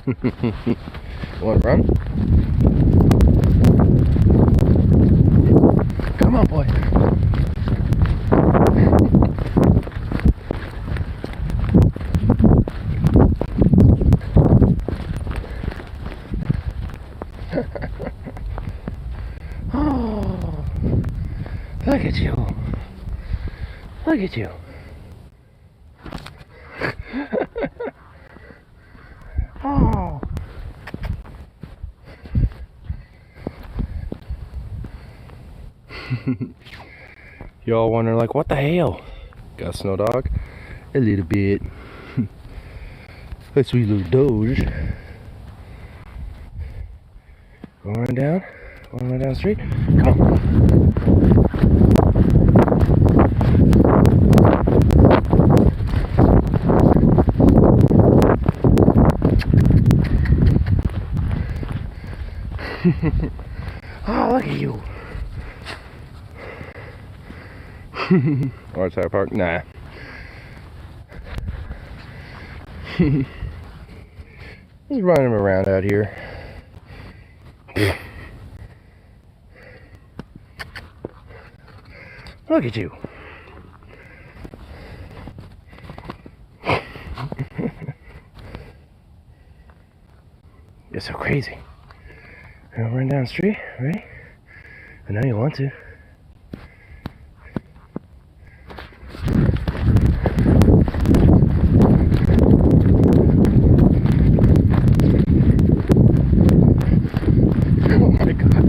Want to run? Come on, boy. Oh, look at you. Look at you. Oh. Y'all wondering like, what the hell? Got a snow dog? A little bit. A sweet little doge. Going down the street. Come on. Oh, look at you. Waterside Park? Nah. Just running him around out here. Look at you. You're so crazy. You're gonna run down the street, ready? I know you want to. Oh my God.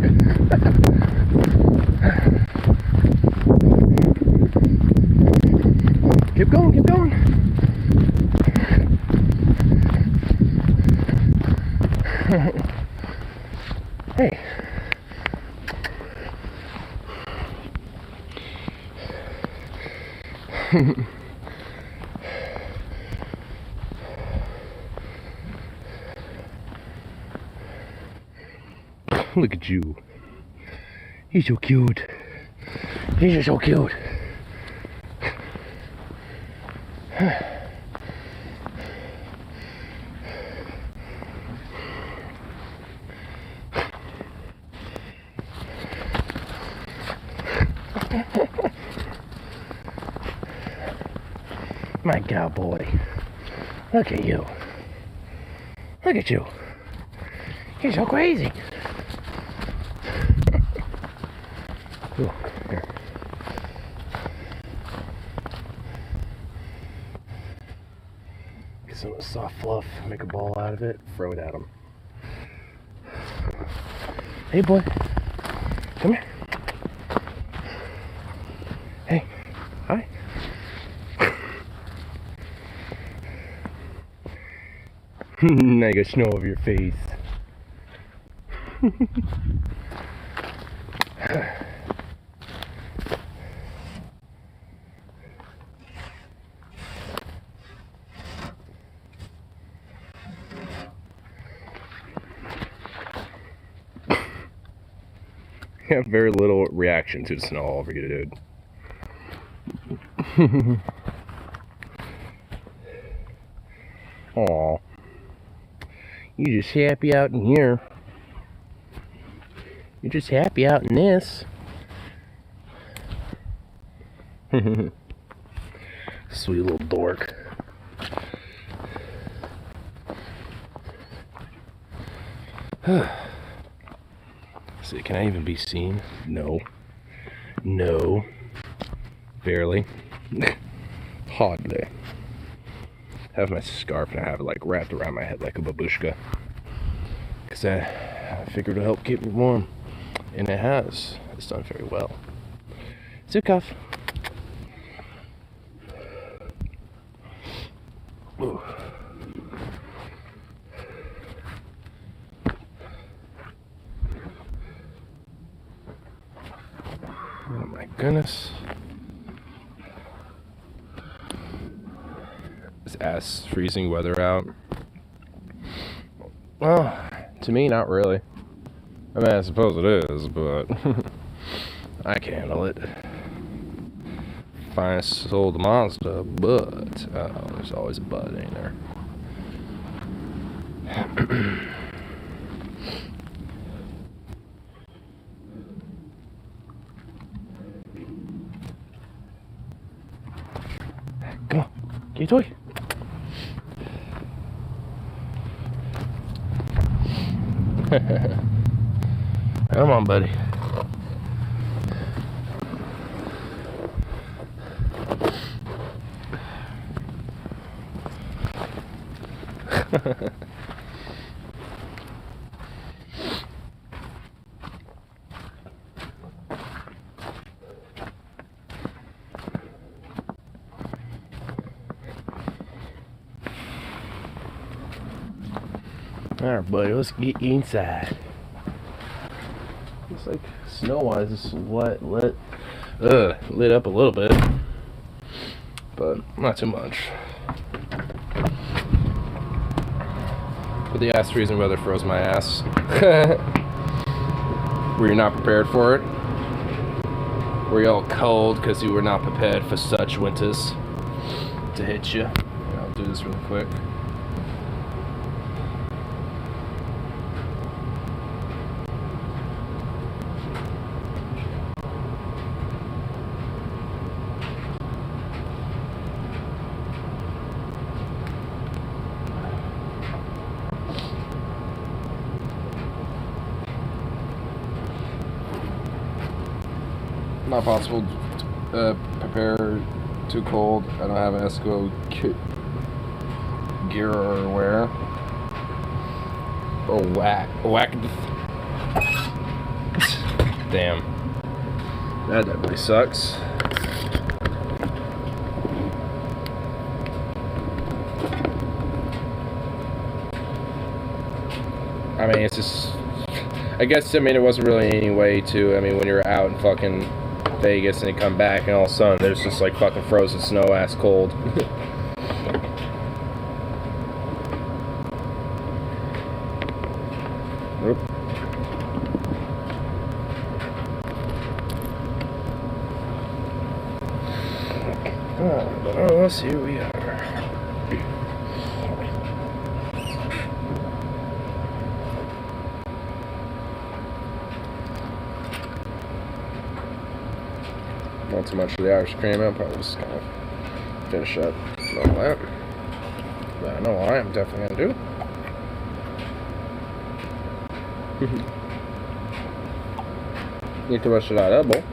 Keep going, keep going. Hey. Look at you. He's so cute. He's so cute. My God, boy. Look at you. Look at you. You're so crazy. Ooh, here. Get some of the soft fluff, make a ball out of it, throw it at him. Hey, boy. Come here. Hey. Hi. Now you got snow over your face. You have very little reaction to the snow all over you, dude. Aw. You just happy out in here. You're just happy out in this. Sweet little dork. See, can I even be seen? No. No. Barely. Hardly. I have my scarf and I have it like wrapped around my head like a babushka. Because I figured it would help keep me warm. And it has. It's done very well. Zukov. Ooh. Oh my goodness. It's ass freezing weather out. Well, to me, not really. I mean, I suppose it is, but I can handle it. Fine, sold the Mazda, but there's always a but, ain't there? Come on, get your toy. Come on, buddy. Alright, buddy, let's get inside. Looks like snow-wise is lit up a little bit, but not too much. But the ass freezing weather froze my ass. Were you not prepared for it? Were you all cold because you were not prepared for such winters to hit you? Yeah, I'll do this real quick. Not possible to prepare too cold. I don't have an Esco gear or wear. Oh, whack. Damn. That definitely sucks. I mean, it's just, I guess, I mean, it wasn't really any way to, I mean, when you're out in fucking Vegas and you come back and all of a sudden there's just like fucking frozen snow ass cold. Nope. But let's here we are. Not too much of the Irish cream. I'll probably just kind of finish up all that. But I know what I am definitely going to do. Need too much of that elbow.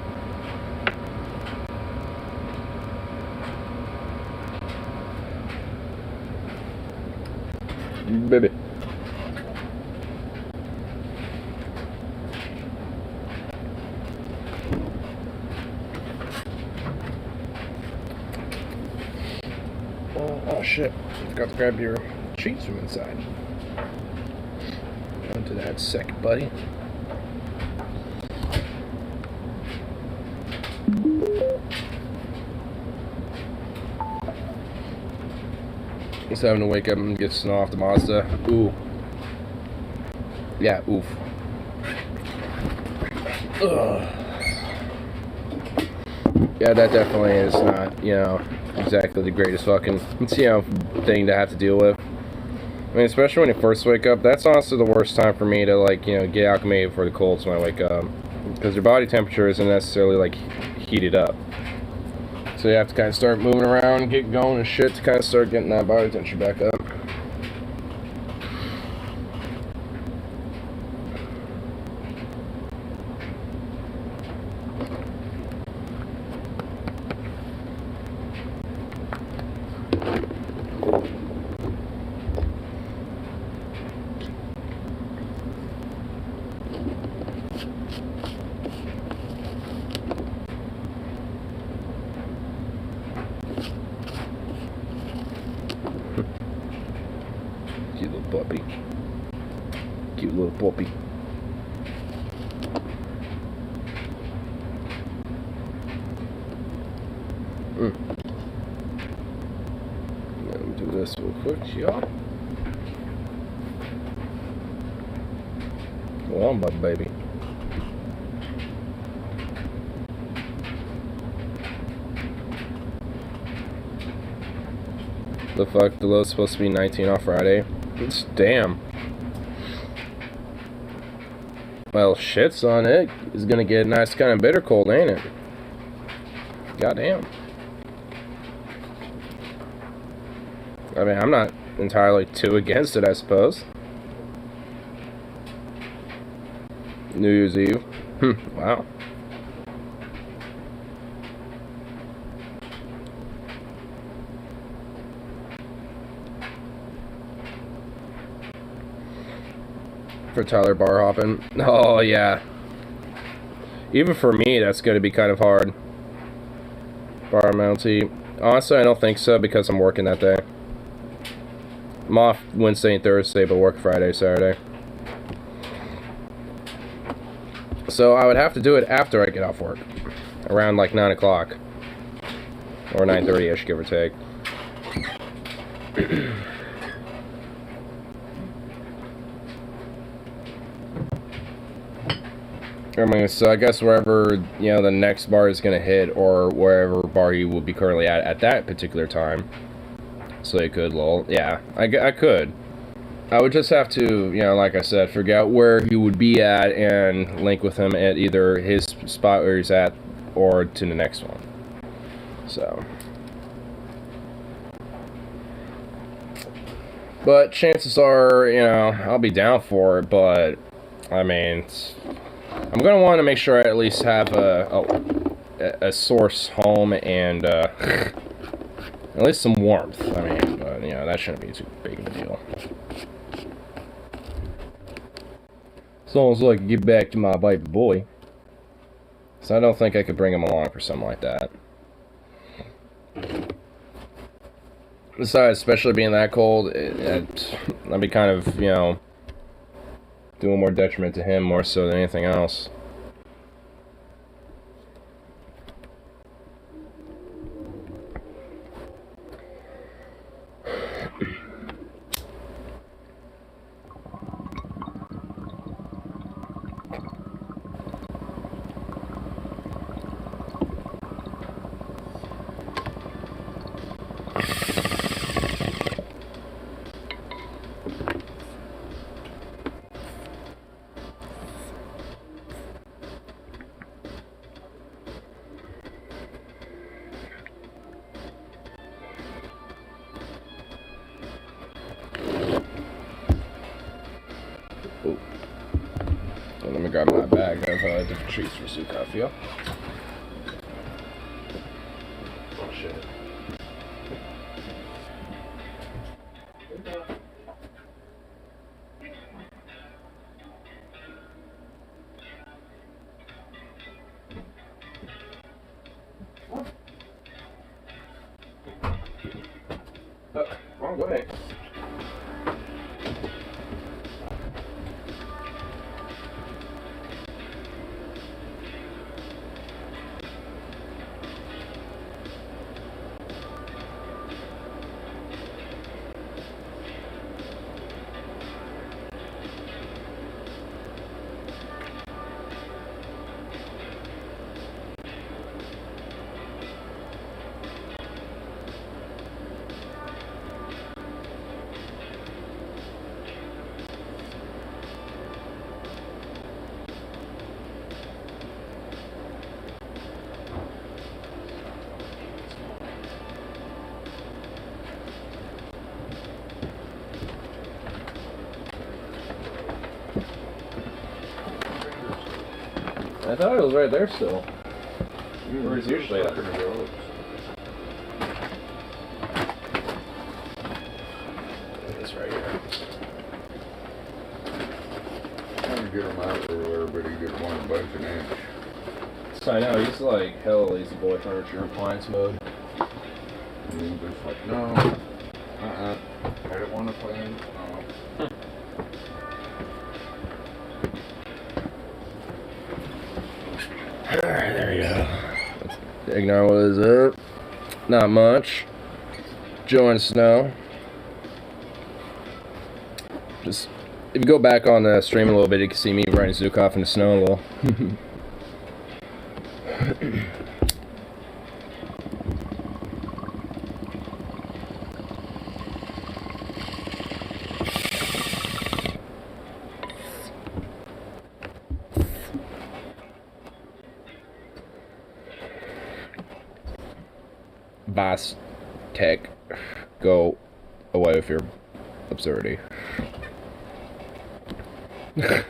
Baby. Oh shit, forgot to grab your sheets from inside. Go into that second, buddy. Just having to wake up and get snow off the Mazda. Ooh. Yeah, oof. Ugh. Yeah, that definitely is not, you know, exactly the greatest fucking, thing to have to deal with. I mean, especially when you first wake up, that's honestly the worst time for me to, like, get acclimated for the colds when I wake up. Because your body temperature isn't necessarily, like, heated up. So you have to kind of start moving around and get going and shit to kind of start getting that body temperature back up. Cute little puppy. Cute little puppy. Let me do this real quick, y'all. Go on, bud, baby. The fuck, the low's supposed to be 19 on Friday. It's damn. Well, shit, son, it is gonna get nice kind of bitter cold, ain't it? Goddamn. I mean, I'm not entirely too against it, I suppose. New Year's Eve. Wow. For Tyler bar hopping. Oh, yeah. Even for me, that's going to be kind of hard. Bar Mountie. Honestly, I don't think so because I'm working that day. I'm off Wednesday and Thursday, but work Friday, Saturday. So I would have to do it after I get off work. Around like 9 o'clock. Or 9:30-ish, give or take. I mean, so I guess wherever, you know, the next bar is going to hit, or wherever bar you will be currently at that particular time. So you could, lol. Yeah, I could. I would just have to, you know, like I said, figure out where he would be at and link with him at either his spot where he's at or to the next one. So. But chances are, you know, I'll be down for it, but, I mean, I'm going to want to make sure I at least have a source home and at least some warmth. I mean, but, you know, that shouldn't be too big of a deal. As long as I can get back to my baby boy. So I don't think I could bring him along for something like that. Besides, especially being that cold, that'd be kind of, you know, doing more detriment to him more so than anything else. Let me grab my bag of different treats for Sukafio. Oh shit. Wrong way. I thought it was right there still. Where it's usually at. It's right here. Trying to get him out earlier, but he just wanted a bunch of inch. So I know, he's like hella lazy boy furniture appliance mode. And he's just like, no, I don't want to play in. No. Alright, there you go. Ignore what is up. Not much. Join Snow. Just, if you go back on the stream a little bit, you can see me riding Zukov in the snow a little. boss tech, go away with your absurdity. I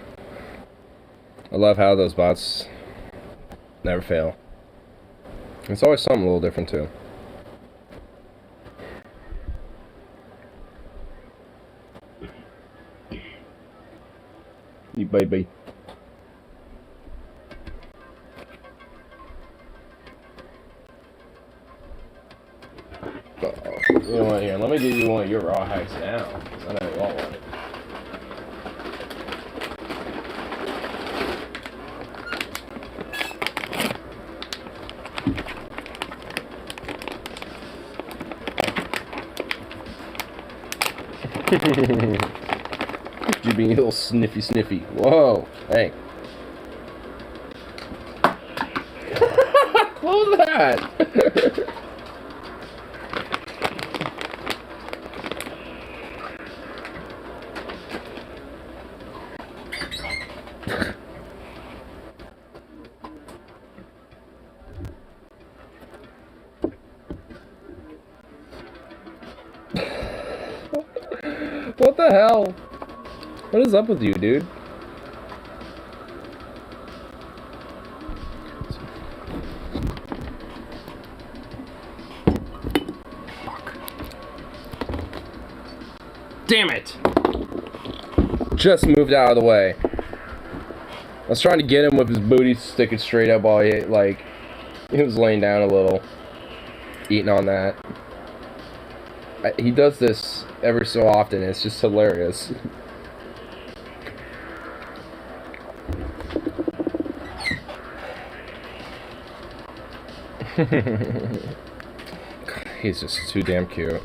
love how those bots never fail. It's always something a little different too. You baby. You know what, here, let me give you one of your raw hacks now, because I know you all want it. You being a little sniffy. Whoa, hey. What was that? What the hell? What is up with you, dude? Fuck. Damn it! Just moved out of the way. I was trying to get him with his booty sticking straight up while he, like, he was laying down a little, eating on that. He does this every so often. It's just hilarious. He's just too damn cute.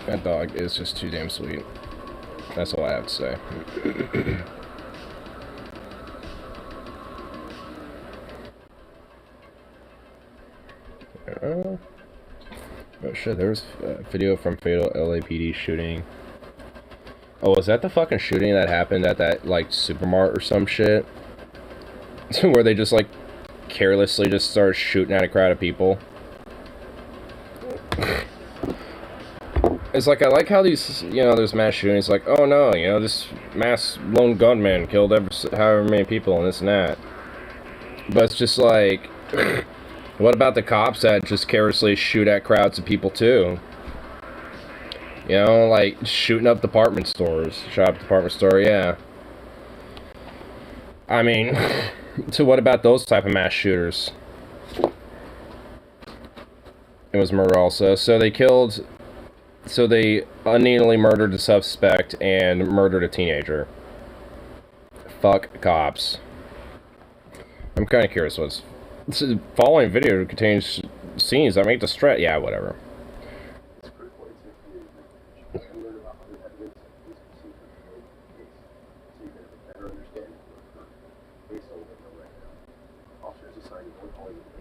That dog is just too damn sweet. That's all I have to say. Oh shit, there was a video from fatal LAPD shooting. Oh, was that the fucking shooting that happened at that, like, supermart or some shit? Where they just, like, carelessly just started shooting at a crowd of people? It's like, I like how these, you know, there's mass shootings, like, oh no, you know, this mass lone gunman killed however many people and this and that. But it's just like, what about the cops that just carelessly shoot at crowds of people too? You know, like shooting up department stores. Shot up department store, yeah. I mean, so what about those type of mass shooters? It was murder also. So they unknowingly murdered the suspect and murdered a teenager. Fuck cops. I'm kind of curious what's... The following video contains scenes that make the stress... Yeah, whatever.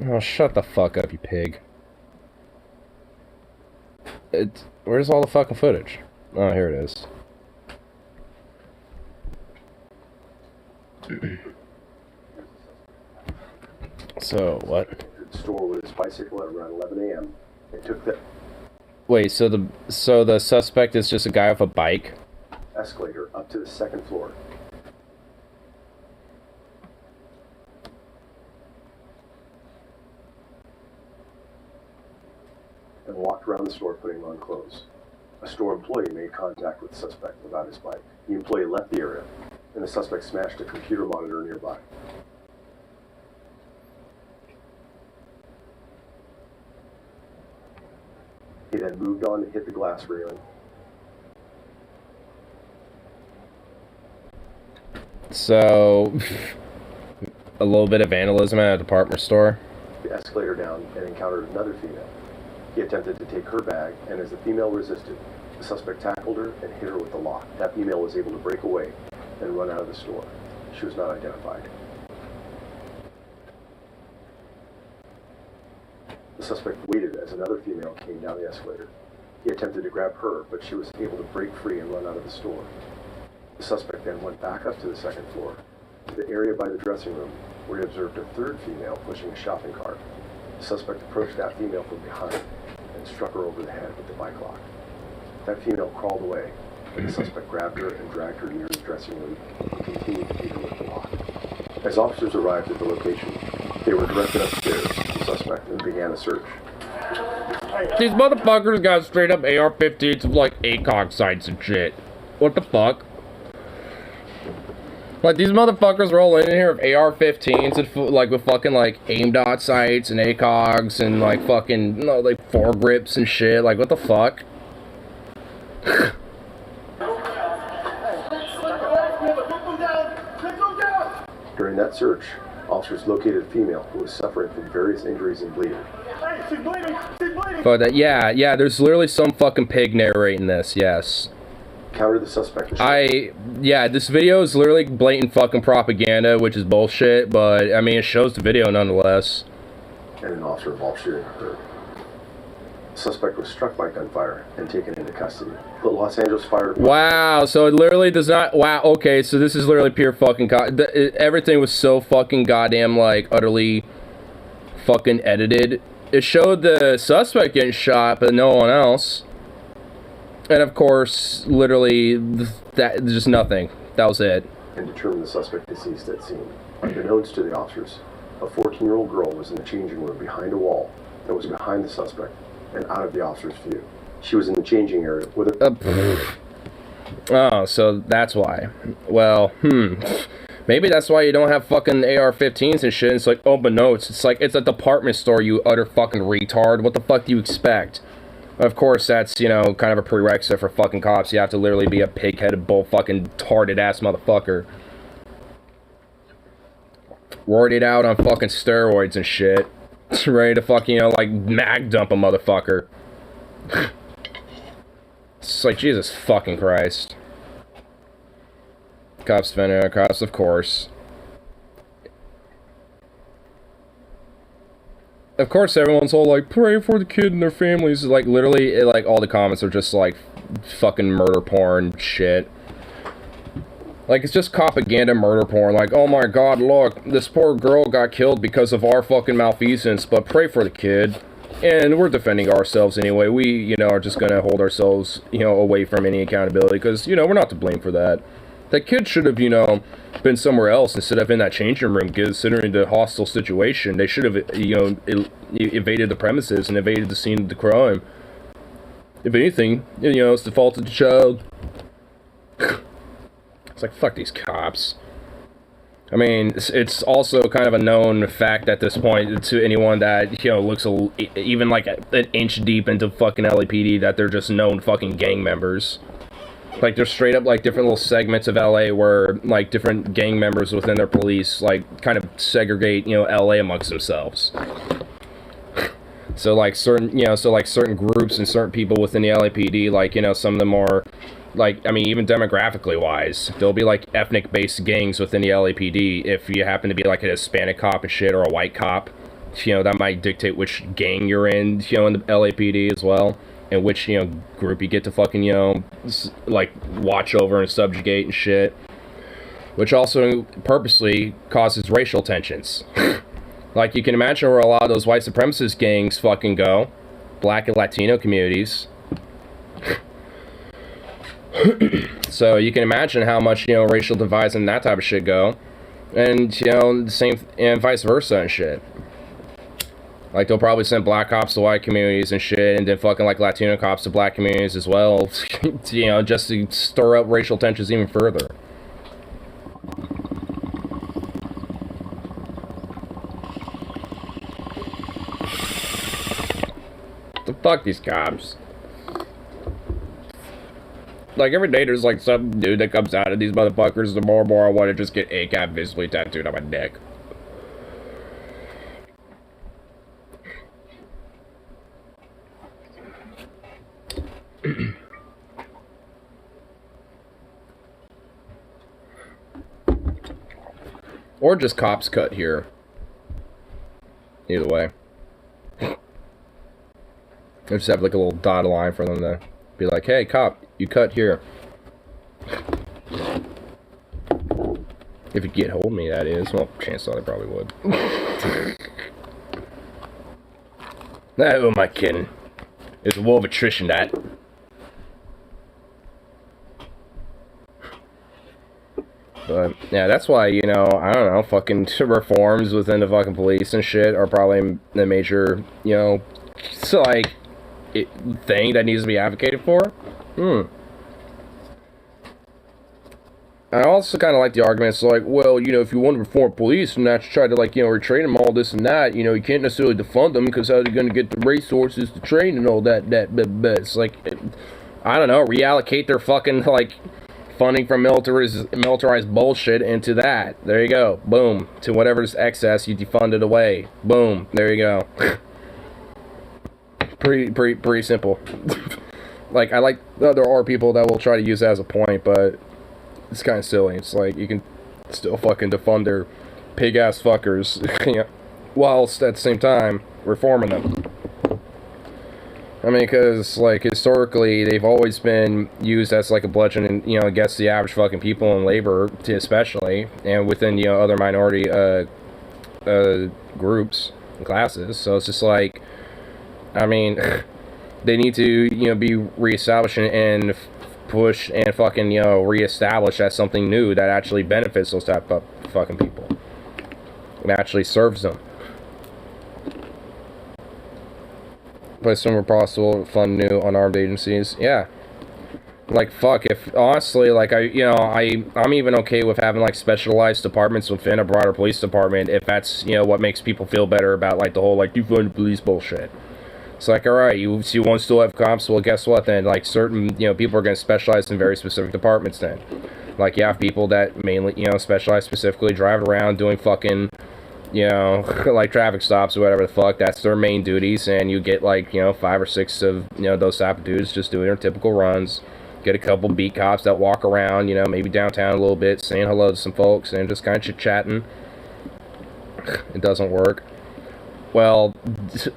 Oh, shut the fuck up, you pig. Where's all the fucking footage? Oh, here it is. So, what? Store with his bicycle at around 11 a.m. They took the... Wait, so the suspect is just a guy with a bike? Escalator up to the second floor. And walked around the store putting on clothes. A store employee made contact with the suspect about his bike. The employee left the area, and the suspect smashed a computer monitor nearby. He then moved on to hit the glass railing. So, a little bit of vandalism at a department store. The escalator down and encountered another female. He attempted to take her bag, and as the female resisted, the suspect tackled her and hit her with the lock. That female was able to break away and run out of the store. She was not identified. The suspect waited as another female came down the escalator. He attempted to grab her, but she was able to break free and run out of the store. The suspect then went back up to the second floor to the area by the dressing room, where he observed a third female pushing a shopping cart. The suspect approached that female from behind and struck her over the head with the bike lock. That female crawled away, and the suspect grabbed her and dragged her near the dressing room and continued to beat her with the lock. As officers arrived at the location, they were directed upstairs to the suspect and began a search. These motherfuckers got straight up AR-15s with like ACOG sights and shit. What the fuck? Like, these motherfuckers roll in here with AR-15s and like with fucking like aim dot sights and ACOGs and like fucking like foregrips and shit. Like, what the fuck? During that search, officers located a female who was suffering from various injuries and bleeding. She's bleeding! She's bleeding! But yeah, there's literally some fucking pig narrating this, yes. Counter the suspect. Yeah, this video is literally blatant fucking propaganda, which is bullshit, but, I mean, it shows the video nonetheless. And an officer involved shooting occurred. The suspect was struck by gunfire and taken into custody. The Los Angeles Fire Department... Wow, so it literally does not... Wow, okay, so this is literally pure fucking... Everything was so fucking goddamn, like, utterly fucking edited. It showed the suspect getting shot, but no one else. And of course, literally, that just nothing. That was it. And determined the suspect deceased at scene. Unbeknownst to the officers, a 14-year-old girl was in the changing room behind a wall that was behind the suspect and out of the officer's view. She was in the changing area with her... Oh, so that's why. Well, maybe that's why you don't have fucking AR-15s and shit. It's like, oh, but no, it's like, it's a department store, you utter fucking retard. What the fuck do you expect? Of course, that's, you know, kind of a prerequisite for fucking cops. You have to literally be a pig-headed, bull-fucking tarded-ass motherfucker. Roided out on fucking steroids and shit. Ready to fucking, you know, like, mag dump a motherfucker. It's like, Jesus fucking Christ. Cops defending our cops, of course. Of course, everyone's all like, pray for the kid and their families. Like, literally, like, all the comments are just like, fucking murder porn shit. Like, it's just propaganda murder porn. Like, oh my god, look, this poor girl got killed because of our fucking malfeasance, but pray for the kid. And we're defending ourselves anyway. We, you know, are just gonna hold ourselves, you know, away from any accountability, because, you know, we're not to blame for that. That kid should have, you know, been somewhere else instead of in that changing room, considering the hostile situation. They should have, you know, evaded the premises and evaded the scene of the crime. If anything, you know, it's the fault of the child. It's like, fuck these cops. I mean, it's also kind of a known fact at this point to anyone that, you know, looks even like an inch deep into fucking LAPD that they're just known fucking gang members. Like, there's straight up, like, different little segments of LA where, like, different gang members within their police, like, kind of segregate, you know, LA amongst themselves. So, like, certain, you know, certain groups and certain people within the LAPD, like, you know, some of them are, like, I mean, even demographically wise, there'll be, like, ethnic-based gangs within the LAPD. If you happen to be, like, a Hispanic cop and shit, or a white cop, you know, that might dictate which gang you're in, you know, in the LAPD as well. And which, you know, group you get to fucking, you know, like, watch over and subjugate and shit. Which also purposely causes racial tensions. Like, you can imagine where a lot of those white supremacist gangs fucking go. Black and Latino communities. So you can imagine how much, you know, racial divides and that type of shit go. And, you know, the same, and vice versa and shit. Like, they'll probably send black cops to white communities and shit, and then fucking, like, Latino cops to black communities as well, you know, just to stir up racial tensions even further. The fuck these cops. Like, every day there's, like, some dude that comes out of these motherfuckers, the more and more I want to just get ACAB visibly tattooed on my neck. Or just cops cut here. Either way. I just have like a little dotted line for them to be like, hey cop, you cut here. If you get hold of me, that is. Well, chances are they probably would. Who am I kidding? It's a war of attrition, that. But, yeah, that's why, you know, I don't know, fucking reforms within the fucking police and shit are probably the major, you know, so, like, thing that needs to be advocated for. I also kind of like the arguments like, well, you know, if you want to reform police and not try to, like, you know, retrain them all this and that, you know, you can't necessarily defund them because how are they going to get the resources to train and all that. It's like, I don't know, reallocate their fucking, like, funding from militarized bullshit into that. There you go. Boom. To whatever's excess, you defund it away. Boom. There you go. Pretty simple. Like, I like, there are people that will try to use that as a point, but it's kind of silly. It's like, you can still fucking defund their pig-ass fuckers, whilst at the same time reforming them. I mean, because, like, historically, they've always been used as, like, a bludgeon, you know, against the average fucking people in labor, especially, and within, you know, other minority, groups and classes. So it's just like, I mean, they need to, you know, be reestablished and push and fucking, you know, reestablish as something new that actually benefits those type of fucking people. And actually serves them. But some are possible to fund new unarmed agencies. Yeah. Like, fuck, if, honestly, like, I'm even okay with having, like, specialized departments within a broader police department if that's, you know, what makes people feel better about, like, the whole, like, defund the police bullshit. It's like, alright, you want to still have cops, well, guess what, then, like, certain, you know, people are going to specialize in very specific departments, then. Like, you have people that mainly, you know, specialize specifically, driving around doing fucking, you know, like, traffic stops or whatever the fuck, that's their main duties, and you get, like, you know, 5 or 6 of, you know, those type of dudes just doing their typical runs, get a couple beat cops that walk around, you know, maybe downtown a little bit, saying hello to some folks, and just kind of chit-chatting. It doesn't work. Well,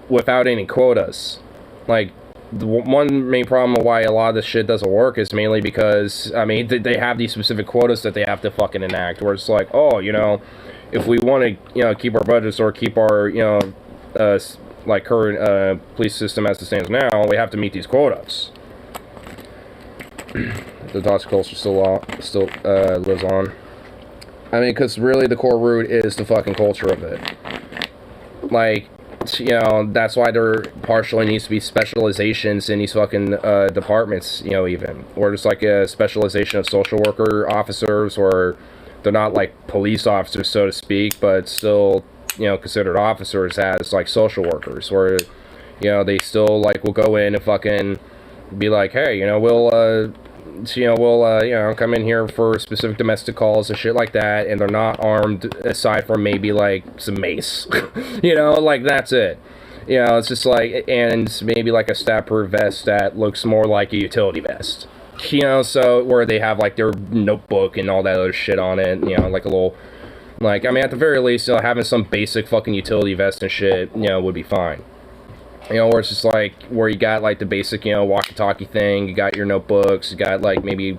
without any quotas. Like, the one main problem of why a lot of this shit doesn't work is mainly because, I mean, they have these specific quotas that they have to fucking enact, where it's like, oh, you know, if we want to, you know, keep our budgets or keep our, you know, like, current, police system as it stands now, we have to meet these quotas. The toxic culture still lives on. I mean, because really the core root is the fucking culture of it. Like, you know, that's why there partially needs to be specializations in these fucking departments, you know, even. Or just like a specialization of social worker officers, or they're not like police officers, so to speak, but still, you know, considered officers as like social workers, where, you know, they still like will go in and fucking be like, hey, you know, we'll come in here for specific domestic calls and shit like that, and they're not armed aside from maybe like some mace. You know, like, that's it. You know, it's just like, and maybe like a stat-proof vest that looks more like a utility vest. You know, so where they have like their notebook and all that other shit on it, you know, like a little, like, I mean, at the very least, you know, having some basic fucking utility vest and shit, you know, would be fine. You know, where it's just like, where you got like the basic, you know, walkie-talkie thing, you got your notebooks, you got like maybe,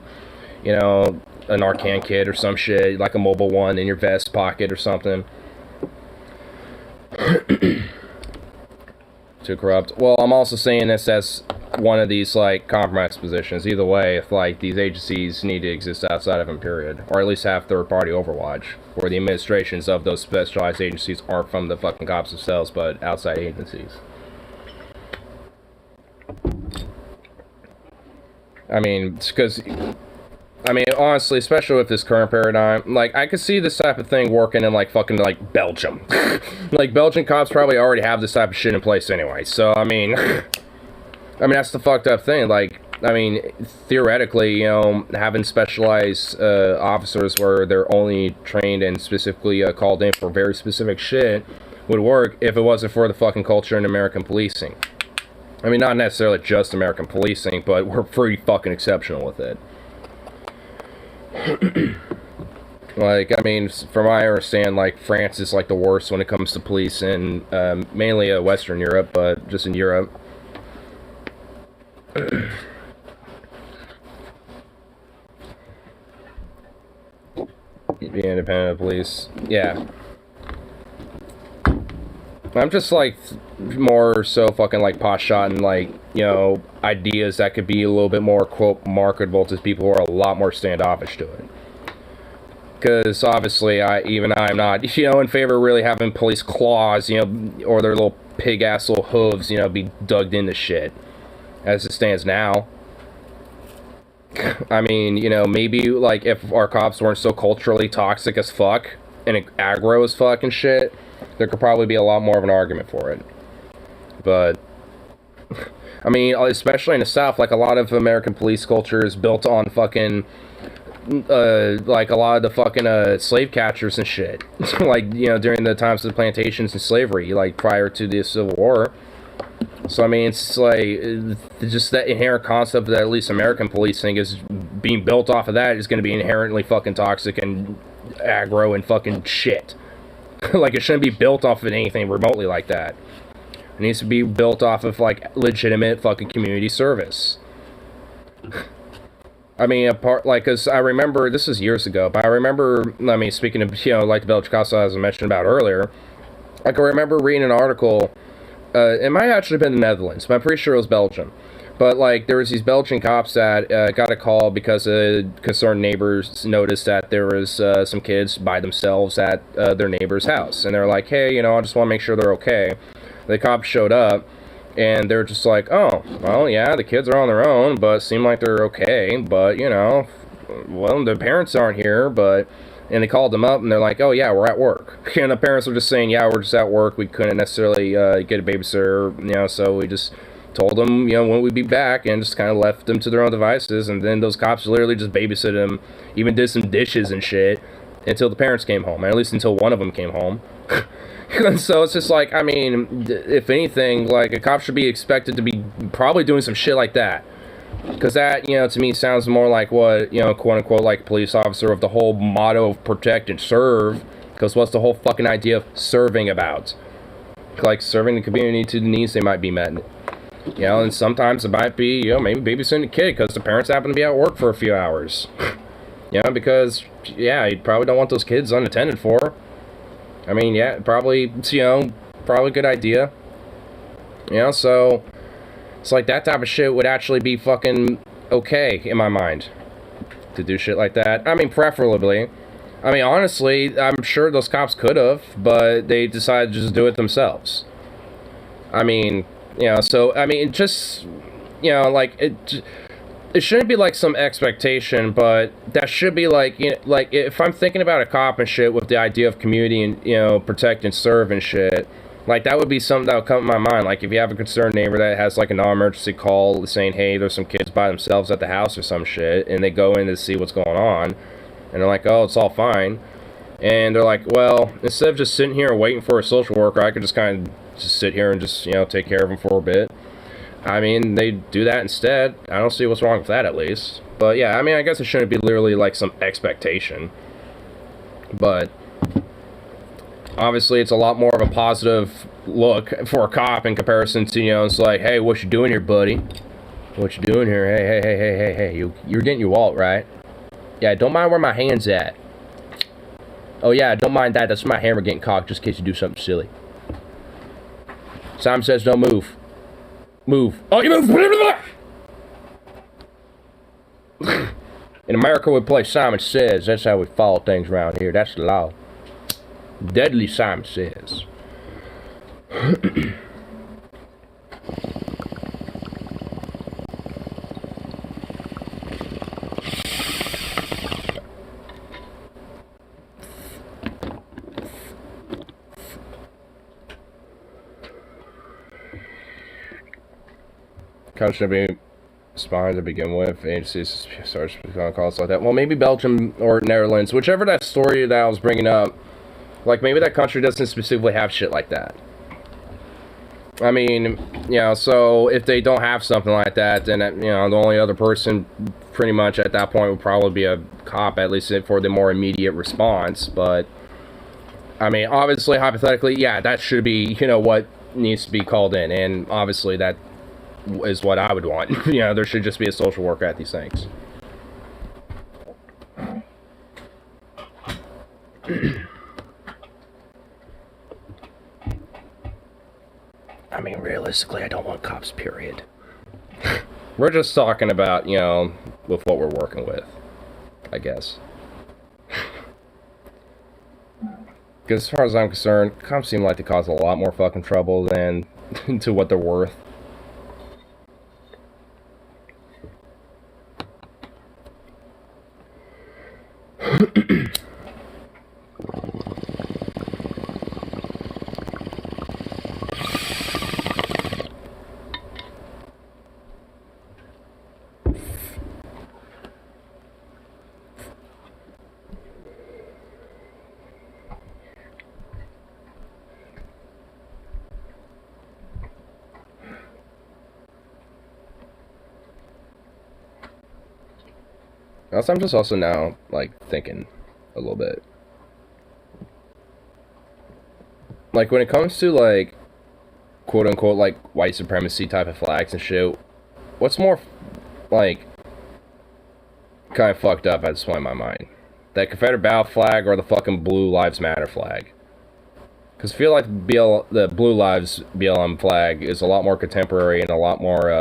you know, an Narcan kit or some shit, like a mobile one in your vest pocket or something. Too corrupt. Well, I'm also saying this as one of these, like, compromise positions. Either way, if, like, these agencies need to exist outside of them, period. Or at least have third-party overwatch, where the administrations of those specialized agencies aren't from the fucking cops themselves, but outside agencies. I mean, it's because, I mean, honestly, especially with this current paradigm, like, I could see this type of thing working in, like, fucking, like, Belgium. Like, Belgian cops probably already have this type of shit in place anyway, so, I mean, that's the fucked up thing. Like, I mean, theoretically, you know, having specialized officers where they're only trained and specifically called in for very specific shit would work if it wasn't for the fucking culture in American policing. I mean, not necessarily just American policing, but we're pretty fucking exceptional with it. Like, I mean, from what I understand, like, France is, like, the worst when it comes to police in, mainly Western Europe, but just in Europe. be independent police. Yeah. I'm just like more so fucking like pot shot and like, you know, ideas that could be a little bit more quote marketable to people who are a lot more standoffish to it. Because obviously I'm not, you know, in favor of really having police claws, you know, or their little pig ass little hooves, you know, be dug into shit as it stands now. I mean, you know, maybe like if our cops weren't so culturally toxic as fuck and aggro as fuck and shit, there could probably be a lot more of an argument for it. But I mean, especially in the South, like a lot of American police culture is built on fucking like a lot of the fucking slave catchers and shit. Like, you know, during the times of the plantations and slavery, like prior to the Civil War. So I mean, it's like just that inherent concept that at least American policing is being built off of that is going to be inherently fucking toxic and aggro and fucking shit. Like, it shouldn't be built off of anything remotely like that. It needs to be built off of like legitimate fucking community service. I mean, cause I remember, this is years ago, but I remember, I mean, speaking of, you know, like the Belgian Casa, as I mentioned about earlier, like I remember reading an article, it might actually have been the Netherlands, but I'm pretty sure it was Belgium. But, like, there was these Belgian cops that got a call because concerned neighbors noticed that there was some kids by themselves at their neighbor's house. And they're like, hey, you know, I just want to make sure they're okay. The cops showed up, and they're just like, oh, well, yeah, the kids are on their own, but seem like they're okay. But, you know, well, the parents aren't here, but... And they called them up, and they're like, oh, yeah, we're at work. And the parents were just saying, yeah, we're just at work. We couldn't necessarily get a babysitter, you know, so we just told them, you know, when we'd be back, and just kind of left them to their own devices. And then those cops literally just babysitted them, even did some dishes and shit, until the parents came home, at least until one of them came home. And so it's just like, I mean, if anything, like, a cop should be expected to be probably doing some shit like that. Because that, you know, to me sounds more like what, you know, quote-unquote, like, police officer of the whole motto of protect and serve. Because what's the whole fucking idea of serving about? Like, serving the community to the needs they might be met. You know, and sometimes it might be, you know, maybe babysitting a kid because the parents happen to be at work for a few hours. You know, because, yeah, you probably don't want those kids unattended for. I mean, yeah, probably, you know, probably a good idea. You know, so... It's like that type of shit would actually be fucking okay in my mind. To do shit like that. I mean, preferably. I mean, honestly, I'm sure those cops could have, but they decided to just do it themselves. I mean, you know, so, I mean, just, you know, like, it shouldn't be like some expectation, but that should be like, you know, like, if I'm thinking about a cop and shit with the idea of community and, you know, protect and serve and shit, like, that would be something that would come to my mind. Like, if you have a concerned neighbor that has, like, a non-emergency call saying, hey, there's some kids by themselves at the house or some shit, and they go in to see what's going on, and they're like, oh, it's all fine. And they're like, well, instead of just sitting here and waiting for a social worker, I could just kind of just sit here and just, you know, take care of them for a bit. I mean, they do that instead. I don't see what's wrong with that, at least. But, yeah, I mean, I guess it shouldn't be literally, like, some expectation. But... obviously, it's a lot more of a positive look for a cop in comparison to, you know, it's like, hey, what you doing here, buddy? What you doing here? Hey, you're getting your wallet, right? Yeah, don't mind where my hand's at. Oh, yeah, don't mind that. That's my hammer getting cocked just in case you do something silly. Simon says don't move. Move. Oh, you move! In America, we play Simon Says. That's how we follow things around here. That's the law. Deadly Simon Says. Country should be spine to begin with. Agencies starts calls like that. Well, maybe Belgium or Netherlands, whichever that story that I was bringing up. Like, maybe that country doesn't specifically have shit like that. I mean, you know, so if they don't have something like that, then, you know, the only other person pretty much at that point would probably be a cop, at least for the more immediate response. But, I mean, obviously, hypothetically, yeah, that should be, you know, what needs to be called in. And obviously, that is what I would want. You know, there should just be a social worker at these things. I mean, realistically, I don't want cops, period. We're just talking about, you know, with what we're working with, I guess. Because as far as I'm concerned, cops seem like they cause a lot more fucking trouble than to what they're worth. Also, I'm just also now, like, thinking a little bit. Like, when it comes to, like, quote-unquote, like, white supremacy type of flags and shit, what's more, like, kind of fucked up at this point in my mind? That Confederate battle flag or the fucking Blue Lives Matter flag? Because I feel like the Blue Lives BLM flag is a lot more contemporary and a lot more,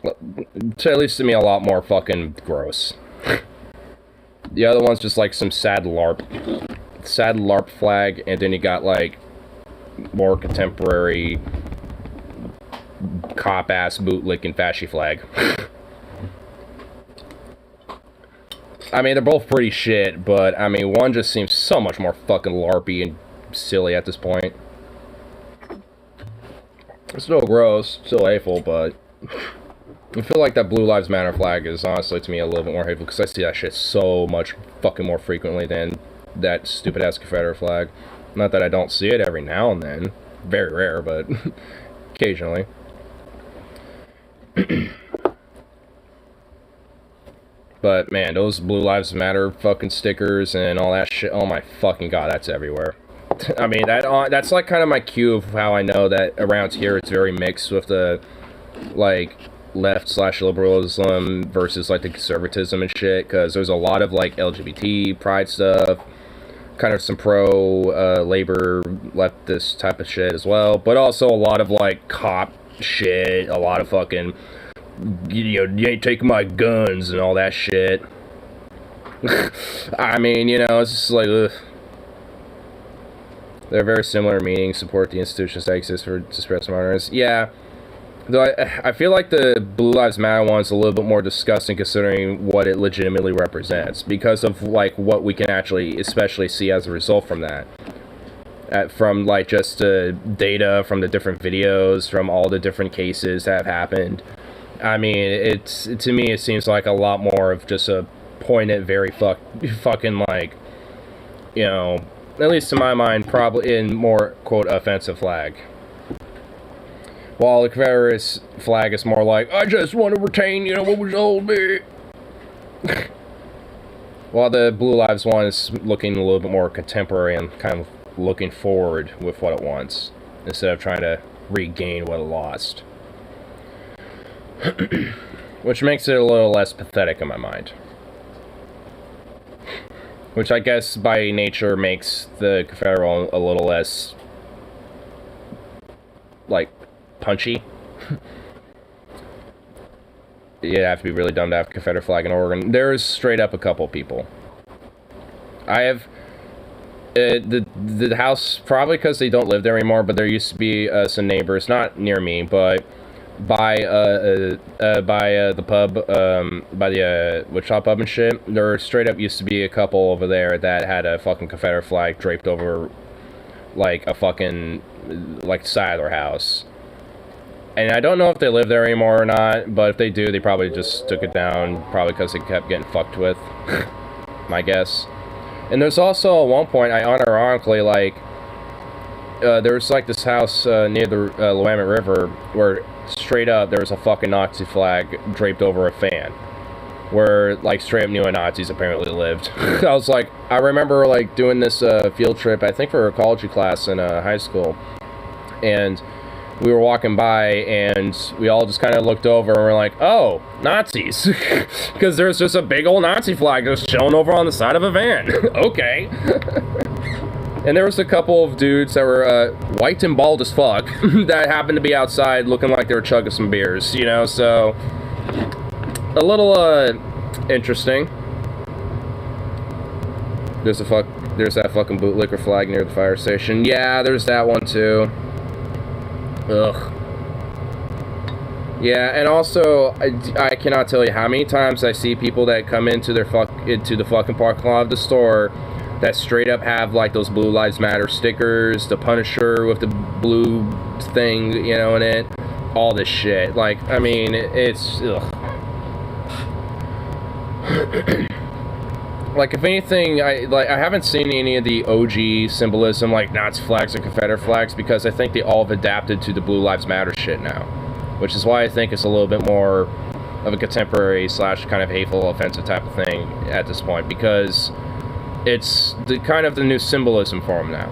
at least to me, a lot more fucking gross. The other one's just like some sad LARP flag, and then you got like more contemporary cop-ass bootlicking fasci flag. I mean, they're both pretty shit, but I mean, one just seems so much more fucking LARPy and silly at this point. It's still gross, still hateful, but I feel like that Blue Lives Matter flag is honestly to me a little bit more hateful because I see that shit so much fucking more frequently than that stupid ass Confederate flag. Not that I don't see it every now and then. Very rare, but occasionally. But man, those Blue Lives Matter fucking stickers and all that shit, oh my fucking god, that's everywhere. I mean, that's like kind of my cue of how I know that around here it's very mixed with the, like, left/liberalism versus like the conservatism and shit, because there's a lot of like LGBT pride stuff, kind of some pro labor leftist type of shit as well, but also a lot of like cop shit, a lot of fucking, you know, you ain't taking my guns and all that shit. I mean, you know, it's just like, ugh. They're very similar meaning, support the institutions that exist for disparate minorities. Yeah. Though I feel like the Blue Lives Matter one's a little bit more disgusting considering what it legitimately represents, because of like what we can actually especially see as a result from that. From like just data from the different videos, from all the different cases that have happened. I mean, to me it seems like a lot more of just a pointed, very fucking like, you know, at least to my mind, probably in more quote offensive flag. While the Confederate flag is more like, I just want to retain, you know, what was old me. While the Blue Lives one is looking a little bit more contemporary and kind of looking forward with what it wants, instead of trying to regain what it lost. Which makes it a little less pathetic in my mind. Which I guess by nature makes the Confederate a little less, like, punchy. You'd have to be really dumb to have a Confederate flag in Oregon. There's straight up a couple people. I have the house, probably because they don't live there anymore, but there used to be some neighbors, not near me, but by the pub, by the Wichita pub and shit. There straight up used to be a couple over there that had a fucking Confederate flag draped over like a fucking like side of their house. And I don't know if they live there anymore or not, but if they do, they probably just took it down, probably because they kept getting fucked with, my guess. And there's also, at one point, I unironically, like, there was, like, this house near the Willamette River where, straight up, there was a fucking Nazi flag draped over a fan. Where, like, straight up neo-Nazis apparently lived. I was like, I remember, like, doing this field trip, I think for a ecology class in high school. And we were walking by and we all just kind of looked over and we're like, oh, Nazis. Because there's just a big old Nazi flag just chilling over on the side of a van. Okay. And there was a couple of dudes that were white and bald as fuck that happened to be outside looking like they were chugging some beers, you know, so a little interesting. There's that fucking bootlicker flag near the fire station. Yeah, there's that one too. Ugh. Yeah, and also I cannot tell you how many times I see people that come into the fucking parking lot of the store that straight up have like those Blue Lives Matter stickers, the Punisher with the blue thing, you know, in it, all this shit. Like, I mean, it's ugh. Like, if anything, I haven't seen any of the OG symbolism, like Nazi flags and Confederate flags, because I think they all have adapted to the Blue Lives Matter shit now. Which is why I think it's a little bit more of a contemporary / kind of hateful, offensive type of thing at this point, because it's the kind of the new symbolism for them now.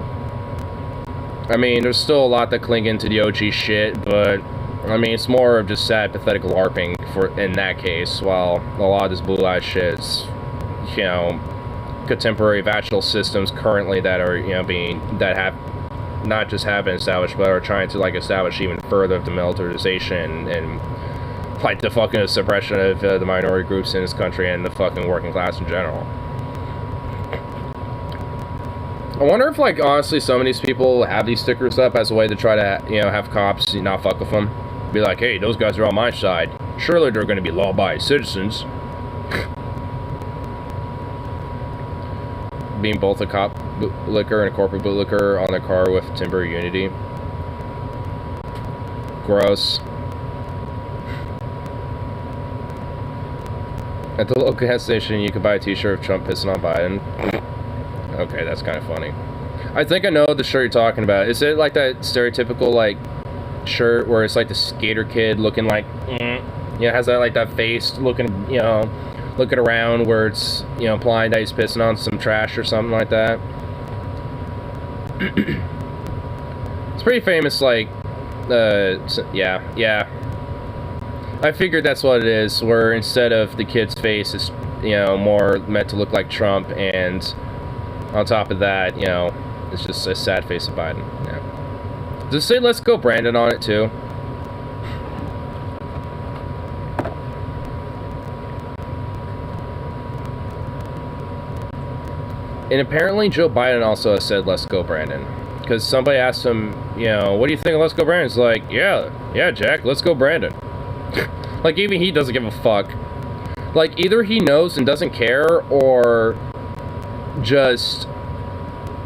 I mean, there's still a lot that cling into the OG shit, but I mean, it's more of just sad, pathetic LARPing in that case, while a lot of this Blue Lives shit is, you know, contemporary vaginal systems currently that are, you know, that have not just have been established, but are trying to like establish even further of the militarization and like the fucking suppression of the minority groups in this country and the fucking working class in general. I wonder if, like, honestly, some of these people have these stickers up as a way to try to, you know, have cops not fuck with them. Be like, hey, those guys are on my side. Surely they're going to be law-abiding citizens. Being both a cop bootlicker and a corporate bootlicker on their car with Timber Unity. Gross. At the local gas station, you could buy a t-shirt of Trump pissing on Biden. Okay, that's kind of funny. I think I know the shirt you're talking about. Is it like that stereotypical, like, shirt where it's like the skater kid looking like, yeah, has that, like, that face looking, you know, looking around where it's, you know, implying that he's pissing on some trash or something like that? It's pretty famous, like, yeah. I figured that's what it is, where instead of the kid's face, it's, you know, more meant to look like Trump, and on top of that, you know, it's just a sad face of Biden. Yeah. Does it say "Let's Go Brandon" on it too? And apparently Joe Biden also has said "Let's Go Brandon," because somebody asked him, you know, what do you think of "Let's Go Brandon"? He's like, yeah, Jack, let's go Brandon. Like, even he doesn't give a fuck. Like, either he knows and doesn't care, or just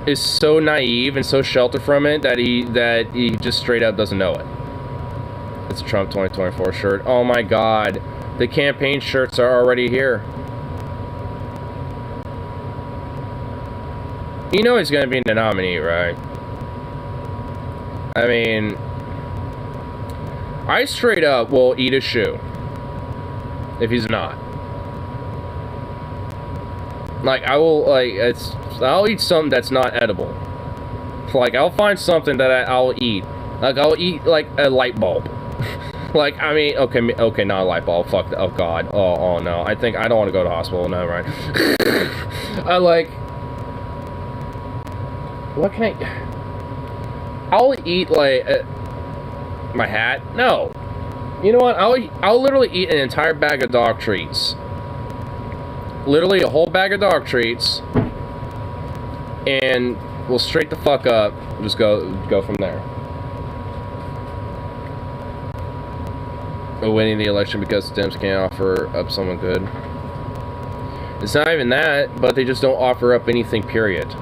is so naive and so sheltered from it that he just straight up doesn't know it. It's a Trump 2024 shirt. Oh my god, the campaign shirts are already here. You know he's gonna be the nominee, right? I mean, I straight up will eat a shoe if he's not. Like, I will, like, I'll eat something that's not edible. Like, I'll find something that I'll eat. Like, I'll eat, like, a light bulb. Like, I mean, okay, not a light bulb. Fuck, oh, God. Oh, no. I think, I don't want to go to the hospital. No, right. I, like, what can I'll eat, like, my hat? No. You know what? I'll literally eat an entire bag of dog treats. Literally a whole bag of dog treats, and we'll straight the fuck up. Just go from there. Winning the election because the Dems can't offer up someone good. It's not even that, but they just don't offer up anything, period.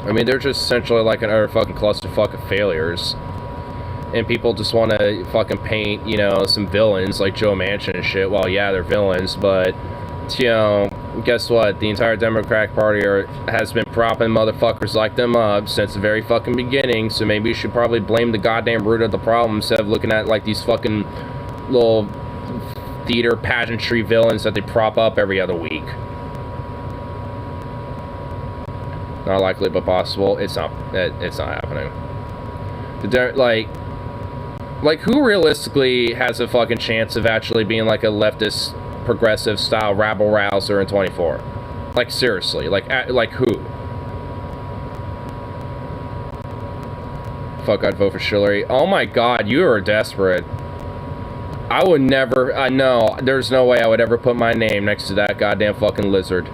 I mean, they're just essentially like an utter fucking clusterfuck of failures. And people just want to fucking paint, you know, some villains like Joe Manchin and shit. Well, yeah, they're villains, but, you know, guess what? The entire Democratic Party has been propping motherfuckers like them up since the very fucking beginning, so maybe you should probably blame the goddamn root of the problem instead of looking at, like, these fucking little theater pageantry villains that they prop up every other week. Not likely, but possible. It's not happening. Like, Like, who realistically has a fucking chance of actually being like a leftist, progressive style rabble rouser in 24? Like, seriously, like who? Fuck, I'd vote for Hillary. Oh my god, you are desperate. I would never, no, there's no way I would ever put my name next to that goddamn fucking lizard.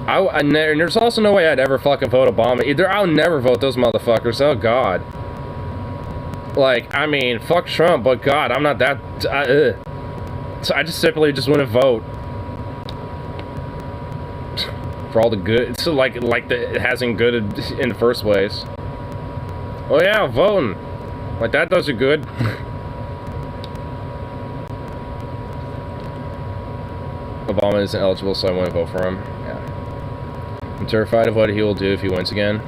And there's also no way I'd ever fucking vote Obama either. I'll never vote those motherfuckers. Oh god. Like, I mean, fuck Trump, but god, I'm not that, So I just simply just wouldn't vote. For all the good, so like it hasn't good in the first place. Oh yeah, voting. Like, that does you good. Obama isn't eligible, so I won't vote for him. Yeah. I'm terrified of what he will do if he wins again.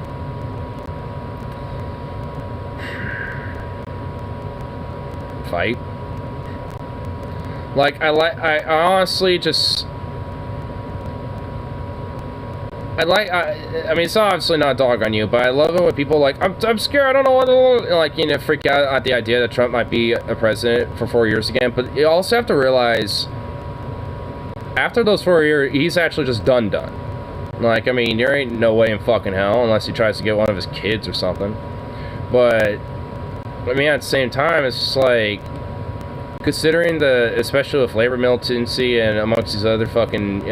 Fight. Like, I honestly just... I mean, it's obviously not a dog on you, but I love it when people like, I'm scared, I don't know what to, like, you know, freak out at the idea that Trump might be a president for 4 years again. But you also have to realize, after those 4 years, he's actually just done. Like, I mean, there ain't no way in fucking hell unless he tries to get one of his kids or something. But, I mean, at the same time, it's just like, considering especially with labor militancy and amongst these other fucking,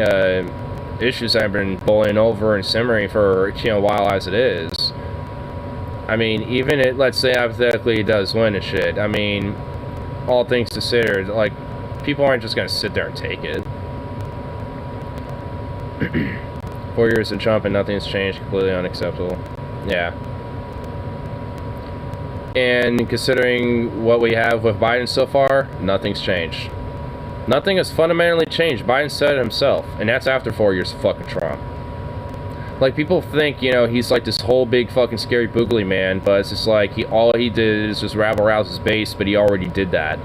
issues I've been boiling over and simmering for, you know, a while as it is. I mean, even it, let's say hypothetically he does win and shit, I mean, all things considered, like, people aren't just gonna sit there and take it. 4 years of Trump and nothing's changed, completely unacceptable. Yeah. And considering what we have with Biden so far, nothing's changed. Nothing has fundamentally changed. Biden said it himself, and that's after 4 years of fucking Trump. Like, people think, you know, he's like this whole big fucking scary boogly man, but it's just like, all he did is just rabble rouse his base, but he already did that.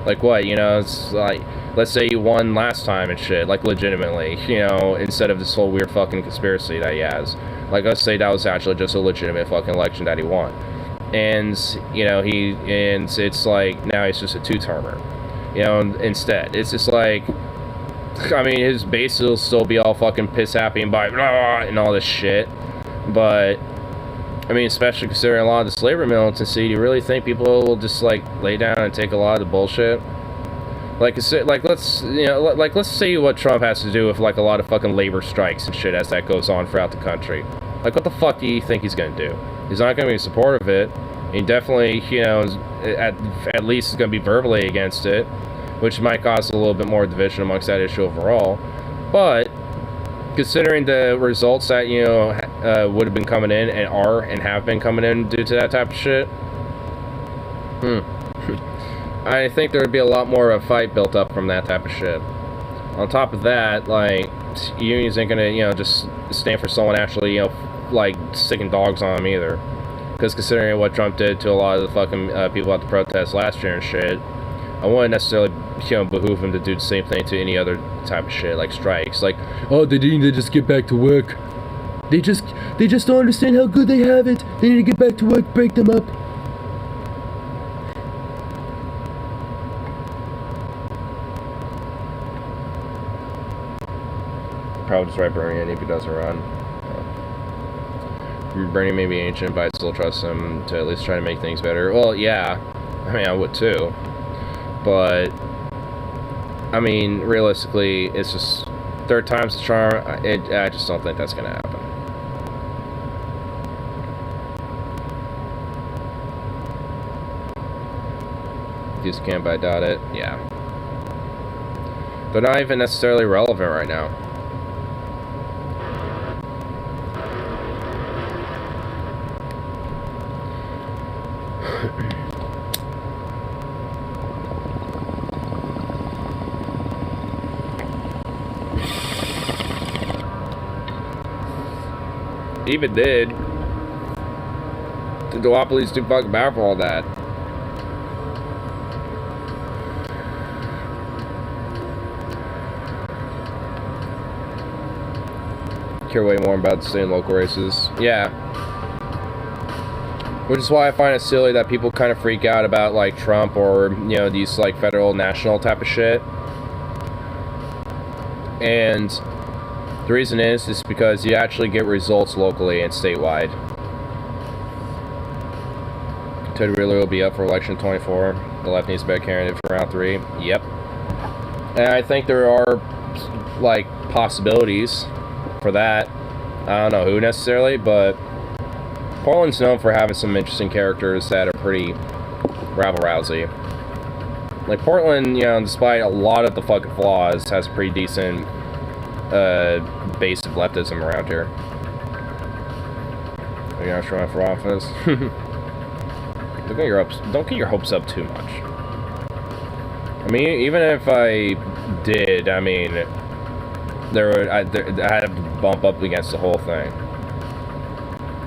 Like, what, you know, it's like, let's say he won last time and shit, like, legitimately, you know, instead of this whole weird fucking conspiracy that he has. Like, let's say that was actually just a legitimate fucking election that he won. And, you know, and it's like, now he's just a two-termer. You know, instead, it's just like, I mean, his base will still be all fucking piss happy and by blah, and all this shit. But, I mean, especially considering a lot of this labor militancy, do you really think people will just, like, lay down and take a lot of the bullshit? Like, let's see what Trump has to do with, like, a lot of fucking labor strikes and shit as that goes on throughout the country. Like, what the fuck do you think he's gonna do? He's not gonna be in support of it. He definitely, you know, at least is gonna be verbally against it, which might cause a little bit more division amongst that issue overall. But considering the results that, you know, would have been coming in and are and have been coming in due to that type of shit, I think there would be a lot more of a fight built up from that type of shit. On top of that, like, unions ain't gonna, you know, just stand for someone actually, you know, like, sticking dogs on them either. Because considering what Trump did to a lot of the fucking people at the protest last year and shit, I wouldn't necessarily, you know, behoove him to do the same thing to any other type of shit, like strikes. Like, oh, they need to just get back to work. They just don't understand how good they have it. They need to get back to work, break them up. Probably just write Bernie in if he doesn't run. Bernie may be ancient, but I still trust him to at least try to make things better. Well, yeah. I mean, I would too. But, I mean, realistically, it's just third time's the charm. I just don't think that's going to happen. Use can't, but I doubt it. Yeah. They're not even necessarily relevant right now. Even did. The duopoly's too fucking bad for all that. Care way more about staying local races. Yeah. Which is why I find it silly that people kind of freak out about, like, Trump or, you know, these, like, federal, national type of shit. And the reason is because you actually get results locally and statewide. Ted Wheeler will be up for election 24. The left needs a better candidate for round 3. Yep. And I think there are, like, possibilities for that. I don't know who necessarily, but Portland's known for having some interesting characters that are pretty rabble-rousy. Like, Portland, you know, despite a lot of the fucking flaws, has a pretty decent base of leftism around here. Are you not trying for office? Don't get your hopes up too much. I mean, even if I did, I mean, I had to bump up against the whole thing.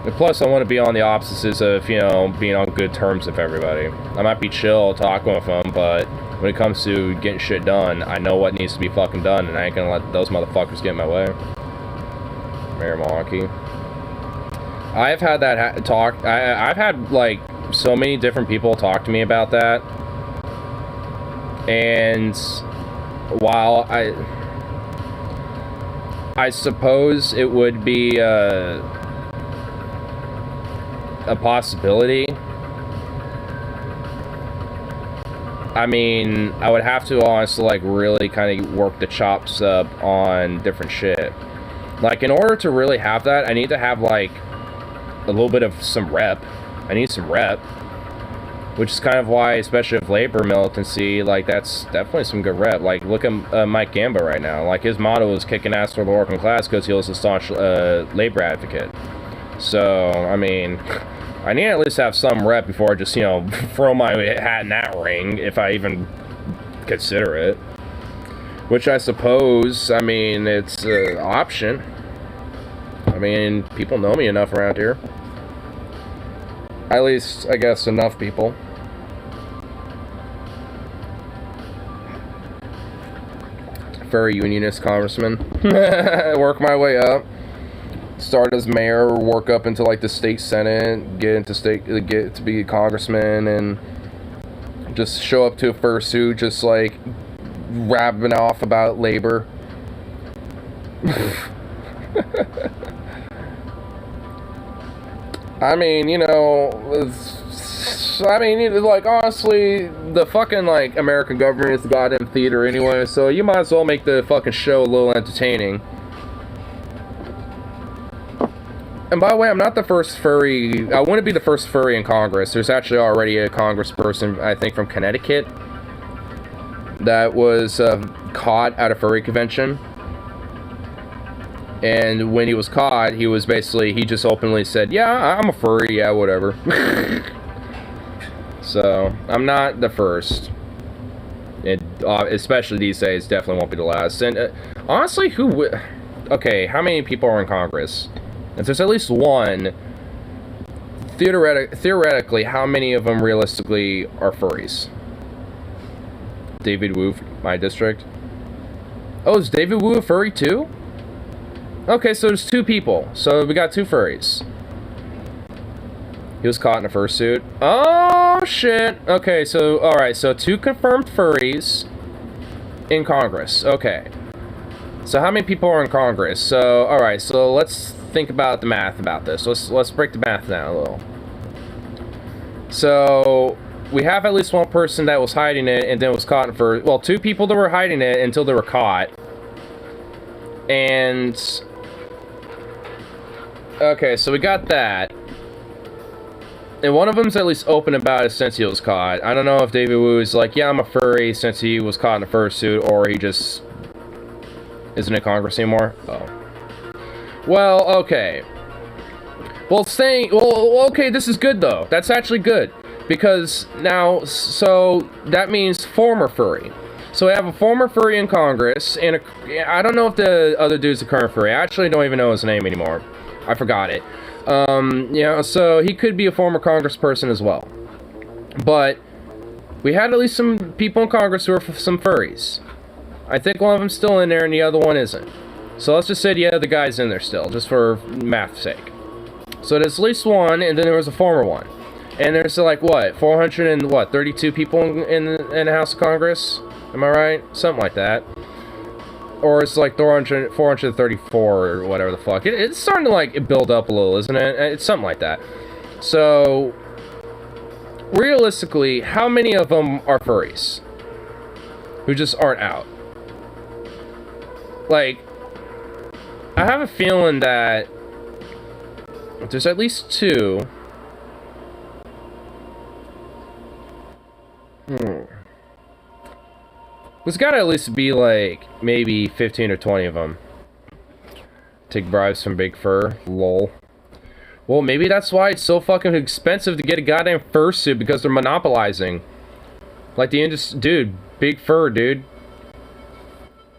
And plus, I want to be on the opposites of, you know, being on good terms with everybody. I might be chill talking with them, but when it comes to getting shit done, I know what needs to be fucking done, and I ain't gonna let those motherfuckers get in my way. Mayor Milwaukee. I've had that talk. I've had, like, so many different people talk to me about that. And while I suppose it would be a possibility, I mean, I would have to honestly, like, really kind of work the chops up on different shit. Like, in order to really have that, I need to have, like, a little bit of some rep. I need some rep. Which is kind of why, especially with labor militancy, like, that's definitely some good rep. Like, look at Mike Gamba right now. Like, his motto is kicking ass for the working class because he was a staunch labor advocate. So, I mean, I need to at least have some rep before I just, you know, throw my hat in that ring, if I even consider it. Which I suppose, I mean, it's an option. I mean, people know me enough around here. At least, I guess, enough people. Very unionist congressman. Work my way up. Start as mayor, work up into, like, the state senate, get to be a congressman, and just show up to a fursuit, just, like, rapping off about labor. I mean, you know, like, honestly, the fucking, like, American government is the goddamn theater anyway, so you might as well make the fucking show a little entertaining. And by the way, I'm not the first furry. I wouldn't be the first furry in Congress. There's actually already a congressperson, I think, from Connecticut that was caught at a furry convention. And when he was caught, he was basically, he just openly said, yeah, I'm a furry, yeah, whatever. So, I'm not the first. It, especially these days, definitely won't be the last. And honestly, who would... Okay, how many people are in Congress? If there's at least one, theoretically, how many of them realistically are furries? David Wu, my district. Oh, is David Wu a furry too? Okay, so there's 2 people. So we got 2 furries. He was caught in a fursuit. Oh, shit. Okay, so, alright, so 2 confirmed furries in Congress. Okay. So how many people are in Congress? So, alright, so let's think about the math about this. Let's break the math down a little. So, we have at least one person that was hiding it and then was caught in fur. Well, 2 people that were hiding it until they were caught. And... okay, so we got that. And one of them's at least open about it since he was caught. I don't know if David Wu is like, yeah, I'm a furry since he was caught in a fursuit, or he just isn't in Congress anymore. Oh. Well, okay. Well, okay, this is good, though. That's actually good. Because now, so that means former furry. So we have a former furry in Congress, and I don't know if the other dude's a current furry. I actually don't even know his name anymore. I forgot it. You know, so he could be a former congressperson as well. But we had at least some people in Congress who are some furries. I think one of them's still in there and the other one isn't. So let's just say the other guy's in there still, just for math's sake. So there's at least one, and then there was a former one. And there's like what 432 people in the House of Congress. Am I right? Something like that. Or it's like 434 or whatever the fuck. It's starting to like build up a little, isn't it? It's something like that. So realistically, how many of them are furries who just aren't out? Like, I have a feeling that there's at least 2. There's gotta at least be like maybe 15 or 20 of them. Take bribes from Big Fur. Lol. Well, maybe that's why it's so fucking expensive to get a goddamn fursuit, because they're monopolizing. Like the industry, dude. Big Fur, dude.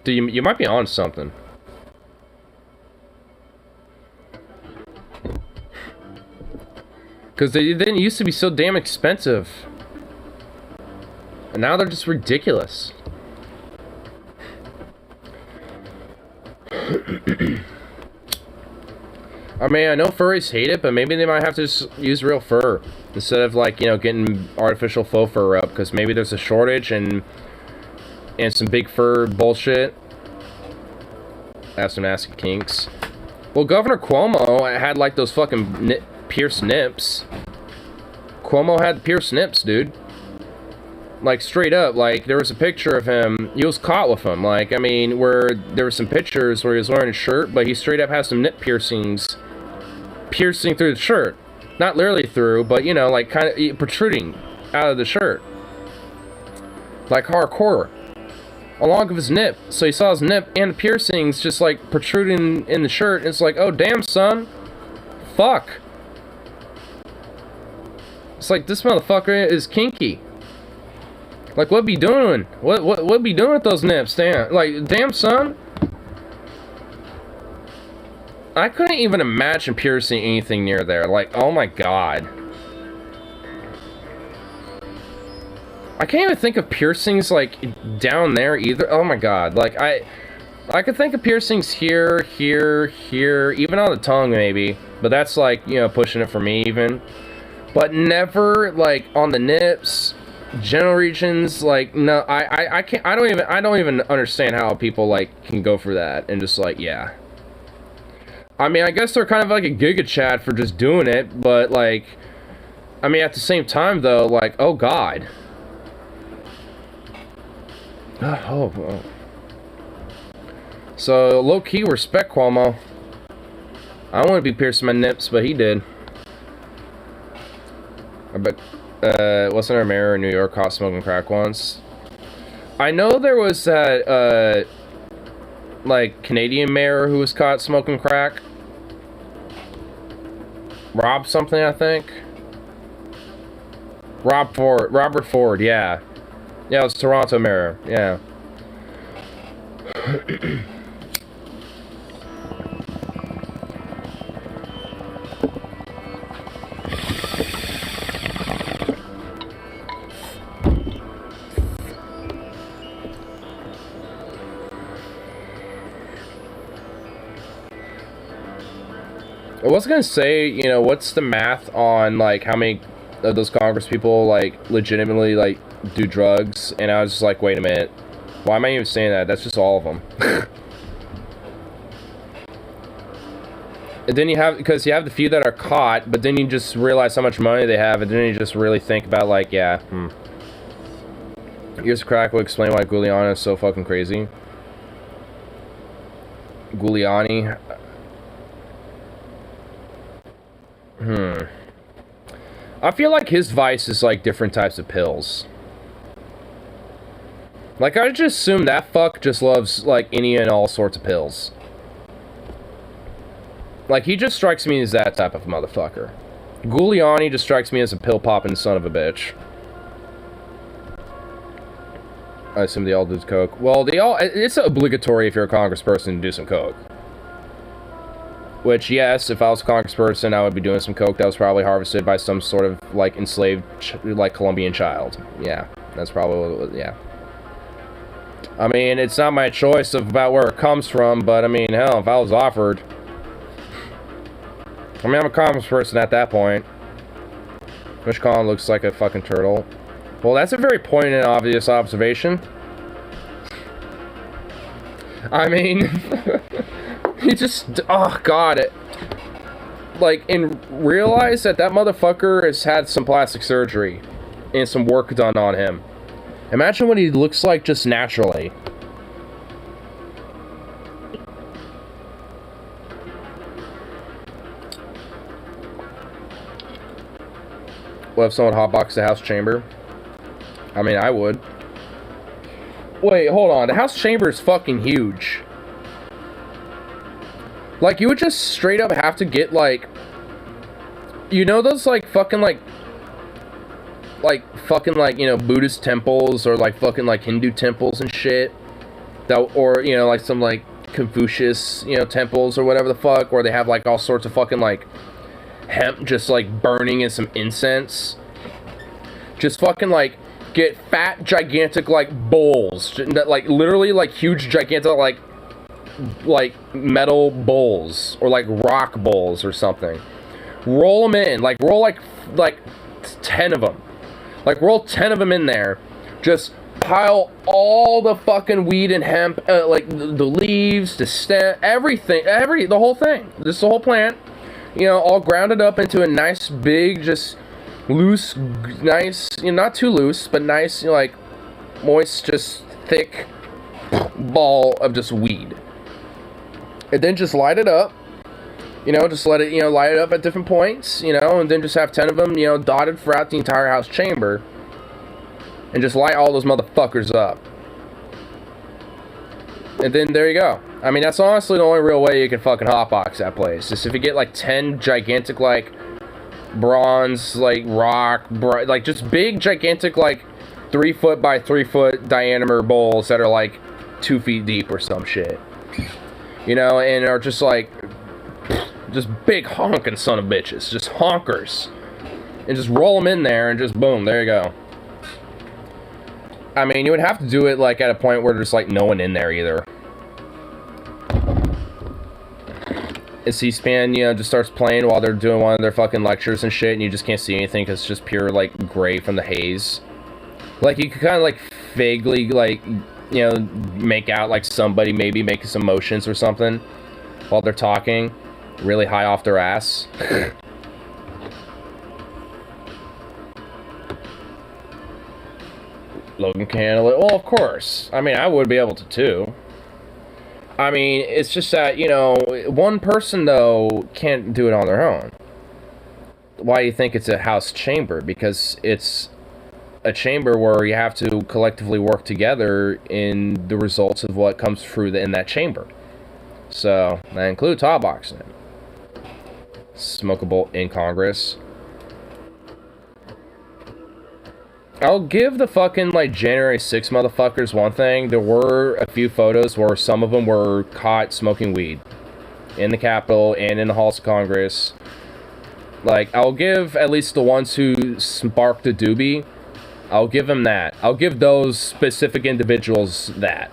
Dude, you might be on something. Because they didn't used to be so damn expensive. And now they're just ridiculous. I mean, I know furries hate it, but maybe they might have to just use real fur instead of, like, you know, getting artificial faux fur up, because maybe there's a shortage and some big fur bullshit. Have some nasty kinks. Well, Governor Cuomo had, like, those fucking pierced nips. Cuomo had pierced nips, dude. Like, straight up, like, there was a picture of him, he was caught with them, like, I mean, where there were some pictures where he was wearing a shirt, but he straight up has some nip piercings piercing through the shirt. Not literally through, but, you know, like, kind of protruding out of the shirt. Like, hardcore. Along with his nip. So he saw his nip and the piercings just, like, protruding in the shirt, and it's like, oh, damn, son. Fuck. It's like, this motherfucker is kinky. Like, what be doing? What be doing with those nips? Damn, like, damn, son. I couldn't even imagine piercing anything near there. Like, oh my god. I can't even think of piercings, like, down there either. Oh my god. Like, I could think of piercings here, here, here, even on the tongue, maybe. But that's, like, you know, pushing it for me, even. But never, like, on the nips, genital regions. Like, no, I can't. I don't even understand how people, like, can go for that and just, like, yeah. I mean, I guess they're kind of like a Giga Chad for just doing it, but, like, I mean, at the same time, though, like, oh god. Oh. So, low-key, respect Cuomo. I wouldn't be piercing my nips, but he did. I bet, wasn't there a mayor in New York caught smoking crack once? I know there was that, like, Canadian mayor who was caught smoking crack. Rob something, I think. Robert Ford, yeah. Yeah, it was Toronto mayor, yeah. I was gonna say, you know, what's the math on, like, how many of those Congress people, like, legitimately, like, do drugs? And I was just like, wait a minute. Why am I even saying that? That's just all of them. And then you have, because you have the few that are caught, but then you just realize how much money they have, and then you just really think about, like, yeah, Here's a crack will explain why Giuliani is so fucking crazy. Giuliani. I feel like his vice is like different types of pills. Like, I just assume that fuck just loves, like, any and all sorts of pills. Like, he just strikes me as that type of motherfucker. Giuliani just strikes me as a pill-popping son of a bitch. I assume they all do coke. Well, it's obligatory if you're a congressperson to do some coke. Which, yes, if I was a congressperson, I would be doing some coke that was probably harvested by some sort of, like, enslaved, like, Colombian child. Yeah, that's probably what it was, yeah. I mean, it's not my choice about where it comes from, but, I mean, hell, if I was offered... I mean, I'm a congressperson at that point. Which Colin looks like a fucking turtle. Well, that's a very poignant and obvious observation. I mean, he just, oh god, like, and realize that that motherfucker has had some plastic surgery and some work done on him. Imagine what he looks like just naturally. What if someone hotboxed the house chamber? I mean, I would. Wait, hold on. The house chamber is fucking huge. Like, you would just straight up have to get, like... You know those, like, fucking, like, you know, Buddhist temples or, like, fucking, like, Hindu temples and shit? That, or, you know, like, some, like, Confucius, you know, temples or whatever the fuck, where they have, like, all sorts of fucking, like, hemp just, like, burning in some incense. Just fucking, like, get fat, gigantic, like, bowls. That, like, literally, like, huge, gigantic, like, metal bowls. Or, like, rock bowls or something. Roll them in. Like, roll, like 10 of them. Like, roll 10 of them in there. Just pile all the fucking weed and hemp, like, the leaves, the stem, everything, the whole thing. Just the whole plant. You know, all grounded up into a nice, big, just loose, nice, you know, not too loose, but nice, you know, like, moist, just thick ball of just weed. And then just light it up. You know, just let it, you know, light it up at different points, you know, and then just have 10 of them, you know, dotted throughout the entire house chamber. And just light all those motherfuckers up. And then there you go. I mean, that's honestly the only real way you can fucking hotbox that place. Is if you get, like, 10 gigantic, like, bronze, like, rock, like, just big, gigantic, like, 3 foot by 3 foot diameter bowls that are, like, 2 feet deep or some shit. You know, and are just, like, just big honking son of bitches. Just honkers. And just roll them in there and just boom, there you go. I mean, you would have to do it, like, at a point where there's, like, no one in there either. And C-SPAN, you know, just starts playing while they're doing one of their fucking lectures and shit, and you just can't see anything because it's just pure, like, gray from the haze. Like, you could kind of, like, vaguely, like, you know, make out, like, somebody maybe making some motions or something while they're talking really high off their ass. Logan can handle it. Well, of course. I mean, I would be able to, too. I mean, it's just that, you know, one person, though, can't do it on their own. Why do you think it's a house chamber? Because it's a chamber where you have to collectively work together in the results of what comes through in that chamber. So, that includes hotboxing it. Smokable in Congress. I'll give the fucking, like, January 6 motherfuckers one thing. There were a few photos where some of them were caught smoking weed. In the Capitol and in the halls of Congress. Like, I'll give at least the ones who sparked a doobie. I'll give them that. I'll give those specific individuals that.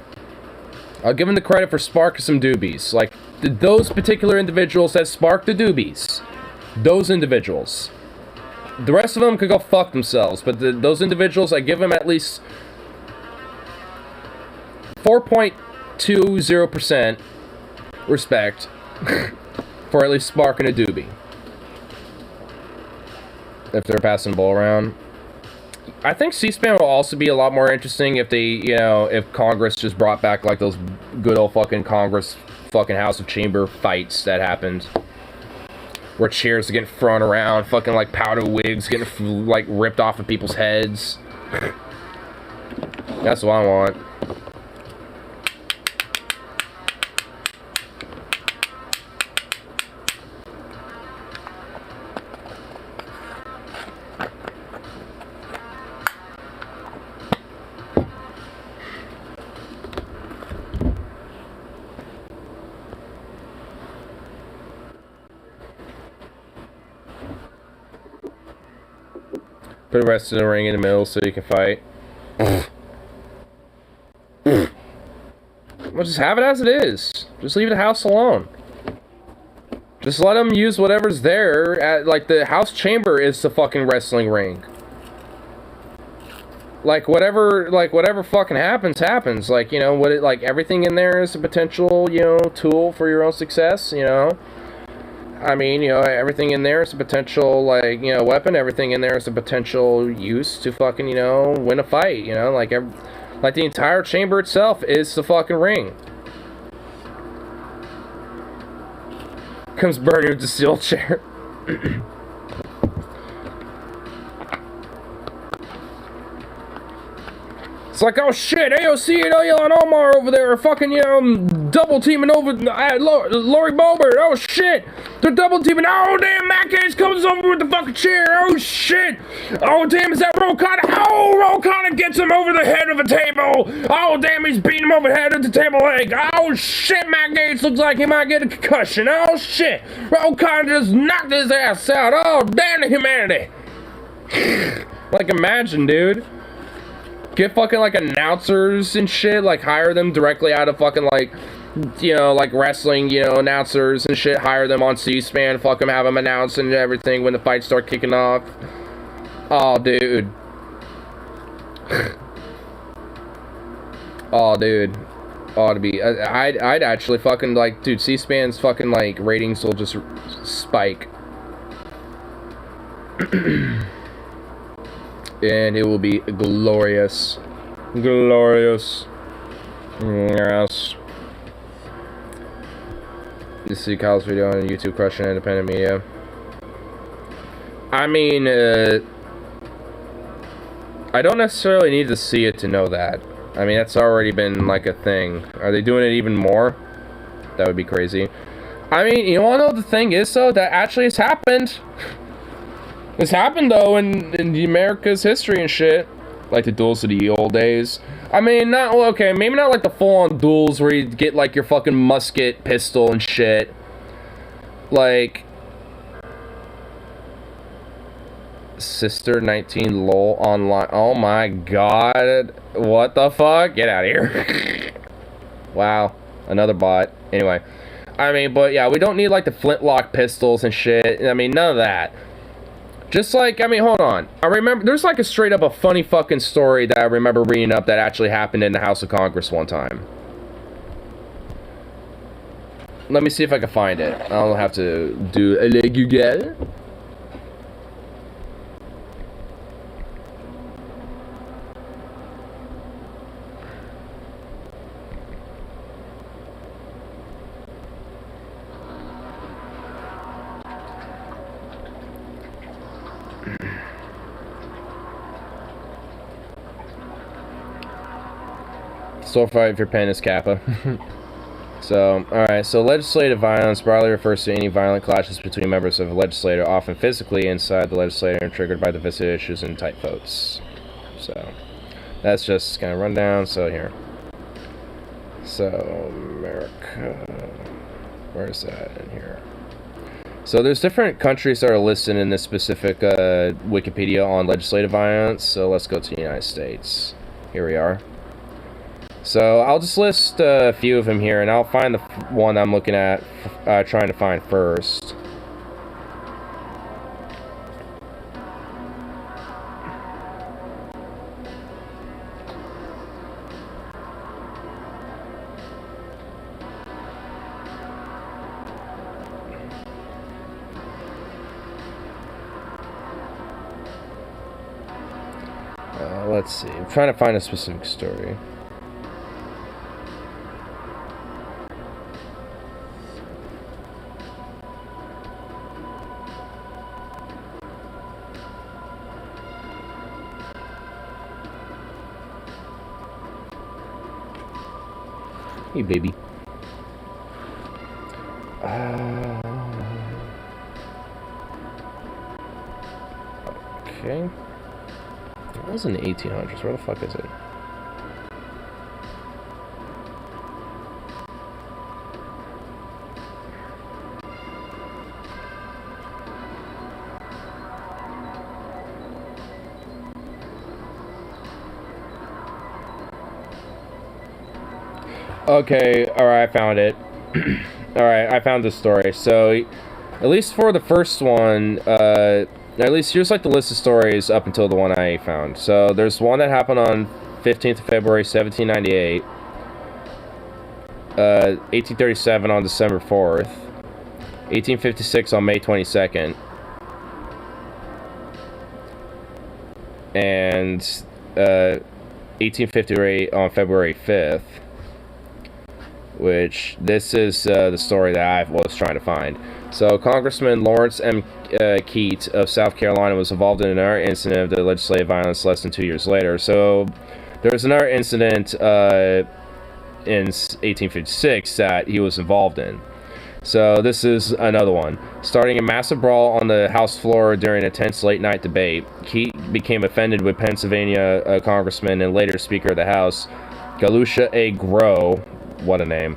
I'll give them the credit for sparking some doobies. Like, those particular individuals that sparked the doobies. Those individuals. The rest of them could go fuck themselves, but those individuals, I give them at least 4.20% respect for at least sparking a doobie. If they're passing the ball around. I think C-SPAN will also be a lot more interesting if they, you know, if Congress just brought back, like, those good old fucking Congress fucking House of Chamber fights that happened. Where chairs are getting thrown around, fucking, like, powder wigs getting, like, ripped off of people's heads. That's what I want. Put the rest of the ring in the middle so you can fight. Well, just have it as it is. Just leave the house alone. Just let them use whatever's there. Like, the house chamber is the fucking wrestling ring. Like, whatever fucking happens. Like, you know, like, everything in there is a potential, you know, tool for your own success, you know? I mean, you know, everything in there is a potential, like, you know, weapon. Everything in there is a potential use to fucking, you know, win a fight, you know? Like, the entire chamber itself is the fucking ring. Comes Bernie with the steel chair. It's like, oh shit, AOC and Ilhan Omar over there are fucking, you know, double teaming over Lori Boebert. Oh shit, they're double teaming. Oh damn, Matt Gaetz comes over with the fucking chair. Oh shit. Oh damn, is that Roll Connor? Oh, Roll Connor gets him over the head of a table. Oh damn, he's beating him over the head of the table leg. Oh shit, Matt Gaetz looks like he might get a concussion. Oh shit, Roll Connor just knocked his ass out. Oh damn the humanity. Like, imagine, dude. Get fucking, like, announcers and shit, like, hire them directly out of fucking, like, you know, like, wrestling, you know, announcers and shit, hire them on C-SPAN, fucking have them announce and everything when the fights start kicking off. Oh, dude. Oh, dude. Ought to be, I'd actually fucking, like, dude, C-SPAN's fucking, like, ratings will just spike. And it will be glorious. Glorious. Yes. You see Kyle's video on YouTube crushing independent media. I mean, I don't necessarily need to see it to know that. I mean, that's already been, like, a thing. Are they doing it even more? That would be crazy. I mean, you wanna know what the thing is, though? That actually has happened. This happened, though, in the America's history and shit. Like the duels of the old days. I mean, not, well, okay, maybe not like the full-on duels where you get, like, your fucking musket pistol and shit. Like... Sister 19 LOL online. Oh my god. What the fuck? Get out of here. Wow. Another bot. Anyway. I mean, but yeah, we don't need, like, the flintlock pistols and shit. I mean, none of that. Just like, I mean, hold on. I remember, there's like a straight up a funny fucking story that I remember reading up that actually happened in the House of Congress one time. Let me see if I can find it. I'll have to do a le Google. Sword fight if your pen is Kappa. So, alright, so legislative violence broadly refers to any violent clashes between members of a legislature, often physically inside the legislature and triggered by divisive issues and tight votes. So, that's just kind of rundown. So, here. So, America. Where's that in here? So, there's different countries that are listed in this specific Wikipedia on legislative violence. So, let's go to the United States. Here we are. So I'll just list a few of them here, and I'll find the one I'm looking at, trying to find first. Let's see. I'm trying to find a specific story. Hey, baby. Okay. It was in the 1800s. Where the fuck is it? Okay, alright, I found it. Alright, I found this story. So, At least for the first one, at least here's like the list of stories up until the one I found. So there's one that happened on 15th of February, 1798. 1837 on December 4th. 1856 on May 22nd. And 1858 on February 5th. Which, this is the story that I was trying to find. So, Congressman Lawrence M. Keat of South Carolina was involved in another incident of the legislative violence less than 2 years later. So, there was another incident in 1856 that he was involved in. So, this is another one. Starting a massive brawl on the House floor during a tense late-night debate, Keat became offended with Pennsylvania Congressman and later Speaker of the House, Galusha A. Grow, what a name,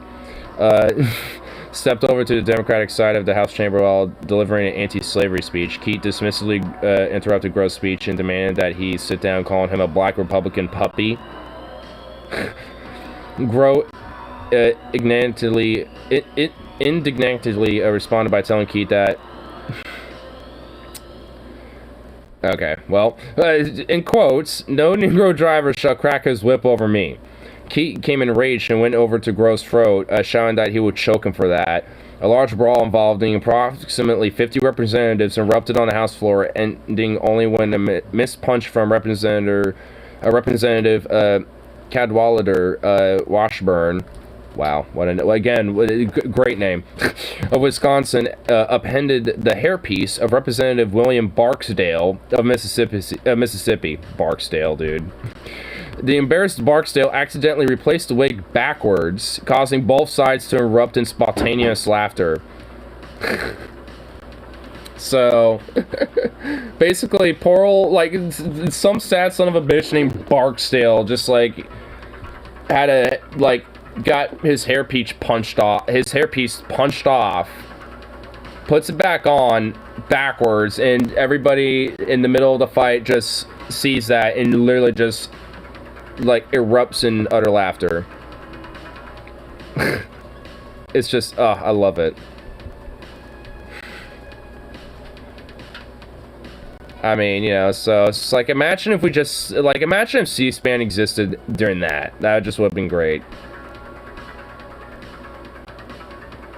stepped over to the Democratic side of the House chamber while delivering an anti-slavery speech. Keat dismissively interrupted Grow's speech and demanded that he sit down, calling him a black Republican puppy. Grow indignantly responded by telling Keat that... Okay, well, in quotes, "No Negro driver shall crack his whip over me." Keat came enraged and went over to Grow's throat, shouting that he would choke him for that. A large brawl involving approximately 50 representatives erupted on the House floor, ending only when a missed punch from Representative Cadwallader Washburn, wow, great name, of Wisconsin, upended the hairpiece of Representative William Barksdale of Mississippi. Barksdale, dude. The embarrassed Barksdale accidentally replaced the wig backwards, causing both sides to erupt in spontaneous laughter. So, basically, poor old, like, some sad son of a bitch named Barksdale just, like, got his hairpiece punched off, puts it back on backwards, and everybody in the middle of the fight just sees that and literally just, like, erupts in utter laughter. It's just, I love it. I mean, you know, so it's like, imagine if C-SPAN existed during that. That just would have been great.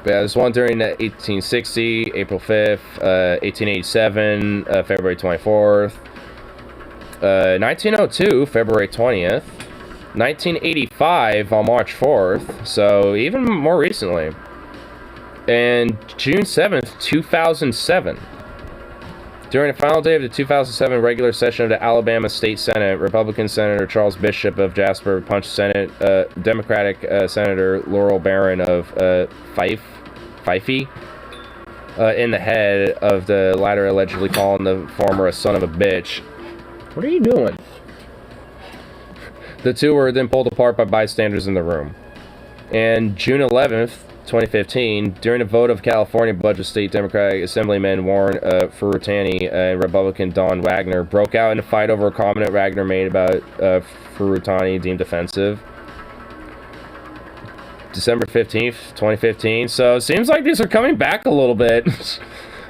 But yeah, there's one during 1860, April 5th, 1887, February 24th. 1902, February 20th, 1985 on March 4th, so even more recently, and June 7th, 2007. During the final day of the 2007 regular session of the Alabama State Senate, Republican Senator Charles Bishop of Jasper punched Democratic Senator Laurel Barron of Fife in the head, of the latter allegedly calling the former a son of a bitch. What are you doing? The two were then pulled apart by bystanders in the room. And June 11th, 2015, during a vote of California budget, State Democratic Assemblyman Warren Ferrutani and Republican Don Wagner broke out in a fight over a comment Wagner made about Ferrutani deemed offensive. December 15th, 2015. So it seems like these are coming back a little bit.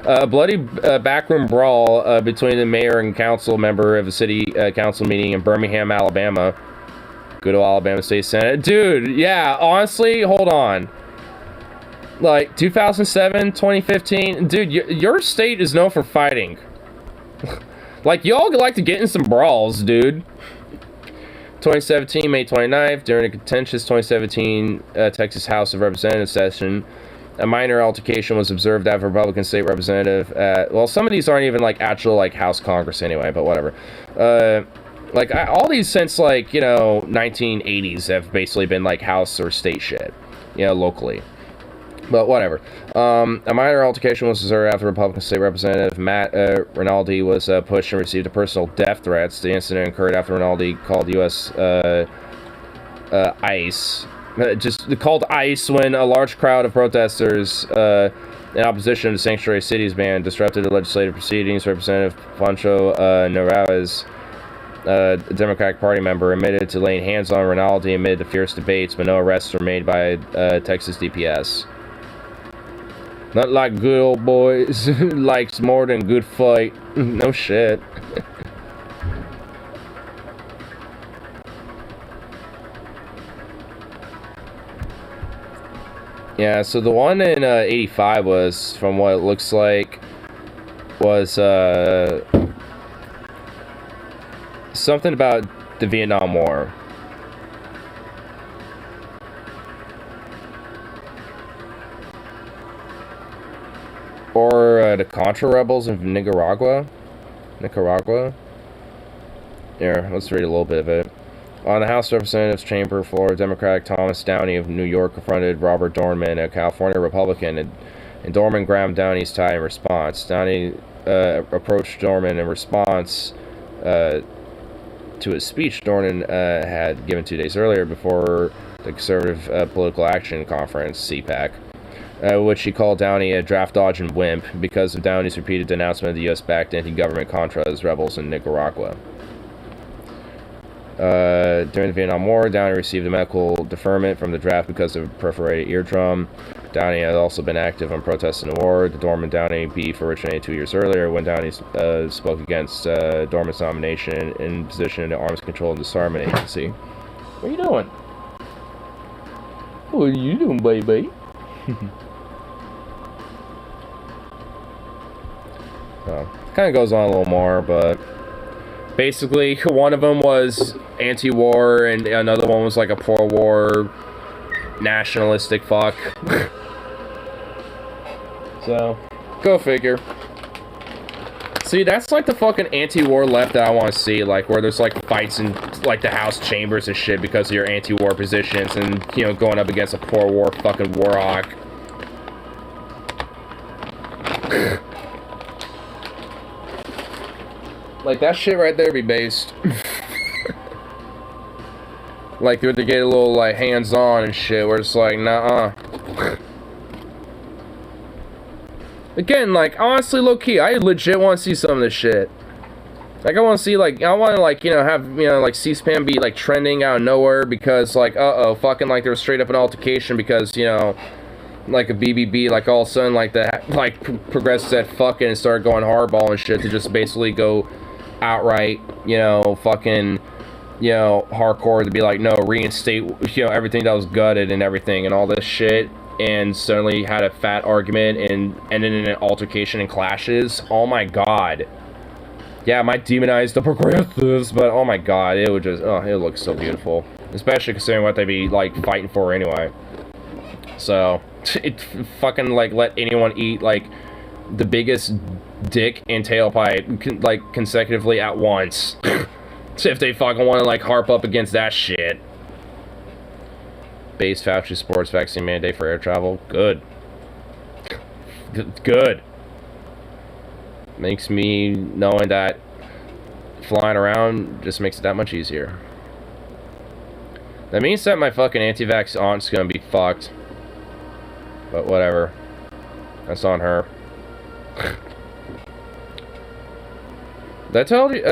A bloody backroom brawl between the mayor and council member of a city council meeting in Birmingham, Alabama. Good old Alabama State Senate. Dude, yeah, honestly, hold on. Like, 2007, 2015, dude, your state is known for fighting. Like, y'all like to get in some brawls, dude. 2017, May 29th, during a contentious 2017 Texas House of Representatives session, a minor altercation was observed after Republican state representative well, some of these aren't even, like, actual, like, House Congress anyway, but whatever. All these since, like, you know, 1980s have basically been, like, House or state shit, you know, locally. But whatever. A minor altercation was observed after Republican State Representative Matt Rinaldi was pushed and received a personal death threats. The incident occurred after Rinaldi called U.S. ICE. Called ICE when a large crowd of protesters in opposition to the Sanctuary Cities ban disrupted the legislative proceedings. Representative Pancho Narvaez, a Democratic Party member, admitted to laying hands on Rinaldi amid the fierce debates, but no arrests were made by Texas DPS. Not like good old boys. Likes more than good fight. No shit. Yeah, so the one in 85 was, from what it looks like, was something about the Vietnam War. Or the Contra rebels in Nicaragua. Here, let's read a little bit of it. On the House of Representatives chamber floor, Democratic Thomas Downey of New York confronted Robert Dorman, a California Republican, and Dorman grabbed Downey's tie in response. Downey approached Dorman in response to a speech Dorman had given 2 days earlier before the Conservative Political Action Conference, CPAC, which he called Downey a draft-dodging wimp because of Downey's repeated denouncement of the U.S.-backed anti-government Contras rebels in Nicaragua. During the Vietnam War, Downey received a medical deferment from the draft because of a perforated eardrum. Downey had also been active on protests in the war. The Dorman-Downey beef originated 2 years earlier when Downey spoke against Dorman's nomination in position in the Arms Control and Disarmament Agency. What are you doing? What are you doing, baby? Kind of goes on a little more, but basically one of them was anti-war and another one was like a pro-war nationalistic fuck. So, go figure. See, that's like the fucking anti-war left that I want to see, like where there's like fights in like the House chambers and shit because of your anti-war positions and, you know, going up against a pro-war fucking war hawk. Like, that shit right there be based. Like, they get a little, like, hands-on and shit, where it's like, nah-uh. Again, like, honestly, low-key, I legit want to see some of this shit. Like, I want to see, like, I want to, like, you know, have, you know, like, C-SPAN be, like, trending out of nowhere because, like, uh-oh, fucking, like, there was straight up an altercation because, you know, like a BBB, like, all of a sudden, like, the, like, progressives said fucking and started going hardball and shit to just basically go outright, you know, fucking, you know, hardcore to be like, no, reinstate, you know, everything that was gutted and everything and all this shit, and suddenly had a fat argument and ended in an altercation and clashes. Oh my god. Yeah, I might demonize the progressives, but oh my god, it would just, oh, it looks so beautiful. Especially considering what they'd be, like, fighting for anyway. So, it fucking, like, let anyone eat, like, the biggest dick and tailpipe, like, consecutively at once. If they fucking want to, like, harp up against that shit. Base Fauci sports vaccine mandate for air travel. Good. Good. Makes me knowing that flying around just makes it that much easier. That means that my fucking anti-vax aunt's gonna be fucked. But whatever. That's on her. Did I tell you,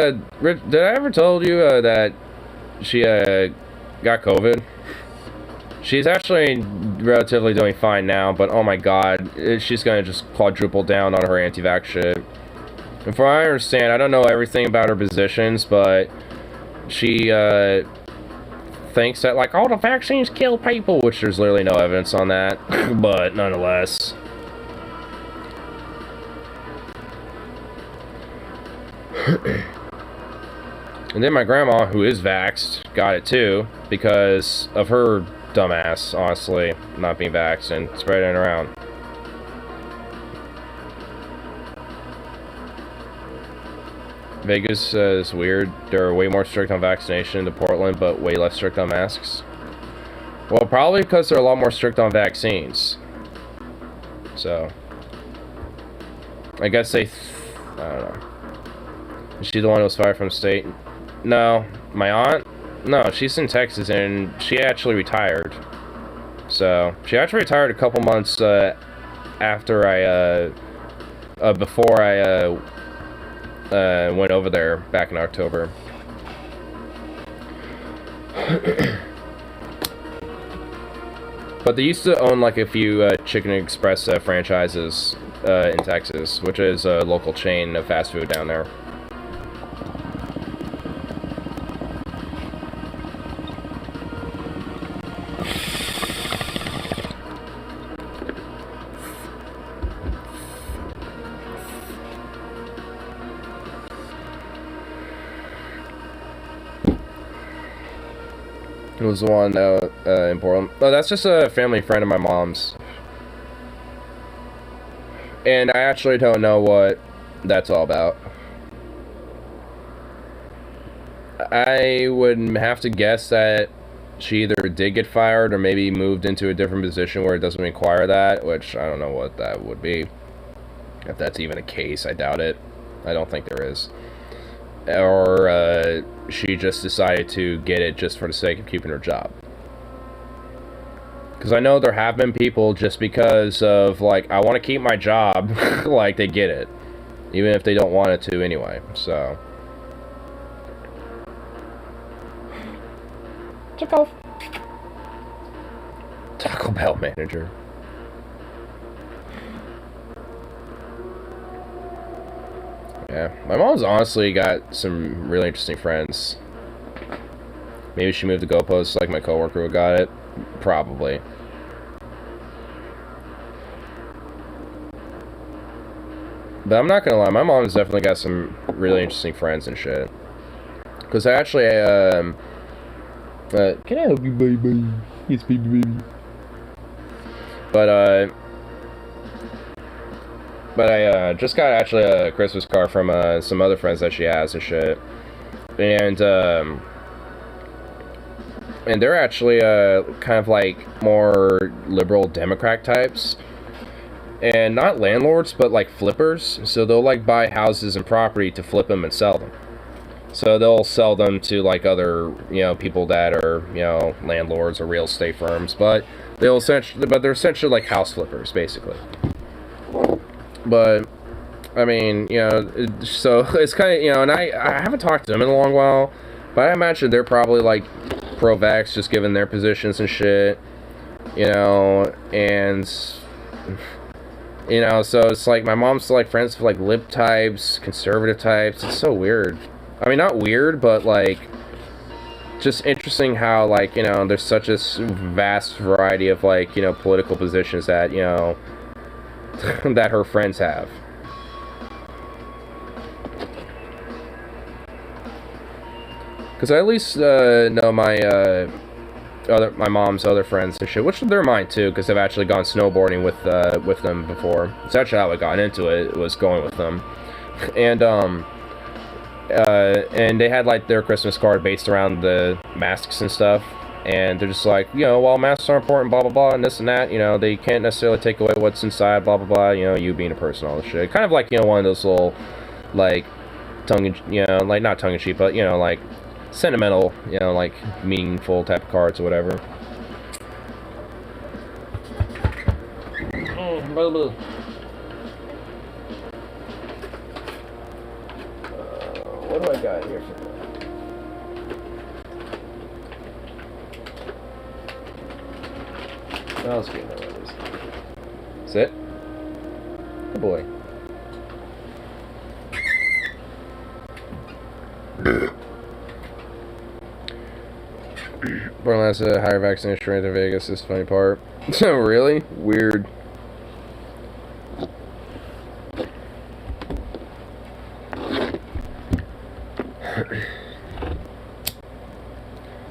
did I ever tell you that she got COVID? She's actually relatively doing fine now, but oh my god, she's gonna just quadruple down on her anti-vax shit. And from what I understand, I don't know everything about her positions, but she thinks that, like, all the vaccines kill people, which there's literally no evidence on that, but nonetheless. And then my grandma, who is vaxxed, got it too, because of her dumbass, honestly, not being vaxxed and spreading it around. Vegas is weird. They're way more strict on vaccination than Portland, but way less strict on masks. Well, probably because they're a lot more strict on vaccines. So, I guess they, I don't know. Is she the one who was fired from the state? No. My aunt? No, she's in Texas, and she actually retired. So, she actually retired a couple months after I, before I went over there back in October. But they used to own like a few Chicken Express franchises in Texas, which is a local chain of fast food down there. It was the one in Portland. Oh, that's just a family friend of my mom's. And I actually don't know what that's all about. I would have to guess that she either did get fired or maybe moved into a different position where it doesn't require that, which I don't know what that would be. If that's even a case, I doubt it. I don't think there is. Or she just decided to get it just for the sake of keeping her job. Because I know there have been people just because of, like, I want to keep my job, like, they get it. Even if they don't want it to anyway, so. Taco Bell manager. Yeah, my mom's honestly got some really interesting friends. Maybe she moved the goalposts like my coworker who got it. Probably. But I'm not gonna lie, my mom's definitely got some really interesting friends and shit. Because I actually, can I help you, baby? Yes, baby. But I just got actually a Christmas card from some other friends that she has and shit, and they're actually kind of like more liberal Democrat types, and not landlords but like flippers. So they'll like buy houses and property to flip them and sell them. So they'll sell them to like other people that are landlords or real estate firms, but they're essentially like house flippers basically. But, I mean, so it's kind of, and I haven't talked to them in a long while, but I imagine they're probably, like, pro-vax, just given their positions and shit, and, so it's like, my mom's, like, friends with, like, lib types, conservative types. It's so weird. I mean, not weird, but, like, just interesting how, like, there's such a vast variety of, like, political positions that, that her friends have. Because I at least know my mom's other friends and shit, which they're mine too, because I've actually gone snowboarding with them before. It's actually how I got into it, was going with them. And they had like their Christmas card based around the masks and stuff. And they're just like, while masks are important, blah, blah, blah, and this and that, they can't necessarily take away what's inside, blah, blah, blah, you being a person, all this shit. Kind of like, one of those little, like, like, not tongue-in-cheek, but, like, sentimental, like, meaningful type of cards or whatever. What do I got here for that? Oh, let's get that one. Sit. Good boy. Portland has a higher vaccination rate than Vegas. This is the funny part. So really weird.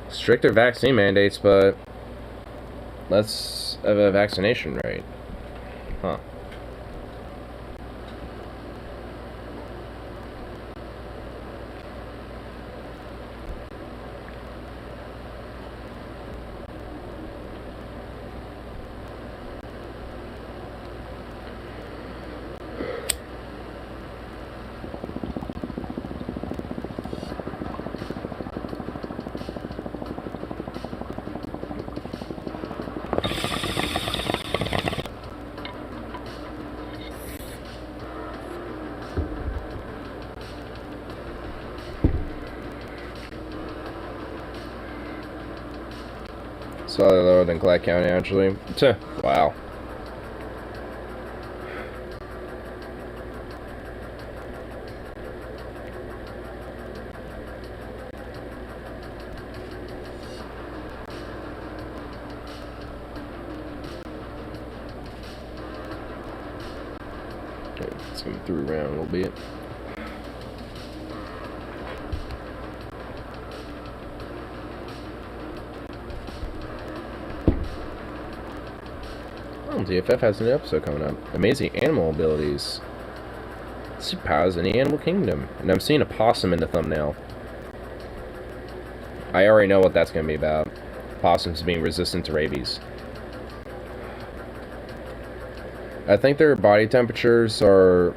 Stricter vaccine mandates, but less of a vaccination rate. Huh. Slightly lower than Clark County, actually. Tuh, wow. Okay, let's go through around a little bit. Oh, DFF has a new episode coming up. Amazing animal abilities. Superpowers in the animal kingdom. And I'm seeing a possum in the thumbnail. I already know what that's going to be about. Possums being resistant to rabies. I think their body temperatures are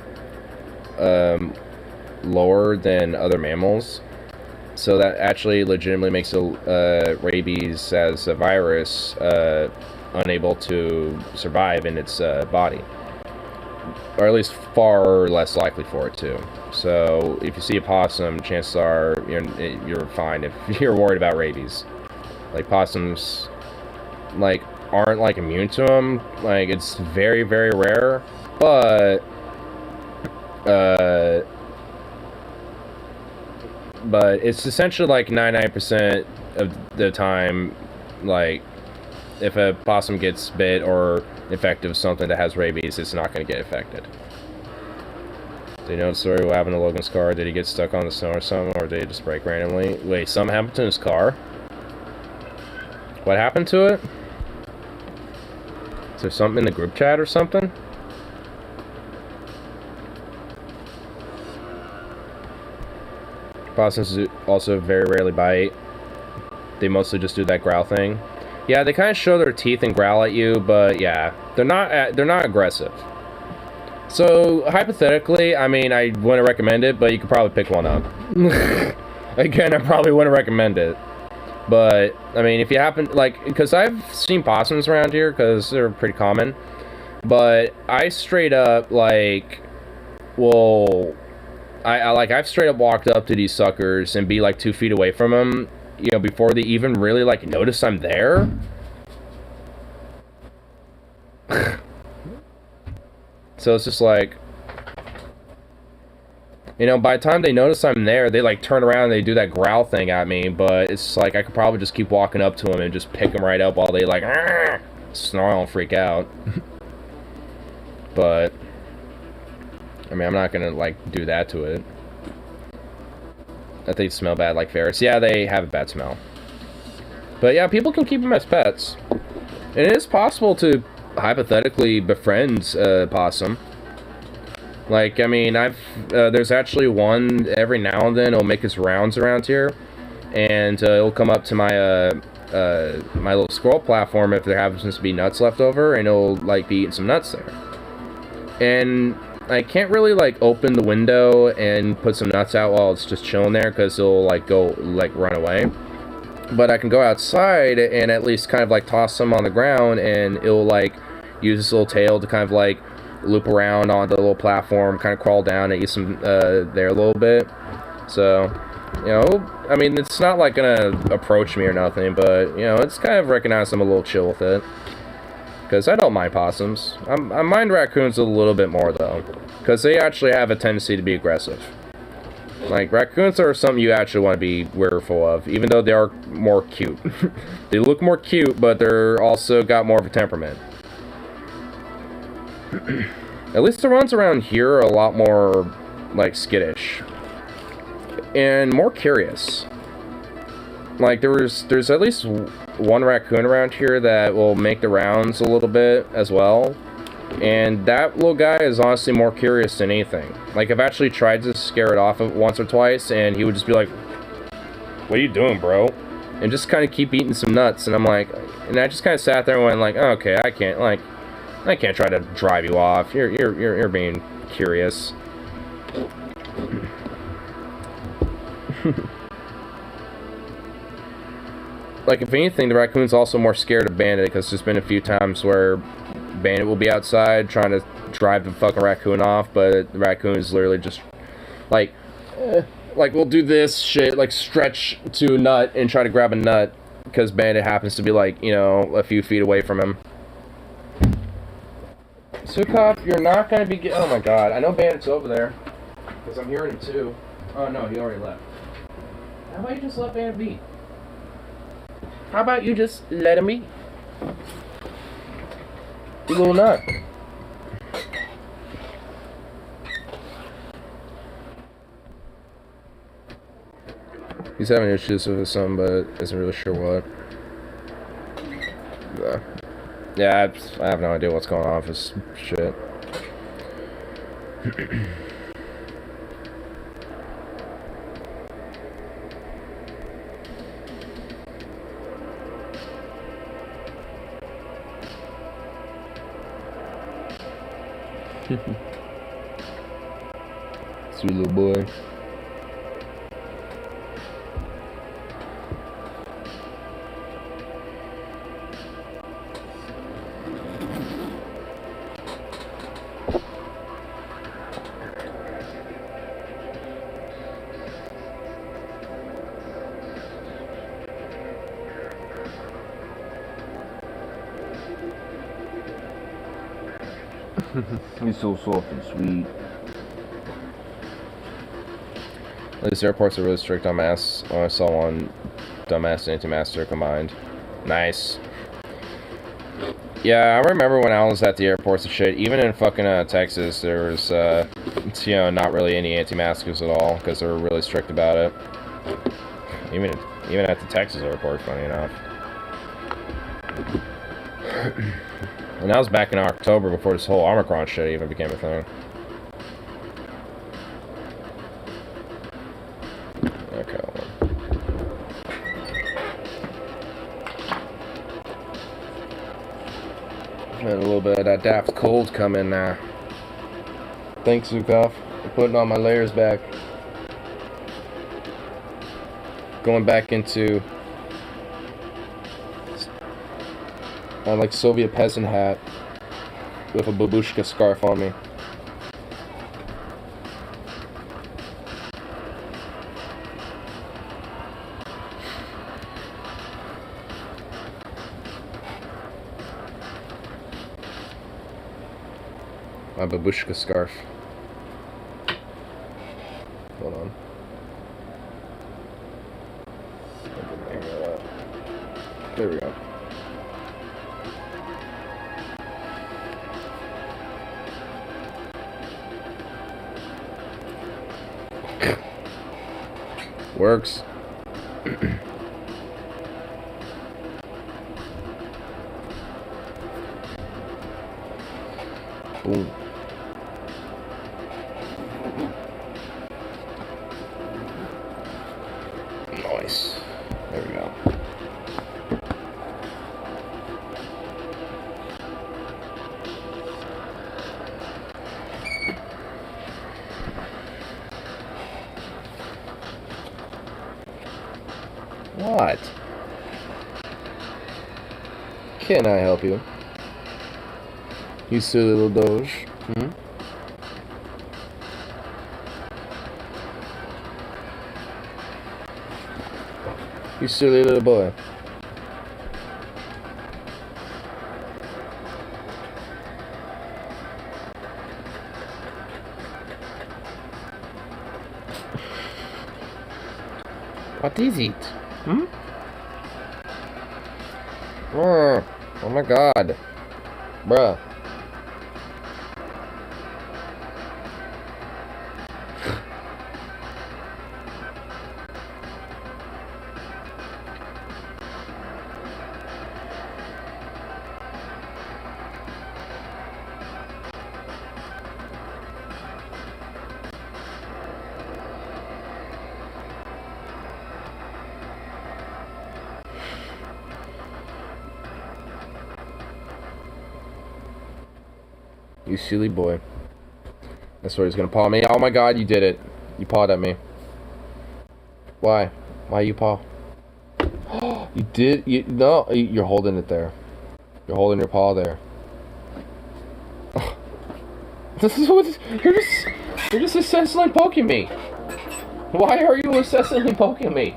lower than other mammals. So that actually legitimately makes rabies as a virus unable to survive in its body. Or at least far less likely for it to. So if you see a possum, chances are you're fine if you're worried about rabies. Like possums, like aren't like immune to them. Like it's very, very rare, but it's essentially like 99% of the time, like if a possum gets bit or infected with something that has rabies, it's not going to get affected. Do you know the story what happened to Logan's car? Did he get stuck on the snow or something, or did he just break randomly? Wait, something happened to his car? What happened to it? Is there something in the group chat or something? Possums also very rarely bite. They mostly just do that growl thing. Yeah, they kind of show their teeth and growl at you, but yeah, they're not aggressive. So hypothetically, I mean, I wouldn't recommend it, but you could probably pick one up. Again, I probably wouldn't recommend it, but I mean, if you happen, like, because I've seen possums around here, because they're pretty common, but I straight up like, well, I've straight up walked up to these suckers and be like 2 feet away from them, you know, before they even really like notice I'm there. So it's just like, you know, by the time they notice I'm there, they like turn around and they do that growl thing at me, but it's like I could probably just keep walking up to them and just pick them right up while they like snarl and freak out. But I mean, I'm not gonna like do that to it. I think they smell bad like ferrets. Yeah, they have a bad smell. But yeah, people can keep them as pets. And it is possible to hypothetically befriend a possum. Like, I mean, there's actually one every now and then it'll make its rounds around here, and it'll come up to my my little scroll platform if there happens to be nuts left over, and it'll like be eating some nuts there. And I can't really like open the window and put some nuts out while it's just chilling there, because it'll like run away. But I can go outside and at least kind of like toss some on the ground, and it'll like use its little tail to kind of like loop around on the little platform, kind of crawl down and eat some there a little bit. So, you know, I mean, it's not like gonna approach me or nothing, but you know, it's kind of recognized I'm a little chill with it. Because I don't mind possums. I mind raccoons a little bit more though, because they actually have a tendency to be aggressive. Like, raccoons are something you actually want to be weariful of, even though they are more cute. They look more cute, but they're also got more of a temperament. At least the ones around here are a lot more, like, skittish. And more curious. Like, there's at least one raccoon around here that will make the rounds a little bit as well. And that little guy is honestly more curious than anything. Like, I've actually tried to scare it off once or twice, and he would just be like, "What are you doing, bro?" And just kind of keep eating some nuts. And I'm like, and I just kind of sat there and went like, oh, okay, I can't try to drive you off. You're being curious. Like, if anything, the raccoon's also more scared of Bandit, because there's been a few times where Bandit will be outside trying to drive the fucking raccoon off, but the raccoon is literally just like we'll do this shit, like stretch to a nut and try to grab a nut, because Bandit happens to be like, you know, a few feet away from him. Sukov, you're not gonna be oh my god, I know Bandit's over there. Because I'm hearing him too. Oh no, he already left. How about you just let Bandit be? How about you just let him be? You little nut. He's having issues with something, but isn't really sure what. Yeah, I have no idea what's going on with this shit. Sweet little boy. He's so soft and sweet. These airports are really strict on masks. I saw one dumbass and anti-masker combined. Nice. Yeah, I remember when I was at the airports and shit. Even in fucking Texas, there was, you know, not really any anti-maskers at all because they were really strict about it. Even at the Texas airport, funny enough. And that was back in October before this whole Omicron shit even became a thing. Okay. Had a little bit of that daft cold come in now. Thanks, Zukov, for putting all my layers back. Going back into like Soviet peasant hat with a babushka scarf on me. My babushka scarf. Hold on. There we go. Works. Boom. Nice. There we go. What? Can I help you? You silly little doge. Hmm? You silly little boy. What is it? Hmm? Oh my god. Bruh. You silly boy. That's what he's gonna paw me. Oh my god, you did it. You pawed at me. Why? Why you paw? You did? No, you're holding it there. You're holding your paw there. This is what... You're just incessantly poking me. Why are you incessantly poking me?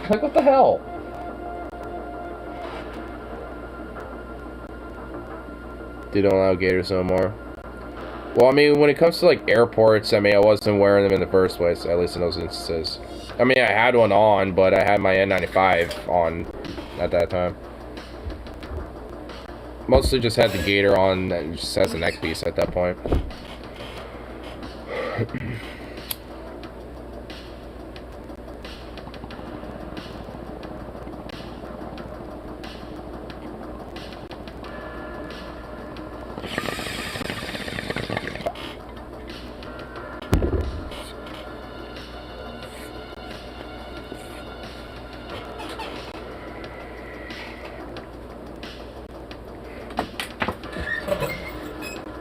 Like, what the hell? They don't allow gators no more. Well, I mean, when it comes to, like, airports, I mean, I wasn't wearing them in the first place, at least in those instances. I mean, I had one on, but I had my N95 on at that time. Mostly just had the gator on, and just as a neck piece at that point.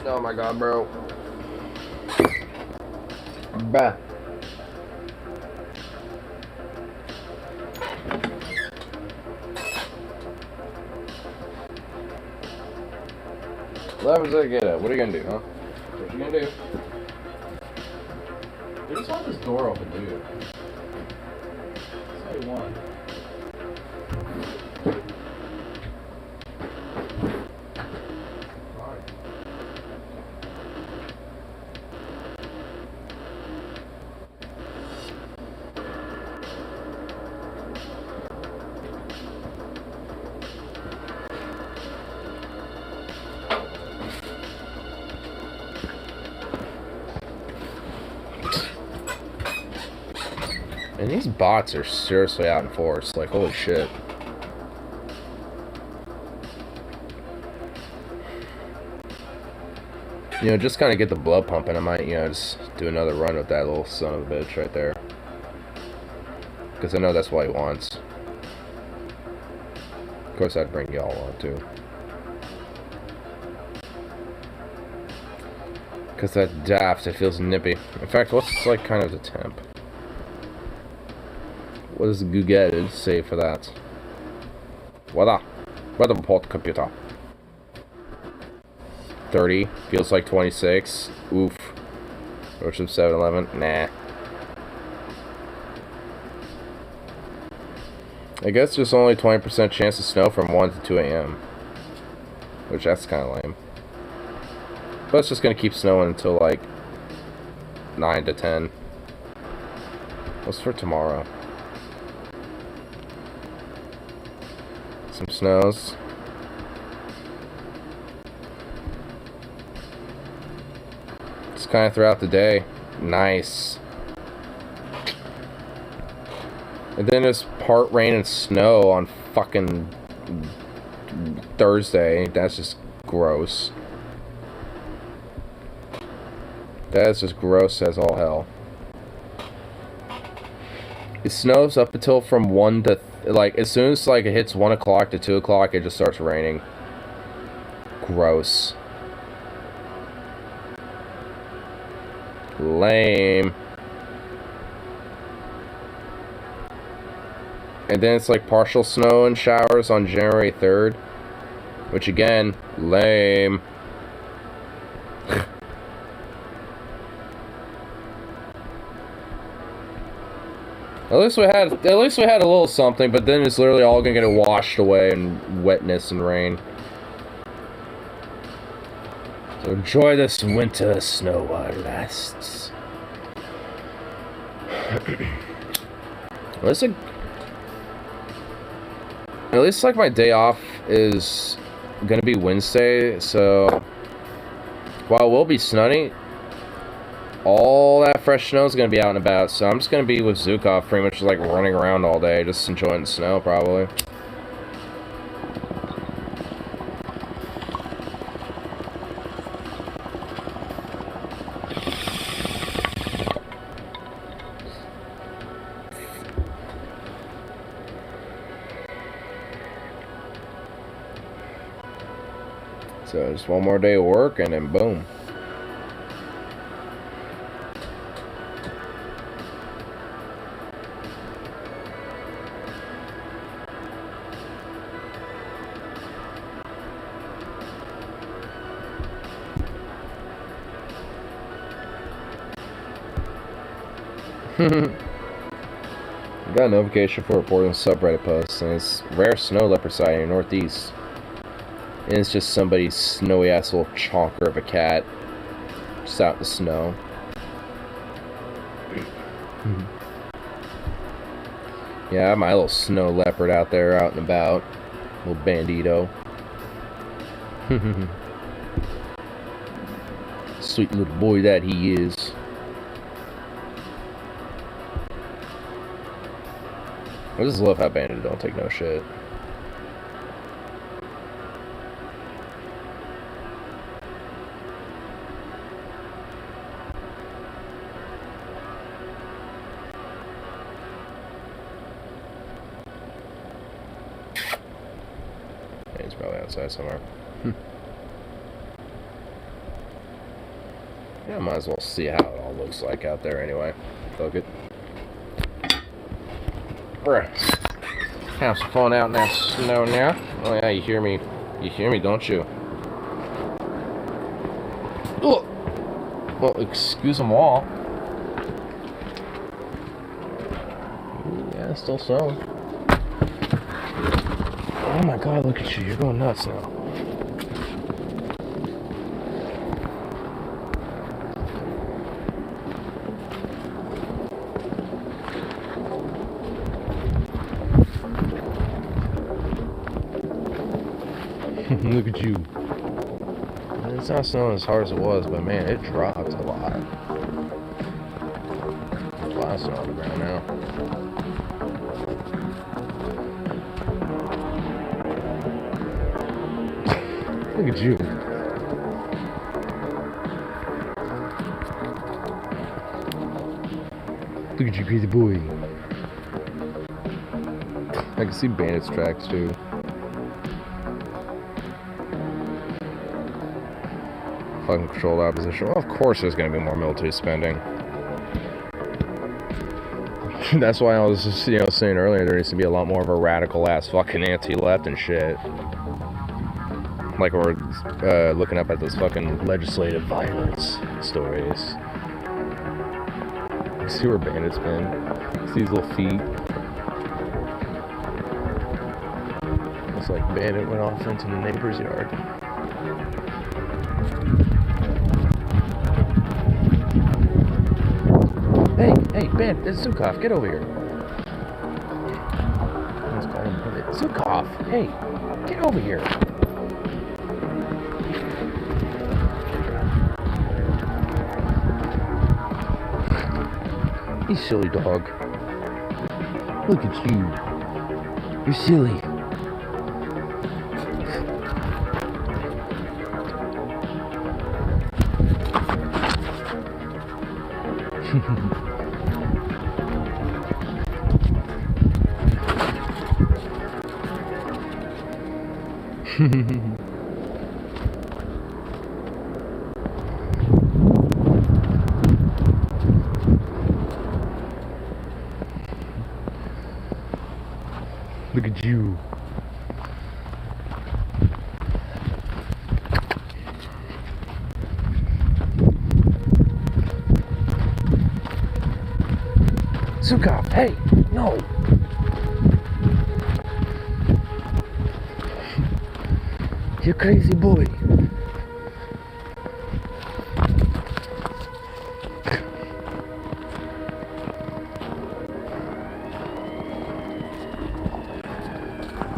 Oh my god, bro. Bah. What happens if I get it? What are you gonna do, huh? What you gonna do? Dude, just want this door open, dude. That's all you want. And these bots are seriously out in force. Like, holy shit. You know, just kind of get the blood pumping. I might, you know, just do another run with that little son of a bitch right there. Because I know that's what he wants. Of course, I'd bring y'all on, too. Because that daft, it feels nippy. In fact, what's, like, kind of the temp? What does Google say for that? Weather report computer. 30. Feels like 26. Oof. Worship 7-Eleven. Nah. I guess there's only 20% chance of snow from 1 to 2 a.m. Which, that's kind of lame. But it's just going to keep snowing until, like, 9 to 10. What's for tomorrow? Some snows. Just kind of throughout the day. Nice. And then there's part rain and snow on fucking Thursday. That's just gross. That is just gross as all hell. It snows up until from 1 to... like, as soon as, like, it hits 1 o'clock to 2 o'clock, it just starts raining. Gross. Lame. And then it's, like, partial snow and showers on January 3rd. Which, again, lame. At least we had a little something, but then it's literally all gonna get washed away in wetness and rain. So enjoy this winter snow while it lasts. At least like my day off is gonna be Wednesday, so while it will be snowing, all that fresh snow is going to be out and about, so I'm just going to be with Zukov pretty much like running around all day, just enjoying the snow probably. So just one more day of work and then boom. Got a notification for reporting subreddit posts, and it's rare snow leopard sighting in the northeast. And it's just somebody's snowy ass little chonker of a cat just out in the snow. Yeah, I have my little snow leopard out there, out and about. Little bandito. Sweet little boy that he is. I just love how bandits don't take no shit. Yeah, he's probably outside somewhere. Yeah, might as well see how it all looks like out there anyway. Fuck it. Have some fun out in that snow now. Oh yeah, you hear me? You hear me, don't you? Oh, well, excuse them all. Yeah, it's still snowing. Oh my God, look at you! You're going nuts now. Look at you. It's not snowing as hard as it was, but man, it dropped a lot. There's a lot of snow on the ground now. Look at you. Look at you, crazy boy. I can see bandits' tracks too. Fucking controlled opposition. Well, of course there's gonna be more military spending. That's why I was just, saying earlier there needs to be a lot more of a radical ass fucking anti-left and shit. Like we're looking up at those fucking legislative violence stories. See where bandits been? See these little feet? It's like bandit went off into the neighbor's yard. Hey, Ben, it's Zukov, get over here. Let's call him Zukov, hey, get over here. You silly dog. Look at you. You're silly. Look at you. Zukov, hey, no. You crazy boy.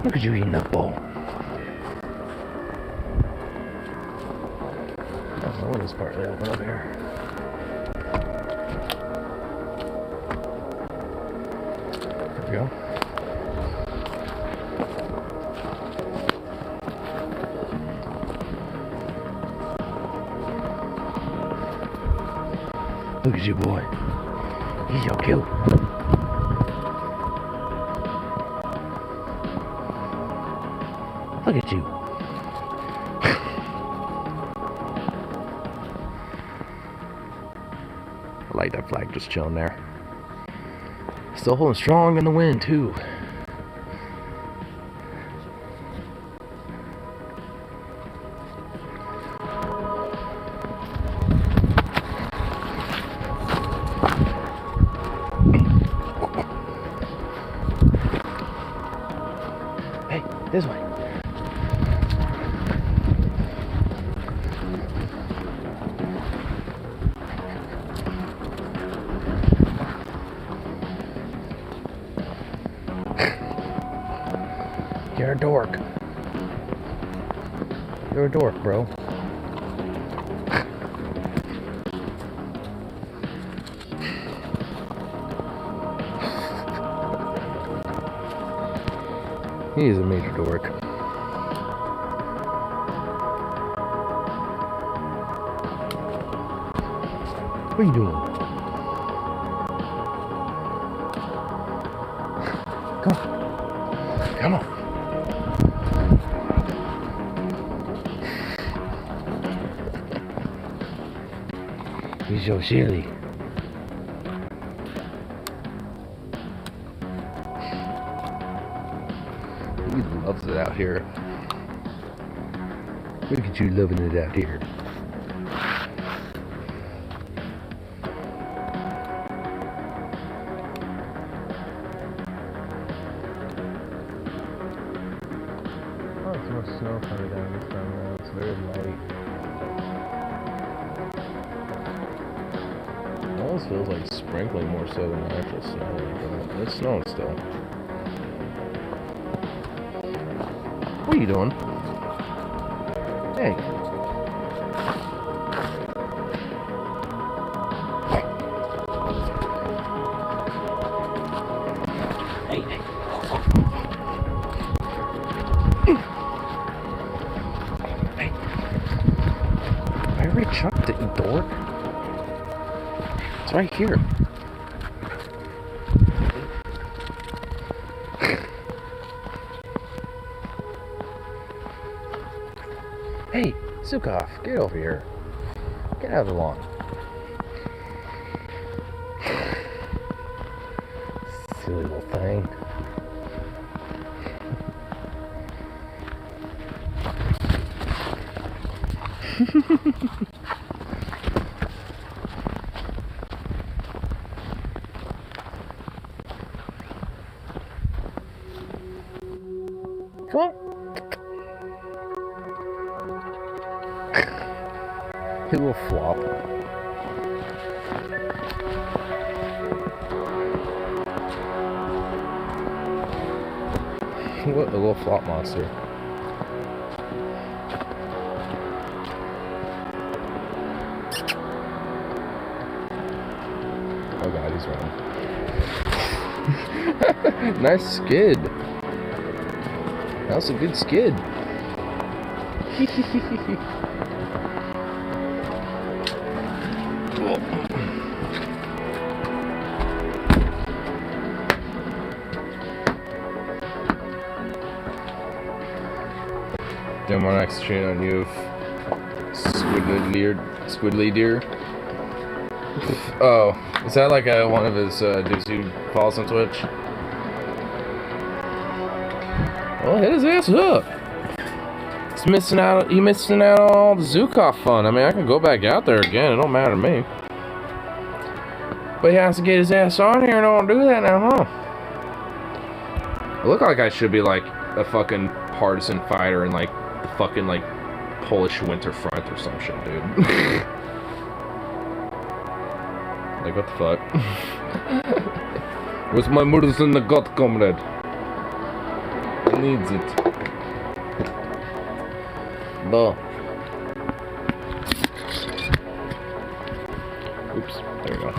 Look at you eating that ball. Oh, the window's partly open up here. There we go. Look at you, boy. He's so cute. Look at you. I like that flag just chilling there. Still holding strong in the wind, too. Hey, this way. You're a dork. You're a dork, bro. He is a major dork. What are you doing? Come on. Come on. He's so silly. He loves it out here. Look at you loving it out here. Oh, it's more snow coming down this time around. It's very light. It almost feels like sprinkling more so than actual snow. But it's snowing still. What are you doing? Hey. Hey, hey. Hey. I already chucked it, you dork. It's right here. Hey, Zukov, get over here. Get out of the lawn. Silly little thing. Come on. He will flop. What a little flop monster. Oh god, he's running. Nice skid. That was a good skid. Then my next train on you, Squidly deer. Oh, is that like one of his dudes who follows on Twitch? Well, hit his ass up. He's missing out. You missing out on all the Zukov fun. I mean, I can go back out there again. It don't matter to me. But he has to get his ass on here and I don't do that now, huh? I look like I should be like a fucking partisan fighter in like the fucking like Polish winter front or some shit, dude. Like what the fuck? Where's my murders in the gut, comrade? He needs it. Duh. Oops, there we go.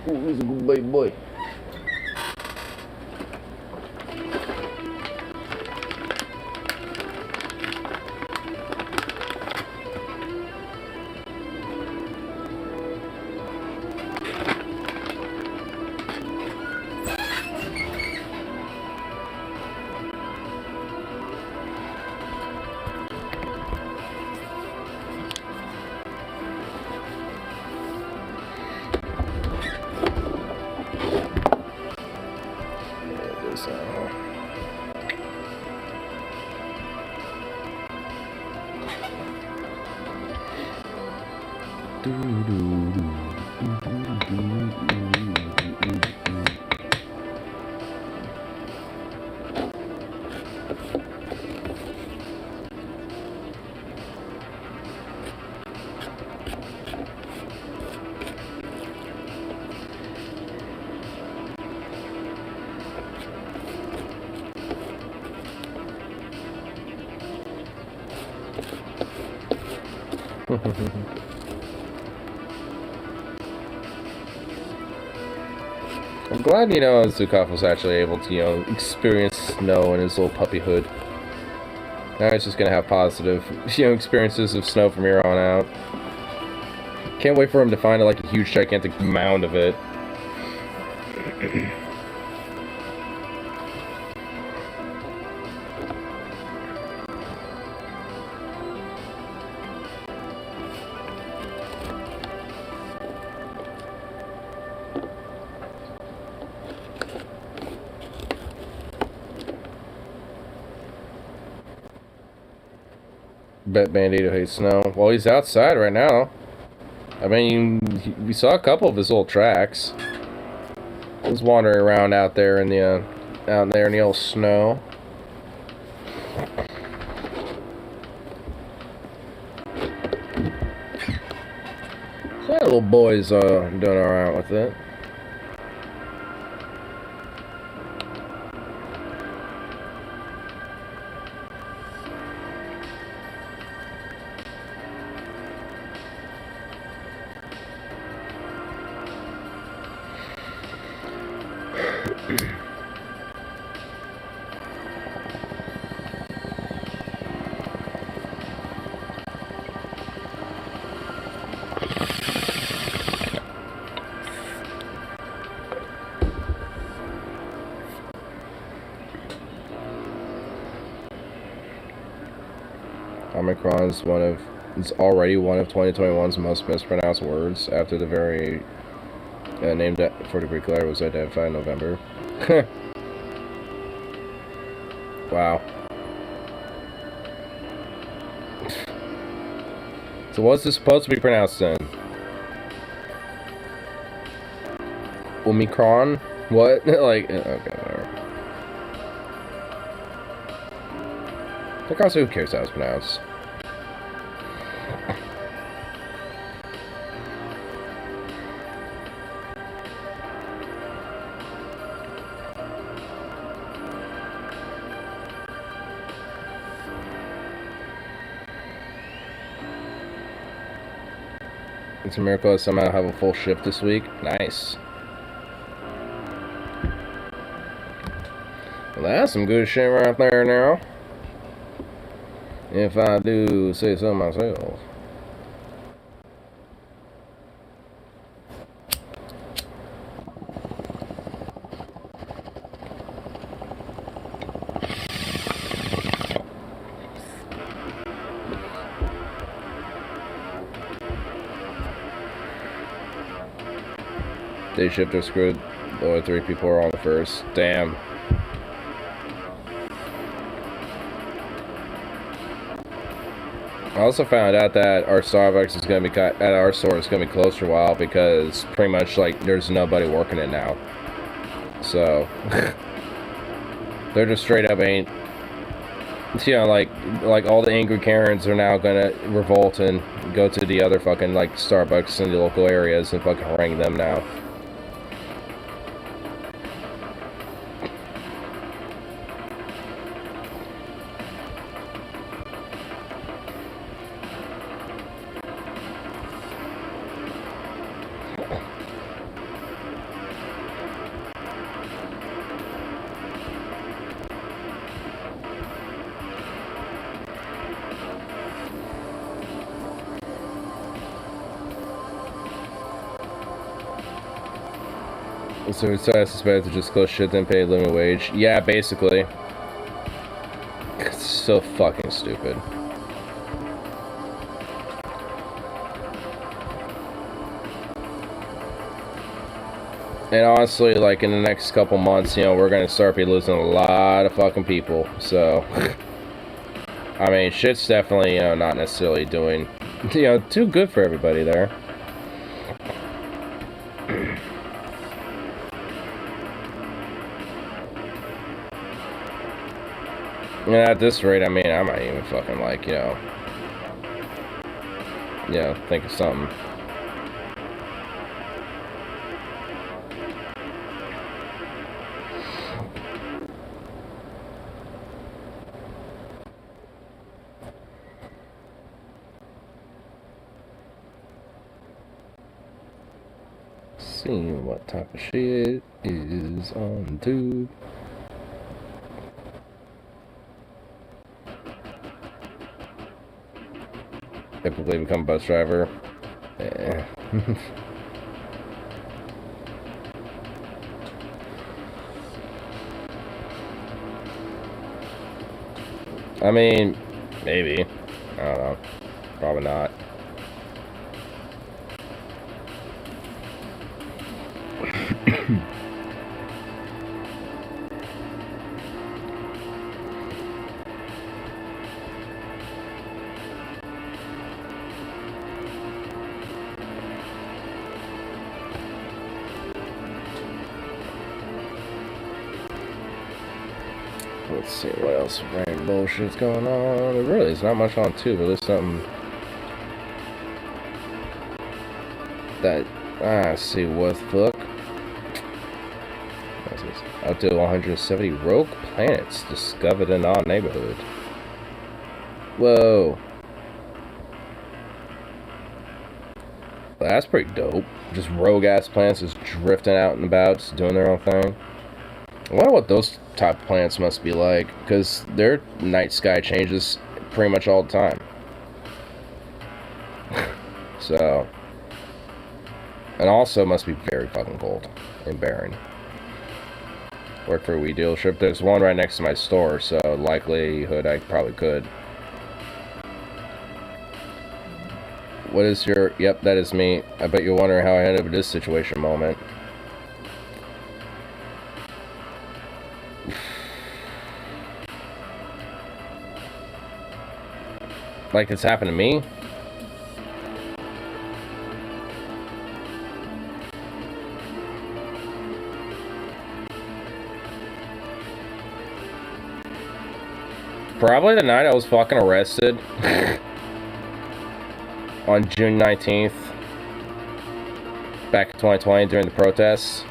Oh, he's a good baby boy. I'm glad, Zukov was actually able to, experience snow in his little puppyhood. Now he's just gonna have positive, experiences of snow from here on out. Can't wait for him to find, like, a huge, gigantic mound of it. Bet Bandito hates snow. Well, he's outside right now. I mean, we saw a couple of his little tracks. He's wandering around out there in the old snow. So that little boy's doing alright with it. Omicron is already one of 2021's most mispronounced words after the very named for degree Claire was identified in November. Wow. So what's this supposed to be pronounced then? Omicron? What? Like, okay, whatever. Like, also, who cares how it's pronounced? It's a miracle I somehow have a full shift this week. Nice. Well, that's some good shit right there now. If I do say so myself. Day shift are screwed. The only 3 people are on the first. Damn. I also found out that our Starbucks is gonna be at our store is gonna be closed for a while because pretty much like there's nobody working it now. So they're just straight up ain't. Like all the angry Karens are now gonna revolt and go to the other fucking like Starbucks in the local areas and fucking harangue them now. So I suspect to just close shit then pay living wage. Yeah, basically. It's so fucking stupid. And honestly, like in the next couple months, we're gonna start be losing a lot of fucking people. So, I mean, shit's definitely, not necessarily doing, too good for everybody there. And at this rate, I mean, I might even fucking like, think of something. Seeing what type of shit is on tube. Typically become a bus driver. Yeah. I mean, maybe. I don't know. Probably not. Let's see what else random bullshit's going on. There really is not much on too, but there's something that see what the fuck. What's this? Up to 170 rogue planets discovered in our neighborhood. Whoa. Well, that's pretty dope. Just rogue ass planets just drifting out and about, just doing their own thing. I wonder what those type of planets must be like, because their night sky changes pretty much all the time. So, and also must be very fucking cold and barren. Work for a weed dealership. There's one right next to my store, so likelihood I probably could. What is your... Yep, that is me. I bet you're wondering how I ended up in this situation moment. Like it's happened to me? Probably the night I was fucking arrested. On June 19th. Back in 2020 during the protests.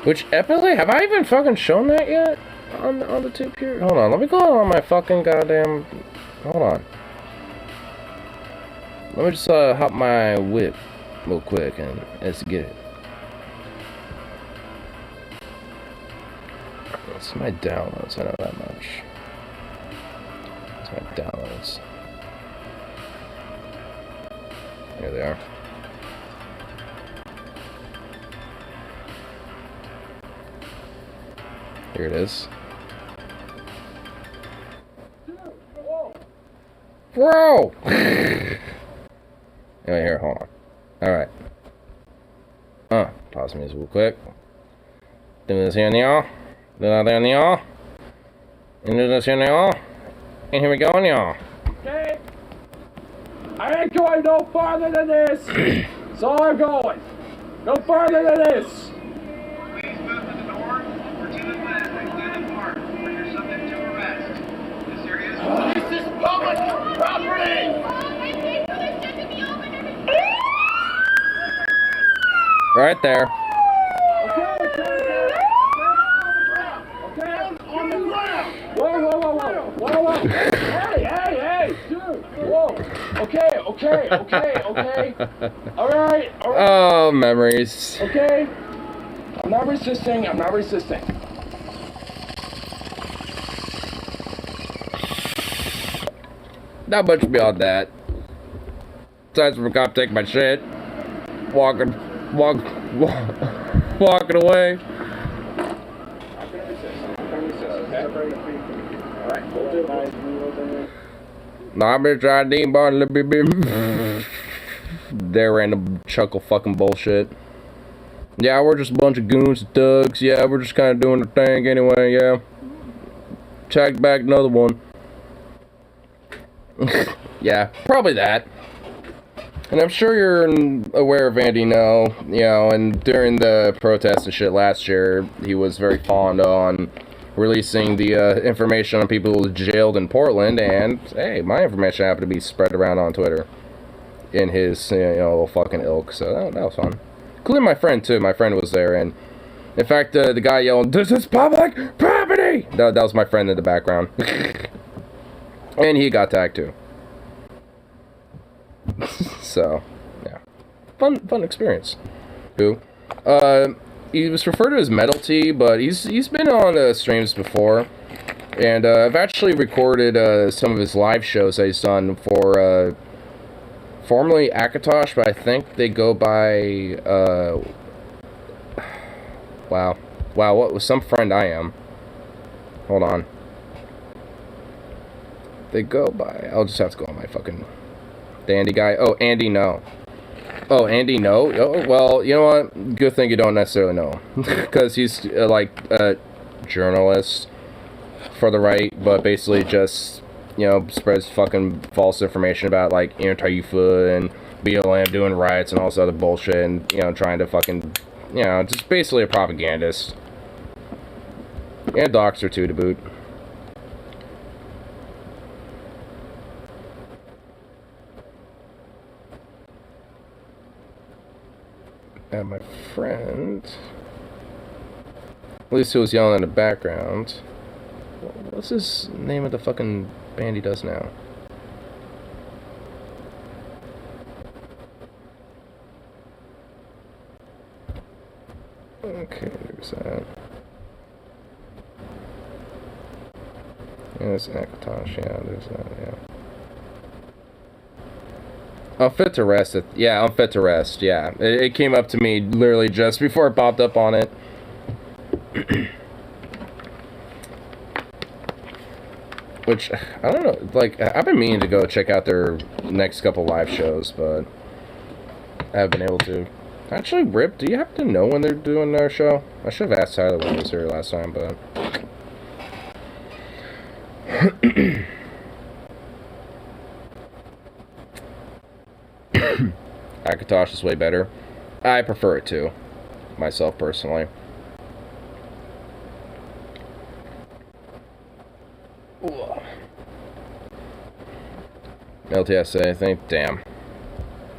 Which, epically, have I even fucking shown that yet? On the tube here? Hold on, let me go on my fucking goddamn... Hold on. Let me just hop my whip real quick and let's get it. That's my downloads, I know that much. That's my downloads. Here they are. Here it is. Bro! Anyway, here, hold on. Alright. Pause music real quick. Do this here now. Do that there now. And do this here now. And here we go now. Okay. I ain't going no farther than this. So I'm going. No farther than this. Please move to the north or to the west and clear the park, or you're subject to arrest. This area is... This is public property! Right there. On the ground! Whoa. Hey, dude. Whoa. Okay. All right. Oh, memories. Okay. I'm not resisting. Not much beyond that. Besides from a cop taking my shit. Walking away. Nah, I'm just trying to bar a little bit. Their random chuckle fucking bullshit. Yeah, we're just a bunch of goons and thugs. Yeah, we're just kind of doing the thing anyway, yeah. Check back another one. Yeah, probably that. And I'm sure you're aware of Andy No, you know, and during the protests and shit last year, he was very fond on releasing the information on people jailed in Portland, and hey, my information happened to be spread around on Twitter in his, you know, little fucking ilk, so that was fun. Including my friend, too. My friend was there, and in fact, the guy yelling, "This is public property!" That was my friend in the background. And he got tagged, too. So, yeah. Fun experience. Who? He was referred to as Metal T, but he's been on streams before. And I've actually recorded some of his live shows that he's done for formerly Akatosh, but I think they go by wow, what was some friend I am. Hold on. They go by, I'll just have to go on my fucking the Andy guy. Oh, Andy No. Oh, Andy No? Oh, well, you know what? Good thing you don't necessarily know. Because he's, like, a journalist for the right, but basically just, you know, spreads fucking false information about, like, Antifa and BLM doing riots and all this other bullshit and, you know, trying to fucking, you know, just basically a propagandist. And a doxer, too, to boot. And my friend, at least he was yelling in the background. What's his name of the fucking band he does now? Okay, there's that. Yeah, there's Akatosh, yeah, there's that, yeah. Unfit to Rest, yeah, Unfit to Rest, yeah. It came up to me literally just before it popped up on it. Which, I don't know, like, I've been meaning to go check out their next couple live shows, but I haven't been able to. Actually, Rip, do you happen to know when they're doing their show? I should have asked Tyler when he was here last time, but... Akatosh is way better. I prefer it too, myself personally. LTSA, I think. Damn.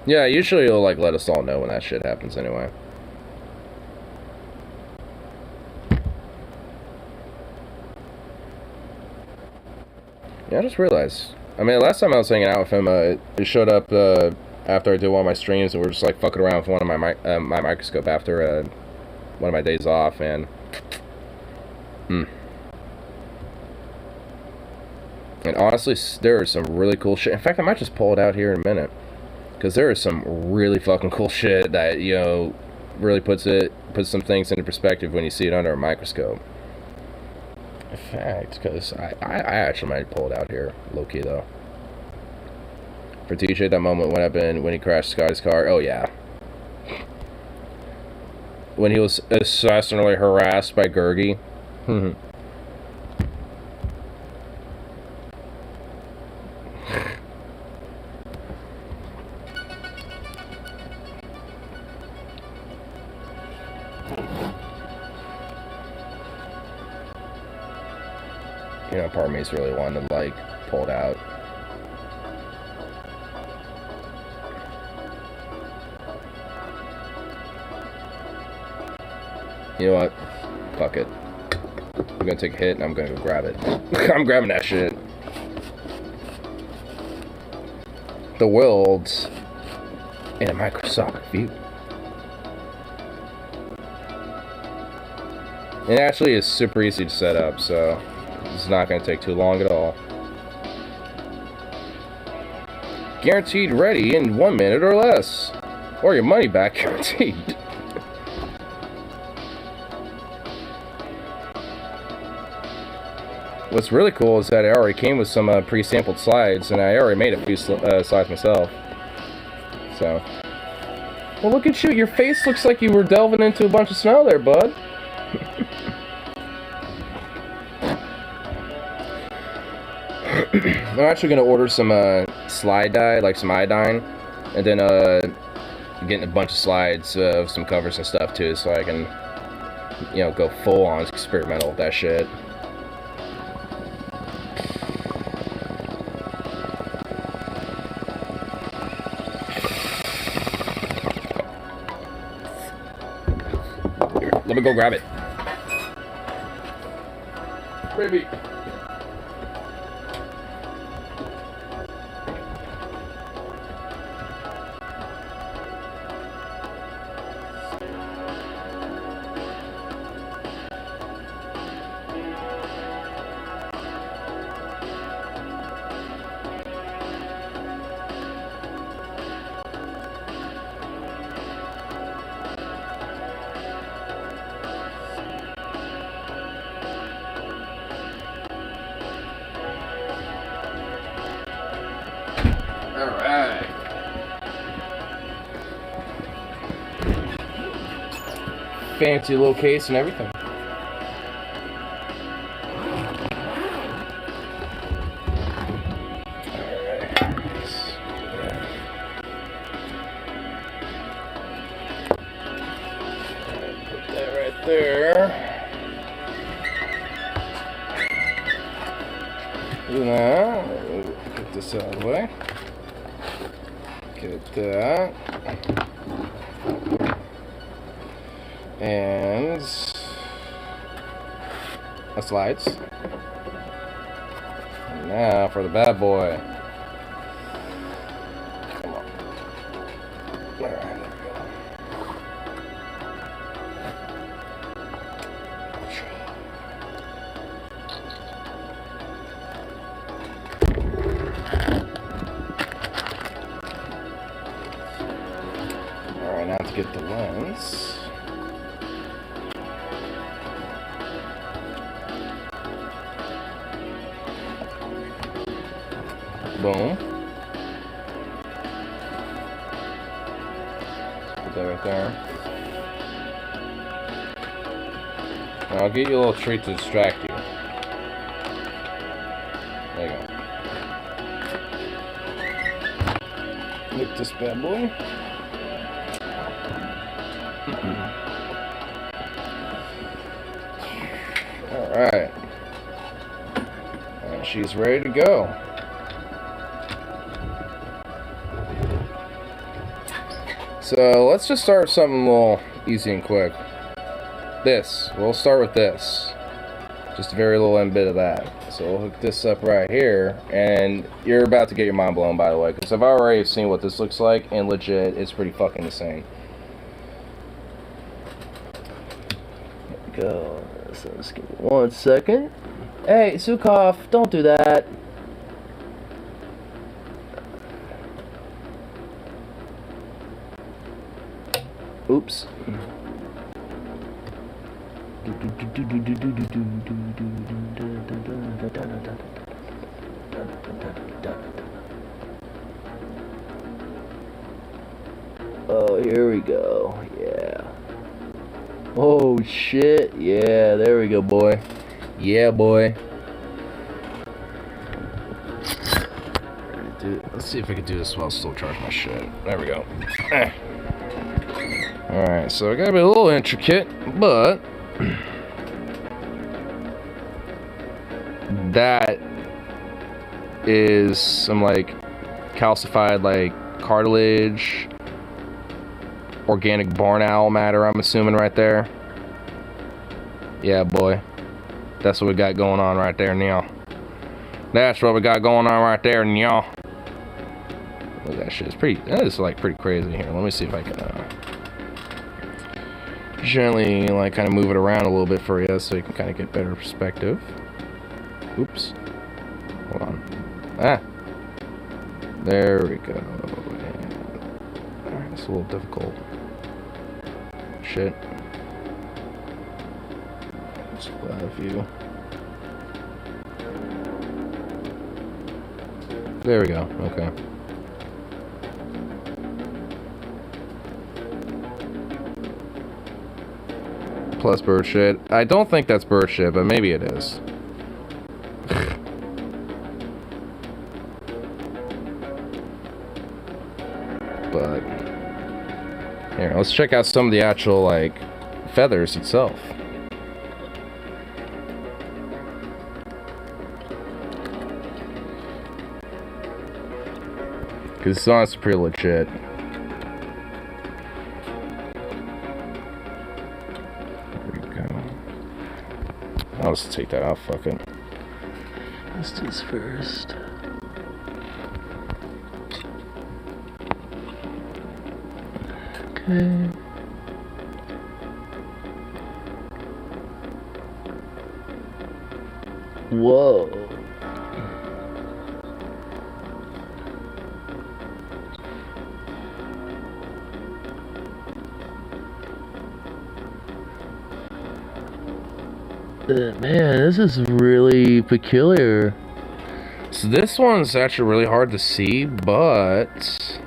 Yeah, usually it'll like let us all know when that shit happens anyway. Yeah, I just realized. I mean, last time I was hanging out with him, it showed up after I did one of my streams, and we were just like fucking around with one of my my microscope after one of my days off, and and honestly, there is some really cool shit. In fact, I might just pull it out here in a minute, because there is some really fucking cool shit that, you know, really puts some things into perspective when you see it under a microscope. In fact, because I actually might pull it out here, low-key, though. For TJ, that moment when he crashed Sky's car, oh yeah. When he was assassinatingly harassed by Gurgi. You know, part of me is really wanting to, like, pull it out. You know what? Fuck it. I'm gonna take a hit and I'm gonna go grab it. I'm grabbing that shit. The world's in a microscopic view. It actually is super easy to set up, so it's not going to take too long at all. Guaranteed ready in 1 minute or less. Or your money back guaranteed. What's really cool is that it already came with some pre-sampled slides, and I already made a few slides myself. So. Well, look at you. Your face looks like you were delving into a bunch of snow there, bud. I'm actually going to order some slide dye, like some iodine, And then getting a bunch of slides of some covers and stuff too, so I can, you know, go full on experimental with that shit. Here, let me go grab it. Baby. Alright. Fancy little case and everything. Put that right there. Now, get this out of the way. Get that. And the slides. And now for the bad boy. Come on. Alright, there we go. Alright, now to get the lens. Boom. Put that right there. Now I'll get you a little treat to distract you. There you go. Look this bad boy. Alright. And she's ready to go. So let's just start with something a little easy and quick. This. We'll start with this. Just a very little end bit of that. So we'll hook this up right here. And you're about to get your mind blown, by the way. Because I've already seen what this looks like. And legit, it's pretty fucking insane. There we go. So let's give it 1 second. Hey, Sukov, don't do that. Oops. Oh, here we go. Yeah. Oh shit. Yeah, there we go, boy. Yeah, boy. Let's see if I can do this while I still charge my shit. There we go. Alright, so I gotta be a little intricate, but that is some like calcified like cartilage, organic barn owl matter, I'm assuming right there. Yeah, boy. That's what we got going on right there now. That's what we got going on right there now. Look at that shit. It's pretty, that is like pretty crazy here. Let me see if I can gently like kind of move it around a little bit for you so you can kind of get better perspective. Oops. Hold on. Ah. There we go. Alright, it's a little difficult. Shit. Let's pull out a few. There we go. Okay. Plus bird shit. I don't think that's bird shit, but maybe it is. but here, let's check out some of the actual like feathers itself. Because it's honestly pretty legit. There we go. I'll just take that out, fuck it. Let's do this first. Okay. Whoa. Man, this is really peculiar. So this one's actually really hard to see, but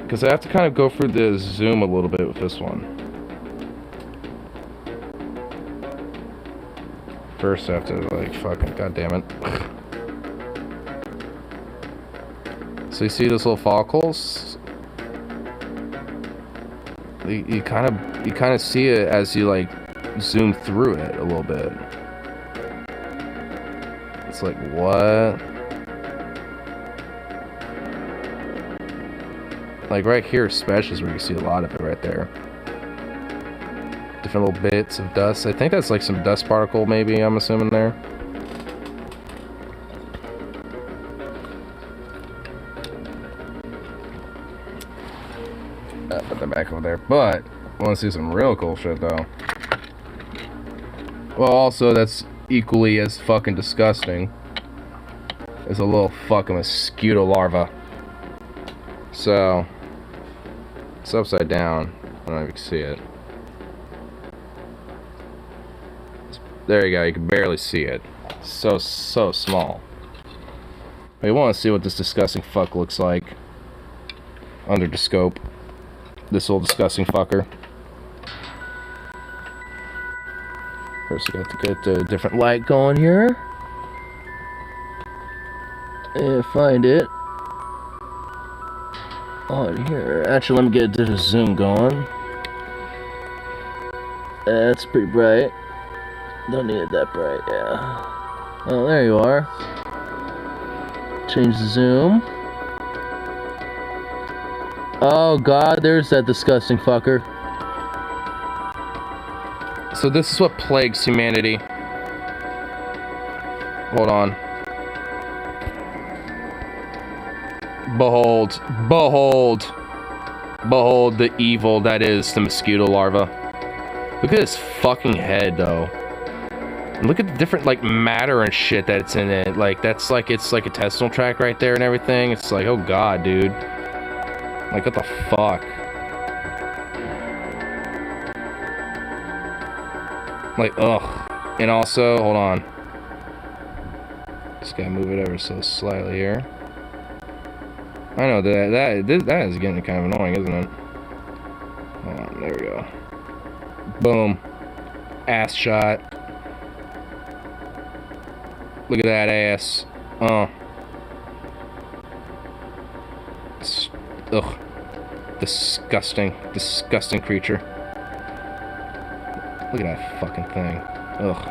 because I have to kind of go through the zoom a little bit with this one. First I have to like fucking goddamn it. So you see those little follicles? You kind of see it as you like zoom through it a little bit. It's like, what? Like right here especially is where you see a lot of it right there. Different little bits of dust. I think that's like some dust particle maybe, I'm assuming there. Put that back over there. But I want to see some real cool shit though. Well, also that's equally as fucking disgusting as a little fucking mosquito larva. So it's upside down. I don't know if you can see it. There you go. You can barely see it. So small. But you want to see what this disgusting fuck looks like under the scope. This old disgusting fucker. First, we got to get a different light going here. And find it on here. Actually, let me get a different zoom going. That's pretty bright. Don't need it that bright, yeah. Oh, there you are. Change the zoom. Oh god, there's that disgusting fucker. So this is what plagues humanity. Hold on. Behold, behold, behold the evil that is the mosquito larva. Look at his fucking head though. And look at the different like matter and shit that's in it. Like that's like, it's like a intestinal tract right there and everything. It's like, oh god, dude. Like, what the fuck? Like, ugh. And also, hold on. Just gotta move it ever so slightly here. I know that is getting kind of annoying, isn't it? Hold on, there we go. Boom. Ass shot. Look at that ass. Ugh. Disgusting. Disgusting creature. Look at that fucking thing. Ugh.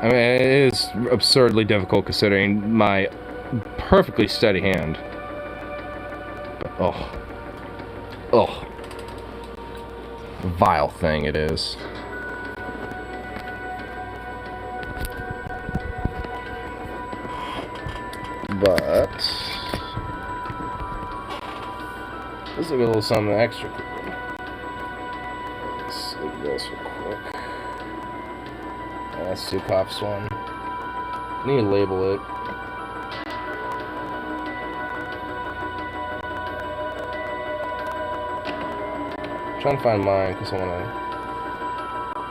I mean, it is absurdly difficult considering my perfectly steady hand. But, ugh. Ugh. Vile thing it is. But let's look at a little something extra. Let's look at this real quick. That's 2 cops one. I need to label it. I'm trying to find mine because I want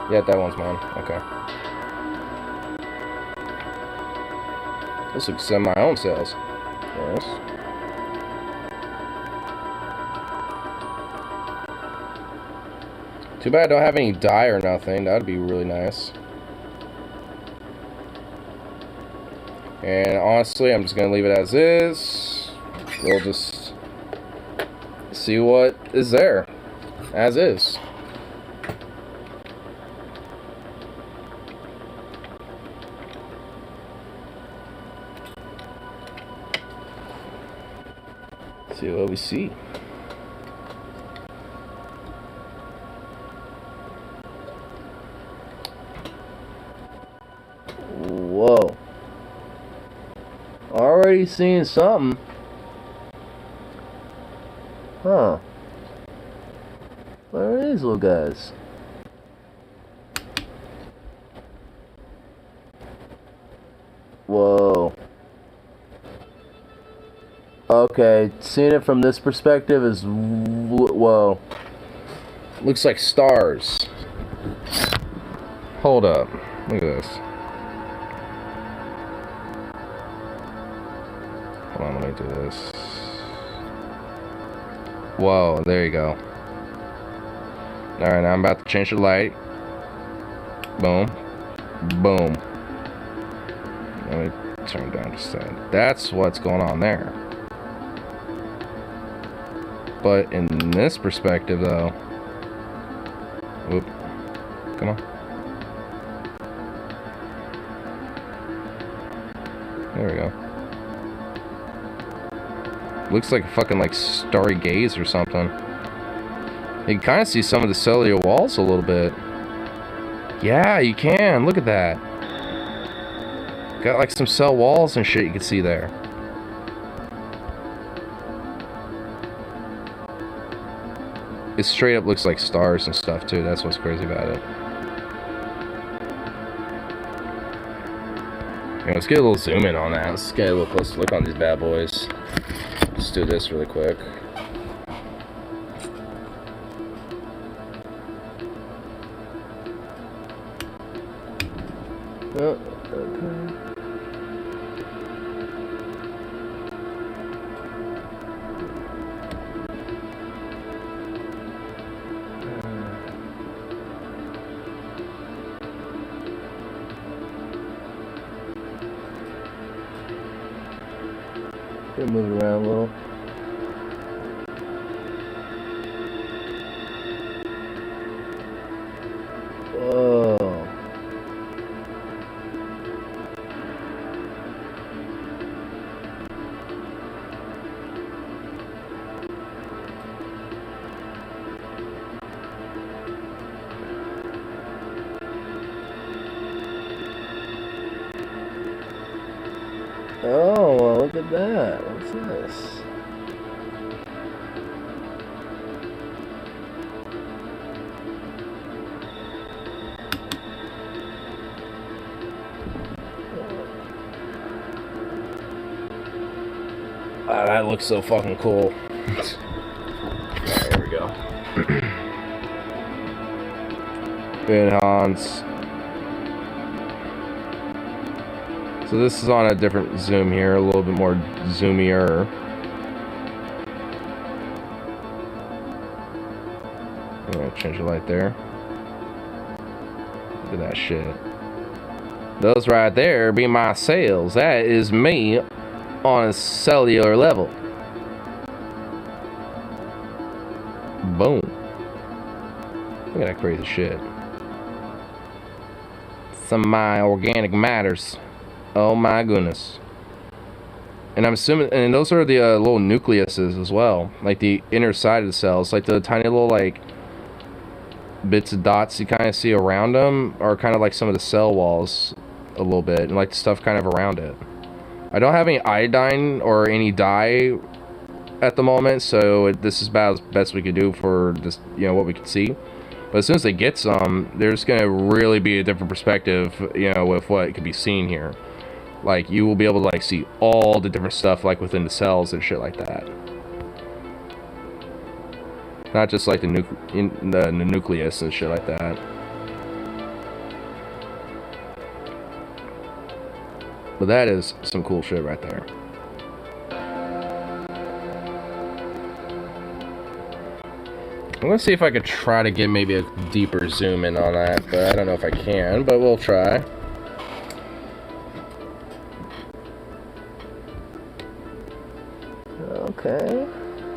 to. Yeah, that one's mine. Okay. This looks like my own sales. Yes. Too bad I don't have any dye or nothing. That would be really nice. And honestly, I'm just gonna leave it as is. We'll just see what is there, as is. See what we see. Whoa. Already seeing something. Huh. Where are these little guys? Whoa. Okay, seeing it from this perspective is... Whoa. Looks like stars. Hold up. Look at this. Hold on, let me do this. Whoa, there you go. Alright, now I'm about to change the light. Boom. Boom. Let me turn it down just a second. That's what's going on there. But in this perspective, though... Whoop. Come on. There we go. Looks like a fucking, like, starry gaze or something. You can kind of see some of the cellular walls a little bit. Yeah, you can. Look at that. Got, like, some cell walls and shit you can see there. It straight up looks like stars and stuff, too. That's what's crazy about it. Yeah, let's get a little zoom in on that. Let's get a little closer look on these bad boys. Let's do this really quick. Oh, okay. Gonna move it around a little. Whoa. Oh, well, look at that. What's this? Wow, that looks so fucking cool. Alright, here we go. Good, Hans. So this is on a different zoom here, a little bit more zoomier. I'm gonna change the light there. Look at that shit. Those right there be my cells. That is me on a cellular level. Boom. Look at that crazy shit. Some of my organic matters. Oh my goodness. And I'm assuming, and those are the little nucleuses as well, like the inner side of the cells, like the tiny little like bits of dots you kind of see around them are kind of like some of the cell walls a little bit, and like the stuff kind of around it. I don't have any iodine or any dye at the moment, so this is about as best we could do for just, you know, what we can see. But as soon as they get some, there's gonna really be a different perspective, you know, with what could be seen here. Like, you will be able to, like, see all the different stuff, like, within the cells and shit like that. Not just, like, the nucleus and shit like that. But that is some cool shit right there. I'm gonna see if I could try to get maybe a deeper zoom in on that, but I don't know if I can, but we'll try. Okay.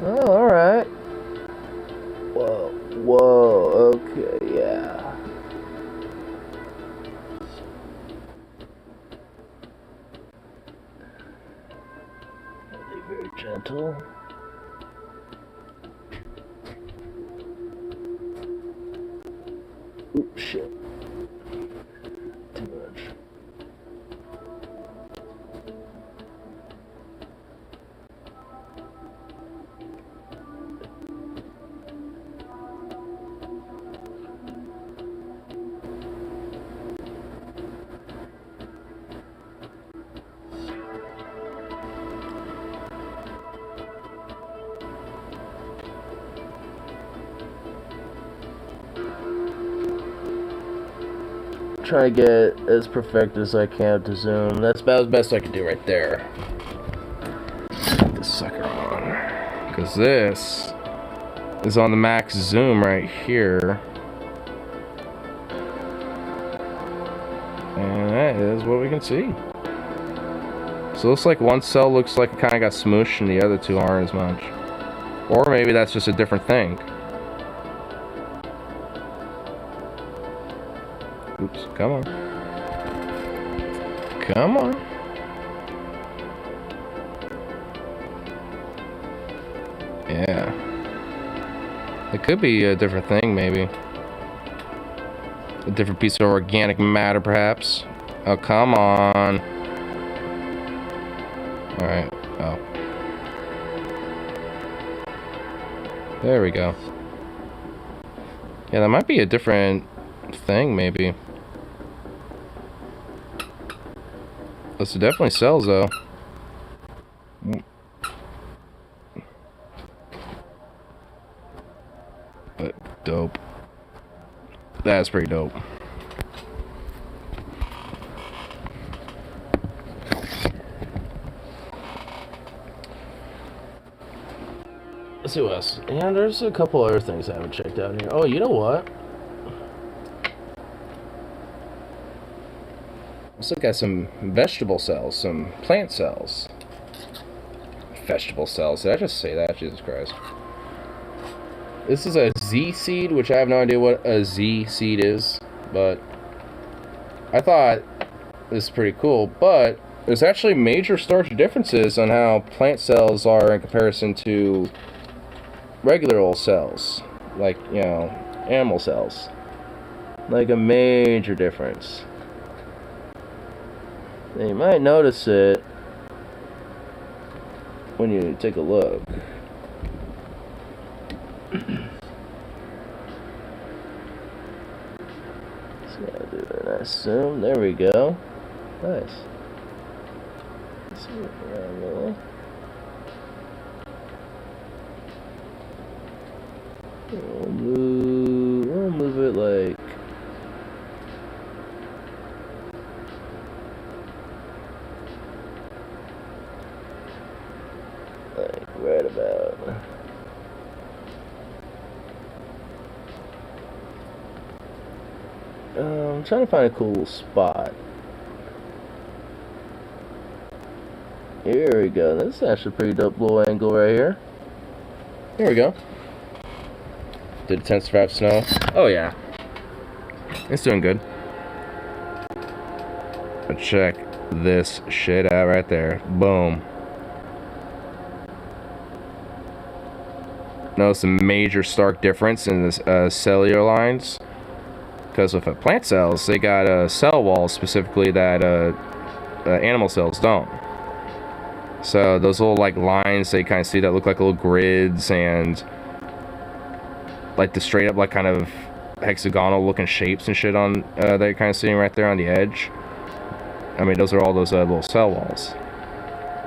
Oh, alright. Whoa. Whoa. Okay, yeah. Very gentle. Oops, shit. Too much. Try to get as perfect as I can to zoom. That's about as best I can do right there. Put this sucker on. Because this is on the max zoom right here. And that is what we can see. So it looks like one cell looks like it kind of got smooshed and the other two aren't as much. Or maybe that's just a different thing. Oops, come on. Come on. Yeah. It could be a different thing, maybe. A different piece of organic matter, perhaps. Oh, come on. Alright. Oh. There we go. Yeah, that might be a different thing, maybe. This definitely sells, though. But dope. That's pretty dope. Let's see what else. Yeah, there's a couple other things I haven't checked out here. Oh, you know what? Let's look at some vegetable cells, some plant cells. Vegetable cells. Did I just say that? Jesus Christ. This is a Z seed, which I have no idea what a Z seed is, but I thought this is pretty cool. But there's actually major stark differences on how plant cells are in comparison to regular old cells, like, you know, animal cells. Like a major difference. And you might notice it when you take a look. Just gotta do a nice zoom. There we go. Nice. Let's move around a little. We'll move it like. Right about. I'm trying to find a cool spot. Here we go. This is actually a pretty dope little angle right here. Here we go. Did it tend to survive snow? Oh yeah. It's doing good. But check this shit out right there. Boom. Notice a major stark difference in the cellular lines. Because with plant cells, they got cell walls specifically that animal cells don't. So those little like lines that you kind of see that look like little grids and like the straight up like kind of hexagonal looking shapes and shit on that you're kind of seeing right there on the edge. I mean, those are all those little cell walls,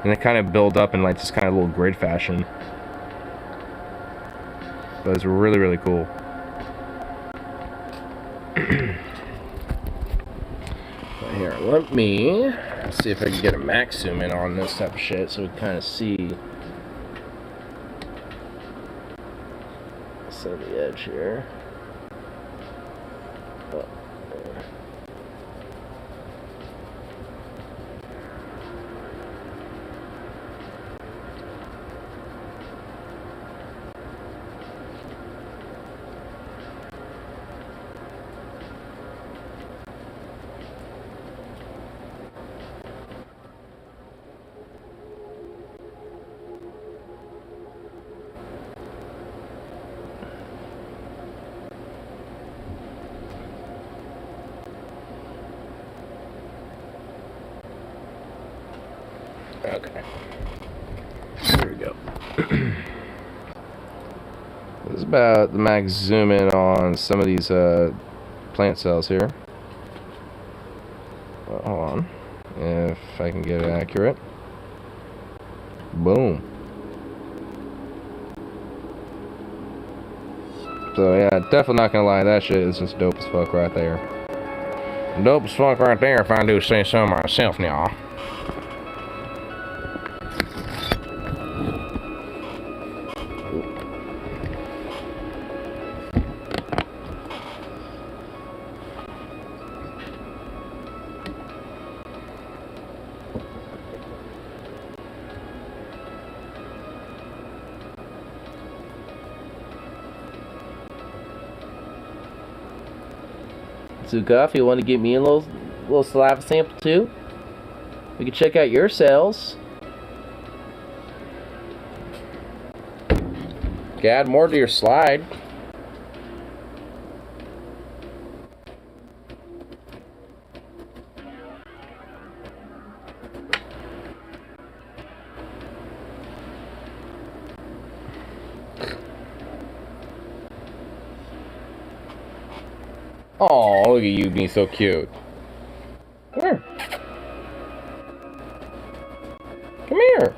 and they kind of build up in like this kind of little grid fashion. But it's really, really cool. But here, let me see if I can get a max zoom in on this type of shit so we can kind of see. Set the edge here. Oh, there. Okay. There we go. This is about the max zoom in on some of these plant cells here. Well, hold on. If I can get it accurate. Boom. So yeah, definitely not gonna lie, that shit is just dope as fuck right there. Dope as fuck right there, if I do say so myself now. So, Guff, you want to give me a little saliva sample too? We can check out your cells. Add more to your slide. Oh, look at you being so cute. Come here. Come here.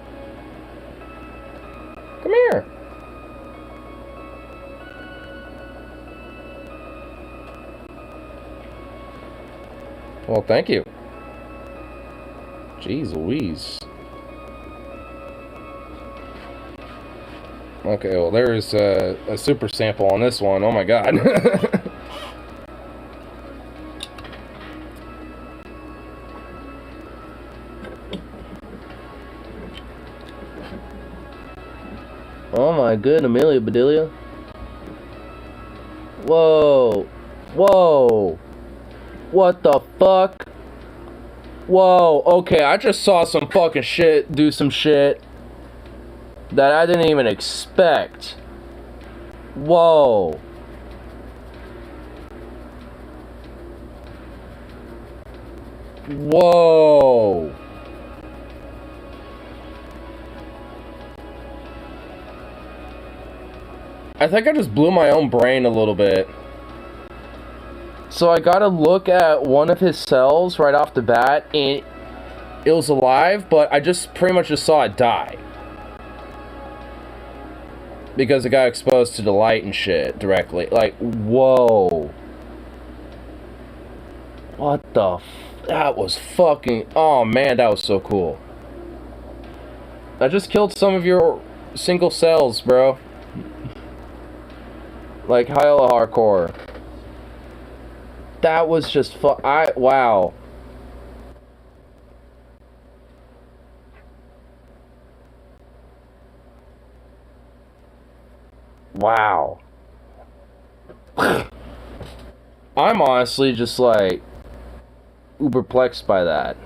Come here. Well, thank you. Jeez Louise. Okay, well, there's a super sample on this one. Oh my god. Oh my good, Amelia Bedelia. Whoa. Whoa. What the fuck? Whoa. Okay, I just saw some fucking shit do some shit that I didn't even expect. Whoa. Whoa. I think I just blew my own brain a little bit. So I got to look at one of his cells right off the bat, and It was alive, but I just pretty much just saw it die. Because it got exposed to the light and shit directly. Like, whoa. What the f... that was fucking... oh man, that was so cool. I just killed some of your single cells, bro. Like, hella hardcore. That was just wow. Wow. I'm honestly just like uberplexed by that.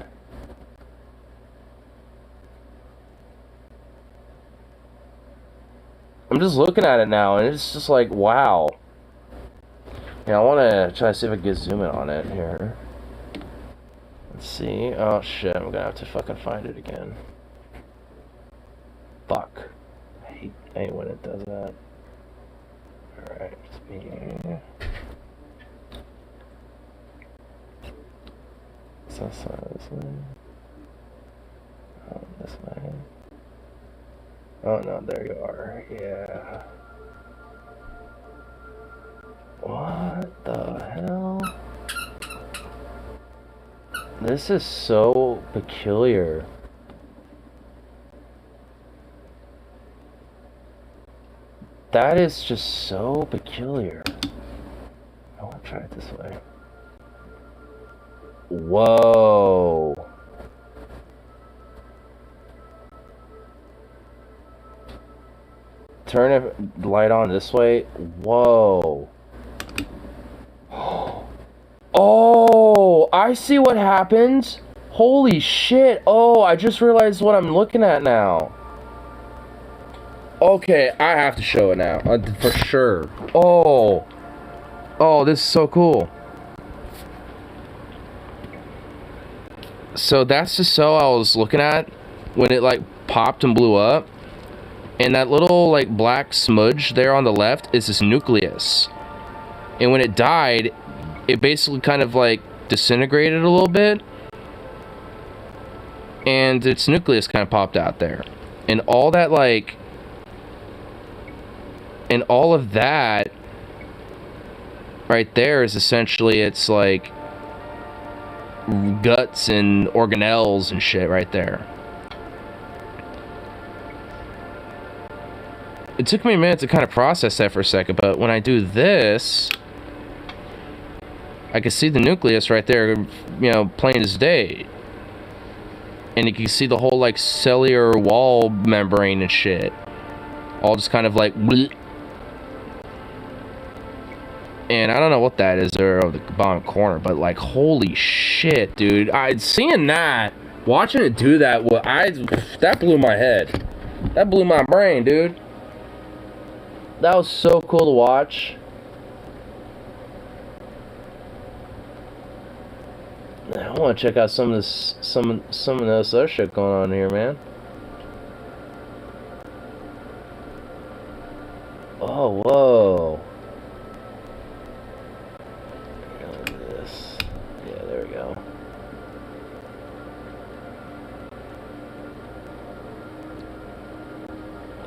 I'm just looking at it now and it's just like, wow. Yeah, I want to try to see if I can get zoom in on it here. Let's see. Oh shit, I'm gonna have to fucking find it again. Fuck. I hate when it does that. Alright, let's be... so this way. Oh, this way. Oh no, there you are. Yeah. What the hell? This is so peculiar. That is just so peculiar. I want to try it this way. Whoa. Turn the light on this way. Whoa. Oh, I see what happens. Holy shit. Oh, I just realized what I'm looking at now. Okay, I have to show it now. For sure. Oh. Oh, this is so cool. So that's the cell I was looking at. when it like popped and blew up. And that little like black smudge there on the left is this nucleus. And when it died, it basically kind of like disintegrated a little bit. And its nucleus kind of popped out there. And all that like... And all of that right there is essentially its like guts and organelles and shit right there. It took me a minute to kind of process that for a second, but when I do this, I can see the nucleus right there, you know, plain as day. And you can see the whole like cellular wall membrane and shit. All just kind of like bleh. And I don't know what that is there over the bottom corner, but like holy shit, dude. Seeing that, watching it do that, that blew my head. That blew my brain, dude. That was so cool to watch. I want to check out some of this, some of this other shit going on here, man. Oh, whoa. This. Yeah, there we go.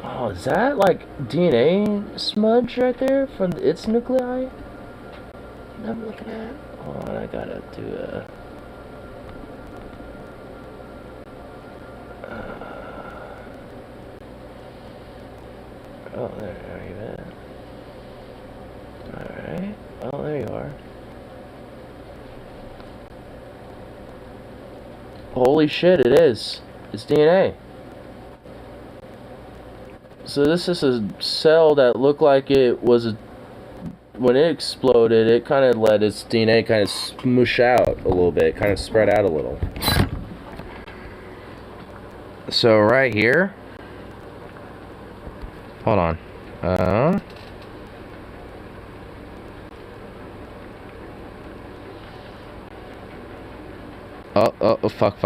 Oh, is that like DNA smudge right there from its nuclei? That I'm looking at. Oh, I gotta do a. Oh, there you are. Alright. Oh, there you are. Holy shit, it is. It's DNA. So this is a cell that looked like it was when it exploded, it kind of let its DNA kind of smoosh out a little bit, kind of spread out a little. So right here, hold on. Oh, fuck.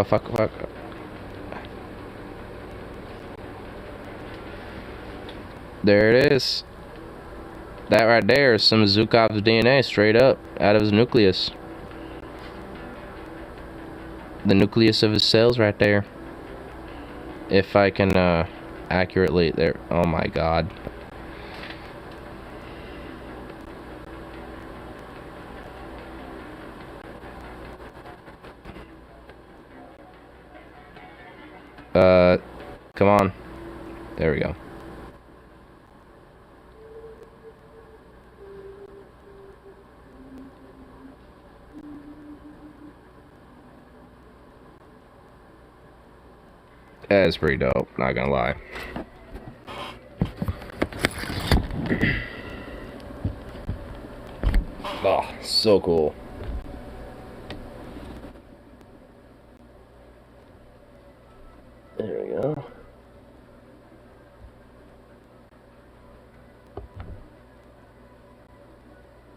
There it is. That right there is some of Zukov's DNA straight up out of his nucleus. The nucleus of his cells right there. If I can accurately there. Oh my god. Come on. There we go. That is pretty dope, not gonna lie. Oh, so cool. There we go.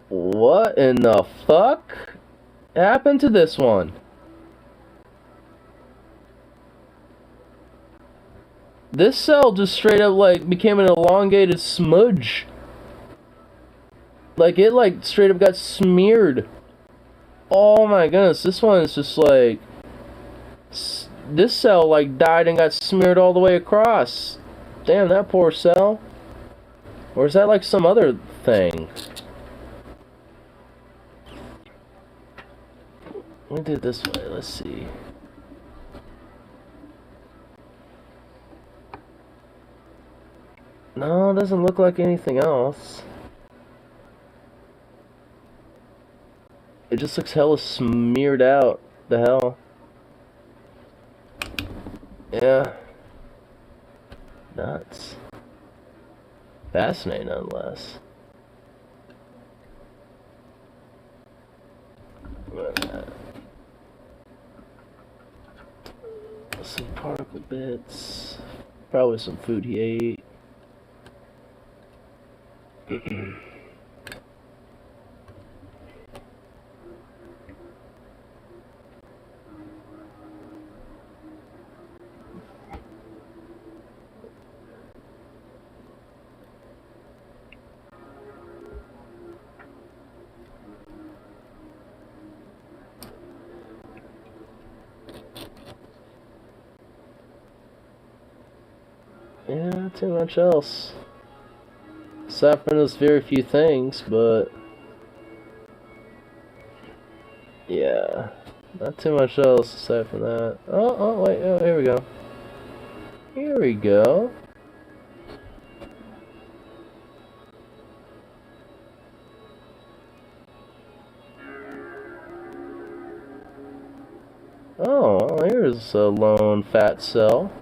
What in the fuck happened to this one? This cell just straight up like became an elongated smudge. Like it like straight up got smeared. Oh my goodness, this one is just like this cell like died and got smeared all the way across. Damn, that poor cell. Or is that like some other thing? Let me do it this way, let's see. No, it doesn't look like anything else. It just looks hella smeared out. The hell? Yeah. Nuts. Fascinating, nonetheless. Some particle bits. Probably some food he ate. Not too much else. Aside from those very few things, but yeah, not too much else aside from that. Oh, wait, oh, here we go. Here we go. Oh, well, here's a lone fat cell.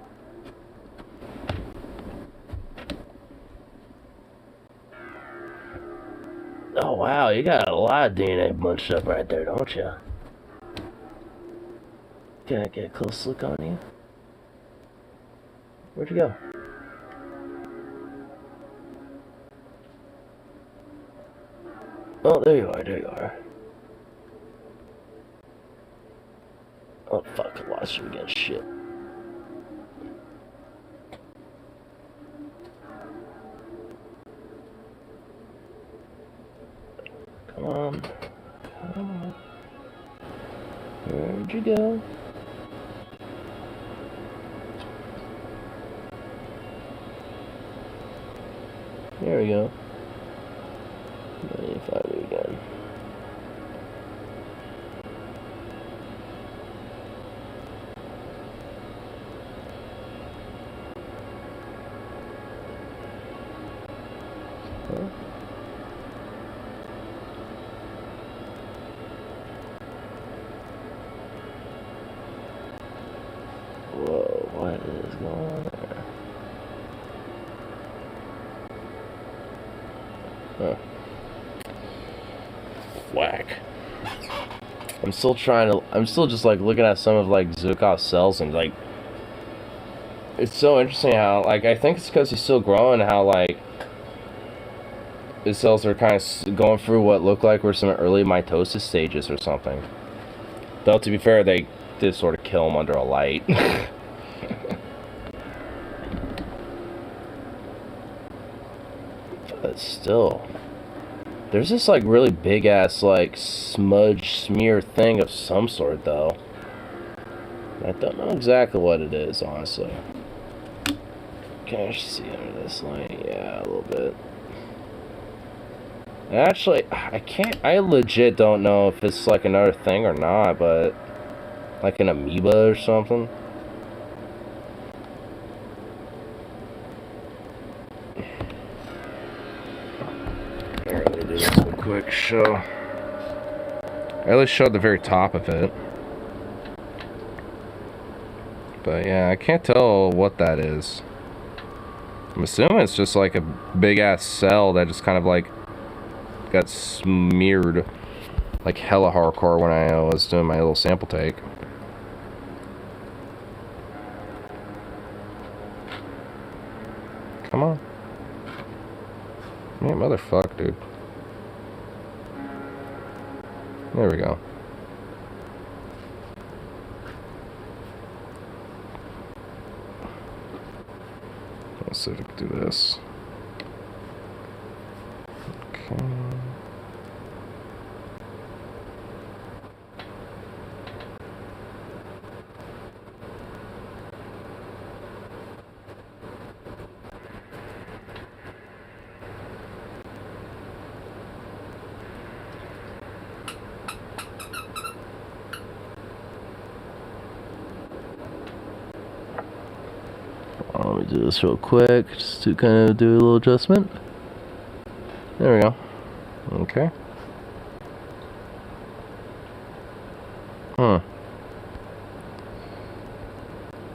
Oh wow, you got a lot of DNA bunched up right there, don't you? Can I get a close look on you? Where'd you go? Oh, there you are, there you are. Oh fuck, I lost you again, shit. Come on. Come on. Where'd you go? There we go. Let me find you again. Huh? Whoa, what is going on there? Huh. Whack. I'm still just like looking at some of like Zukov's cells and like it's so interesting how like I think it's because he's still growing how like his cells are kind of going through what look like were some early mitosis stages or something. Though to be fair, they did sort of kill him under a light. But still, there's this like really big ass like smudge smear thing of some sort though. I don't know exactly what it is, honestly. Can I see under this light? Yeah, a little bit. Actually, I legit don't know if it's like another thing or not, but like an amoeba or something. Here, let me do this real quick show. I at least showed the very top of it. But yeah, I can't tell what that is. I'm assuming it's just like a big ass cell that just kind of like got smeared like hella hardcore when I was doing my little sample take. Come on. Man, motherfucker, dude. There we go. Let's see if we can do this. Okay. Let me do this real quick, just to kind of do a little adjustment. There we go. Okay. Yeah,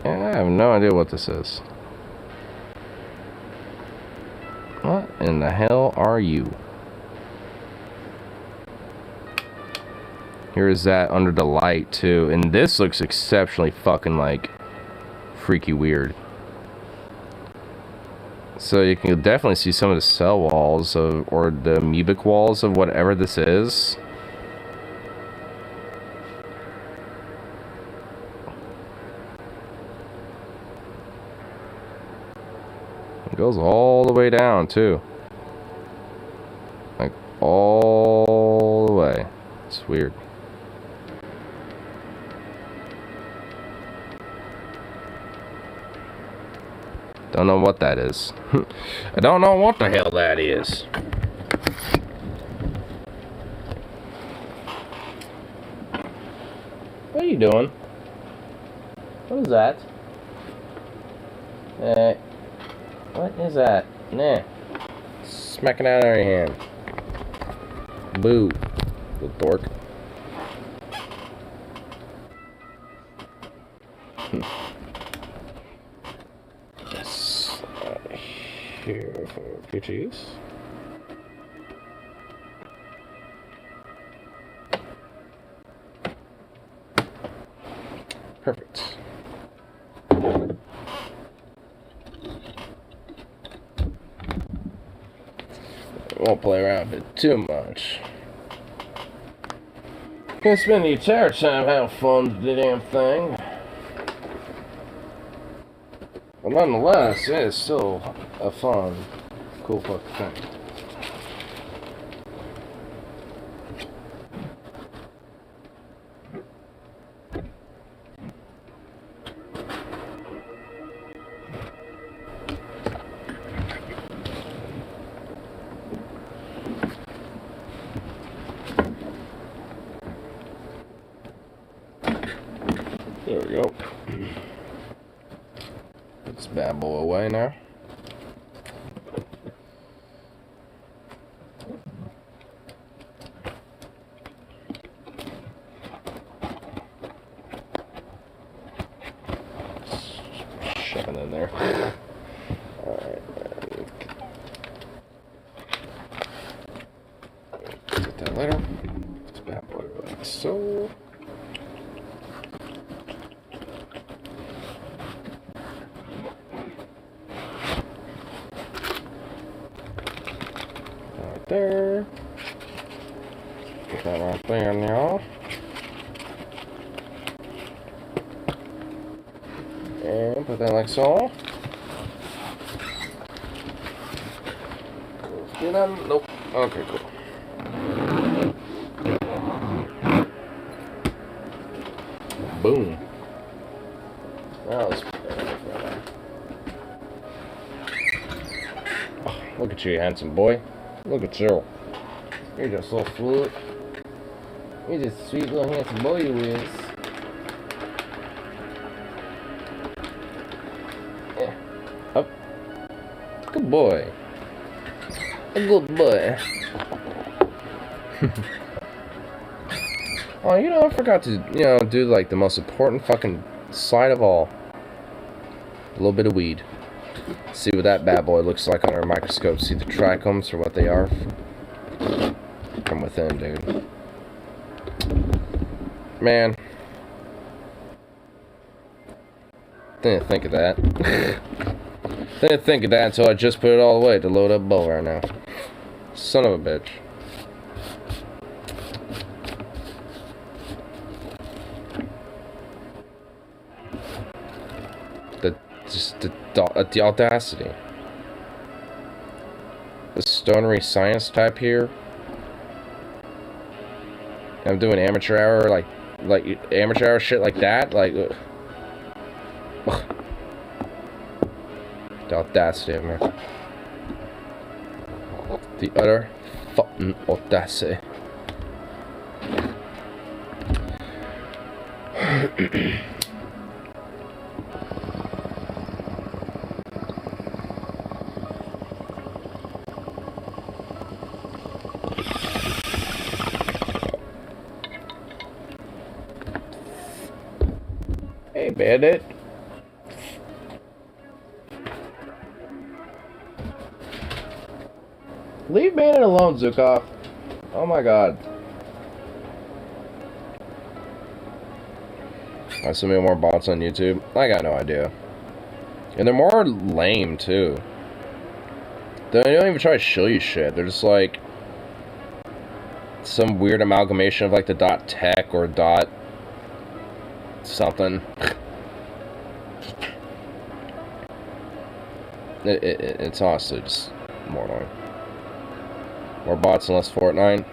I have no idea what this is. What in the hell are you? Here is that under the light too, and this looks exceptionally fucking like freaky weird. So you can definitely see some of the cell walls of, or the amoebic walls of whatever this is. It goes all the way down too. Like all the way. It's weird. Don't know what that is. I don't know what the hell that is. What are you doing? What is that? What is that? Nah. Smacking out of your hand. Boo. Little dork. Yes. Here for future use. Perfect. Won't play around with it too much. Gonna spend the entire time having fun with the damn thing. But nonetheless, it is still a fun, cool fucking thing. There we go. Put this bad boy away now. Shove it in there. Alright. Get that later. Put this bad boy like so. There. Put that right there now. And put that like so. Get on. Nope. Okay, cool. Boom. That was oh, look at you, handsome boy. Look at you. You're just so fluid. You're just a sweet little handsome boy you is. Yeah. Up. Good boy. A good boy. Oh, you know, I forgot to, do like the most important fucking sight of all. A little bit of weed. See what that bad boy looks like under a microscope. See the trichomes or what they are from within, dude. Man. Didn't think of that. Didn't think of that until I just put it all away to load up bow right now. Son of a bitch. The audacity. The stonery science type here. I'm doing amateur hour like amateur hour shit like that. Like ugh. The audacity of me. The utter fucking audacity. Hey, Bandit. Leave Bandit alone, Zukov. Oh my god. I so many more bots on YouTube. I got no idea. And they're more lame, too. They don't even try to show you shit. They're just like some weird amalgamation of like the .tech or something. It's honestly just more annoying. More bots and less Fortnite.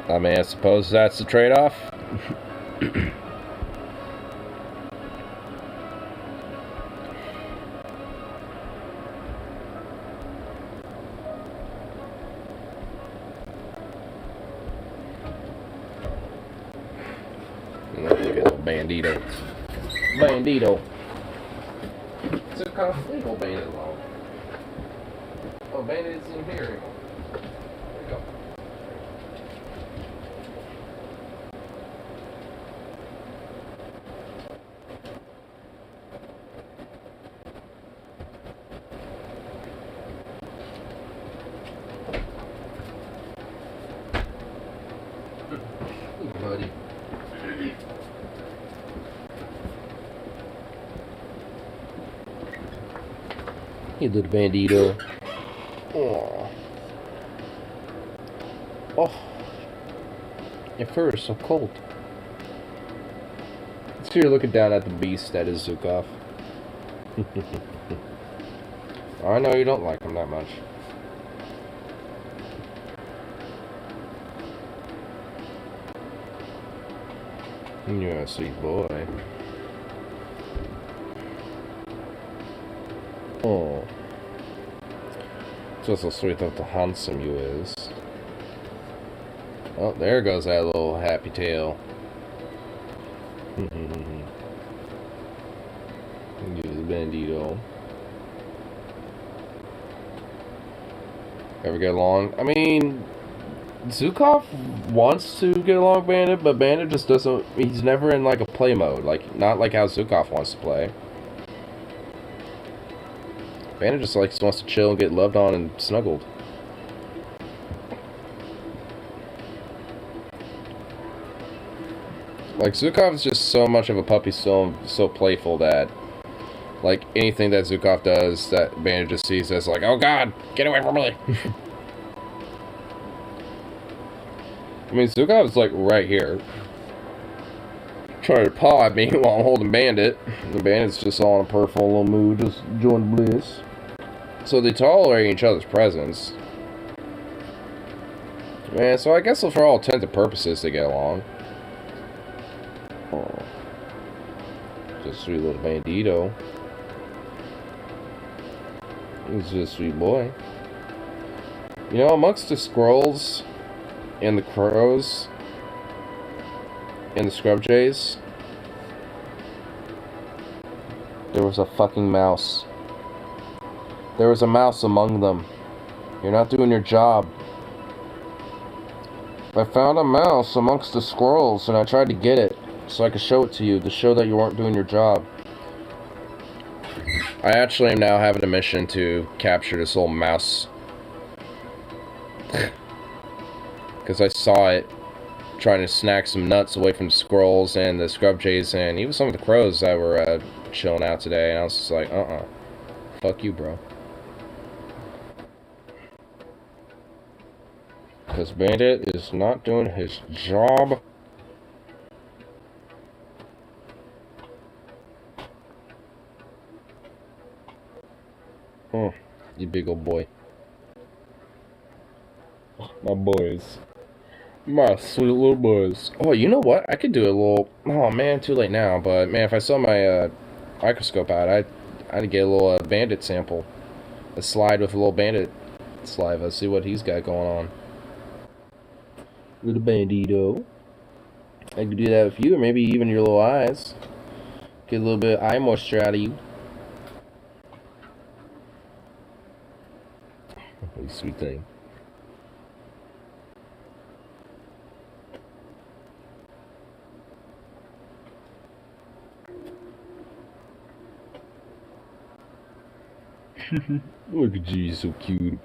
I mean, I suppose that's the trade-off. bandito. Bandito. Zukov, leave old Bandit alone. Oh, Bandit isn't here anymore. There you go. Ooh, buddy. You little bandito. Oh. Oh. Your fur is so cold. So you're looking down at the beast that is Zukov. I know you don't like him that much. You're a sweet boy. Oh. Just so sweet of the handsome you is. Oh, there goes that little happy tail. You the bandito. Ever get along? I mean, Zukov wants to get along with Bandit, but Bandit just doesn't. He's never in like a play mode, like not like how Zukov wants to play. Bandit just like wants to chill and get loved on and snuggled. Like Zukov is just so much of a puppy, so playful that like anything that Zukov does, that Bandit just sees as like, oh god, get away from me. I mean, Zukov's like right here, trying to paw at me while I'm holding Bandit. The Bandit's just all in a peripheral little mood, just enjoying bliss. So they tolerate each other's presence. Man, so I guess for all intents and purposes they get along. Oh. Just a sweet little bandito. He's just a sweet boy. You know, amongst the squirrels and the crows and the scrub jays, there was a fucking mouse. There was a mouse among them. You're not doing your job. I found a mouse amongst the squirrels and I tried to get it so I could show it to you to show that you weren't doing your job. I actually am now having a mission to capture this little mouse. Because I saw it trying to snack some nuts away from the squirrels and the scrub jays and even some of the crows that were chilling out today. And I was just like, fuck you, bro. Because Bandit is not doing his job. Oh, you big old boy. My boys. My sweet little boys. Oh, you know what? I could do a little... Oh, man, too late now. But, man, if I saw my microscope out, I'd get a little Bandit sample. A slide with a little Bandit saliva. See what he's got going on. Little bandito. I could do that with you, or maybe even your little eyes. Get a little bit of eye moisture out of you. Oh, sweet thing. Look at you, so cute.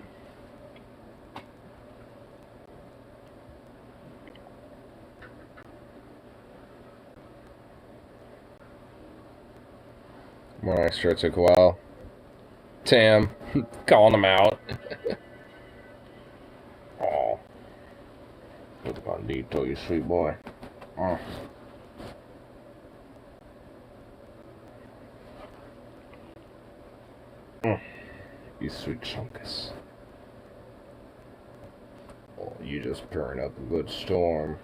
Alright, sure took a while. Tam, calling him out. Aw. Look on Dito, you sweet boy. Oh. You sweet chunkus. Oh, you just burn up a good storm.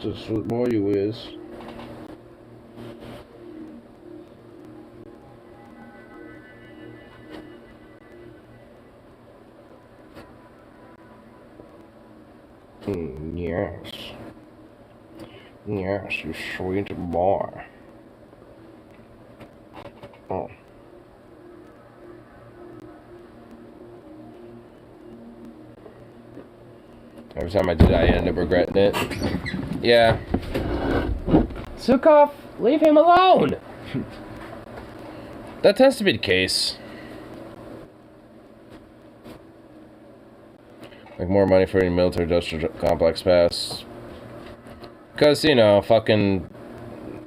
Just what Mario is. Yes. Yes, you sweet boy. Oh. Every time I do that, I end up regretting it. Yeah. Zukov, leave him alone! That tends to be the case. Like more money for the military industrial complex pass. Because, you know, fucking,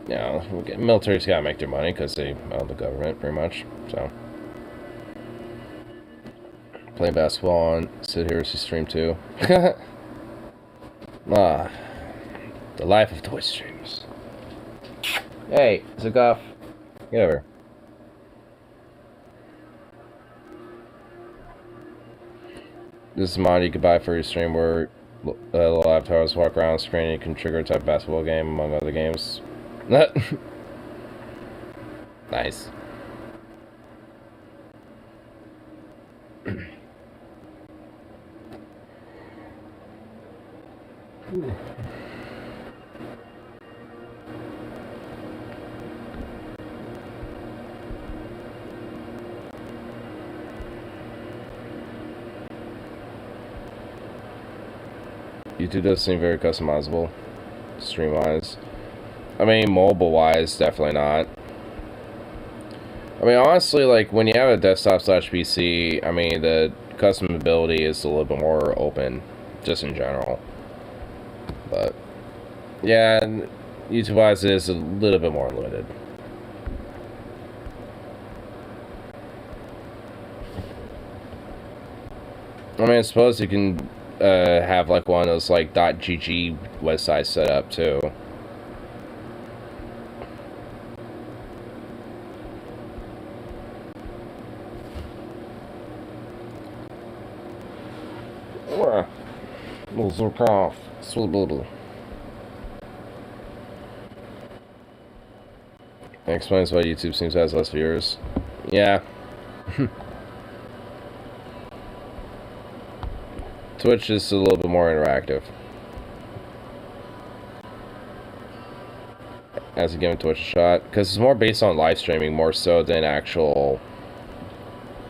you know, military's gotta make their money because they own the government, pretty much, so. Play basketball on Sit Here See Stream 2. Ah, the life of Twitch streams. Hey, Zukov, get over. This is a mod you could buy for your stream where little avatars walk around the screen and you can trigger a type of basketball game among other games. Nice. YouTube does seem very customizable, stream-wise. I mean, mobile-wise, definitely not. I mean, honestly, like, when you have a desktop/PC, I mean, the customability is a little bit more open, just in general. But, yeah, YouTube-wise, it is a little bit more limited. I mean, I suppose you can have like one of those like .gg websites set up too. Little Zurkov. That explains why YouTube seems to have less viewers. Yeah. Twitch is a little bit more interactive. As a give Twitch a shot. Because it's more based on live streaming more so than actual,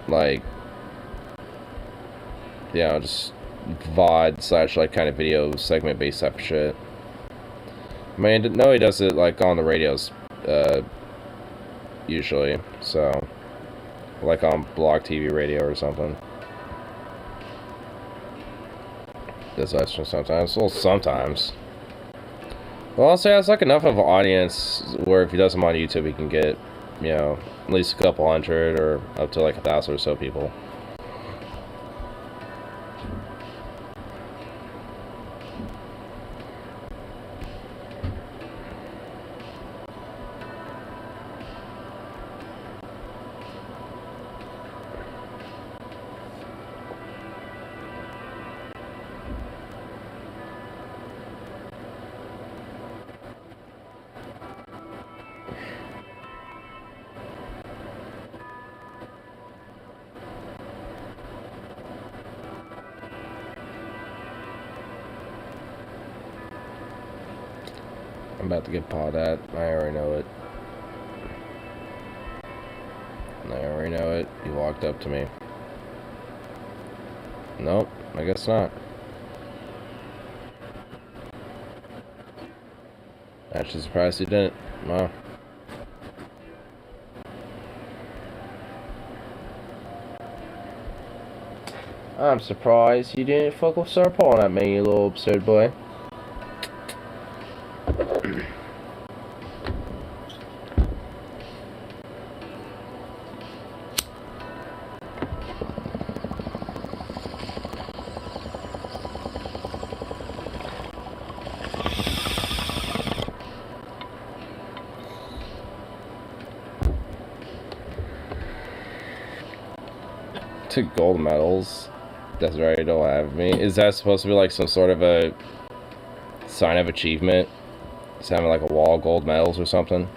like, you know, just VOD / like kind of video segment based type of shit. I mean, no, he does it like on the radios, usually. So, like on Blog TV radio or something. Does live stream sometimes. Well, sometimes. Well, I'll say has like enough of an audience where if he does them on YouTube, he can get, you know, at least a couple hundred or up to like 1,000 or so people. I'm about to get pawed at. I already know it. I already know it. He walked up to me. Nope, I guess not. Actually surprised he didn't. Wow. I'm surprised you didn't fucking start pawing at me, you little absurd boy. Gold medals. That's right, don't have me. Is that supposed to be like some sort of a Sign of achievement. It's having like a wall of gold medals or something.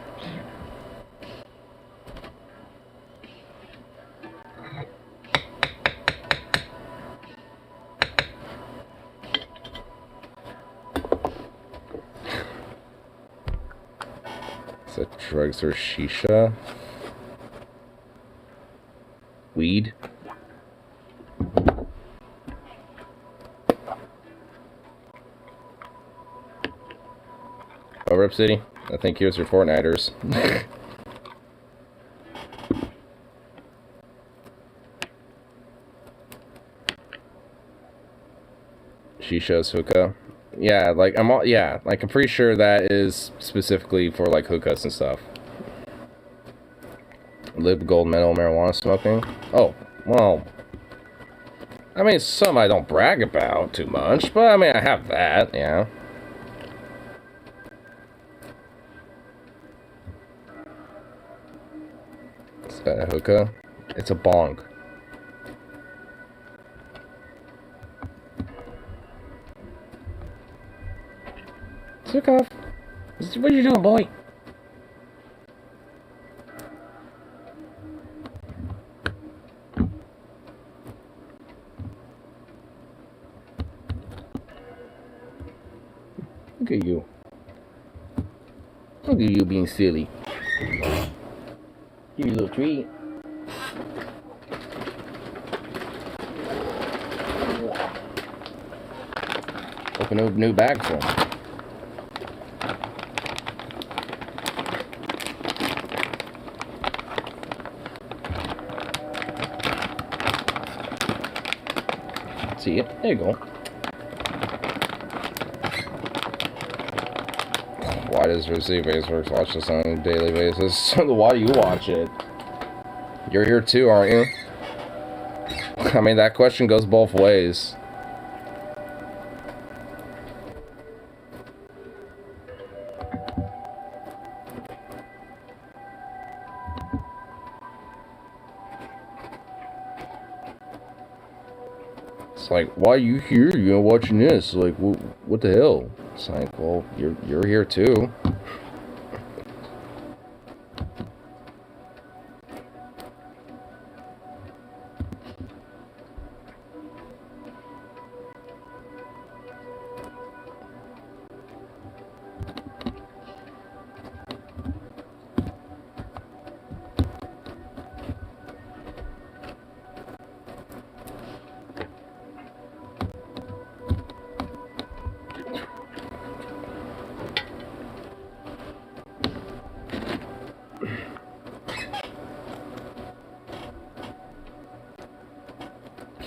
Is that drugs or shisha? Weed? Oh, Rip City. I think here's your Fortniters. Shisha's hookah. Yeah, like I'm pretty sure that is specifically for like hookahs and stuff. Lib gold medal marijuana smoking. Oh, well. I mean, it's something I don't brag about too much, but I mean, I have that, yeah. Is that a hookah? It's a bong. Took off. What are you doing, boy? Look at you. Look at you being silly. Give you a little treat. Open a new bag for him. See it? There you go. Why does Rosy Baseworks watch this on a daily basis? Why do you watch it? You're here too, aren't you? I mean, that question goes both ways. It's like, why are you here? You're watching this? Like, what the hell? It's like, well, you're here too.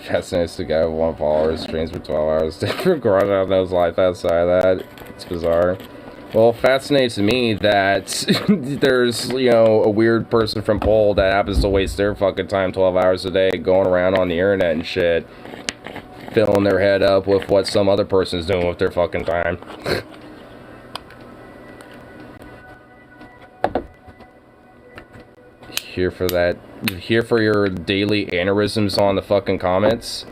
Fascinates the guy with 1 follower, streams for 12 hours, different garage out knows life outside of that. It's bizarre. Well, it fascinates me that there's, you know, a weird person from Pole that happens to waste their fucking time 12 hours a day going around on the internet and shit, filling their head up with what some other person's doing with their fucking time. Here for that. Here for your daily aneurysms on the fucking comments.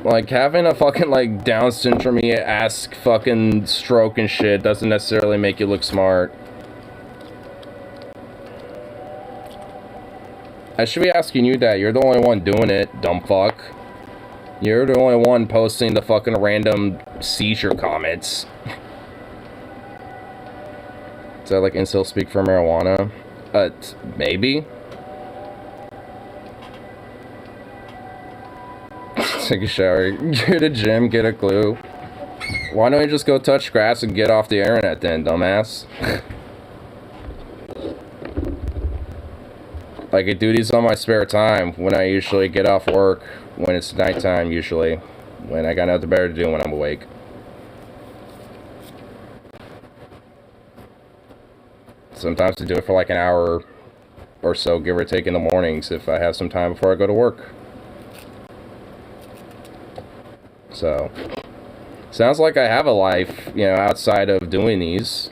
Like, having a fucking, like, Down syndrome-esque fucking stroke and shit doesn't necessarily make you look smart. I should be asking you that. You're the only one doing it, dumb fuck. You're the only one posting the fucking random seizure comments. Is that, like, incel speak for marijuana? Maybe? Take a shower, get a gym, get a glue. Why don't you just go touch grass and get off the internet then, dumbass? Like, I do these on my spare time when I usually get off work, when it's nighttime usually, when I got nothing better to do when I'm awake. Sometimes I do it for like an hour or so, give or take, in the mornings if I have some time before I go to work. So, sounds like I have a life, you know, outside of doing these.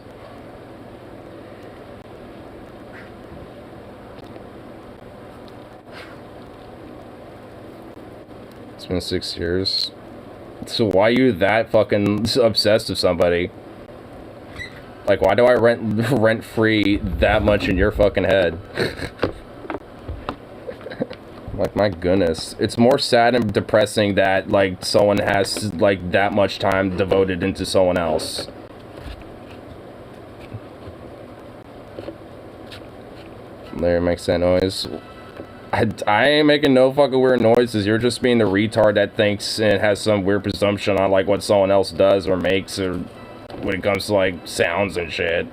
It's been 6 years. So why are you that fucking obsessed with somebody? Like, why do I rent free that much in your fucking head? Like, my goodness. It's more sad and depressing that, like, someone has, like, that much time devoted into someone else. There, makes that noise. I ain't making no fucking weird noises. You're just being the retard that thinks and has some weird presumption on, like, what someone else does or makes or when it comes to, like, sounds and shit.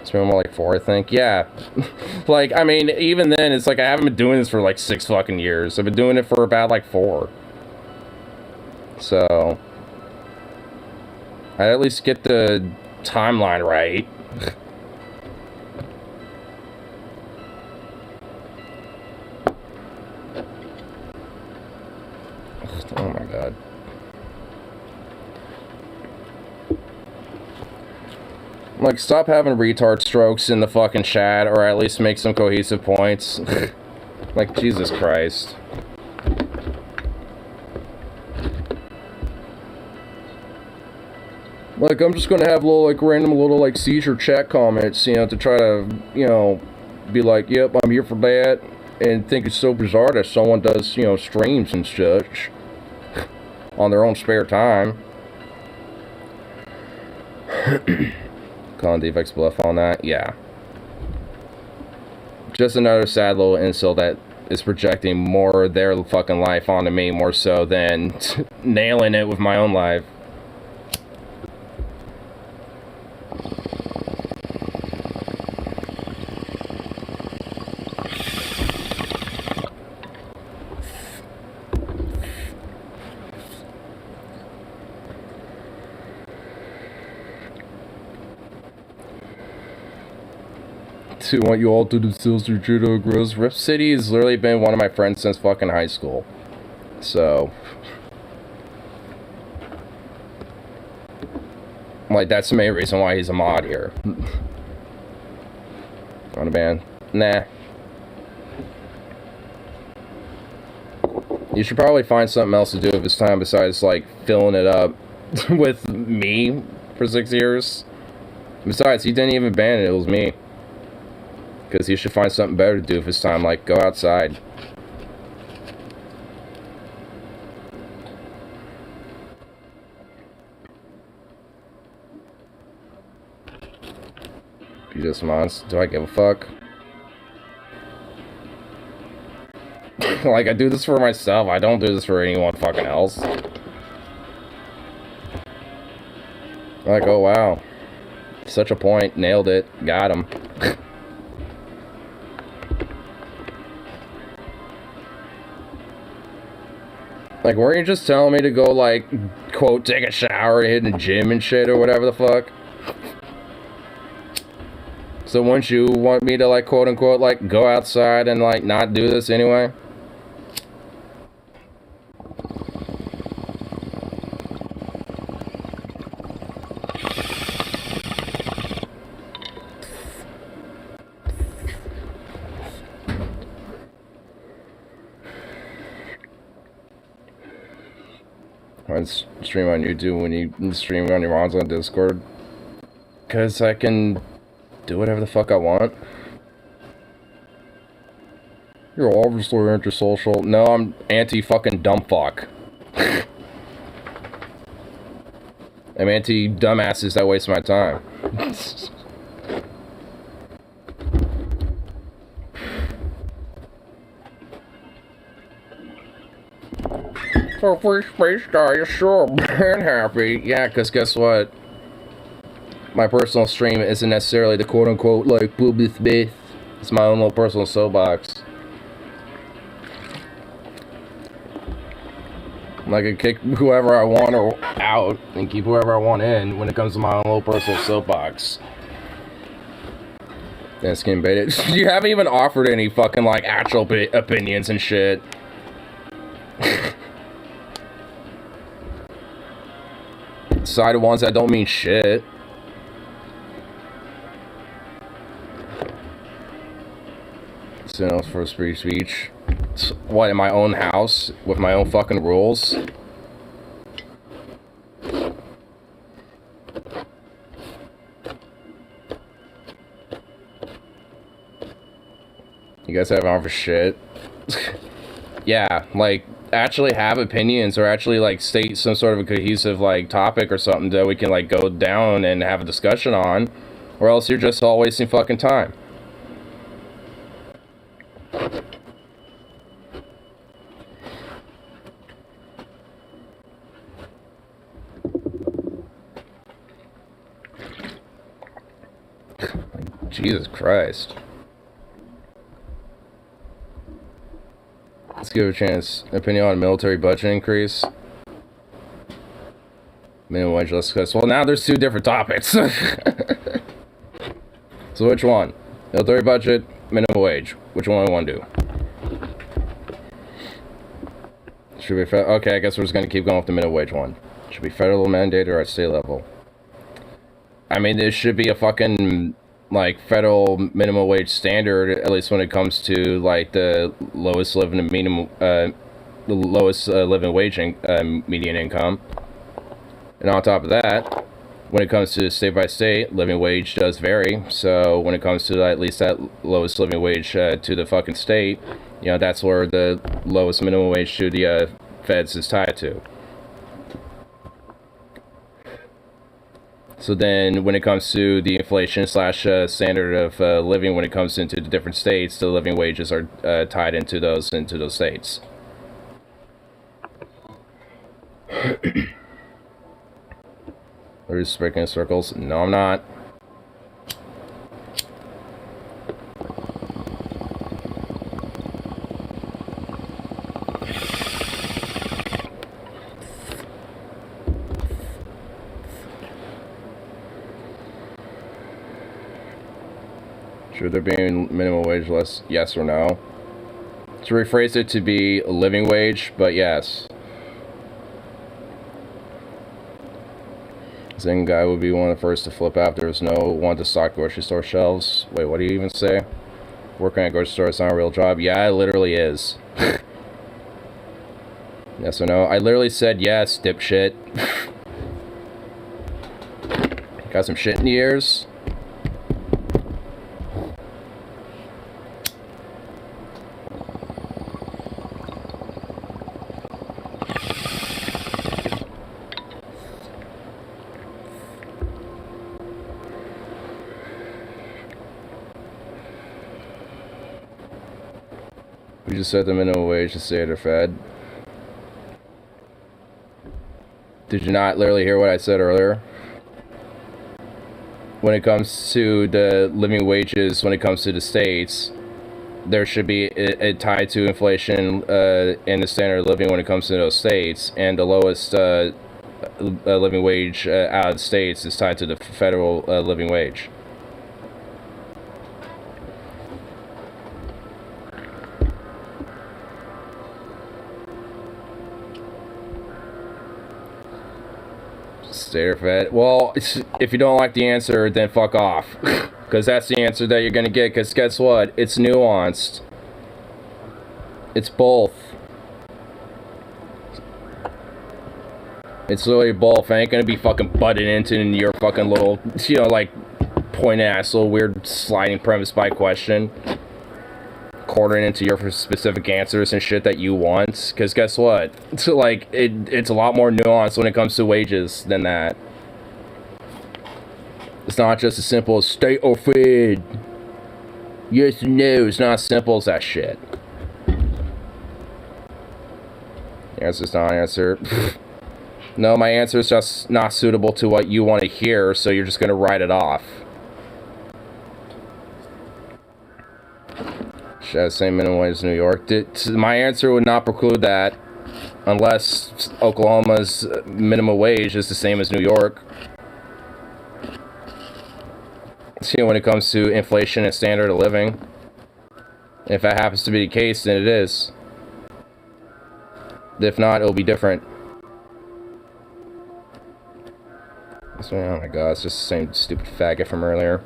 It's been more like 4, I think. Yeah. Like, I mean, even then, it's like I haven't been doing this for, like, 6 fucking years. I've been doing it for about, like, 4. So I'd at least get the timeline right. Oh my god. Like, stop having retard strokes in the fucking chat, or at least make some cohesive points. Like, Jesus Christ. Like, I'm just gonna have little, like, random little, like, seizure chat comments, you know, to try to, you know, be like, yep, I'm here for that, and think it's so bizarre that someone does, you know, streams and such on their own spare time. Calling defects bluff on that, yeah. Just another sad little insult that is projecting more of their fucking life onto me more so than nailing it with my own life. To want you all to do sales through judo gross. Rip City has literally been one of my friends since fucking high school. So, like, that's the main reason why he's a mod here. On a band? Nah. You should probably find something else to do with his time besides, like, filling it up with me for 6 years. Besides, he didn't even ban it, it was me. Because he should find something better to do with his time, like go outside. You just mods. Do I give a fuck? Like, I do this for myself. I don't do this for anyone fucking else. Like, oh wow. Such a point. Nailed it. Got him. Like, weren't you just telling me to go, like, quote, take a shower and hit the gym and shit or whatever the fuck? So wouldn't you want me to, like, quote unquote, like, go outside and, like, not do this anyway? I stream on YouTube when you stream on your mods on Discord. Because I can do whatever the fuck I want. You're obviously anti-social. No, I'm anti-fucking dumb fuck. I'm anti-dumbasses that waste my time. For free space guy, you're so man happy. Yeah, because guess what? My personal stream isn't necessarily the quote-unquote, like, public space. It's my own little personal soapbox. Like, I kick whoever I want out and keep whoever I want in when it comes to my own little personal soapbox. That's getting baited. You haven't even offered any fucking, like, actual opinions and shit. Side of ones that don't mean shit. So, for free speech. What, in my own house? With my own fucking rules? You guys have on for shit. Yeah, like, actually have opinions or actually, like, state some sort of a cohesive, like, topic or something that we can, like, go down and have a discussion on. Or else you're just all wasting fucking time. Jesus Christ. Let's give it a chance. Opinion on military budget increase. Minimum wage, let's discuss. Well, now there's two different topics. So which one? Military budget, minimum wage. Which one do I want to do? Should be okay, I guess we're just going to keep going with the minimum wage one. Should be federal mandated or at state level. I mean, this should be a fucking, like, federal minimum wage standard, at least when it comes to, like, the lowest living minimum, the lowest living wage median income. And on top of that, when it comes to state by state, living wage does vary. So when it comes to at least that lowest living wage to the fucking state, you know, that's where the lowest minimum wage to the feds is tied to. So then when it comes to the inflation slash standard of living, when it comes into the different states, the living wages are tied into those states. Are you breaking in circles? No, I'm not. Should there be minimum wage less? Yes or no? To rephrase it to be a living wage, but yes. Zen guy would be one of the first to flip out. There was no one to stock grocery store shelves. Wait, what do you even say? Working at a grocery store is not a real job. Yeah, it literally is. Yes or no? I literally said yes, dipshit. Got some shit in the ears? We just set the minimum wage to state or fed. Did you not literally hear what I said earlier? When it comes to the living wages, when it comes to the states, there should be a tie to inflation in the standard of living when it comes to those states, and the lowest living wage out of the states is tied to the federal living wage. State or fed? Well, if you don't like the answer, then fuck off. Because that's the answer that you're going to get. Because guess what? It's nuanced. It's both. It's literally both. I ain't going to be fucking butted into your fucking little, you know, like, point-ass little weird sliding premise by question. Quartering into your specific answers and shit that you want. Because guess what? It's like, it's a lot more nuanced when it comes to wages than that. It's not just as simple as state or fed. Yes or no. It's not as simple as that shit. The answer's not an answer. No, my answer is just not suitable to what you want to hear, so you're just going to write it off. Should have the same minimum wage as New York. My answer would not preclude that unless Oklahoma's minimum wage is the same as New York. You know, when it comes to inflation and standard of living. If that happens to be the case, then it is. If not, it'll be different. Oh my god, it's just the same stupid faggot from earlier.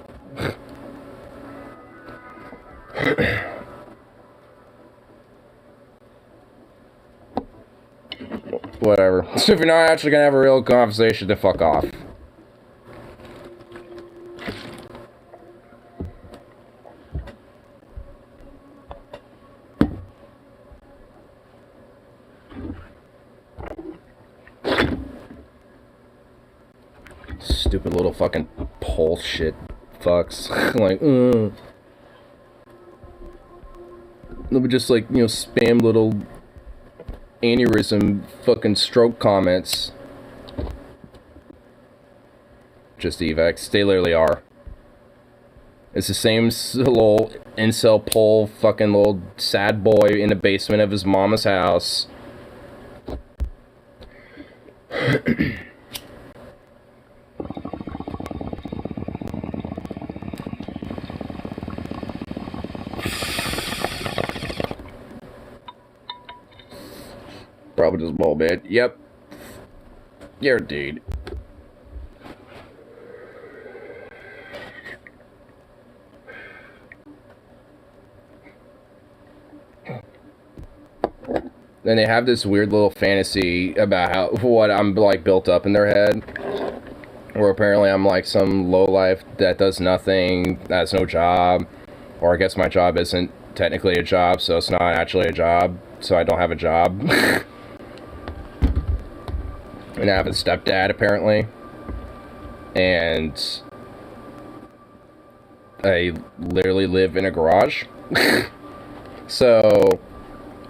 Whatever. So if you're not actually gonna have a real conversation, then fuck off. Stupid little fucking pole shit fucks. Like, They'll be just like, you know, spam little aneurysm fucking stroke comments. Just evacs. They literally are. It's the same little incel pole fucking little sad boy in the basement of his mama's house. Probably just ball bit. Yep. You're a dude. Then they have this weird little fantasy about how what I'm like built up in their head. Where apparently I'm like some lowlife that does nothing, that has no job. Or I guess my job isn't technically a job, so it's not actually a job. So I don't have a job. And I have a stepdad, apparently. And I literally live in a garage. So,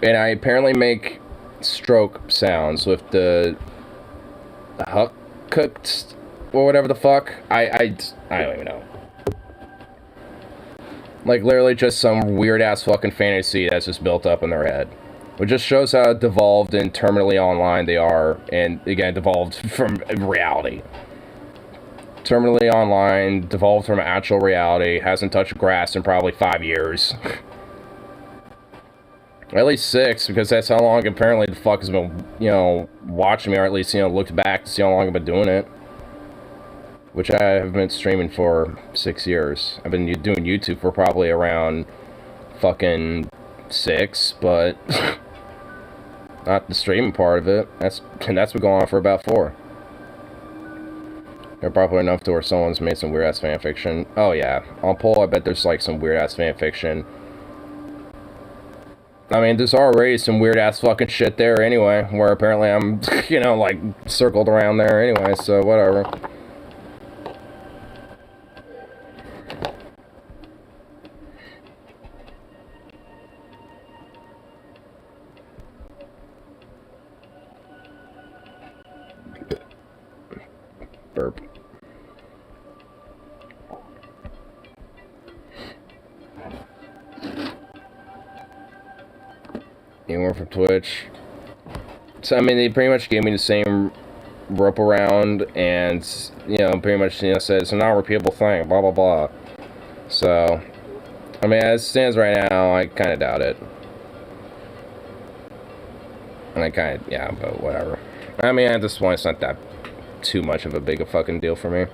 and I apparently make stroke sounds with the huck cooked or whatever the fuck. I don't even know. Like literally just some weird ass fucking fantasy that's just built up in their head. Which just shows how devolved and terminally online they are, and again, devolved from reality. Terminally online, devolved from actual reality, hasn't touched grass in probably 5 years. At least 6, because that's how long apparently the fuck has been, you know, watching me, or at least, you know, looked back to see how long I've been doing it. Which I have been streaming for 6 years. I've been doing YouTube for probably around fucking 6, but not the streaming part of it. That's been going on for about 4. They're probably enough to where someone's made some weird ass fanfiction. Oh yeah, on Poll I bet there's like some weird ass fanfiction. I mean, there's already some weird ass fucking shit there anyway, where apparently I'm, you know, like circled around there anyway, so whatever. Burp. Anyone from Twitch? So I mean, they pretty much gave me the same rope around, and you know, pretty much, you know, said it's a non-repeatable thing, blah blah blah. So, I mean, as it stands right now, I kind of doubt it. And I kind of, yeah, but whatever. I mean, at this point, it's not that too much of a big a fucking deal for me.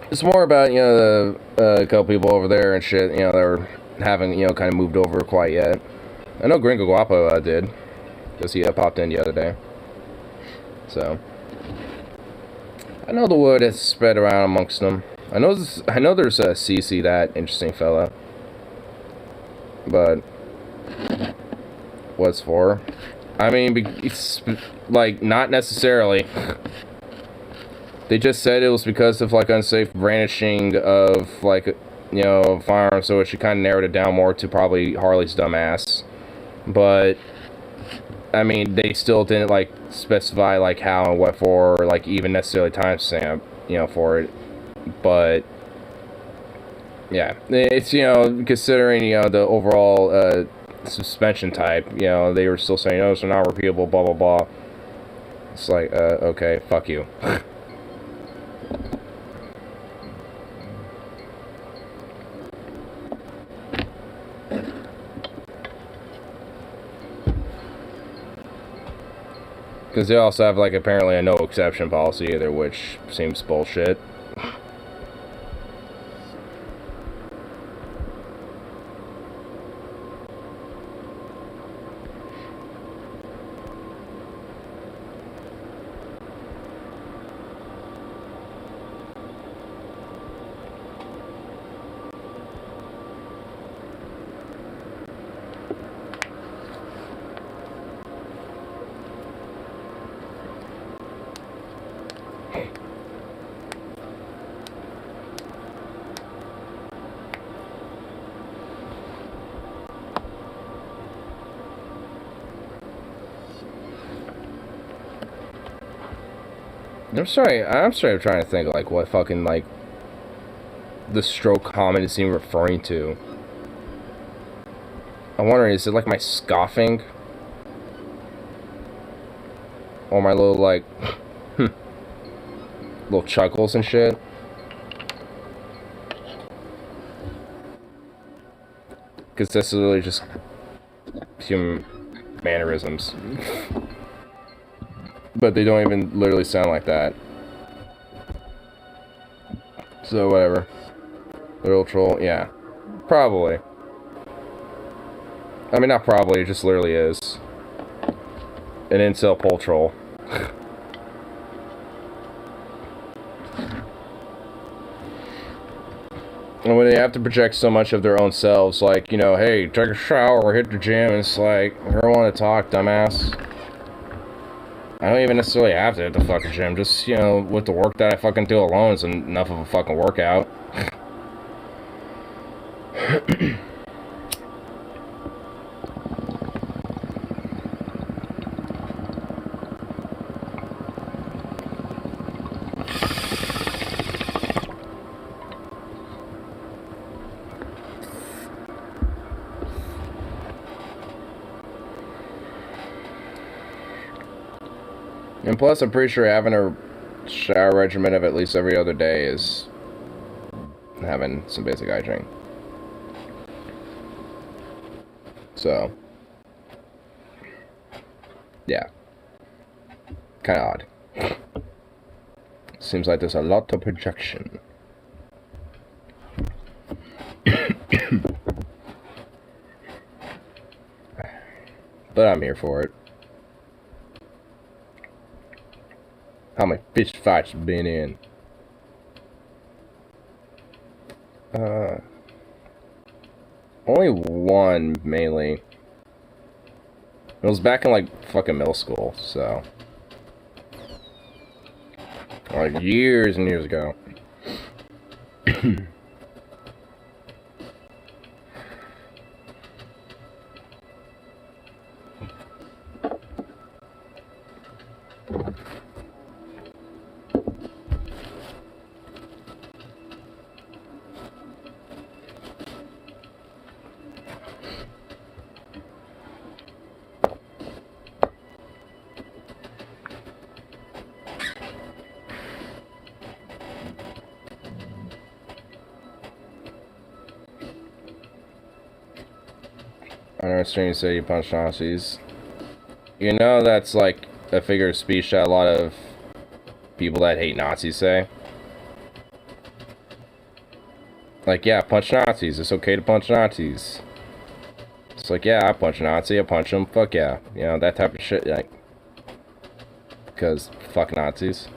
It's more about, you know, a couple people over there and shit, you know, that were haven't, you know, kind of moved over quite yet. I know Gringo Guapo did, because he popped in the other day. So, I know the word has spread around amongst them. I know there's a CC, that interesting fella. But what's for? I mean, it's like not necessarily. They just said it was because of like unsafe brandishing of like, you know, firearms, so it should kind of narrowed it down more to probably Harley's dumbass. But I mean, they still didn't like specify like how and what for, or like even necessarily timestamp, you know, for it. But yeah, it's, you know, considering, you know, the overall suspension type, you know, they were still saying, oh, it's not repeatable, blah blah blah. It's like, okay, fuck you. Because they also have, like, apparently a no exception policy either, which seems bullshit. I'm sorry, trying to think, like, what fucking, like, the stroke comment is even referring to. I'm wondering, is it, like, my scoffing? Or my little, like, little chuckles and shit? Because this is really just human mannerisms. But they don't even literally sound like that. So, whatever. Little troll, yeah. Probably. I mean, not probably, it just literally is. An incel pole troll. And when they have to project so much of their own selves, like, you know, hey, take a shower or hit the gym, and it's like, I don't want to talk, dumbass. I don't even necessarily have to hit the fucking gym, just, you know, with the work that I fucking do alone is enough of a fucking workout. And plus, I'm pretty sure having a shower regimen of at least every other day is having some basic hygiene. So, yeah. Kind of odd. Seems like there's a lot of projection. But I'm here for it. How many fish fights you been in? Only one, mainly. It was back in, like, fucking middle school, so. Like, years and years ago. I understand you say you punch Nazis. You know that's like a figure of speech that a lot of people that hate Nazis say. Like, yeah, punch Nazis. It's okay to punch Nazis. It's like, yeah, I punch a Nazi. I punch him. Fuck yeah. You know, that type of shit. Like, because fuck Nazis.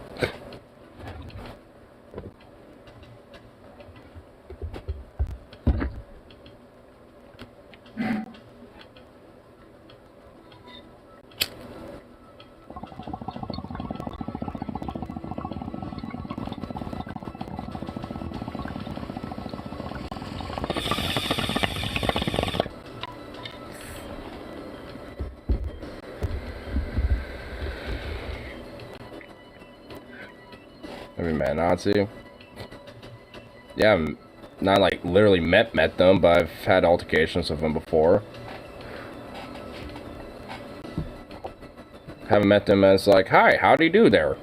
Every man Nazi. Yeah, I'm not like literally met them, but I've had altercations with them before. Haven't met them as like, hi, how do you do there?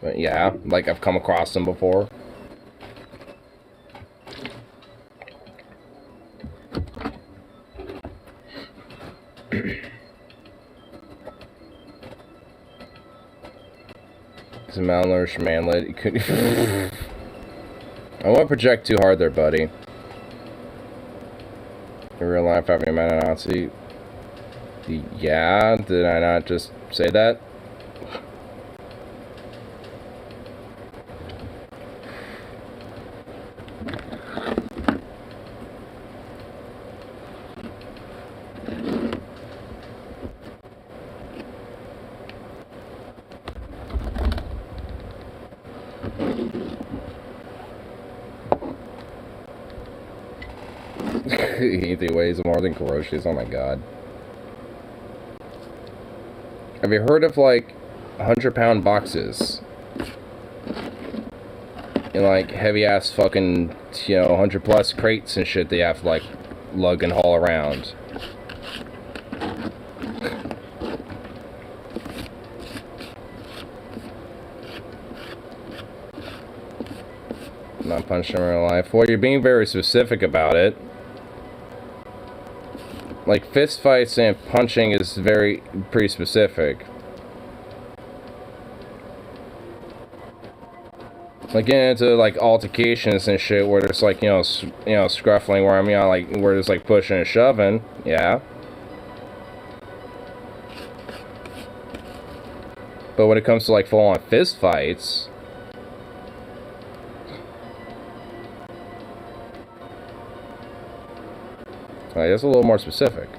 But yeah, like I've come across them before. He's a malnourished manlet. He couldn't. I won't project too hard there, buddy. In real life, having met a Nazi. Yeah, did I not just say that? He weighs more than Kuroshi's. Oh my god. Have you heard of like 100-pound boxes? And like heavy ass fucking, you know, 100+ crates and shit they have to like lug and haul around. Not punching in real life. Well, you're being very specific about it. Like, fist fights and punching is pretty specific. Like, getting into, like, altercations and shit where there's, like, you know, scruffling where I'm, you know, like, where there's, like, pushing and shoving. Yeah. But when it comes to, like, full-on fist fights... that's a little more specific.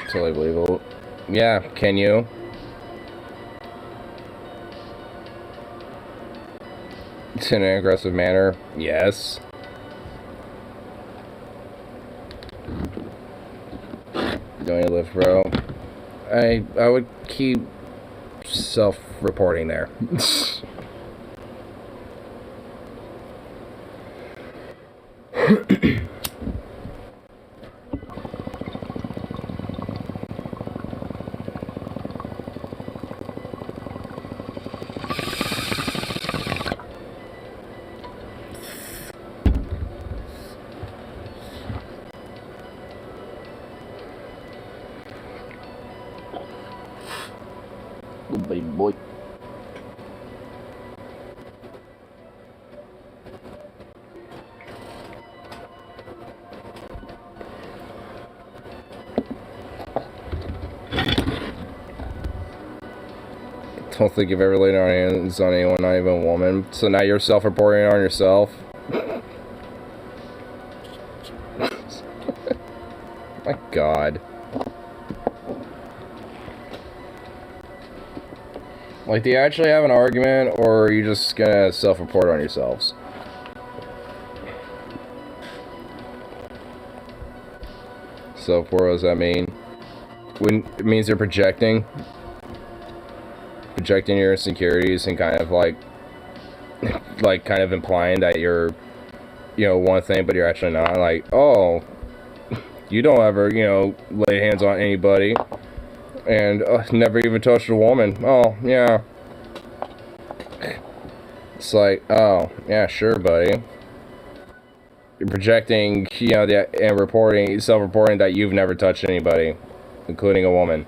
Totally believable. Yeah, can you? It's in an aggressive manner. Yes. Don't you live, bro? I would keep self-reporting there. Good baby boy. Don't think you've ever laid on hands on anyone, not even a woman. So now you're self-reporting on yourself? My god. Like, do you actually have an argument, or are you just gonna self-report on yourselves? Self-report, what does that mean? When it means you're projecting your insecurities and kind of like kind of implying that you're, you know, one thing but you're actually not. Like, oh, you don't ever, you know, lay hands on anybody and never even touched a woman. Oh yeah. It's like, oh yeah, sure, buddy. You're projecting, you know, and self-reporting that you've never touched anybody, including a woman.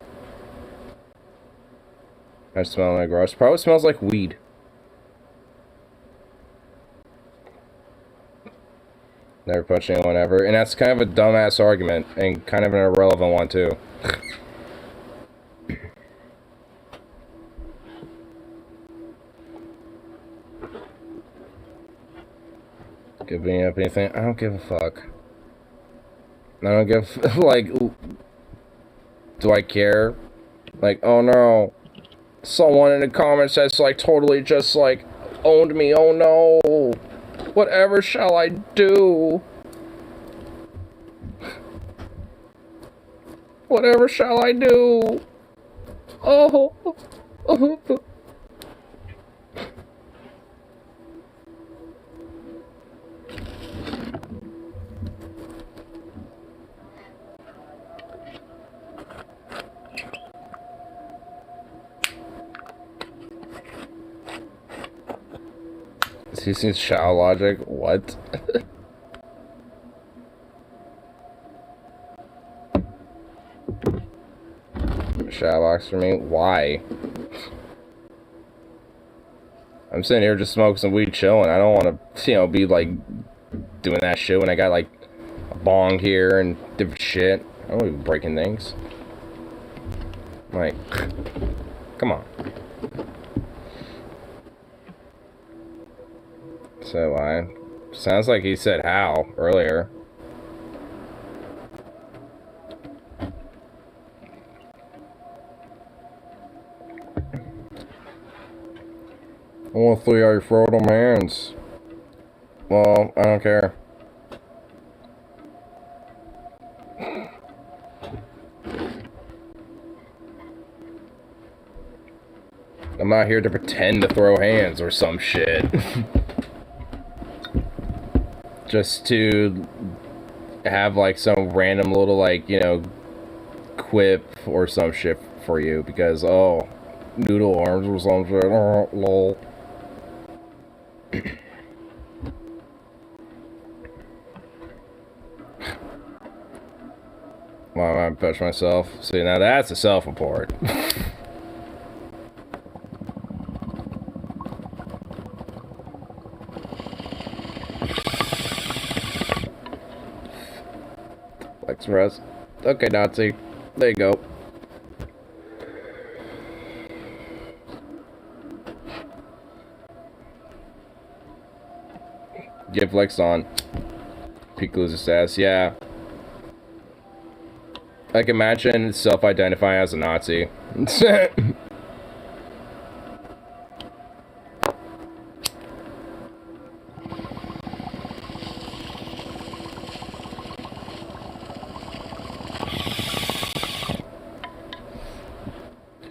I smell like gross. Probably smells like weed. Never punched anyone ever. And that's kind of a dumbass argument. And kind of an irrelevant one, too. Giving up anything? I don't give a fuck. I don't give... like... Do I care? Like, oh no. Someone in the comments that's like totally just like owned me. Oh no. Whatever shall I do? Whatever shall I do? Oh. He seems shallow logic. What? Shadowbox for me? Why? I'm sitting here just smoking some weed, chilling. I don't want to, you know, be like doing that shit when I got like a bong here and different shit. I don't want to be breaking things. Like, come on. So sounds like he said how earlier. I want to throw out your throat on my hands. Well, I don't care. I'm not here to pretend to throw hands or some shit. Just to have like some random little like, you know, quip or some shit for you because, oh, noodle arms or some shit. Oh, lol. Well, I push myself. See, now that's a self-report. Flex rest. Okay, Nazi. There you go. Get flex on. Peek loses ass. Yeah. I can imagine self-identifying as a Nazi.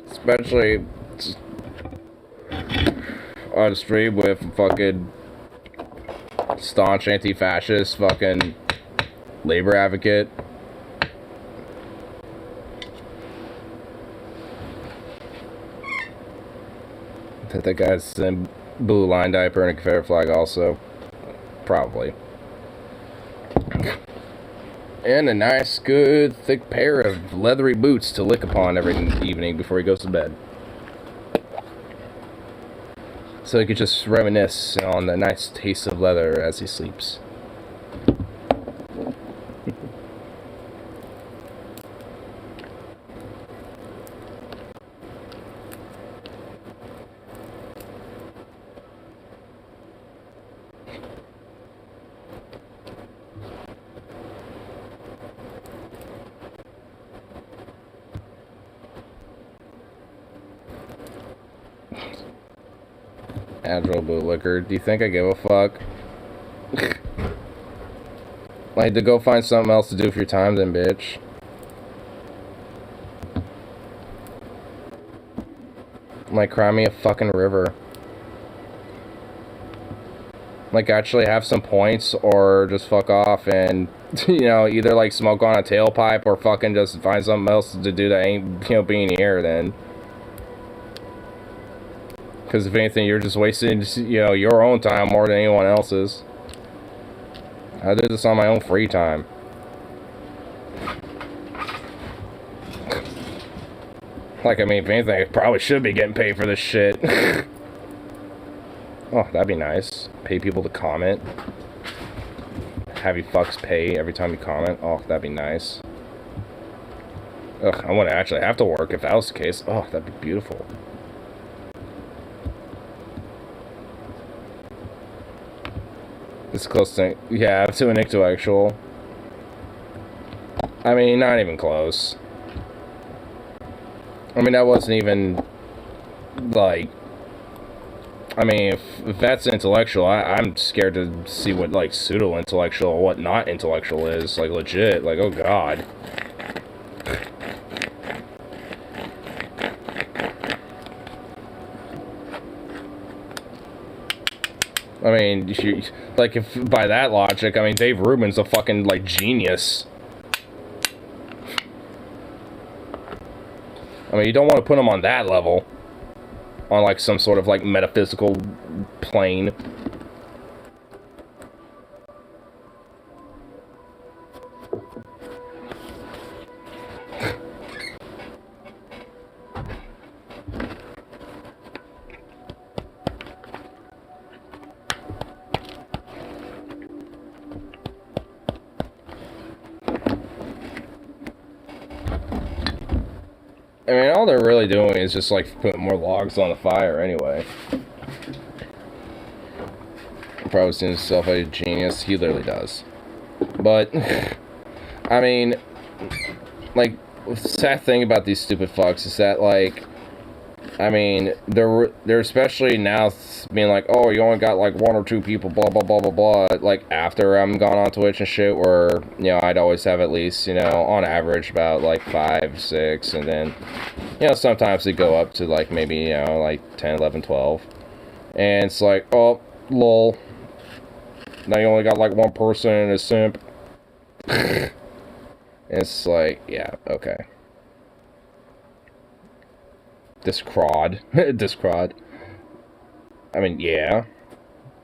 Especially on a stream with fucking staunch anti-fascist fucking labor advocate. That guy's in blue line diaper and a Confederate flag also. Probably. And a nice, good, thick pair of leathery boots to lick upon every evening before he goes to bed. So he could just reminisce on the nice taste of leather as he sleeps. Agile bootlicker. Do you think I give a fuck? Like, to go find something else to do with your time then, bitch. Like, cry me a fucking river. Like, actually have some points, or just fuck off and, you know, either, like, smoke on a tailpipe, or fucking just find something else to do that ain't, you know, being here, then. Because if anything, you're just wasting, you know, your own time more than anyone else's. I do this on my own free time. Like, I mean, if anything, I probably should be getting paid for this shit. Oh, that'd be nice. Pay people to comment. Have you fucks pay every time you comment. Oh, that'd be nice. Ugh, I wouldn't actually have to work if that was the case. Oh, that'd be beautiful. It's close to, yeah, to an intellectual. I mean, not even close. I mean, that wasn't even, like, I mean, if that's intellectual, I'm scared to see what, like, pseudo-intellectual or what not intellectual is. Like, legit. Like, oh, God. I mean, like, if by that logic, I mean, Dave Rubin's a fucking, like, genius. I mean, you don't want to put him on that level. On, like, some sort of, like, metaphysical plane. I mean, all they're really doing is just like putting more logs on the fire anyway. Probably seeing himself like a genius. He literally does. But, I mean, like, the sad thing about these stupid fucks is that, like, I mean, they're especially now being like, oh, you only got like 1 or 2 people, blah, blah, blah, blah, blah. Like, after I'm gone on Twitch and shit, where, you know, I'd always have at least, you know, on average about like 5, 6, and then, you know, sometimes they go up to like maybe, you know, like 10, 11, 12. And it's like, oh, lol. Now you only got like 1 person and a simp. It's like, yeah, okay. Discrod. Discrod. I mean, yeah.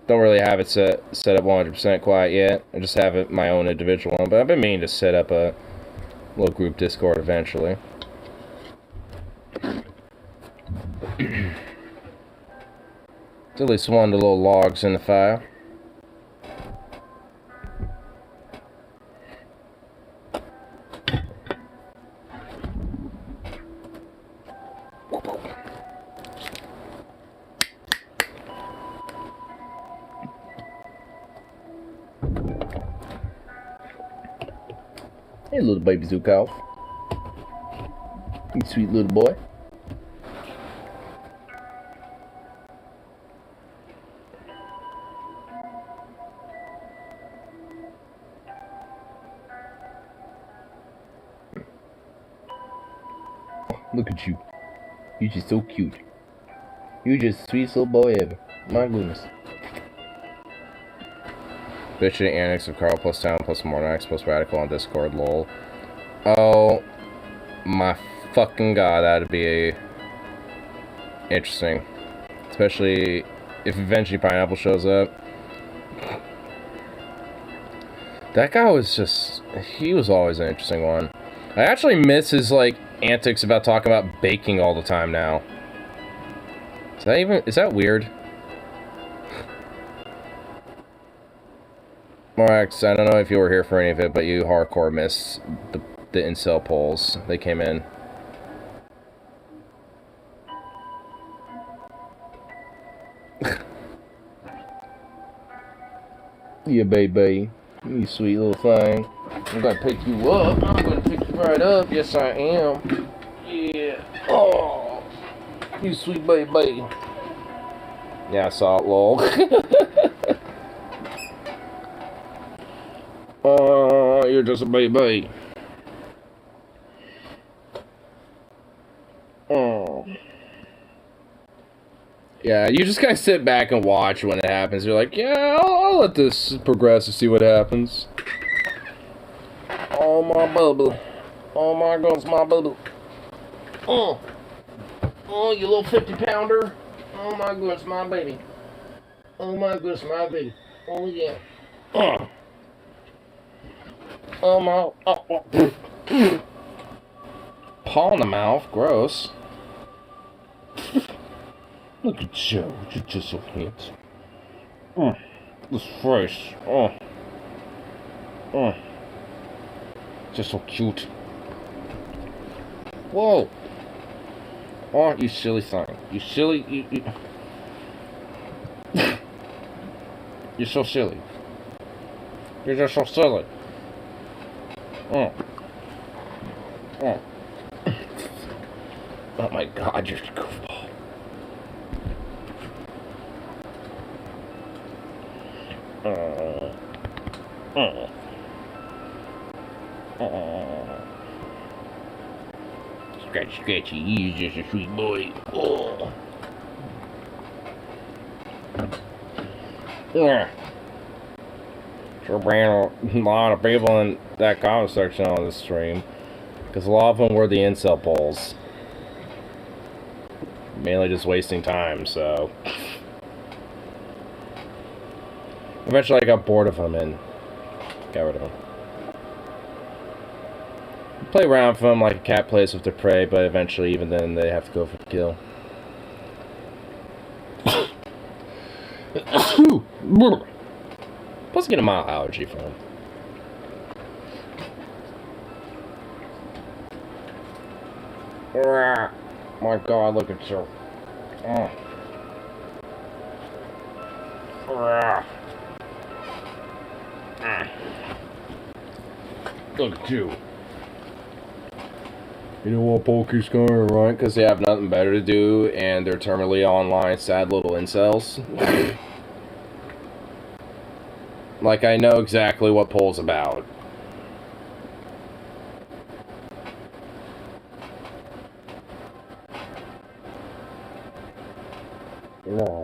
Don't really have it set up 100% quite yet. I just have it my own individual one, but I've been meaning to set up a little group Discord eventually. There's at least 1 of the little logs in the fire. Hey, little baby Zukov. You sweet little boy. Look at you. You're just so cute. You're just the sweetest little boy ever. My goodness. Bitch the annex of Carl plus Town plus Mornax plus Radical on Discord, lol. Oh my fucking god, that'd be interesting. Especially if eventually Pineapple shows up. That guy was just, he was always an interesting one. I actually miss his like antics about talking about baking all the time now. Is that weird? Morax, I don't know if you were here for any of it, but you hardcore missed the incel polls. They came in. Yeah, baby. You sweet little thing. I'm gonna pick you up. I'm gonna pick you right up. Yes, I am. Yeah. Oh, you sweet baby. Yeah, I saw it, lol. Oh, you're just a baby. Oh. Yeah, you just gotta sit back and watch when it happens. You're like, yeah, I'll let this progress and see what happens. Oh, my bubble. Oh, my goodness, my bubble. Oh. Oh, you little 50-pounder. Oh, my goodness, my baby. Oh, my goodness, my baby. Oh, yeah. Oh. Oh, my. Oh. Paw in the mouth. Gross. Look at Joe. You're just so handsome. It's fresh. Just so cute. Whoa. Oh, you silly thing. You silly. You're so silly. You're just so silly. Oh my god, you're a goofball. Scratchy, scratchy, he's just a sweet boy. Oh. Yeah. Sure bring a lot of people in that comment section on this stream. Because a lot of them were the incel polls. Mainly just wasting time, so. Eventually I got bored of them and got rid of them. Play around with them like a cat plays with their prey, but eventually even then they have to go for the kill. Plus I get a mild allergy from them. My God, look at you. Look at you. You know what, Pokey's going to run? Because they have nothing better to do, and they're terminally online, sad little incels. Like, I know exactly what Pole's about. No.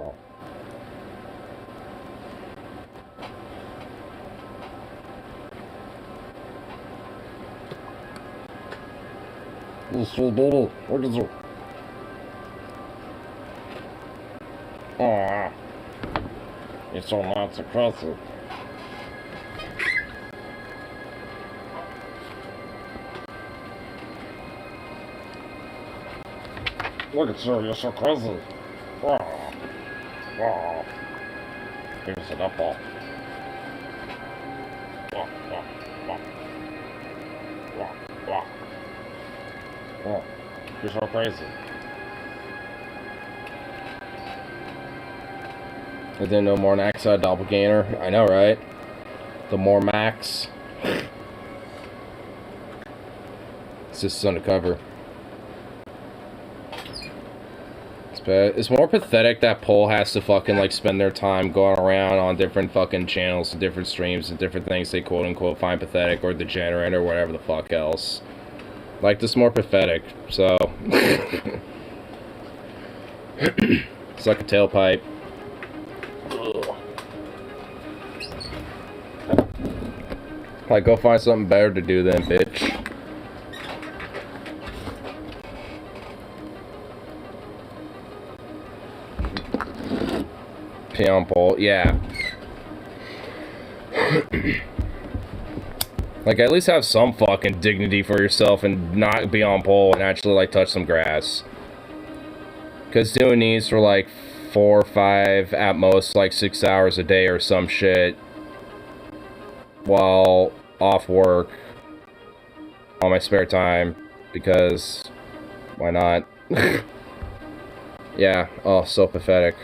What is it? Aw. You're so not aggressive. Look at you, you're so crazy. Wow. Here's an apple. Oh, you're so crazy. I didn't know more than Axe had a doppelganger. I know, right? The more Max. It's just undercover. It's more pathetic that Pole has to fucking, like, spend their time going around on different fucking channels and different streams and different things they quote-unquote find pathetic or degenerate or whatever the fuck else. Like, this is more pathetic, so... It's like a tailpipe. Like, go find something better to do then, bitch. On Pole, yeah. Like, at least have some fucking dignity for yourself and not be on Pole and actually, like, touch some grass. Because doing these for, like, 4 or 5, at most, like, 6 hours a day or some shit while off work on my spare time, because why not? Yeah, oh, so pathetic.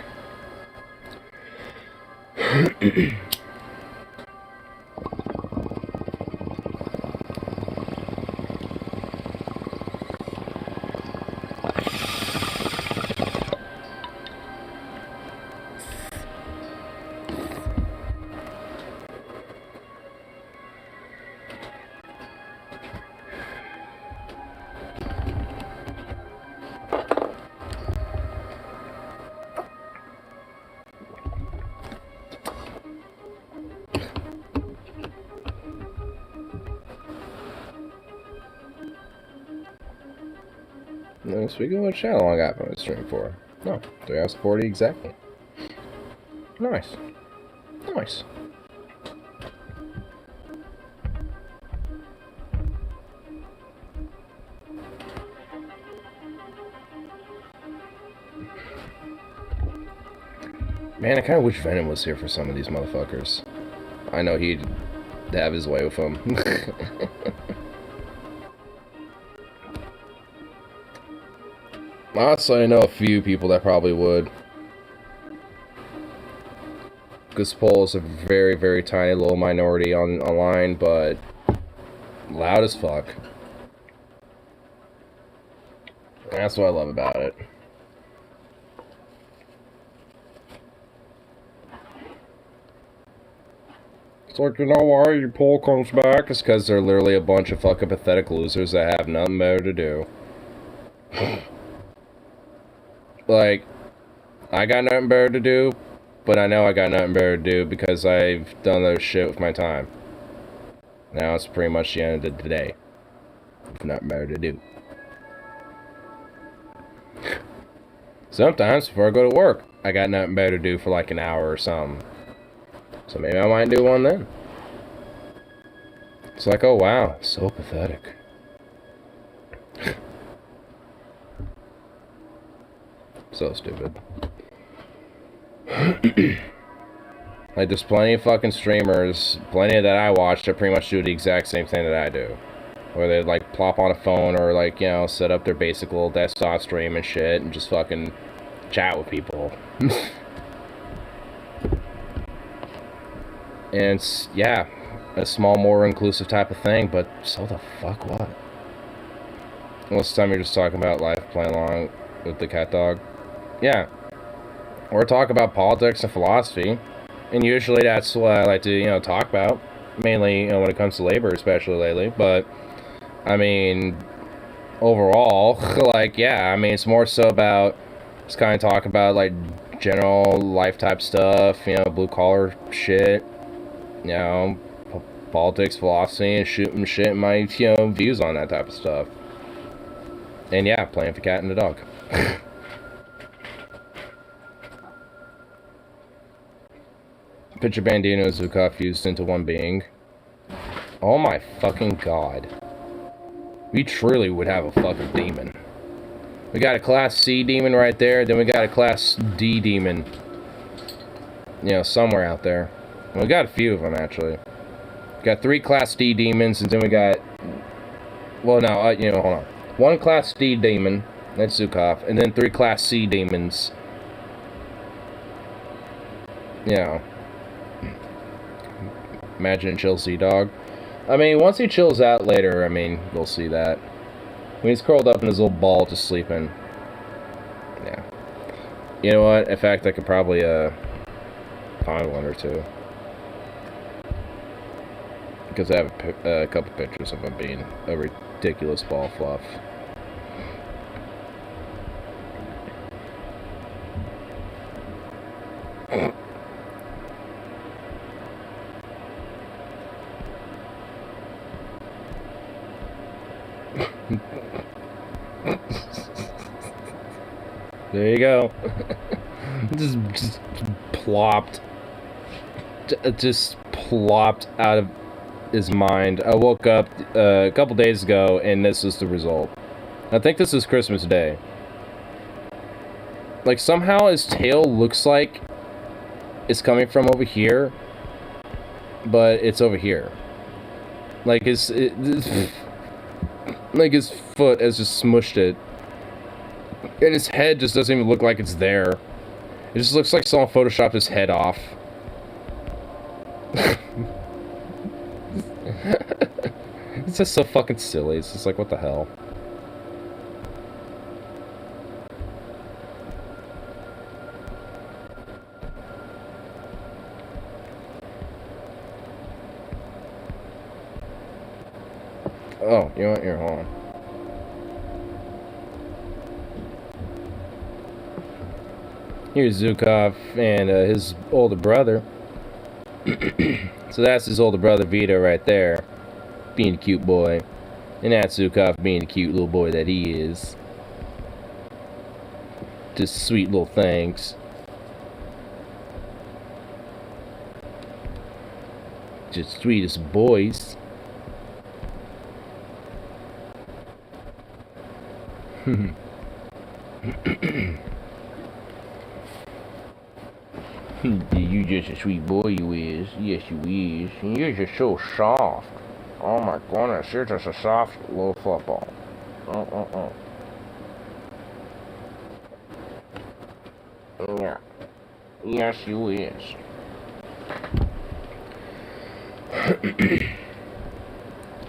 Speaking of what channel I got from the stream for. No, 3 hours 40 exactly. Nice. Nice. Man, I kind of wish Venom was here for some of these motherfuckers. I know he'd have his way with them. Honestly, I know a few people that probably would. Because Pole is a very, very tiny little minority online, but loud as fuck. That's what I love about it. It's like, you know why your Pole comes back? It's because they're literally a bunch of fucking pathetic losers that have nothing better to do. Like, I got nothing better to do, but I know I got nothing better to do because I've done those shit with my time. Now it's pretty much the end of the day. Nothing better to do. Sometimes before I go to work, I got nothing better to do for like an hour or something. So maybe I might do one then. It's like, oh wow, so pathetic. So stupid. Like, there's plenty of fucking streamers, plenty that I watch that pretty much do the exact same thing that I do. Or they'd like plop on a phone or like, you know, set up their basic little desktop stream and shit and just fucking chat with people. And it's, yeah, a small, more inclusive type of thing, but so the fuck what? Most of the time you're just talking about life, playing along with the cat dog. Yeah. Or talk about politics and philosophy. And usually that's what I like to, you know, talk about. Mainly, you know, when it comes to labor, especially lately. But, I mean, overall, like, yeah, I mean, it's more so about just kind of talk about, like, general life type stuff, you know, blue collar shit, you know, politics, philosophy, and shooting shit, and my, you know, views on that type of stuff. And yeah, playing with the cat and the dog. Picture Bandino and Zukov fused into one being. Oh my fucking god. We truly would have a fucking demon. We got a Class C demon right there, then we got a Class D demon. You know, somewhere out there. And we got a few of them, actually. We got 3 Class D demons, and then we got... Well, no, you know, hold on. 1 Class D demon, that's Zukov, and then 3 Class C demons. You know. Imagine chill sea dog. I mean, once he chills out later, I mean, you'll see that. When he's curled up in his little ball just sleeping. Yeah. You know what? In fact, I could probably, find one or two. Because I have a couple pictures of him being a ridiculous ball fluff. There you go. just plopped. Just plopped out of his mind. I woke up a couple days ago, and this is the result. I think this is Christmas Day. Like, somehow his tail looks like it's coming from over here, but it's over here. Like, like his foot has just smushed it. And his head just doesn't even look like it's there. It just looks like someone photoshopped his head off. It's just so fucking silly. It's just like, what the hell? Oh, you know what? Here, hold on. Here's Zukov and his older brother. So that's his older brother Vito right there, being a cute boy. And that's Zukov being the cute little boy that he is. Just sweet little things. Just sweetest boys. You just a sweet boy, you is. Yes, you is. And you're just so soft. Oh my goodness, you're just a soft little football. Yeah. Yes, you is.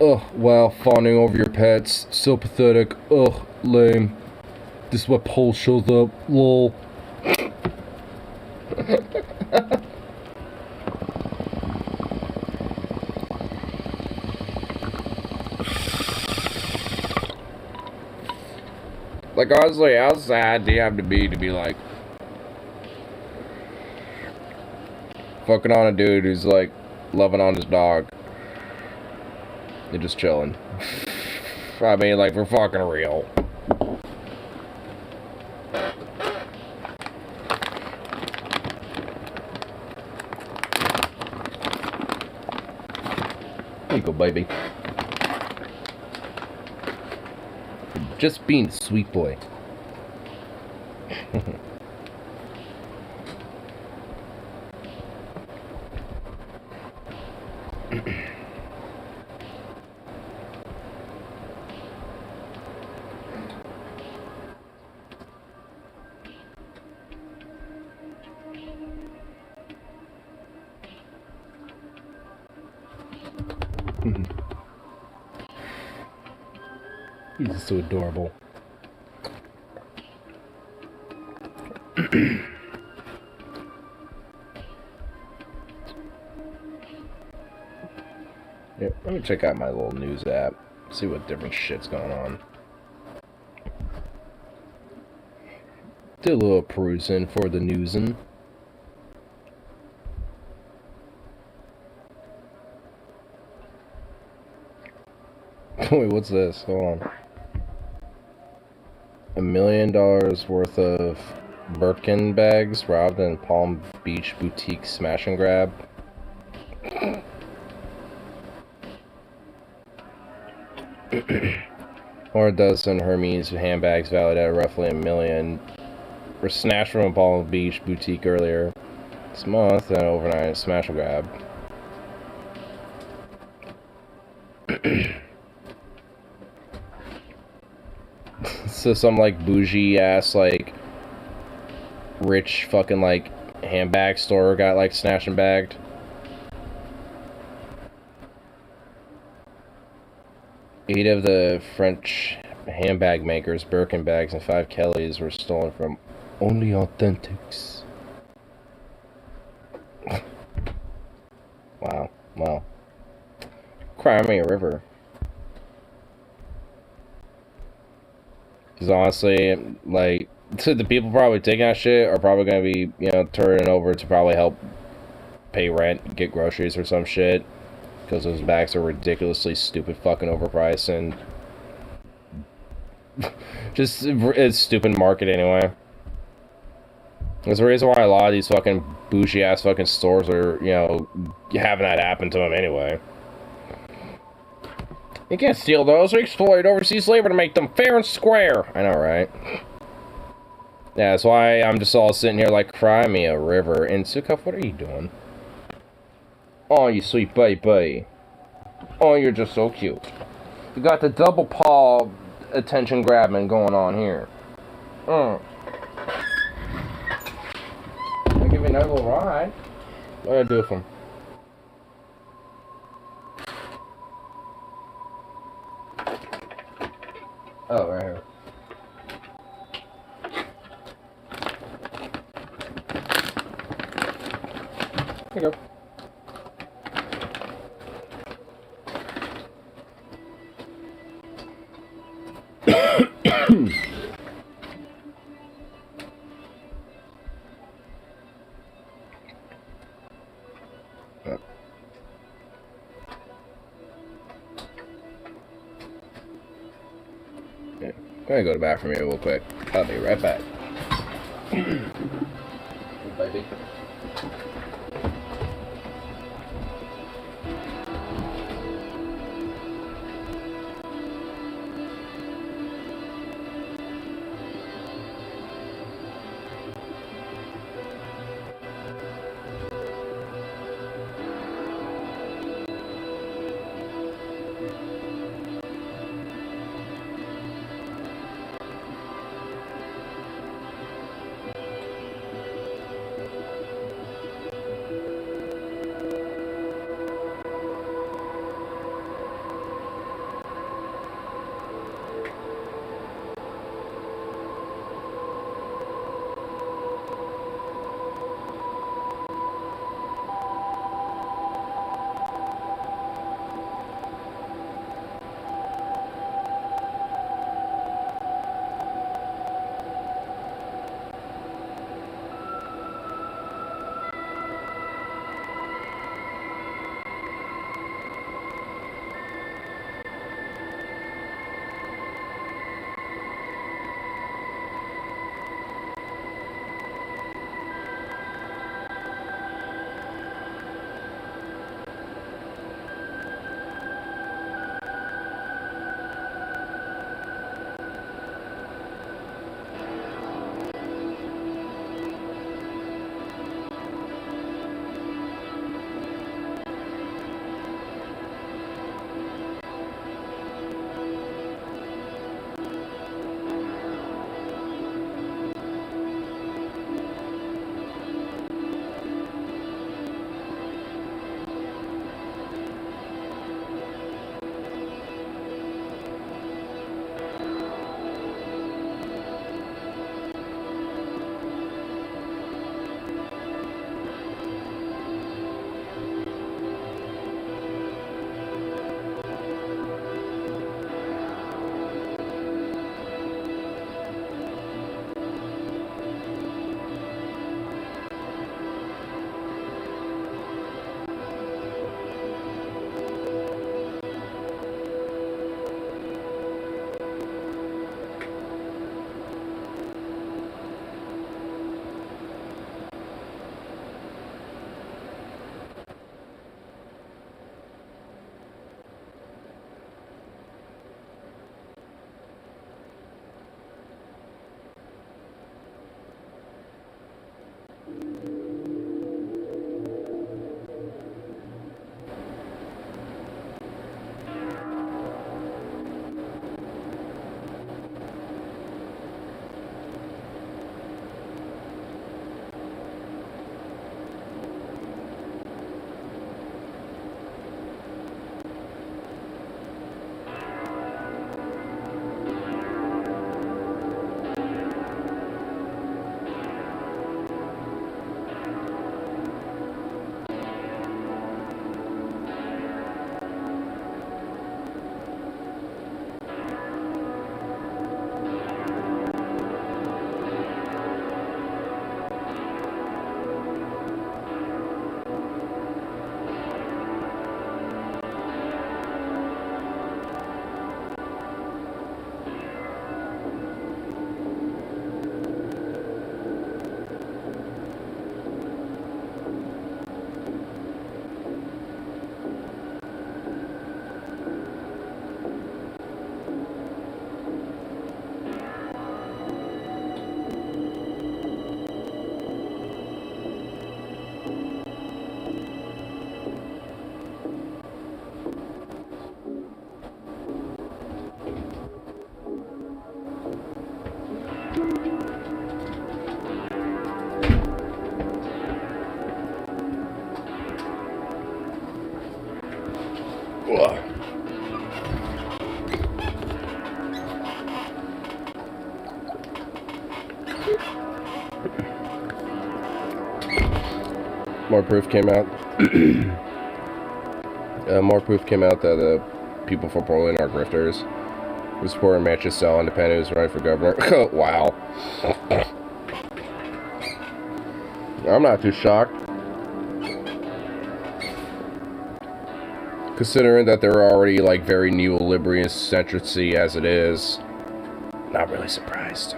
Ugh, wow, fawning over your pets. So pathetic. Ugh, lame. This is why Paul shows up. Lol. Like, honestly, how sad do you have to be like, fucking on a dude who's like loving on his dog? They're just chilling. I mean, like, we're fucking real. There you go, baby. Just being a sweet boy. He's so adorable. Yeah, let me check out my little news app. See what different shit's going on. Do a little perusing for the newsin'. Wait, what's this? Hold on. $1 million worth of Birkin bags robbed in Palm Beach boutique smash and grab. Or a dozen Hermes handbags valued at roughly $1 million were snatched from a Palm Beach boutique earlier this month in an overnight smash and grab. So some like bougie ass like rich fucking like handbag store got like snatched and bagged. Eight of the French handbag makers' Birkin bags and 5 Kellys were stolen from Only Authentics. Wow, well. Cry me a river. Because honestly, like, the people probably taking that shit are probably going to be, you know, turning it over to probably help pay rent, get groceries or some shit. Because those bags are ridiculously stupid fucking overpriced and just, it's stupid market anyway. There's a reason why a lot of these fucking bougie ass fucking stores are, you know, having that happen to them anyway. You can't steal those. We exploit overseas labor to make them fair and square. I know, right? Yeah, that's why I'm just all sitting here like, cry me a river. And Sukuf, what are you doing? Oh, you sweet baby. Oh, you're just so cute. You got the double paw attention grabbing going on here. I'll give you another little ride. What do I do with him? Oh, right here. Here you go. Yeah. I'm gonna go to the bathroom here real quick. I'll be right back. Baby. More proof came out. More proof came out that people from Portland are grifters. The supporter Manchester Independent who's running for governor. Wow. I'm not too shocked. Considering that they're already like very neoliberal centricity as it is. Not really surprised.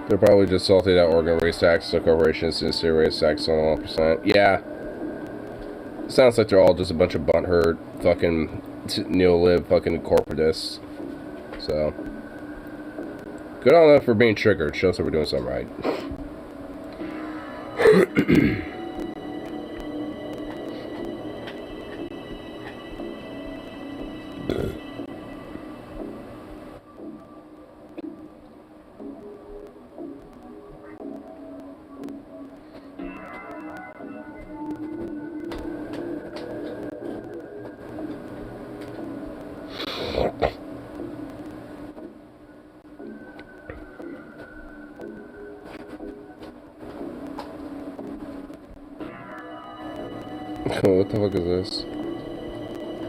They're probably just salty that Oregon raised taxes on corporations and Syria raised taxes on 1%. Yeah. Sounds like they're all just a bunch of bunt-hurt fucking neolib fucking corporatists. So. Good on them for being triggered. Shows that we're doing something right. What the fuck is this?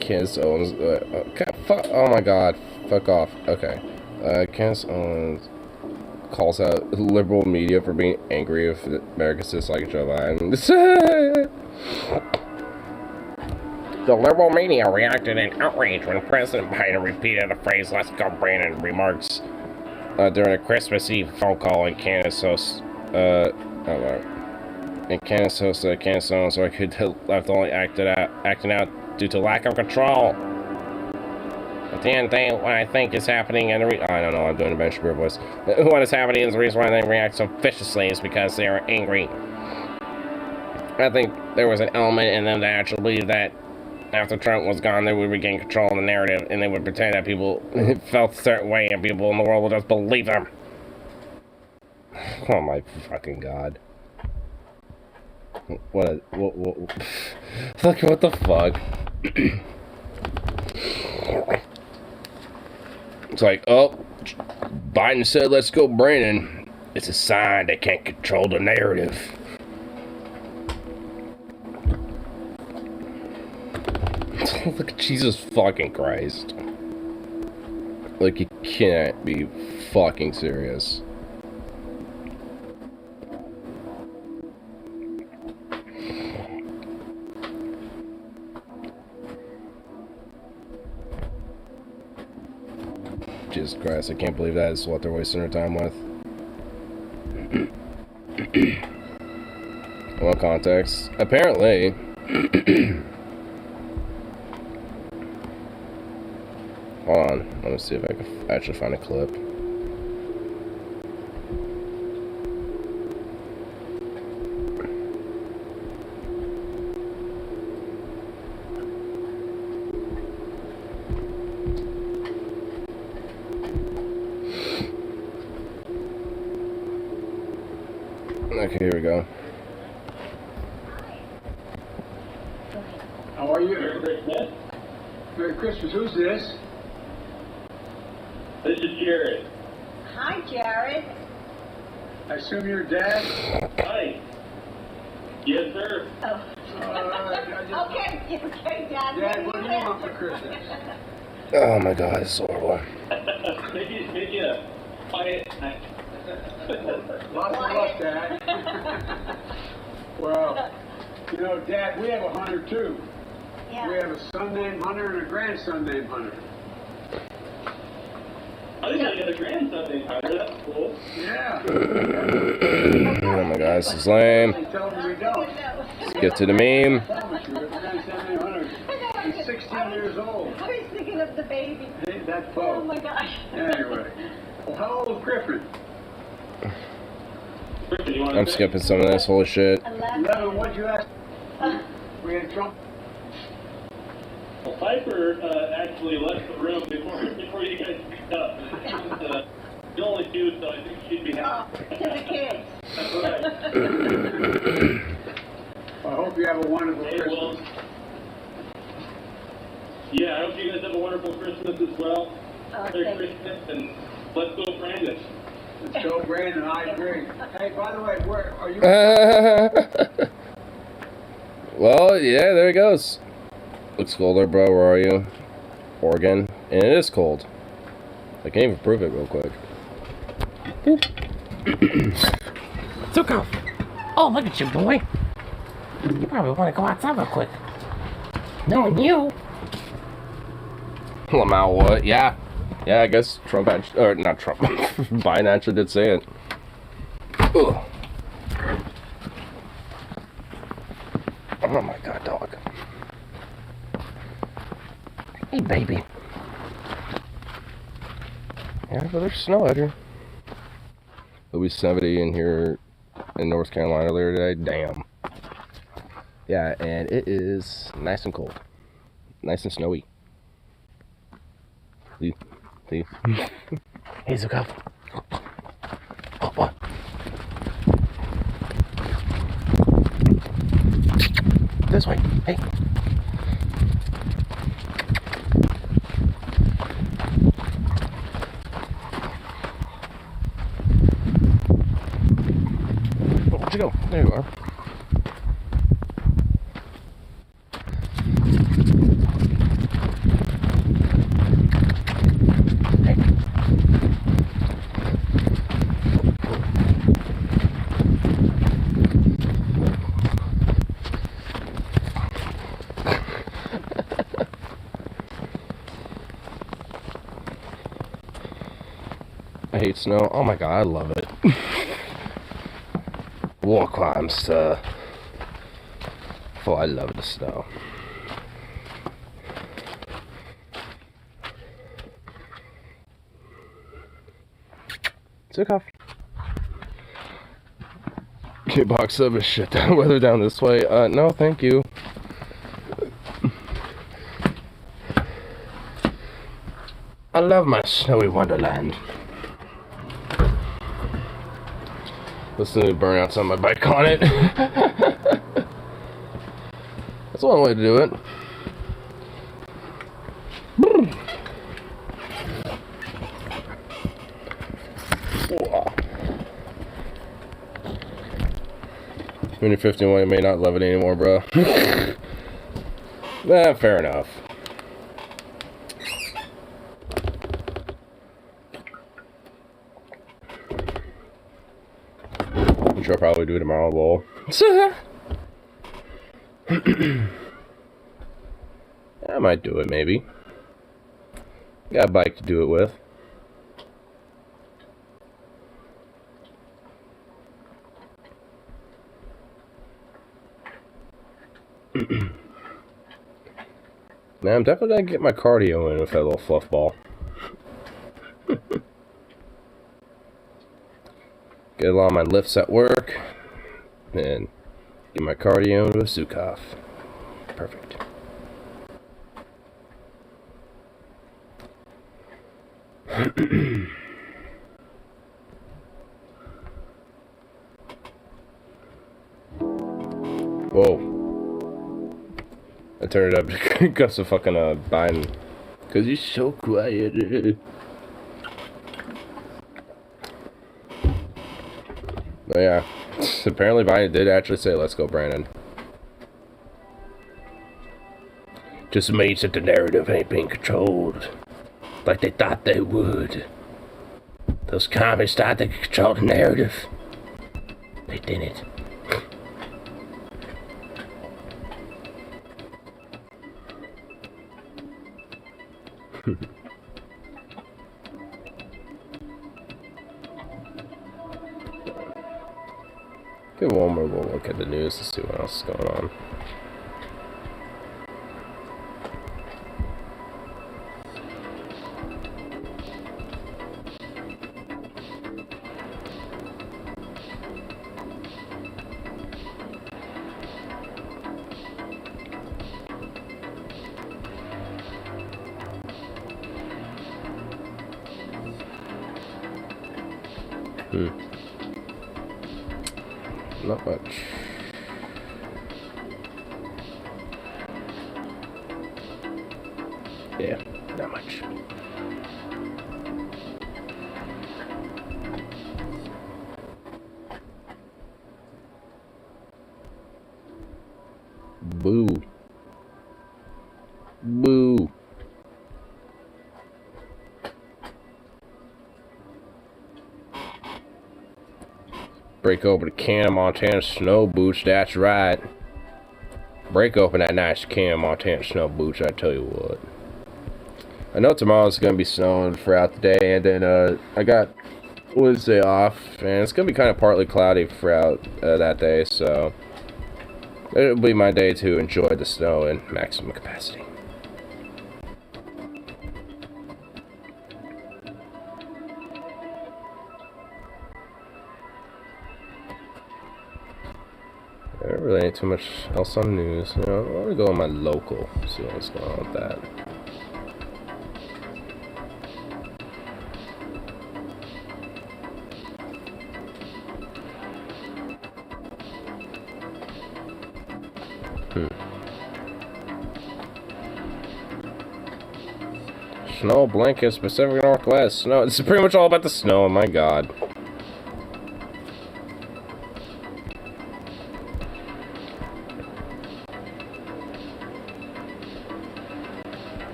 Candace Owens. Fuck. Oh my god. Fuck off. Okay. Candace Owens calls out liberal media for being angry if Americans dislike Joe Biden. The liberal media reacted in outrage when President Biden repeated the phrase "Let's go, Brandon" remarks during a Christmas Eve phone call in Candace host. And Candace hosted Candace Owens, so I could have left only acting out due to lack of control. At the end, what I think is happening, and I don't know, I'm doing a Ben Shapiro voice. What is happening is the reason why they react so viciously is because they are angry. I think there was an element in them that actually believed that after Trump was gone, they would regain control of the narrative, and they would pretend that people felt a certain way, and people in the world would just believe them. Oh my fucking god. What the fuck? It's like, oh, Biden said let's go Brandon. It's a sign they can't control the narrative. Look at Jesus fucking Christ. Like, you can't be fucking serious. Jesus Christ, I can't believe that is what they're wasting their time with. Well, context. Apparently. Hold on. Let me see if I can actually find a clip. Okay, here we go. How are you? Merry Christmas. Merry Christmas. Who's this? This is Jared. Hi, Jared. I assume you're Dad? Hi. Yes, sir. Oh. Okay, Dad. Dad, what do you want for Christmas? Oh my god, it's horrible. Make it a quiet night. Lots of luck, Dad. Well, you know, Dad, we have a hunter too. Yeah. We have a son named Hunter and a grandson named Hunter. I think I got a grandson named Hunter. That's cool. Yeah. Oh my god, this is lame. They tell me we don't. Let's get to the meme. I promise you, we have a grandson named Hunter. He's 16 years old. I was thinking of the baby. Hey, that's Oh Poe. my gosh. Anyway. Well, how old is Griffin? Griffin, you want I'm skipping some of this, holy shit. 11, what'd you ask? We had Trump. Well, Piper actually left the room before you guys picked up. The only two, so I think she'd be happy. To the kids. That's right. I hope you have a wonderful Hey, Christmas. well, yeah, I hope you guys have a wonderful Christmas as well. Merry thank you. Christmas, and let's go Brandon. Let's go, Brandon. I agree. Hey, by the way, where are you? Well, yeah, there he goes. Looks colder, bro. Where are you? Oregon. And it is cold. I can't even prove it real quick. Zuko! Oh, look at you, boy. You probably want to go outside real quick. Knowing you. Lamau, what? Yeah. Yeah, I guess Trump actually, or not Trump, Biden actually did say it. Ugh. Oh my god, dog. Hey, baby. Yeah, but there's snow out here. It'll be 70 in here in North Carolina later today. Damn. Yeah, and it is nice and cold. Nice and snowy. See? See? Hey, Zuko. Oh, what? This way. Hey. Where'd you go? There you are. I hate snow. Oh my god, I love it. Wall climbs, sir. Oh, I love the snow. Took off. Get box up and shit down weather down this way. No, thank you. I love my snowy wonderland. Listen to me burn out some of my bike on it. That's one way to do it. When you're 51, you may not love it anymore, bro. Fair enough. Which I'll probably do tomorrow, lol. I might do it, maybe. Got a bike to do it with. Man, I'm definitely gonna get my cardio in with that little fluff ball. Get a lot of my lifts at work, and get my cardio into a Sukov. Perfect. Whoa. I turned it up to Gus a fucking Biden. Cause he's so quiet. But yeah, apparently Biden did actually say, let's go, Brandon. Just means that the narrative ain't being controlled like they thought they would. Those commies thought they could control the narrative. They didn't. Give one more look at the news to see what else is going on. Not much. Yeah, not much. Boo. Boo. Break open a can of Montana snow boots, that's right. Break open that nice can of Montana snow boots, I tell you what. I know tomorrow's gonna be snowing throughout the day, and then I got Wednesday off, and it's gonna be kind of partly cloudy throughout that day, so it'll be my day to enjoy the snow in maximum capacity. There really ain't too much else on the news. You know, I'm gonna go on my local, see what's going on with that. Snow blankets, Pacific Northwest. Snow. It's pretty much all about the snow. Oh my god.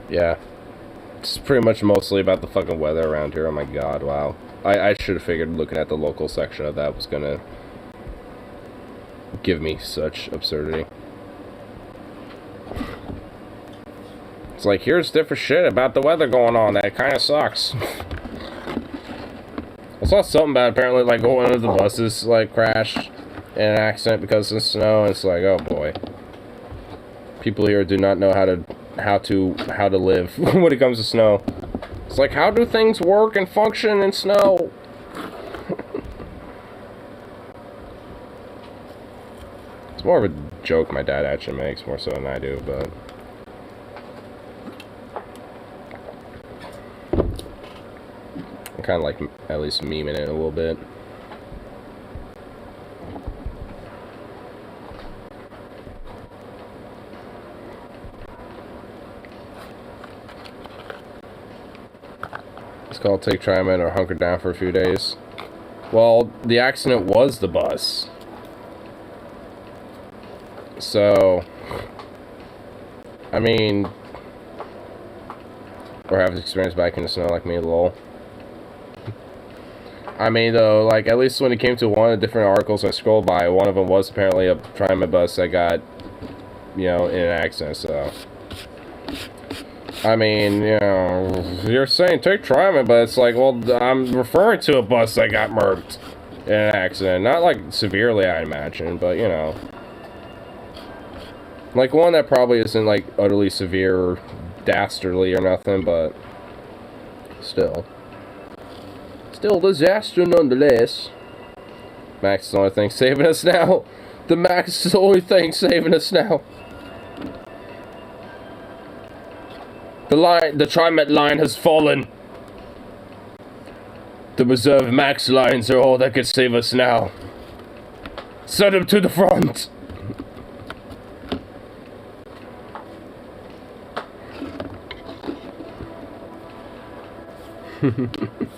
Yeah. It's pretty much mostly about the fucking weather around here. Oh my god, wow. I should have figured looking at the local section of that was gonna give me such absurdity. It's like, here's different shit about the weather going on that kind of sucks. I saw something about apparently like one of the buses like crashed in an accident because of snow, and it's like, oh boy. People here do not know how to live when it comes to snow. It's like, how do things work and function in snow? It's more of a joke my dad actually makes, more so than I do, but I kind of like at least memeing it a little bit. It's called Take Trimen or Hunker Down for a few days. Well, the accident was the bus. So, I mean, or have experience back in the snow like me, lol. I mean, though, like, at least when it came to one of the different articles I scrolled by, one of them was apparently a Trimen bus that got, you know, in an accident, so. I mean, you know, you're saying take Trimen, but it's like, well, I'm referring to a bus that got murked in an accident. Not, like, severely, I imagine, but, you know. Like, one that probably isn't, like, utterly severe or dastardly or nothing, but still. Still disaster nonetheless. Max is the only thing saving us now. The Max is the only thing saving us now. The Trimet line has fallen. The reserve Max lines are all that could save us now. Send them to the front.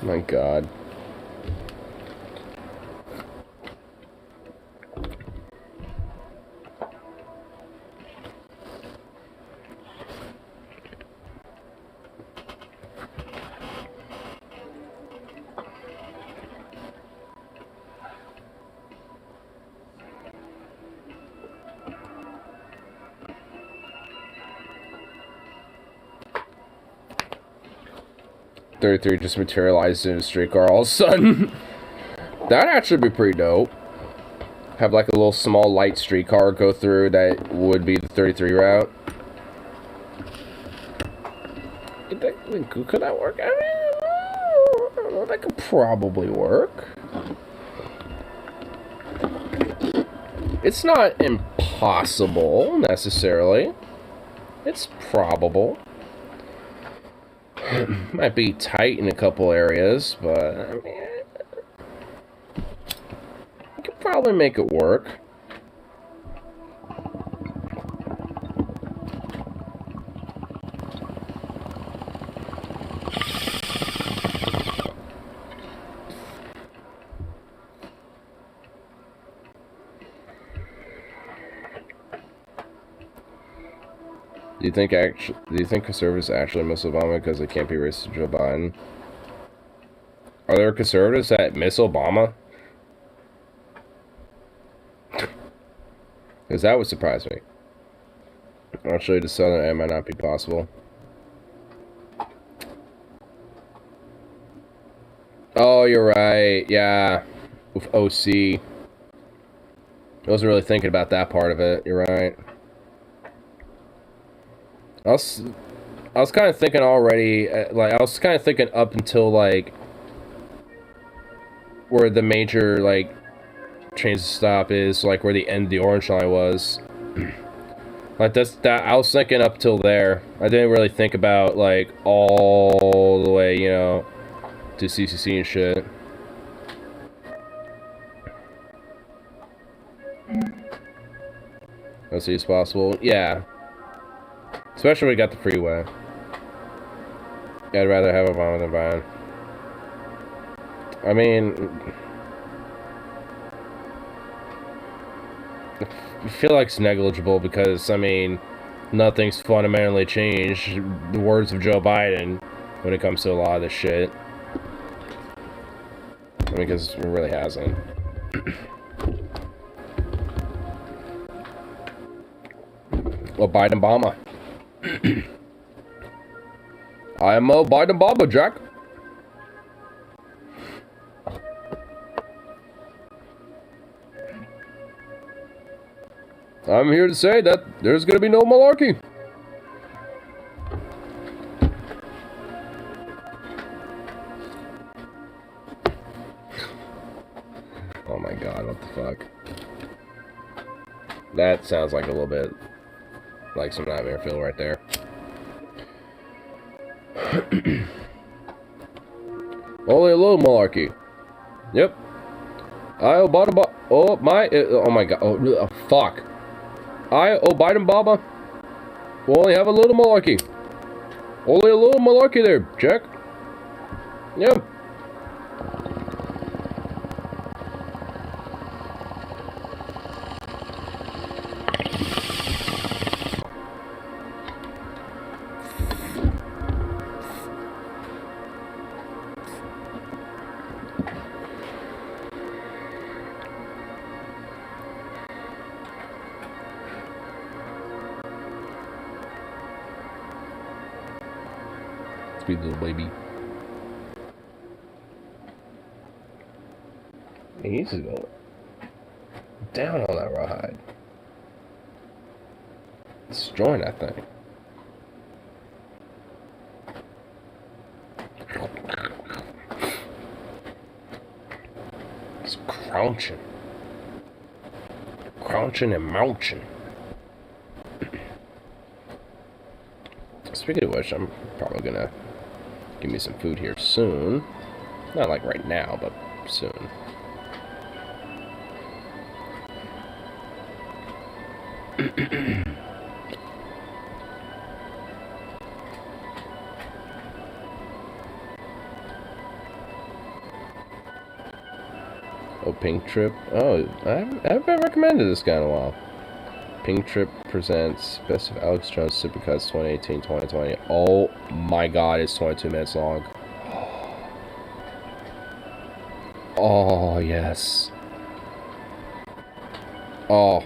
My god. .33 just materialized in a streetcar all of a sudden. That'd actually be pretty dope. Have like a little small light streetcar go through that would be the 33 route. Could that work? I mean, that could probably work. It's not impossible, necessarily. It's probable. Might be tight in a couple areas, but I mean, you could probably make it work. Do you think conservatives actually miss Obama because they can't be racist to Joe Biden? Are there conservatives that miss Obama? Because that would surprise me. Actually, the southern end might not be possible. Oh, you're right. Yeah. With OC. I wasn't really thinking about that part of it. You're right. I was kind of thinking already, like, I was kind of thinking up until, like, where the major, like, transit stop is, like, where the end of the orange line was. Like, I was thinking up till there. I didn't really think about, like, all the way, you know, to CCC and shit. Let's see, it's possible. Yeah. Especially when we got the freeway. I'd rather have Obama than Biden. I mean, I feel like it's negligible because, I mean, nothing's fundamentally changed. The words of Joe Biden when it comes to a lot of this shit. I mean, because it really hasn't. Well, Biden-Obama. I am a Biden-Obama, Jack. I'm here to say that there's gonna be no malarkey. Oh my god, what the fuck? That sounds like a little bit like some nightmare feel right there. Only a little malarkey. Yep. Oh my god. Oh, fuck. Biden-Obama will only have a little malarkey. Only a little malarkey there, Jack. Yep. Sweet little baby. He's going down on that rawhide. Destroying that thing. It's crouching. Crouching and mouching. Speaking of which, I'm probably gonna give me some food here soon. Not like right now, but soon. Oh, Pink Trip. Oh, I've been recommended this guy in a while. Pink Trip presents Best of Alex Jones Supercuts 2018-2020. Oh my god, it's 22 minutes long. Oh, yes. Oh.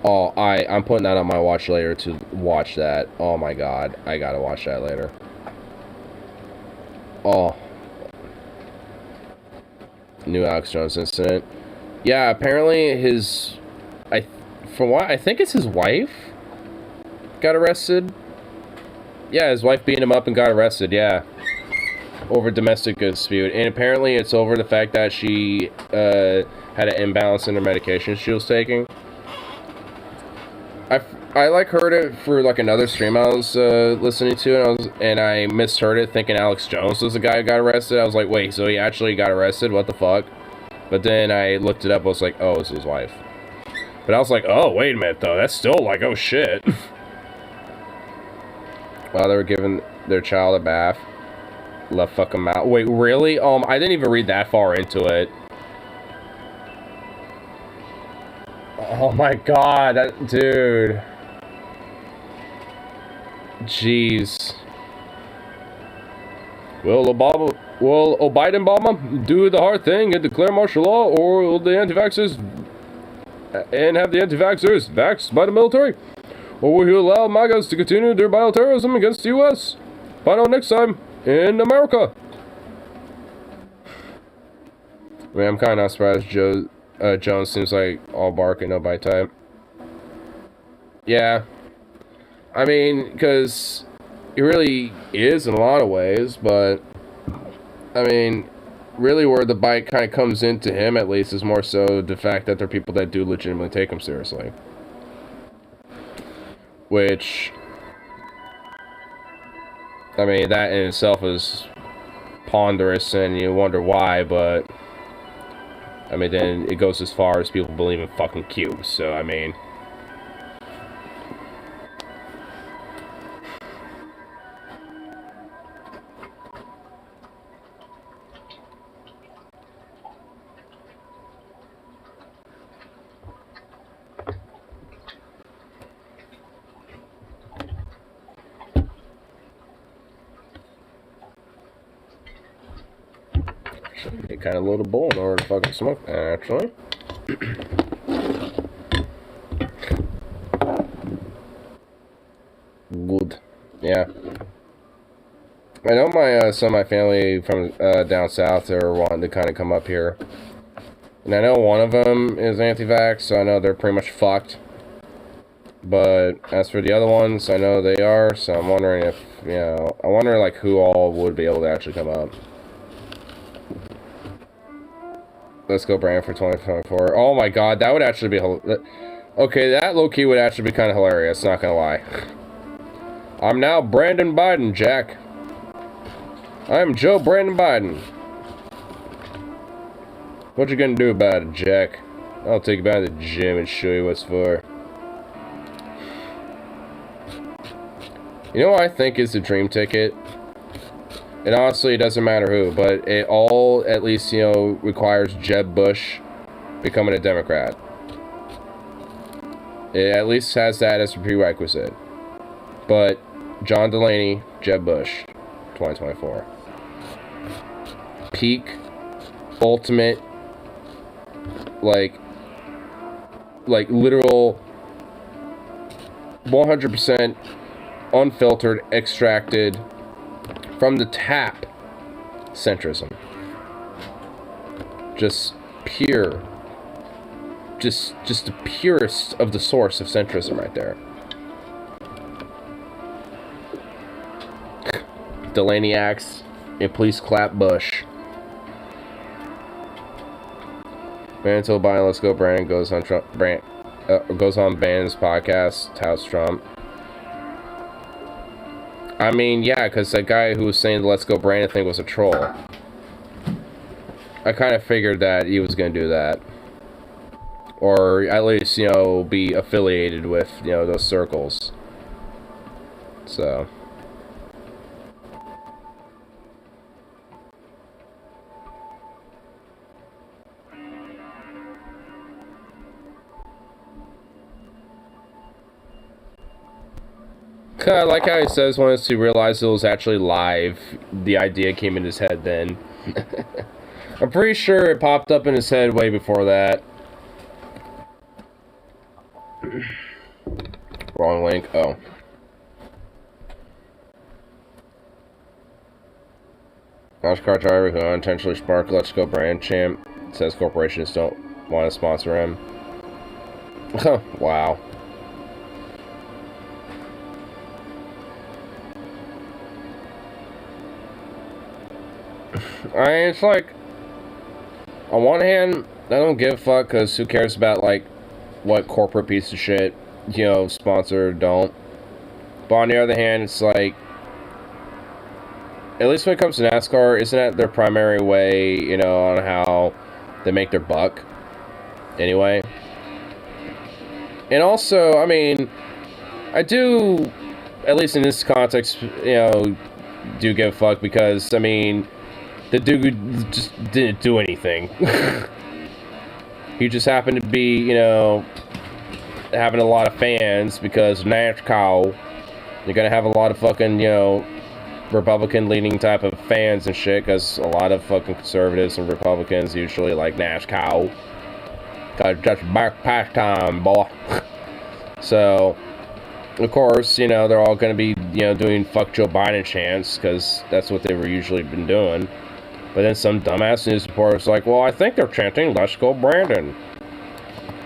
Oh, I'm putting that on my watch later to watch that. Oh my god, I gotta watch that later. Oh. New Alex Jones incident. Yeah, apparently his... From what I think it's his wife got arrested. Yeah, his wife beat him up and got arrested, yeah. Over domestic dispute. And apparently it's over the fact that she had an imbalance in her medication she was taking. I like heard it for like another stream I was listening to, and I misheard it thinking Alex Jones was the guy who got arrested. I was like, wait, so he actually got arrested? What the fuck? But then I looked it up. I was like, oh, it's his wife. But I was like, oh, wait a minute though. That's still like, oh shit. While they were giving their child a bath, left fuck him out. Wait, really? I didn't even read that far into it. Oh my god, that dude. Jeez. Will Biden do the hard thing and declare martial law, or will the anti-vaxxers and have the anti-vaxxers vaxxed by the military? Or will he allow MAGAs to continue their bioterrorism against the U.S.? Find out next time in America. I mean, I'm kind of not surprised Jones seems like all bark and no bite type. Yeah. I mean, because he really is in a lot of ways, but I mean, really where the bite kind of comes into him, at least, is more so the fact that there are people that do legitimately take him seriously. Which, I mean, that in itself is ponderous, and you wonder why, but I mean, then it goes as far as people believe in fucking cubes, so I mean. It kind of load a bowl in order to fucking smoke that, actually. Good. Yeah. I know some of my family from down south are wanting to kind of come up here. And I know one of them is anti-vax, so I know they're pretty much fucked. But as for the other ones, I know they are, so I'm wondering if, you know, I wonder like who all would be able to actually come up. Let's go brand for 2024. Oh my god, that would actually be... Okay, that low-key would actually be kind of hilarious, not gonna lie. I'm now Brandon Biden, Jack. I'm Joe Brandon Biden. What you gonna do about it, Jack? I'll take you back to the gym and show you what's for. You know what I think is the dream ticket? And honestly, it doesn't matter who, but it all, at least, you know, requires Jeb Bush becoming a Democrat. It at least has that as a prerequisite. But John Delaney, Jeb Bush, 2024. Peak, ultimate, like literal 100% unfiltered, extracted from the tap centrism. Just pure. Just the purest of the source of centrism right there. Delaney acts, and please clap Bush. Until Biden, let's go. Brandon goes on Trump. Goes on Bannon's podcast. Touts Trump. I mean, yeah, because that guy who was saying the "Let's Go Brandon" thing was a troll. I kind of figured that he was going to do that, or at least, you know, be affiliated with, you know, those circles. So. I like how he says once he realized it was actually live, the idea came in his head then. I'm pretty sure it popped up in his head way before that. Wrong link. Oh. NASCAR driver who unintentionally sparked Let's Go brand champ says corporations don't want to sponsor him. Wow. It's like, on one hand, I don't give a fuck, because who cares about, like, what corporate piece of shit you know, sponsor or don't. But on the other hand, it's like, at least when it comes to NASCAR, isn't that their primary way, you know, on how they make their buck? Anyway. And also, I mean, I do, at least in this context, you know, do give a fuck because, I mean, the dude just didn't do anything. He just happened to be, you know, having a lot of fans because NASCAR, you're gonna have a lot of fucking, you know, Republican-leaning type of fans and shit, because a lot of fucking conservatives and Republicans usually like NASCAR. Cause just back pastime, boy. So, of course, you know, they're all gonna be, you know, doing fuck Joe Biden chants, because that's what they were usually been doing. But then some dumbass news reporter's like, well, I think they're chanting, let's go Brandon.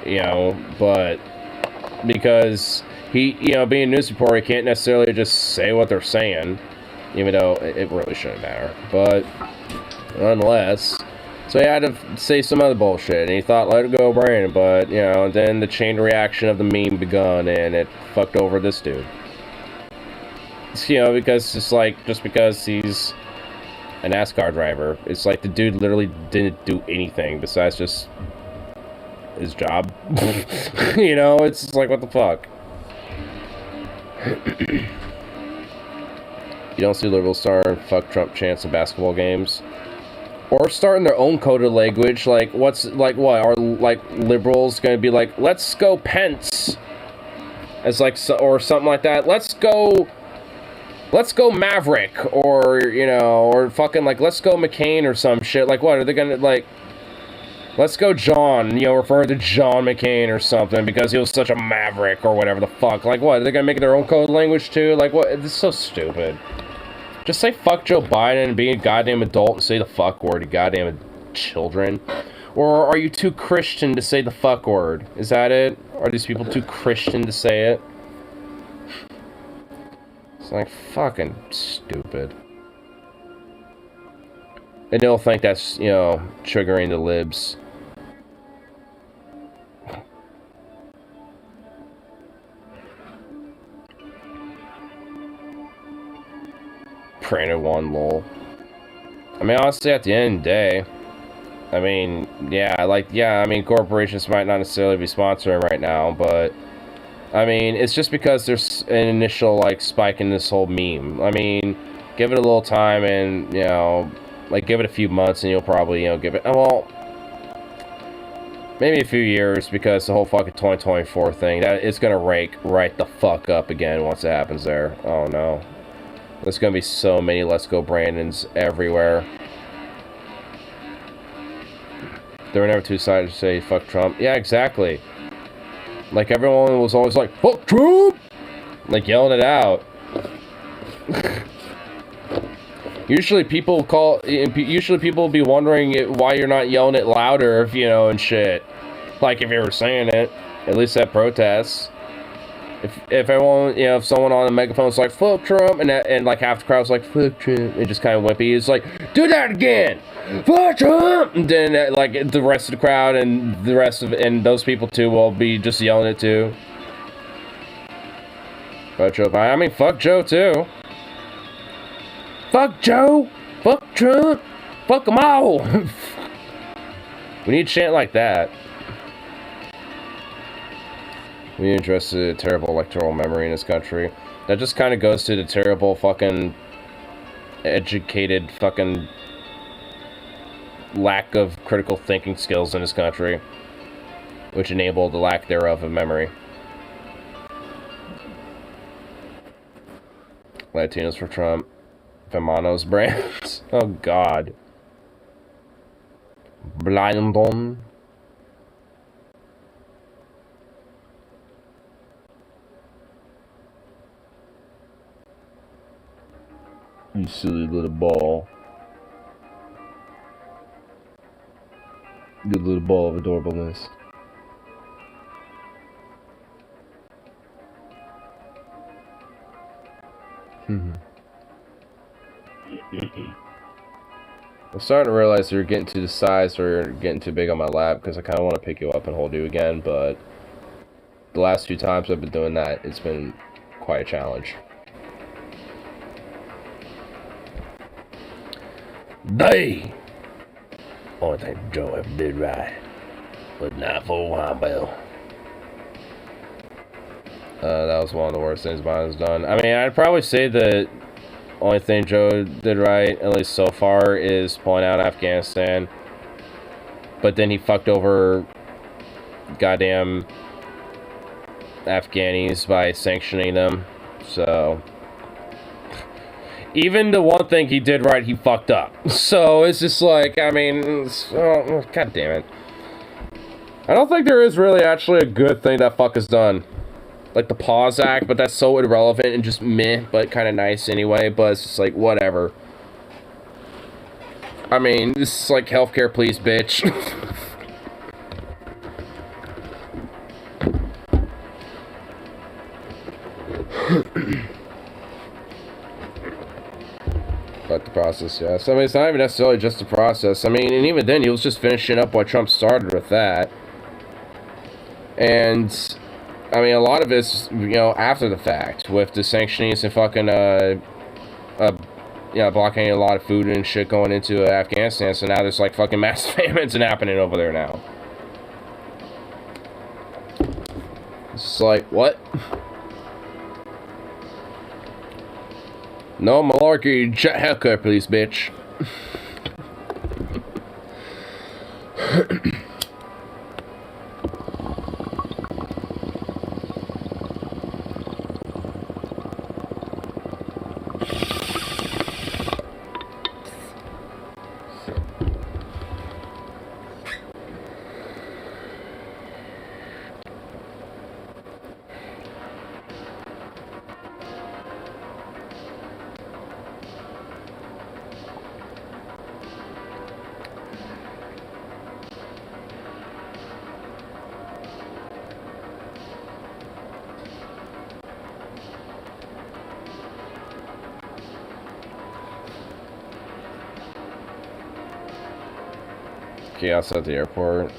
You know, but because he, you know, being a news reporter, he can't necessarily just say what they're saying, even though it really shouldn't matter. But nonetheless, so he had to say some other bullshit, and he thought, let it go, Brandon. But, you know, then the chain reaction of the meme begun, and it fucked over this dude. You know, because it's like, just because he's a NASCAR driver, it's like the dude literally didn't do anything besides just his job. You know, it's just like, what the fuck? You don't see liberals starting fuck Trump chants in basketball games, or starting their own code of language. Like, what's, like, what are, like, liberals gonna be like, let's go Pence, as like, or something like that, let's go Maverick, or, you know, or fucking, like, let's go McCain or some shit. Like, what are they gonna, like, let's go John, you know, refer to John McCain or something because he was such a maverick or whatever the fuck. Like, what, are they gonna make their own code language too? Like, what? This is so stupid. Just say fuck Joe Biden and be a goddamn adult and say the fuck word, you goddamn children. Or are you too Christian to say the fuck word? Is that it? Are these people too Christian to say it? It's like fucking stupid. And they'll think that's, you know, triggering the libs. Brandon one, lol. I mean, honestly, at the end of the day, I mean, yeah, like, yeah, I mean, corporations might not necessarily be sponsoring right now, but, I mean, it's just because there's an initial, like, spike in this whole meme. I mean, give it a little time and, you know, like, give it a few months and you'll probably, you know, give it, well, maybe a few years, because the whole fucking 2024 thing, that it's gonna rake right the fuck up again once it happens there. Oh, no. There's gonna be so many Let's Go Brandons everywhere. They were never too excited to say fuck Trump. Yeah, exactly. Like, everyone was always like, fuck Trump! Like, yelling it out. Usually people will be wondering why you're not yelling it louder, if, you know, and shit. Like, if you were saying it, at least at protests. If everyone, you know, if someone on the megaphone's like, fuck Trump, and like half the crowd's like, fuck Trump, it just kind of wimpy, it's like, do that again! Fuck Trump! And then, like, the rest of the crowd and and those people too will be just yelling it too. Fuck Joe Biden. I mean, fuck Joe too. Fuck Joe! Fuck Trump! Fuck them all! We need a chant like that. We need to address the terrible electoral memory in this country. That just kind of goes to the terrible fucking educated fucking lack of critical thinking skills in this country, which enabled the lack thereof of memory. Latinos for Trump. Femanos brands. Oh god. Blindon. You silly little ball. Good little ball of adorableness. I'm starting to realize you're getting to the size or you're getting too big on my lap, because I kind of want to pick you up and hold you again, but the last 2 times I've been doing that, it's been quite a challenge. They! Only thing Joe ever did right was not for a while, Bill. That was one of the worst things mine has done. I mean, I'd probably say the only thing Joe did right, at least so far, is pulling out Afghanistan. But then he fucked over goddamn Afghanis by sanctioning them. So even the one thing he did right, he fucked up. So it's just like, I mean, god damn it. I don't think there is really actually a good thing that fuck has done. Like the Pause Act, but that's so irrelevant and just meh, but kind of nice anyway. But it's just like, whatever. I mean, this is like healthcare, please, bitch. But the process, yes. I mean, it's not even necessarily just the process. I mean, and even then, he was just finishing up what Trump started with that. And I mean, a lot of it's, you know, after the fact, with the sanctionings and fucking, you know, blocking a lot of food and shit going into Afghanistan, so now there's, like, fucking mass famines and happening over there now. It's like, what? No malarkey, haircut, please, bitch. Chaos at the airport.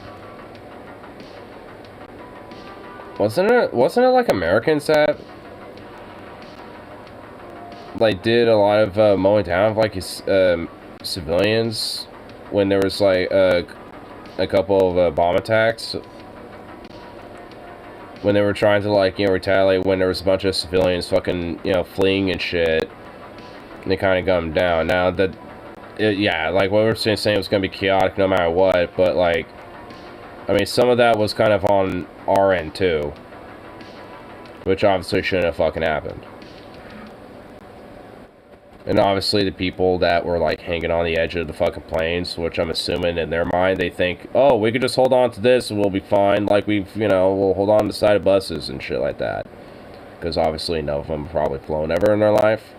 Wasn't it like Americans that like did a lot of mowing down of like civilians when there was like a couple of bomb attacks when they were trying to, like, you know, retaliate when there was a bunch of civilians fucking, you know, fleeing and shit, and they kind of got them down. Now that yeah, like what we were saying, it was going to be chaotic no matter what, but, like, I mean, some of that was kind of on our end, too. Which obviously shouldn't have fucking happened. And obviously the people that were, like, hanging on the edge of the fucking planes, which I'm assuming in their mind, they think, oh, we could just hold on to this and we'll be fine. Like, we've, you know, we'll hold on to the side of buses and shit like that. Because obviously none of them have probably flown ever in their life.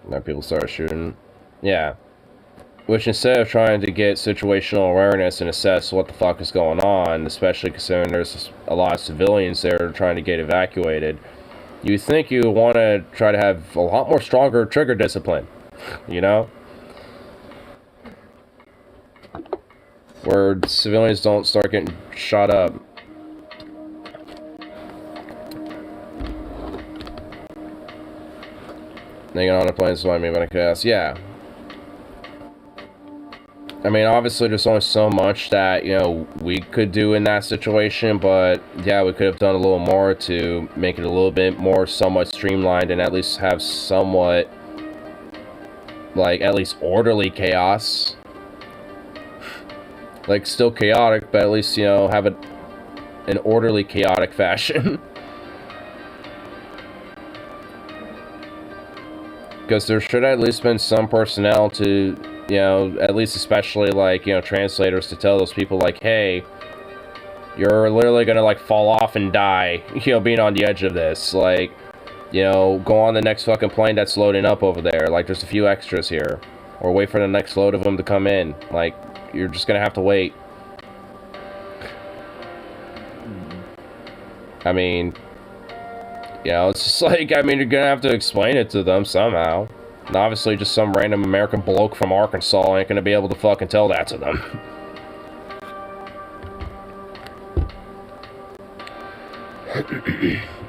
Now people start shooting. Yeah. Which, instead of trying to get situational awareness and assess what the fuck is going on, especially considering there's a lot of civilians there trying to get evacuated, you think you want to try to have a lot more stronger trigger discipline, you know? Where civilians don't start getting shot up. Hanging on a plane is what I mean when I could ask. Yeah. I mean, obviously there's only so much that, you know, we could do in that situation, but yeah, we could have done a little more to make it a little bit more somewhat streamlined and at least have somewhat, like, at least orderly chaos. Like, still chaotic, but at least, you know, have it an orderly chaotic fashion. Because there should at least been some personnel to, you know, at least especially, like, you know, translators to tell those people, like, hey, you're literally gonna, like, fall off and die, you know, being on the edge of this. Like, you know, go on the next fucking plane that's loading up over there. Like, there's a few extras here. Or wait for the next load of them to come in. Like, you're just gonna have to wait. I mean, you know, it's just like, I mean, you're gonna have to explain it to them somehow. And obviously, just some random American bloke from Arkansas ain't gonna be able to fucking tell that to them.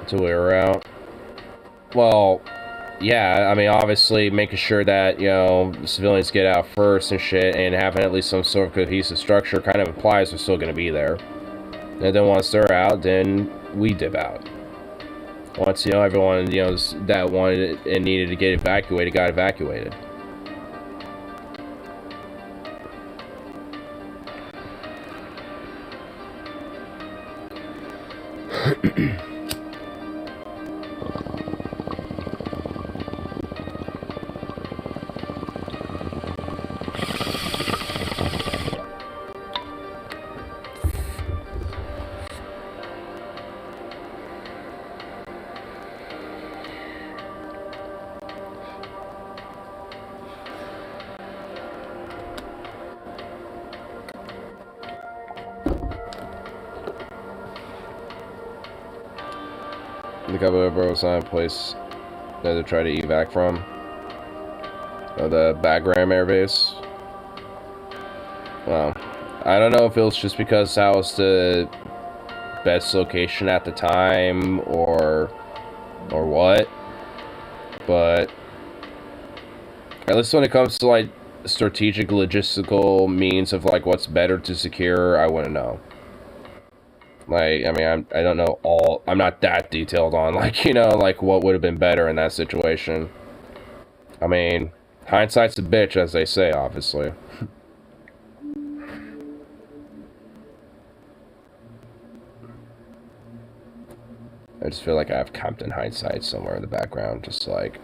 So we were out. Well, yeah, I mean, obviously making sure that, you know, civilians get out first and shit, and having at least some sort of cohesive structure kind of implies we're still going to be there. And then once they're out, then we dip out. Once, you know, everyone, you know, that wanted and needed to get evacuated got evacuated. The couple of bros on place that they try to evac from. The Bagram Air Base. Well, I don't know if it was just because that was the best location at the time or what, but at least when it comes to like strategic logistical means of like what's better to secure, I wouldn't know. Like, I mean, I don't know all, I'm not that detailed on, like, you know, like, what would have been better in that situation. I mean, hindsight's a bitch, as they say, obviously. I just feel like I have Captain Hindsight somewhere in the background, just like...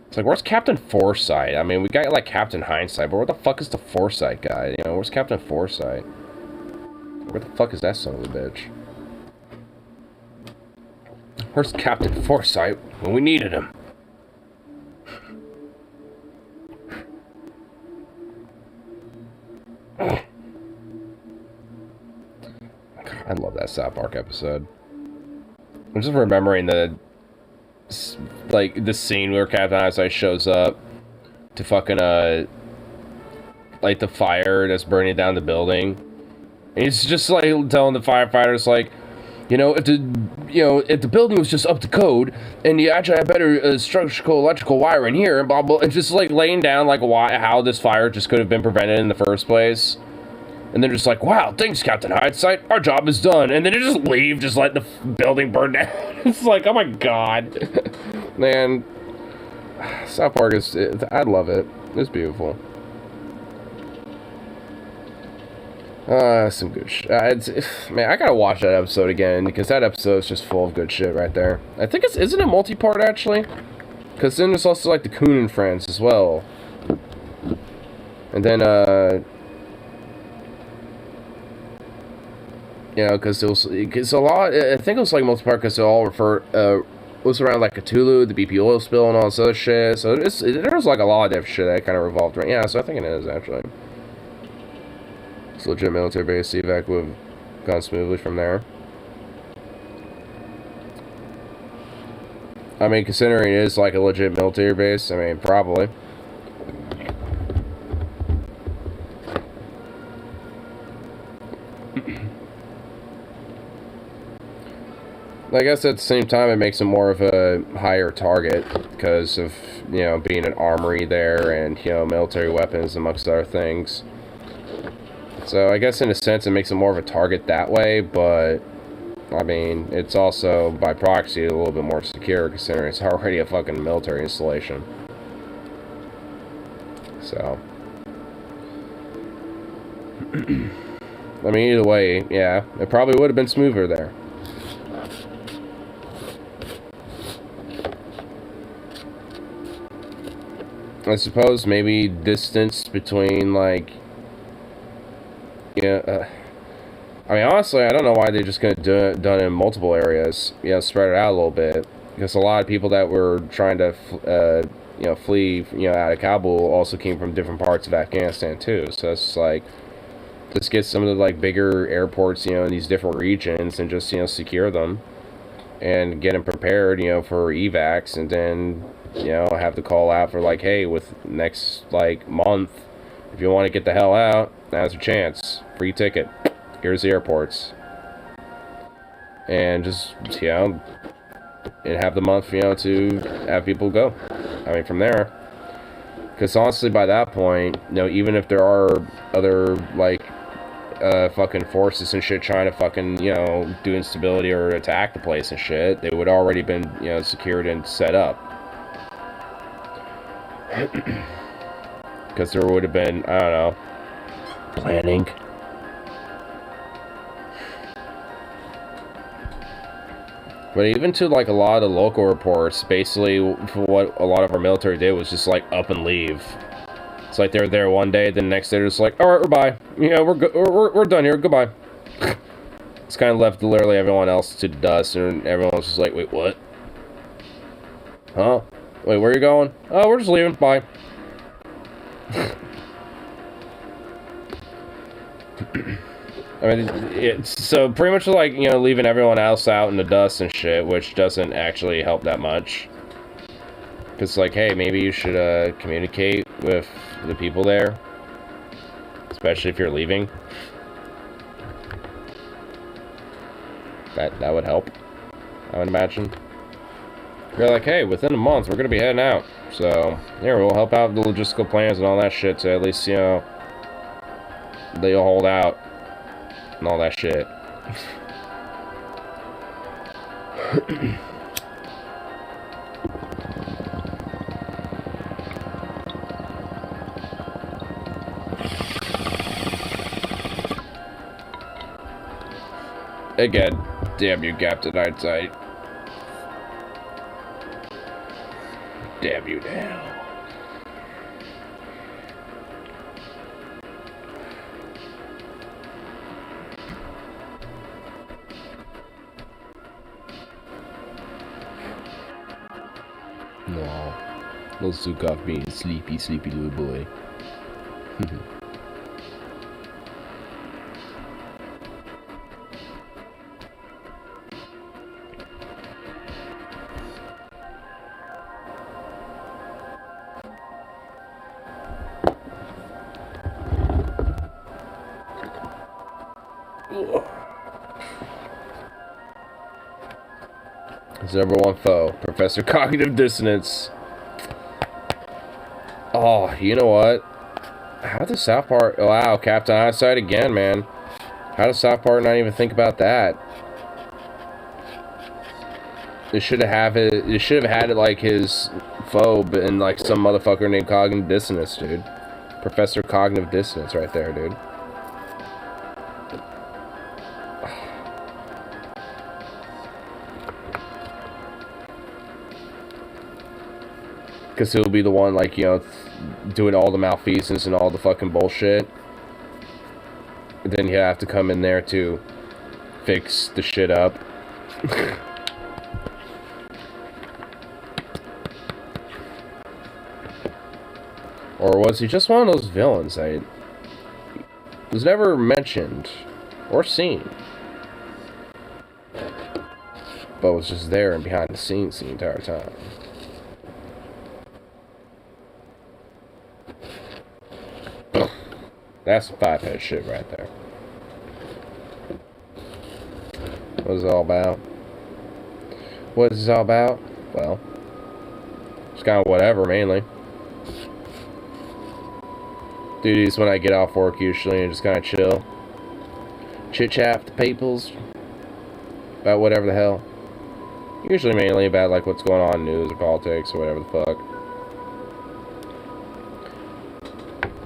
It's like, where's Captain Foresight? I mean, we got, like, Captain Hindsight, but where the fuck is the Foresight guy? You know, where's Captain Foresight? Where the fuck is that son of a bitch? Where's Captain Foresight when we needed him? God, I love that South Park episode. I'm just remembering the... like, the scene where Captain Hindsight shows up to fucking, light the fire that's burning down the building. And he's just, like, telling the firefighters, like, you know, if the building was just up to code, and you actually had better structural electrical wire in here, and blah, blah, and just, like, laying down, like, how this fire just could have been prevented in the first place. And they're just like, wow, thanks, Captain Hindsight, our job is done. And then they just leave, just let the building burn down. It's like, oh my god. Man, South Park is, I love it. It's beautiful. Some good shit. Man, I gotta watch that episode again, because that episode is just full of good shit right there. I think isn't it multi-part, actually? Because then there's also, like, the Coon and Friends as well. And then, you know, because it's a lot, I think it was like multi-part because it all was around like Cthulhu, the BP oil spill, and all this other shit. So there's like a lot of different shit that kind of revolved around. Yeah, so I think it is actually. It's a legit military base. The evac would have gone smoothly from there. I mean, considering it is like a legit military base, I mean, probably. I guess at the same time it makes it more of a higher target because of, you know, being an armory there and, you know, military weapons amongst other things. So I guess in a sense it makes it more of a target that way, but I mean, it's also by proxy a little bit more secure considering it's already a fucking military installation. So I mean, either way, yeah, it probably would have been smoother there. I suppose maybe distance between, like, yeah, I mean, honestly, I don't know why they just couldn't do it done in multiple areas, you know, spread it out a little bit, because a lot of people that were trying to, you know, flee, you know, out of Kabul also came from different parts of Afghanistan, too, so it's like, Just get some of the like bigger airports, you know, in these different regions, and just, you know, secure them and get them prepared, you know, for evacs, and then, you know, have to call out for like, hey, with next like month, if you want to get the hell out, now's your chance. Free ticket. Here's the airports. And just, you know, and have the month, you know, to have people go. I mean, from there. Because honestly, by that point, you know, even if there are other, like, fucking forces and shit trying to fucking, you know, do instability or attack the place and shit, they would already been, you know, secured and set up. Because there would have been, I don't know, planning. But even to, like, a lot of the local reports, basically, what a lot of our military did was just, like, up and leave. It's like they're there one day, the next day they're just like, alright, we're bye. You know, we're done here, goodbye. It's kind of left literally everyone else to dust, and everyone was just like, wait, what? Huh? Wait, where are you going? Oh, we're just leaving, bye. I mean, it's so pretty much like, you know, leaving everyone else out in the dust and shit, which doesn't actually help that much. Because, like, hey, maybe you should communicate with the people there, especially if you're leaving. That would help, I would imagine. You're like, hey, within a month, we're going to be heading out. So, here, we'll help out the logistical plans and all that shit to at least, you know, they'll hold out and all that shit. Again, damn you, Captain Hindsight. Damn you now. No. No Zukov being sleepy, sleepy little boy. His number one foe, Professor Cognitive Dissonance. Oh, you know what? How does South Park... Oh, wow, Captain Eyesight again, man. How does South Park not even think about that? They should have it. They should have had it like his foe, and like some motherfucker named Cognitive Dissonance, dude. Professor Cognitive Dissonance, right there, dude. Because he'll be the one, like, you know, doing all the malfeasance and all the fucking bullshit. And then you have to come in there to fix the shit up. Or was he just one of those villains that was never mentioned or seen, but was just there and behind the scenes the entire time? That's some five-head shit right there. What is it all about? What is this all about? Well, it's kind of whatever, mainly. Duties when I get off work usually and just kind of chill. Chit-chat with the peoples about whatever the hell. Usually mainly about like what's going on in news or politics or whatever the fuck.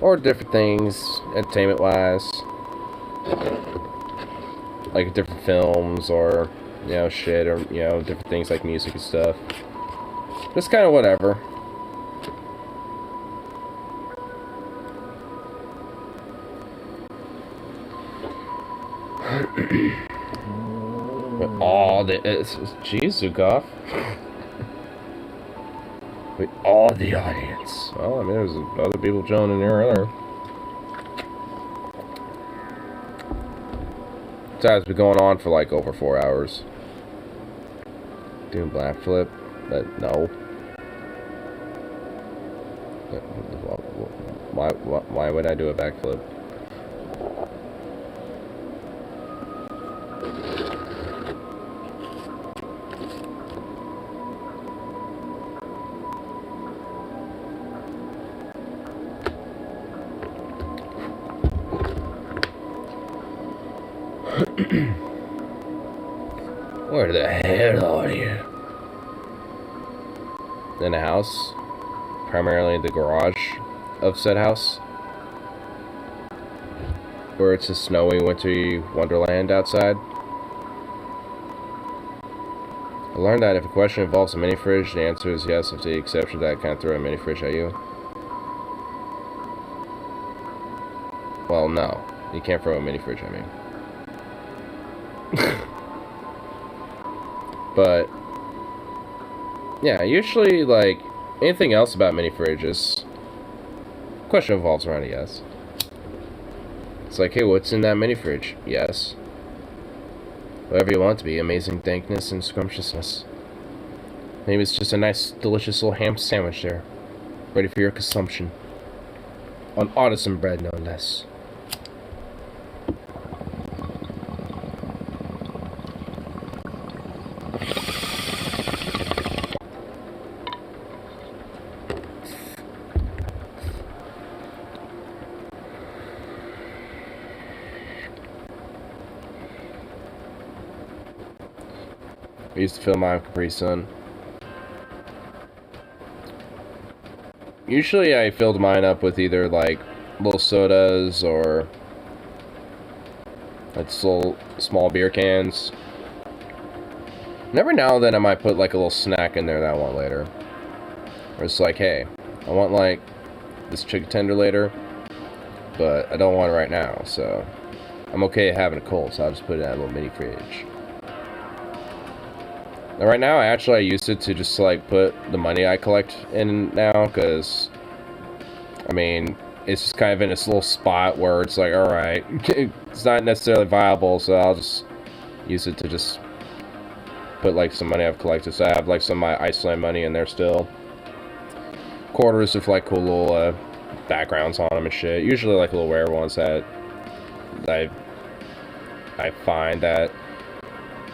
Or different things, entertainment-wise. Like different films or, you know, shit, or, you know, different things like music and stuff. Just kind of whatever. But all the... Jeez, Zukov. With all the audience. Well, I mean, there's other people chilling in there earlier. It's been going on for like over 4 hours. Doing backflip, but no. Why would I do a backflip? Where the hell are you? In a house, primarily the garage of said house, where it's a snowy, wintry wonderland outside. I learned that if a question involves a mini fridge, the answer is yes, with the exception that I can't throw a mini fridge at you. Well, no, you can't throw a mini fridge at me. But yeah, usually, like, anything else about mini fridges, question revolves around a yes. It's like, hey, what's in that mini fridge? Yes. Whatever you want it to be, amazing dankness and scrumptiousness. Maybe it's just a nice, delicious little ham sandwich there, ready for your consumption. On artisan bread, no less. I used to fill mine with Capri Sun. Usually I filled mine up with either like little sodas or like little small beer cans. And every now and then I might put like a little snack in there that I want later. Or it's like, hey, I want like this chicken tender later, but I don't want it right now, so I'm okay having it cold, so I'll just put it in a little mini fridge. Now, right now, I use it to just, like, put the money I collect in now, because, I mean, it's just kind of in this little spot where it's like, alright, it's not necessarily viable, so I'll just use it to just put, like, some money I've collected. So I have, like, some of my Iceland money in there still. Quarters with, like, cool little, backgrounds on them and shit. Usually, like, little rare ones that I find that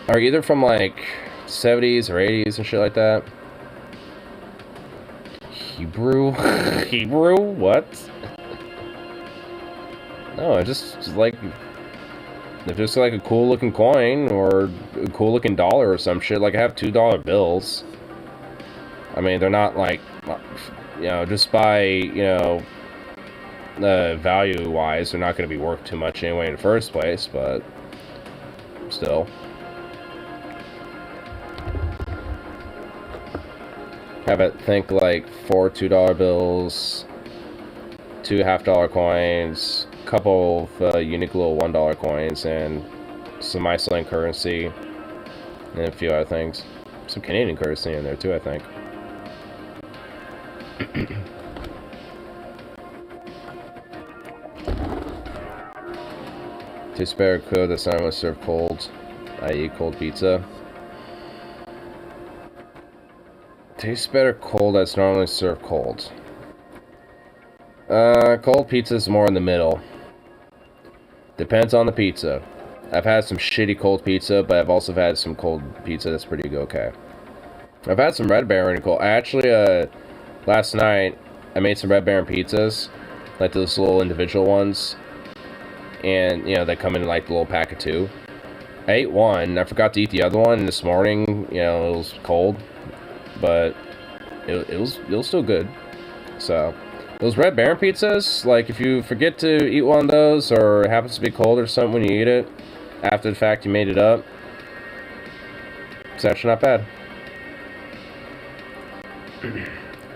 are either from, like, 70s or 80s and shit like that. Hebrew? Hebrew? What? No, just like, if there's like a cool looking coin or a cool looking dollar or some shit, like I have $2 bills. I mean, they're not like, you know, just by, you know, value wise, they're not going to be worth too much anyway in the first place, but still. Have it think like 4 $2 bills, 2 half-dollar coins, a couple of unique little $1 coins, and some Iceland currency, and a few other things. Some Canadian currency in there too, I think. Tastes better cooked that's not going to serve cold, i.e. cold pizza. Tastes better cold that's normally served cold. Cold pizza is more in the middle. Depends on the pizza. I've had some shitty cold pizza, but I've also had some cold pizza that's pretty okay. I've had some Red Baron cold. I actually, last night, I made some Red Baron pizzas. Like those little individual ones. And, you know, they come in like the little pack of 2. I ate one. I forgot to eat the other one this morning. You know, it was cold. But it was still good. So those Red Baron pizzas, like if you forget to eat one of those or it happens to be cold or something when you eat it, after the fact you made it up, it's actually not bad.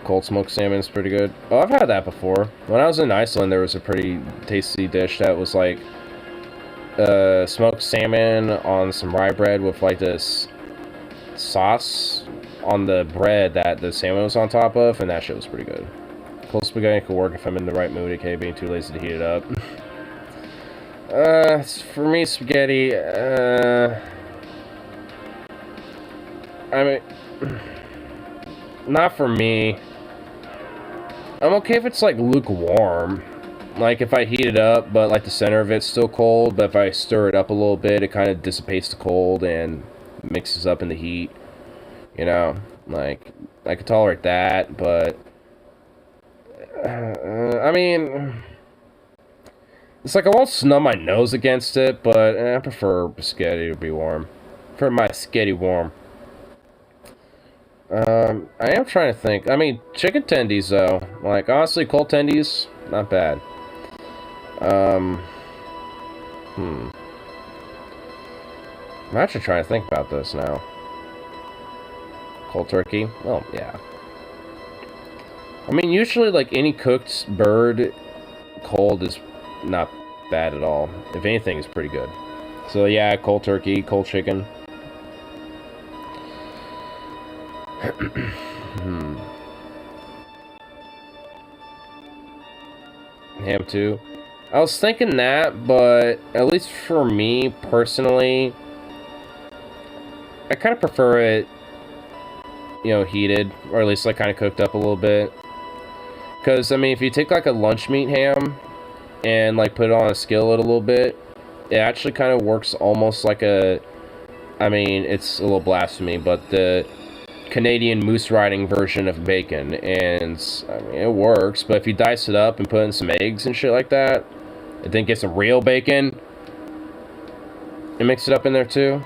Cold smoked salmon is pretty good. Oh, I've had that before. When I was in Iceland, there was a pretty tasty dish that was like smoked salmon on some rye bread with like this sauce on the bread that the salmon was on top of, and that shit was pretty good. Cold spaghetti could work if I'm in the right mood, okay, being too lazy to heat it up. For me, spaghetti, I mean, not for me. I'm okay if it's, like, lukewarm. Like, if I heat it up, but, like, the center of it's still cold, but if I stir it up a little bit, it kind of dissipates the cold and mixes up in the heat. You know? Like, I could tolerate that, but... I mean... It's like I won't snub my nose against it, but I prefer spaghetti to be warm. For my spaghetti warm. I am trying to think. I mean, chicken tendies, though. Like, honestly, cold tendies, not bad. I'm actually trying to think about this now. Cold turkey? Well, yeah. I mean, usually, like, any cooked bird, cold is not bad at all. If anything, it's pretty good. So, yeah, cold turkey, cold chicken. Ham too. I was thinking that, but at least for me personally, I kind of prefer it, you know, heated, or at least like kind of cooked up a little bit. Because I mean, if you take like a lunch meat ham and like put it on a skillet a little bit, it actually kind of works almost like a, I mean, it's a little blasphemy, but the Canadian moose riding version of bacon, and I mean, it works, but if you dice it up and put in some eggs and shit like that, and then get some real bacon and mix it up in there too,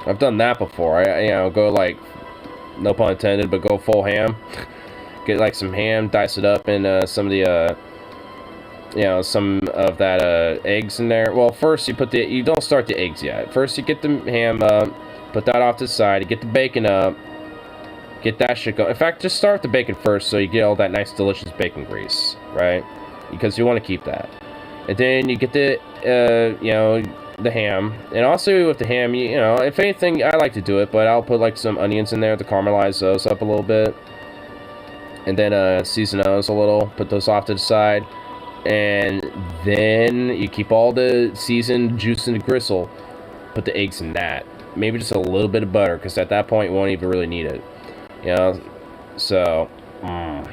I've done that before. I you know, go like, no pun intended, but go full ham. Get like some ham, dice it up in some of the you know, some of that eggs in there. Well, first you put you don't start the eggs yet. First you get the ham up, put that off to the side, get the bacon up, get that shit going. In fact, just start with the bacon first so you get all that nice, delicious bacon grease, right? Because you want to keep that. And then you get the, you know, the ham. And also with the ham, you know, if anything, I like to do it, but I'll put like some onions in there to caramelize those up a little bit. And then season those a little, put those off to the side. And then you keep all the seasoned juice in the gristle, put the eggs in that. Maybe just a little bit of butter, because at that point you won't even really need it. You know? So, and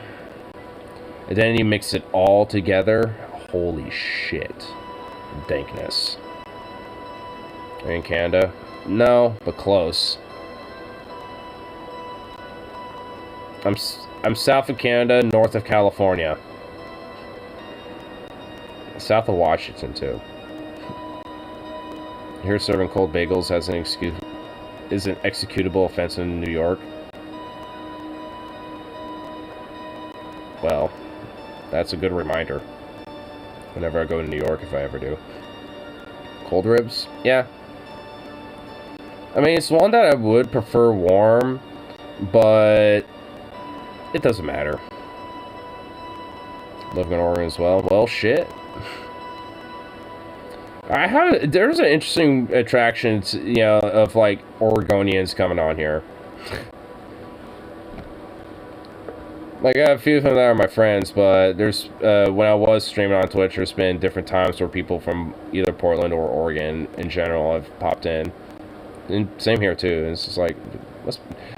then you mix it all together. Holy shit. Dankness. Are you in Canada? No, but close. I'm south of Canada, north of California. South of Washington, too. Here serving cold bagels as an excuse is an executable offense in New York. Well, that's a good reminder. Whenever I go to New York, if I ever do. Cold ribs? Yeah. I mean, it's one that I would prefer warm, but it doesn't matter. Living in Oregon as well. Well, shit. There's an interesting attraction, you know, of like Oregonians coming on here. Like, I have a few of them that are my friends, but there's, when I was streaming on Twitch, there's been different times where people from either Portland or Oregon in general have popped in. And same here too. And it's just like,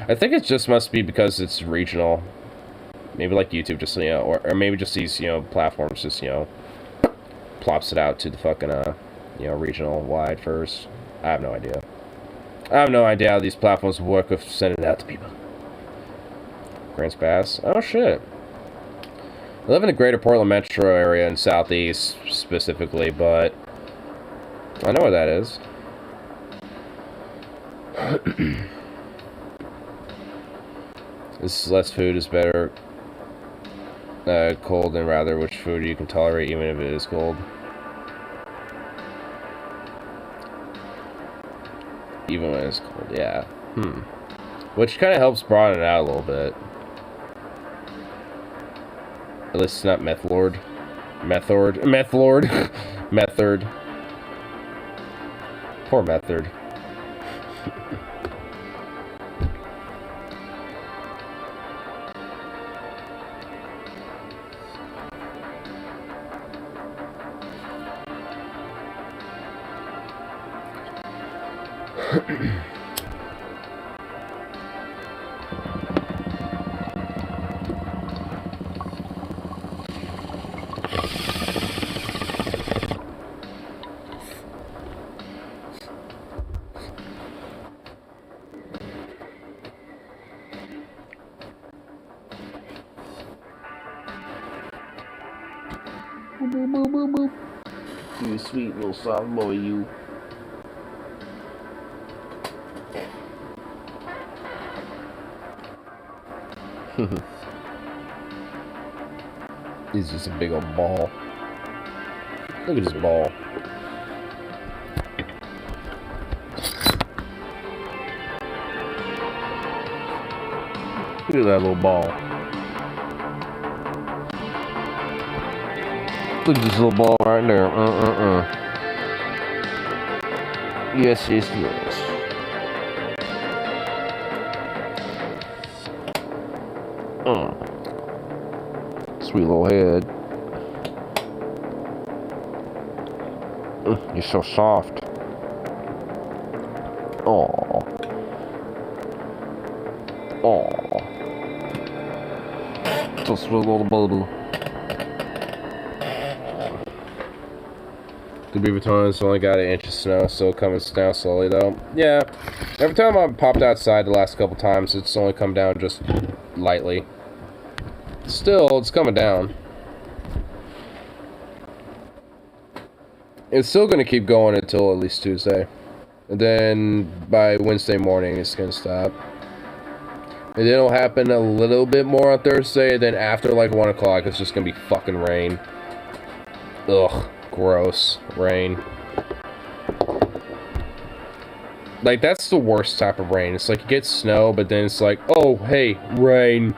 I think it just must be because it's regional. Maybe like YouTube just, you know, or maybe just these, you know, platforms just, you know, plops it out to the fucking, you know, regional wide first. I have no idea. I have no idea how these platforms work with sending it out to people. Grants Pass. Oh shit. I live in the greater Portland metro area in southeast specifically, but I know where that is. This is less food is better cold than rather which food you can tolerate even if it is cold. Even when it's cold, yeah. Which kind of helps broaden it out a little bit. At least it's not meth lord. Method. Poor Method. You sweet little soft boy, you. He's just a big old ball. Look at his ball. Look at that little ball. Look at this little ball right there. Yes, yes, yes. Sweet little head. You're so soft. Aww. Aww. So sweet little baby. The Beaverton's only got 1 inch of snow, still coming down slowly though. Yeah, every time I've popped outside the last couple times, it's only come down just lightly. Still, it's coming down. It's still going to keep going until at least Tuesday. And then by Wednesday morning, it's going to stop. And then it'll happen a little bit more on Thursday, and then after like 1 o'clock, it's just going to be fucking rain. Ugh. Gross. Rain. Like, that's the worst type of rain. It's like you get snow, but then it's like, oh, hey, rain.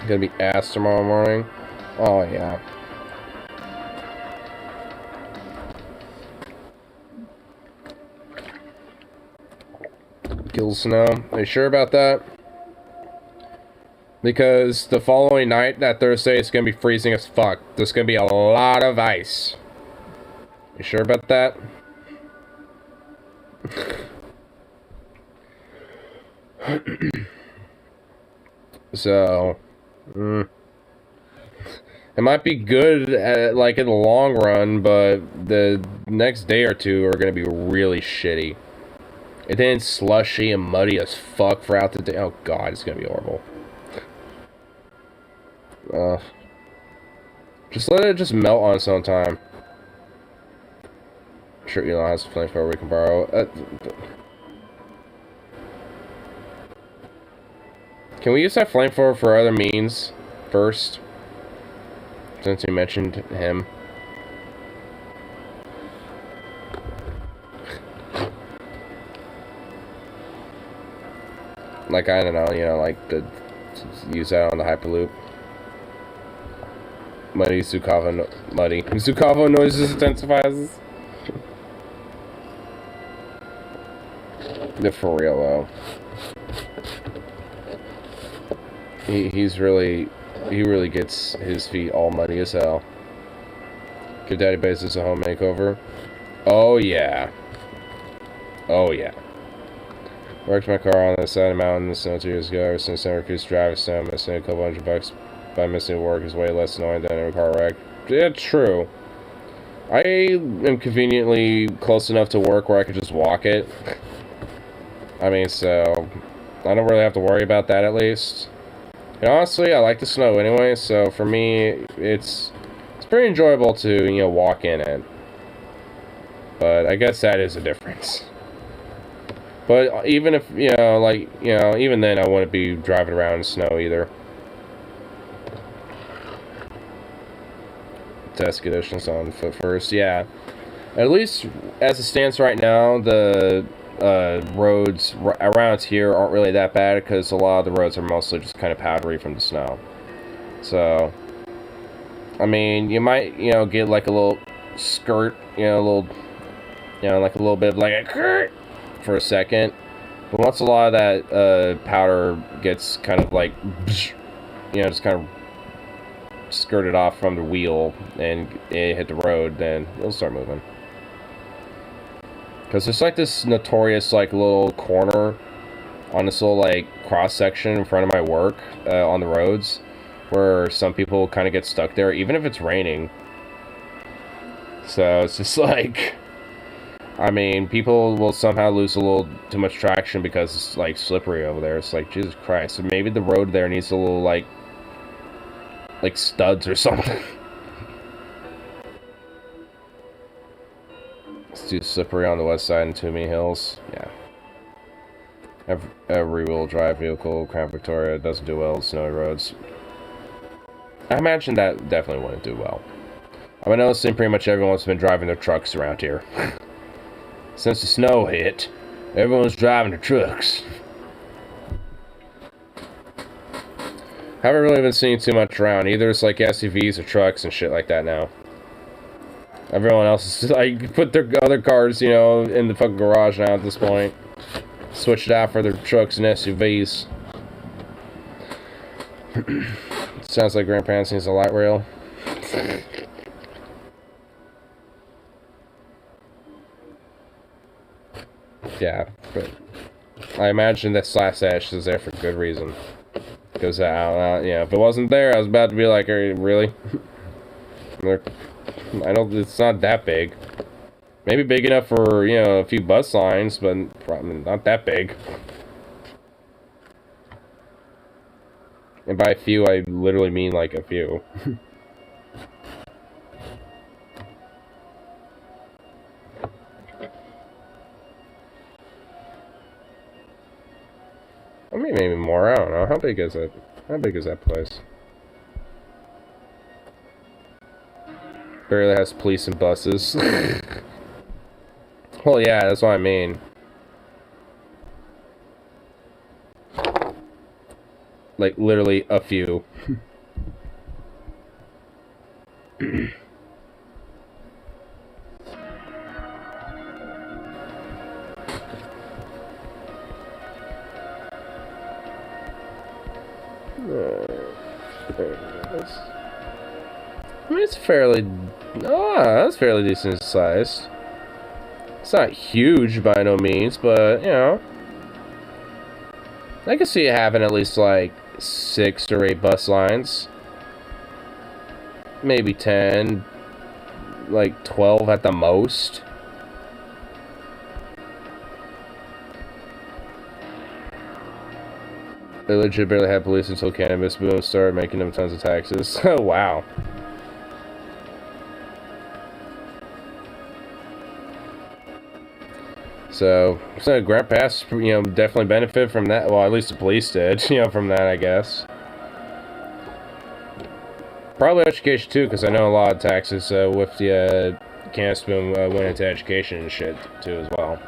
Gonna be ass tomorrow morning. Oh, yeah. Kill snow. Are you sure about that? Because the following night, that Thursday, it's gonna be freezing as fuck. There's gonna be a lot of ice. You sure about that? So, it might be good at, like, in the long run, but the next day or two are gonna be really shitty. And then slushy and muddy as fuck throughout the day. Oh god, it's gonna be horrible. Just let it just melt on its own time. I'm sure Elon has a flamethrower we can borrow. Can we use that flamethrower for other means first? Since you mentioned him. Like, I don't know, you know, like, use that on the Hyperloop. Muddy Zukava noises intensifies. They're for real though. He really gets his feet all muddy as hell. Give Daddy Basis a home makeover. Oh yeah. Oh yeah. Wrecked my car on the side of the mountain the snow 2 years ago. Ever since I refused to drive a snow, missing a couple $100 by missing work is way less annoying than a car wreck. Yeah, true. I am conveniently close enough to work where I could just walk it. I mean, so I don't really have to worry about that at least. And honestly, I like the snow anyway, so for me, it's pretty enjoyable to, you know, walk in it. But I guess that is a difference. But even if, you know, like, you know, even then I wouldn't be driving around in snow either. Test conditions on foot first, yeah. At least as it stands right now, the roads around here aren't really that bad because a lot of the roads are mostly just kind of powdery from the snow. So, I mean, you might, you know, get like a little skirt, you know, like a little bit of like a skirt for a second. But once a lot of that powder gets kind of like, you know, just kind of skirted off from the wheel and it hit the road, then it'll start moving. Because there's like this notorious like little corner on this little like cross section in front of my work on the roads where some people kind of get stuck there even if it's raining. So it's just like, I mean, people will somehow lose a little too much traction because it's like slippery over there. It's like, Jesus Christ. Maybe the road there needs a little like studs or something. It's too slippery on the west side in Toomey Hills. Yeah. Every wheel drive vehicle, Crown Victoria, doesn't do well with snowy roads. I imagine that definitely wouldn't do well. I've been noticing pretty much everyone's been driving their trucks around here. Since the snow hit, everyone's driving their trucks. Haven't really been seeing too much around. Either it's like SUVs or trucks and shit like that now. Everyone else is like, put their other cars, you know, in the fucking garage now at this point. Switch it out for their trucks and SUVs. Sounds like Grandparents needs a light rail. Yeah, but I imagine that Slash Ash is there for good reason. Because, yeah, if it wasn't there, I was about to be like, really? I know it's not that big. Maybe big enough for, you know, a few bus lines, but probably not that big. And by a few, I literally mean like a few. I mean, maybe more, I don't know. How big is it? How big is that place? Barely has police and buses. Well, yeah, that's what I mean. Like, literally a few. I mean, it's fairly... Oh, that's fairly decent sized. It's not huge by no means, but, you know. I can see it having at least, like, 6 or 8 bus lines. Maybe 10. Like, 12 at the most. They legit barely had police until cannabis boom started making them tons of taxes. Oh, wow. So Grant Pass, you know, definitely benefit from that. Well, at least the police did, you know, from that, I guess. Probably education, too, because I know a lot of taxes with the cannabis boom went into education and shit, too, as well.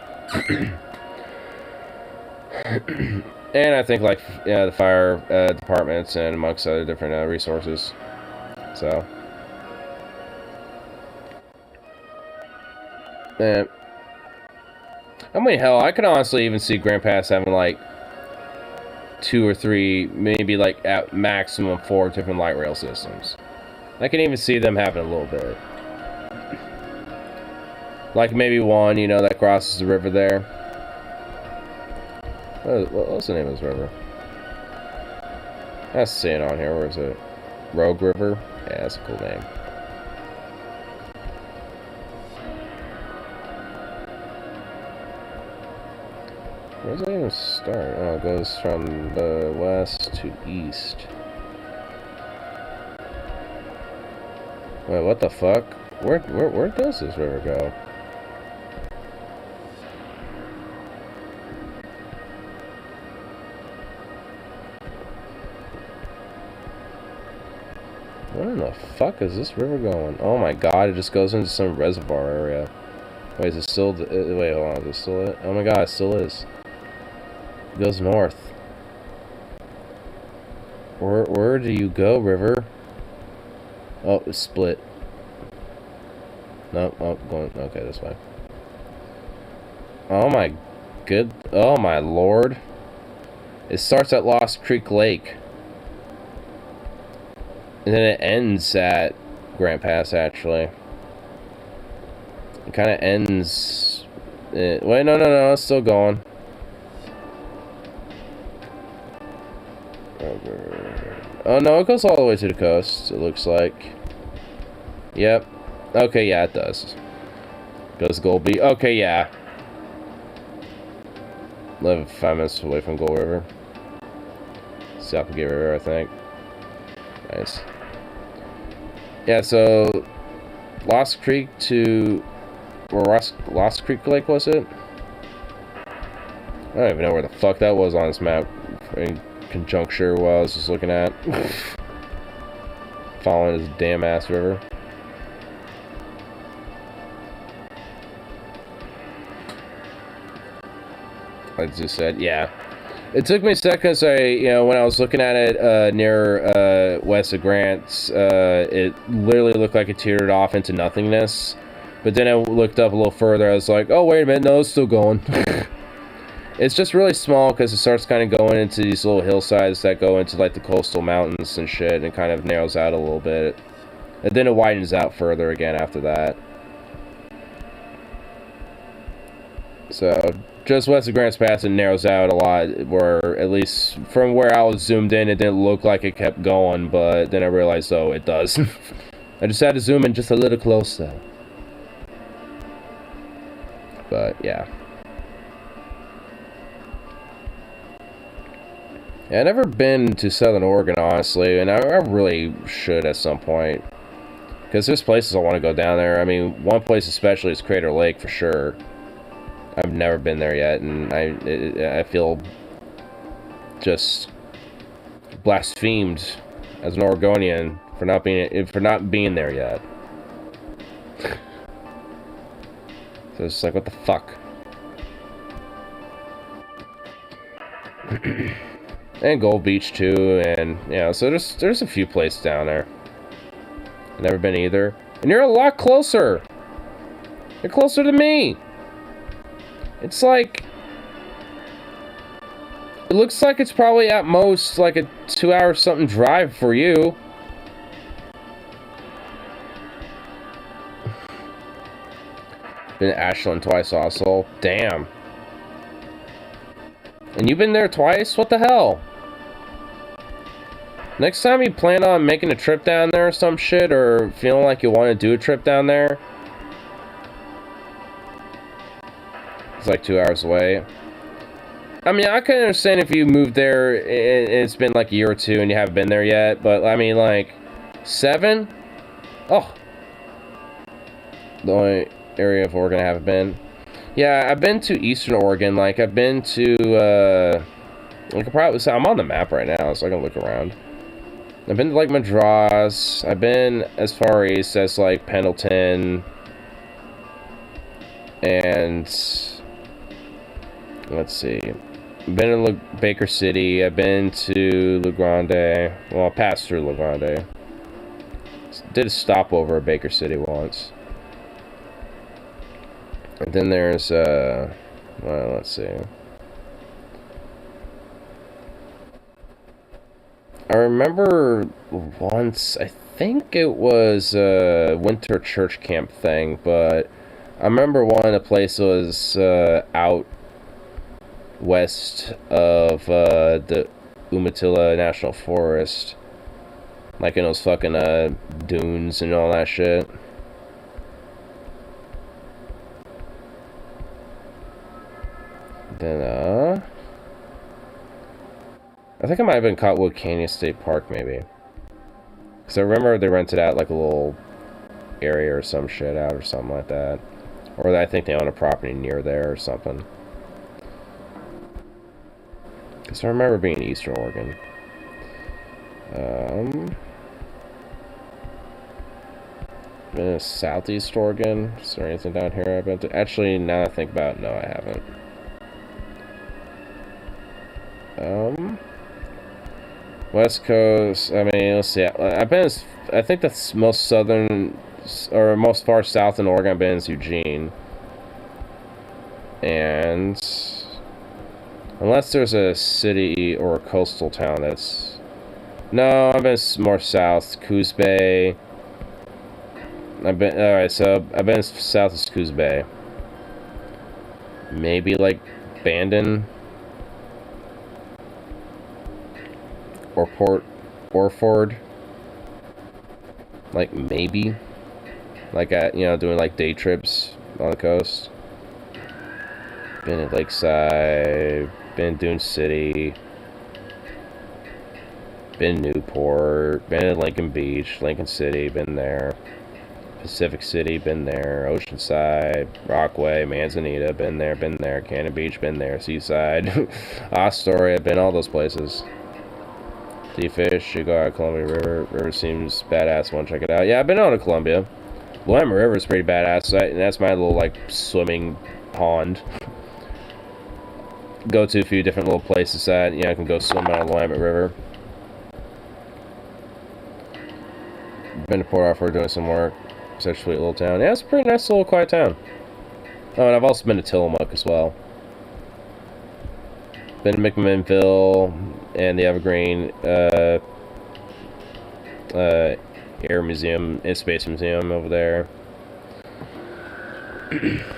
And I think, like, yeah, the fire departments and amongst other different resources. So. And I mean, hell, I could honestly even see Grand Pass having, like, 2 or 3, maybe, like, at maximum 4 different light rail systems. I can even see them having a little bit. Like, maybe one, you know, that crosses the river there. What's the name of this river? I see it on here. Where is it? Rogue River? Yeah, that's a cool name. Where does it even start? Oh, it goes from the west to east. Wait, what the fuck? Where does this river go? Where in the fuck is this river going? Oh my god, it just goes into some reservoir area. Wait, is it still... wait, hold on, is it still it? Oh my god, it still is. It goes north. Where do you go, river? Oh, it's split. Nope, oh, going... okay, this way. Oh my good... oh my lord. It starts at Lost Creek Lake. And then it ends at Grant Pass, actually. It kind of ends Wait, no, it's still going. Oh no, it goes all the way to the coast, it looks like. Yep. Okay, yeah, it does. Goes Gold Beach. Okay, yeah. Live 5 minutes away from Gold River. South River, I think. Nice. Yeah, so Lost Creek to where Lost Creek Lake was it? I don't even know where the fuck that was on this map. In conjuncture while I was just looking at. Following this damn ass river. Like I just said, yeah. It took me a second, so when I was looking at it near west of Grants, it literally looked like it teetered off into nothingness. But then I looked up a little further, I was like, oh, wait a minute, no, it's still going. It's just really small because it starts kind of going into these little hillsides that go into like the coastal mountains and shit, and it kind of narrows out a little bit. And then it widens out further again after that. So just west of Grants Pass, it narrows out a lot, where at least from where I was zoomed in, it didn't look like it kept going, but then I realized, oh, it does. I just had to zoom in just a little closer. But yeah. Yeah, I've never been to Southern Oregon, honestly, and I really should at some point. Because there's places I want to go down there. I mean, one place especially is Crater Lake, for sure. I've never been there yet, and I feel just blasphemed as an Oregonian for not being there yet. So it's like, what the fuck? And Gold Beach too, and so there's a few places down there. Never been either, and you're a lot closer. You're closer to me. It's like, it looks like it's probably at most like a 2-hour something drive for you. Been to Ashland twice also. Damn. And you've been there twice? What the hell? Next time you plan on making a trip down there or some shit, or feeling like you want to do a trip down there, it's like 2 hours away. I mean, I can understand if you moved there and it's been like a year or two and you haven't been there yet, but I mean, like, 7? Oh. The only area of Oregon I haven't been. Yeah, I've been to Eastern Oregon. Like, I've been to, like, I'm on the map right now, so I can look around. I've been to, like, Madras. I've been as far east as, like, Pendleton. And let's see. I've been to Baker City. I've been to La Grande. Well, I passed through La Grande. Did a stopover at Baker City once. And then there's, well, let's see. I remember once, I think it was a winter church camp thing, but I remember one of the places out west of the Umatilla National Forest. Like in those fucking dunes and all that shit. Then, I think I might have been Cottonwood Canyon State Park, maybe. Because I remember they rented out, like, a little area or some shit out or something like that. Or I think they own a property near there or something. Because I remember being in Eastern Oregon. Been in Southeast Oregon. Is there anything down here I've been to? Actually, now that I think about it, no, I haven't. West Coast, I mean, let's see, I've been, I think the most southern, or most far south in Oregon I've been is Eugene. And, unless there's a city or a coastal town that's, no, I've been more south, Coos Bay. I've been, alright, so I've been south of Coos Bay. Maybe like Bandon or Port Orford. Like maybe, like doing like day trips on the coast. Been at Lakeside, been in Dune City, been in Newport, been in Lincoln Beach, Lincoln City, been there. Pacific City, been there. Oceanside, Rockaway, Manzanita, been there. Cannon Beach, been there. Seaside, Astoria, been all those places. D-Fish, you go out Columbia River. River seems badass, want to check it out. Yeah, I've been on to Columbia. Willamette River is pretty badass, and that's my little, like, swimming pond. Go to a few different little places that, I can go swim on the Willamette River. Been to Port Orford doing some work. Such a sweet little town. Yeah, it's a pretty nice little quiet town. Oh, and I've also been to Tillamook as well. Been to McMinnville and the Evergreen Air Museum and Space Museum over there.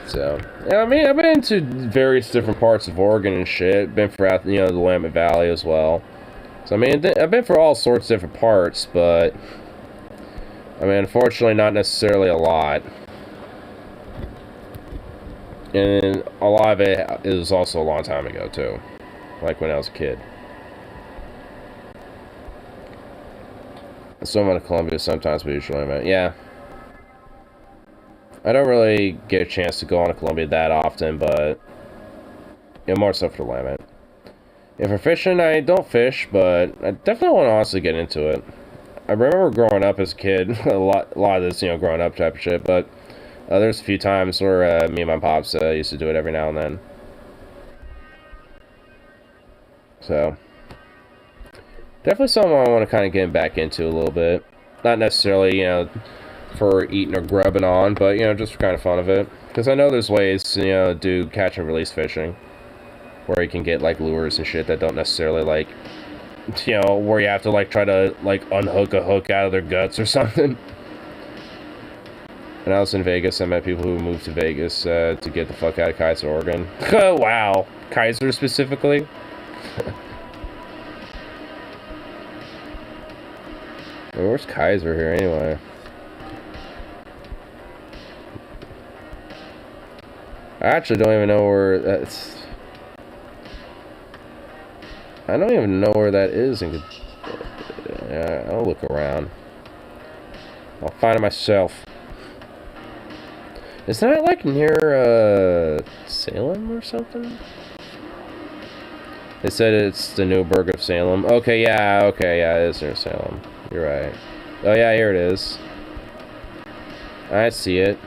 So, yeah, I mean, I've been to various different parts of Oregon and shit. Been throughout, the Willamette Valley as well. So, I mean, I've been for all sorts of different parts, but I mean, unfortunately, not necessarily a lot. And a lot of it is also a long time ago, too. Like when I was a kid. So I'm out of Columbia sometimes, but usually I'm at, yeah. I don't really get a chance to go on to Columbia that often, but more so for the Willamette. If for fishing, I don't fish, but I definitely want to honestly get into it. I remember growing up as a kid, a lot of this, growing up type of shit, but there's a few times where me and my pops used to do it every now and then. So, definitely something I want to kind of get back into a little bit. Not necessarily, for eating or grubbing on, but, just for kind of fun of it. Because I know there's ways to, do catch and release fishing, where you can get, like, lures and shit that don't necessarily, like, where you have to, like, try to, like, unhook a hook out of their guts or something. When I was in Vegas, I met people who moved to Vegas to get the fuck out of Kaiser, Oregon. Wow. Kaiser, specifically? Where's Kaiser here, anyway? I actually don't even know where that's... I don't even know where that is. I'll look around. I'll find it myself. Is that like near Salem or something? They said it's the Newburgh of Salem. Okay, yeah, it is near Salem. You're right. Oh yeah, here it is. I see it.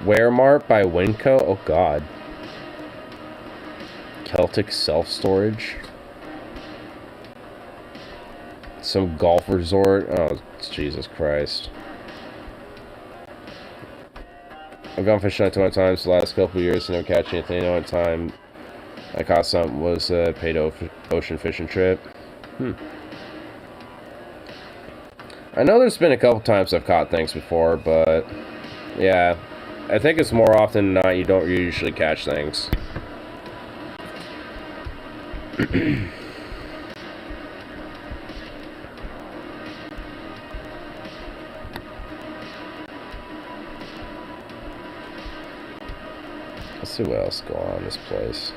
Wearmart by Winco? Oh god. Celtic self-storage. Some golf resort. Oh, Jesus Christ. I've gone fishing 20 times the last couple of years and never catch anything. The only time I caught something was a paid ocean fishing trip. I know there's been a couple times I've caught things before, but yeah. I think it's more often than not you don't usually catch things. Let's see what else is going on in this place.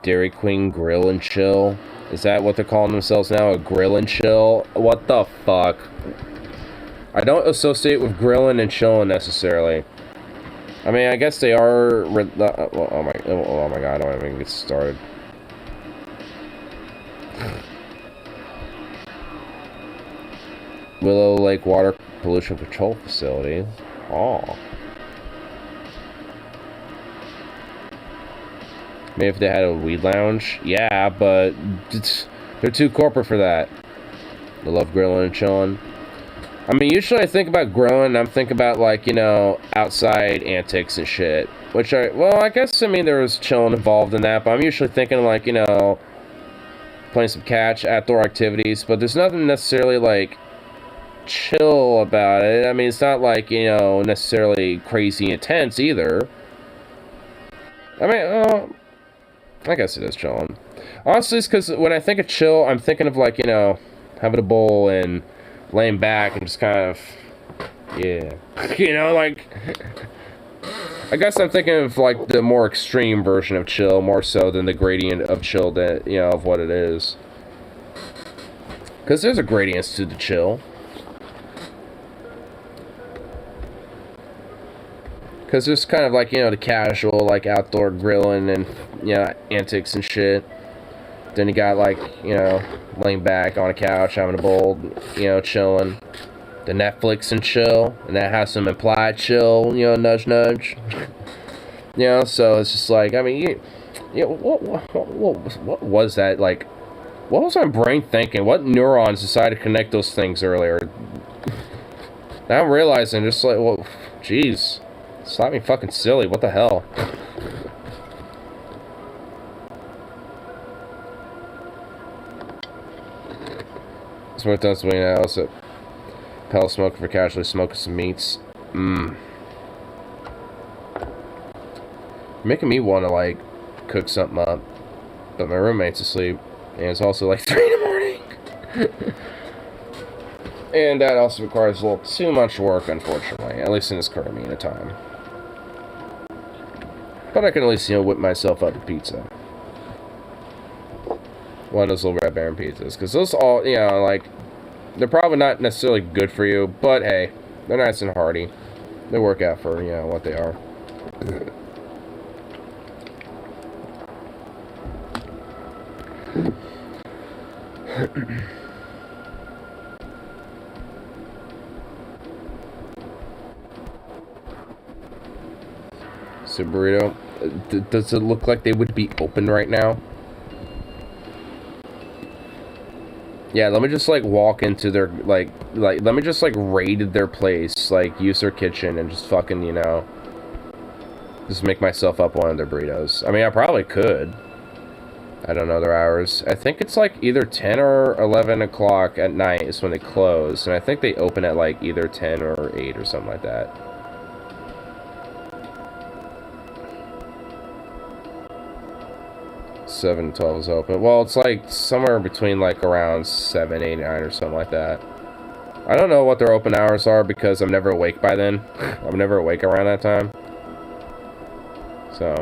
Dairy Queen Grill and Chill. Is that what they're calling themselves now? A grill and chill? What the fuck? I don't associate with grilling and chilling necessarily. I mean, I guess they are... oh my god, I don't even get started. Willow Lake Water Pollution Control Facility. Oh. Maybe if they had a weed lounge. Yeah, but they're too corporate for that. They love grilling and chilling. I mean, usually I think about grilling, I'm thinking about, like, you know, outside antics and shit. Which well, I guess, I mean, there was chilling involved in that, but I'm usually thinking, like, you know, playing some catch, outdoor activities, but there's nothing necessarily, like, chill about it. I mean, it's not, like, you know, necessarily crazy intense either. I mean, I guess it is chilling. Honestly, it's because when I think of chill, I'm thinking of, like, you know, having a bowl and laying back and just kind of, yeah. You know, like, I guess I'm thinking of, like, the more extreme version of chill, more so than the gradient of chill that, you know, of what it is. Because there's a gradient to the chill. Because there's kind of, like, you know, the casual, like, outdoor grilling and, you know, antics and shit. Then you got, like, you know, laying back on a couch, having a bowl, you know, chilling. The Netflix and chill. And that has some implied chill, you know, nudge, nudge. You know, so it's just like, I mean, what was that, like, what was my brain thinking? What neurons decided to connect those things earlier? Now I'm realizing, just like, well, jeez. Slap me fucking silly, what the hell? Smoke done something else. Pell smoking for casually smoking some meats. Making me want to, like, cook something up. But my roommate's asleep. And it's also like 3 in the morning. And that also requires a little too much work, unfortunately. At least in this current amount of time. But I can at least, you know, whip myself up a pizza. One of those little Red Baron pizzas. Because those all, you know, like, they're probably not necessarily good for you. But, hey, they're nice and hearty. They work out for, you know, what they are. So, burrito, does it look like they would be open right now? Yeah, let me just, like, walk into their, like, let me just, like, raid their place, like, use their kitchen and just fucking, you know, just make myself up one of their burritos. I mean, I probably could. I don't know their hours. I think it's, like, either 10 or 11 o'clock at night is when they close, and I think they open at, like, either 10 or 8 or something like that. Seven, 12 is open. Well, it's like somewhere between like around 7, 8, 9 or something like that. I don't know what their open hours are because I'm never awake by then. I'm never awake around that time. So.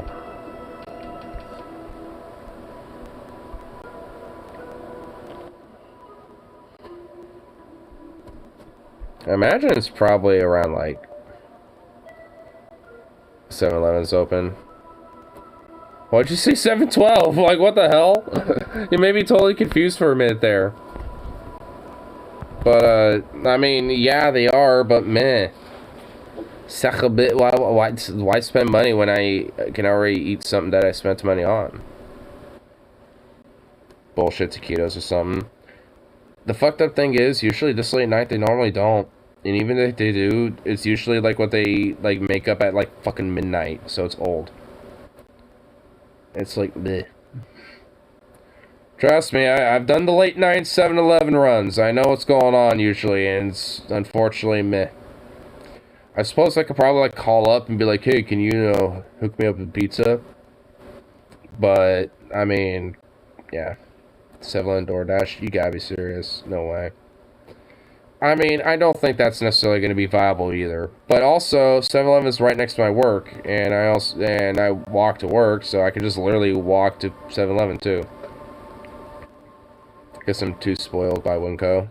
I imagine it's probably around like 7-Eleven's open. Why'd you say 7-12? Like, what the hell? You made me totally confused for a minute there. But, I mean, yeah, they are, but meh. Suck a bit. Why spend money when I can already eat something that I spent money on? Bullshit taquitos or something. The fucked up thing is, usually this late night, they normally don't. And even if they do, it's usually like what they, like, make up at, like, fucking midnight. So it's old. It's like, bleh. Trust me, I've done the late night 7-Eleven runs. I know what's going on usually, and it's unfortunately meh. I suppose I could probably like call up and be like, hey, can you hook me up with pizza? But, I mean, yeah. 7-Eleven DoorDash, you gotta be serious. No way. I mean, I don't think that's necessarily going to be viable either. But also, 7-Eleven is right next to my work, and I walk to work, so I can just literally walk to 7-Eleven too. Guess I'm too spoiled by Winco.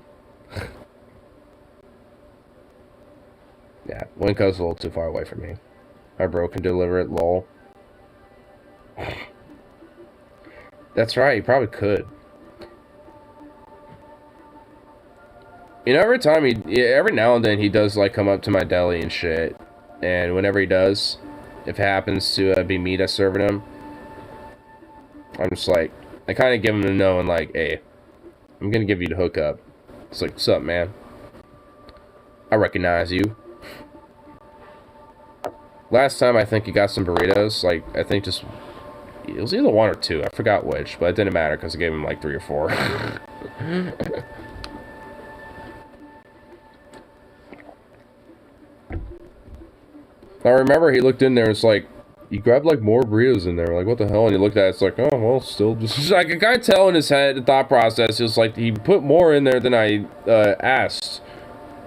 Yeah, Winco's a little too far away from me. My bro can deliver it, lol. That's right, he probably could. You know, every now and then he does, like, come up to my deli and shit. And whenever he does, if it happens to be me that's serving him, I'm just like, I kind of give him the no and like, hey, I'm gonna give you the hookup. It's like, what's up, man? I recognize you. Last time I think he got some burritos, like, I think just, it was either 1 or 2, I forgot which, but it didn't matter because I gave him like 3 or 4. I remember he looked in there and it's like, you grabbed like more burritos in there, like what the hell? And he looked at it, it's like, oh, well, still just, I could kind of tell in his head, the thought process, it was like, he put more in there than I asked.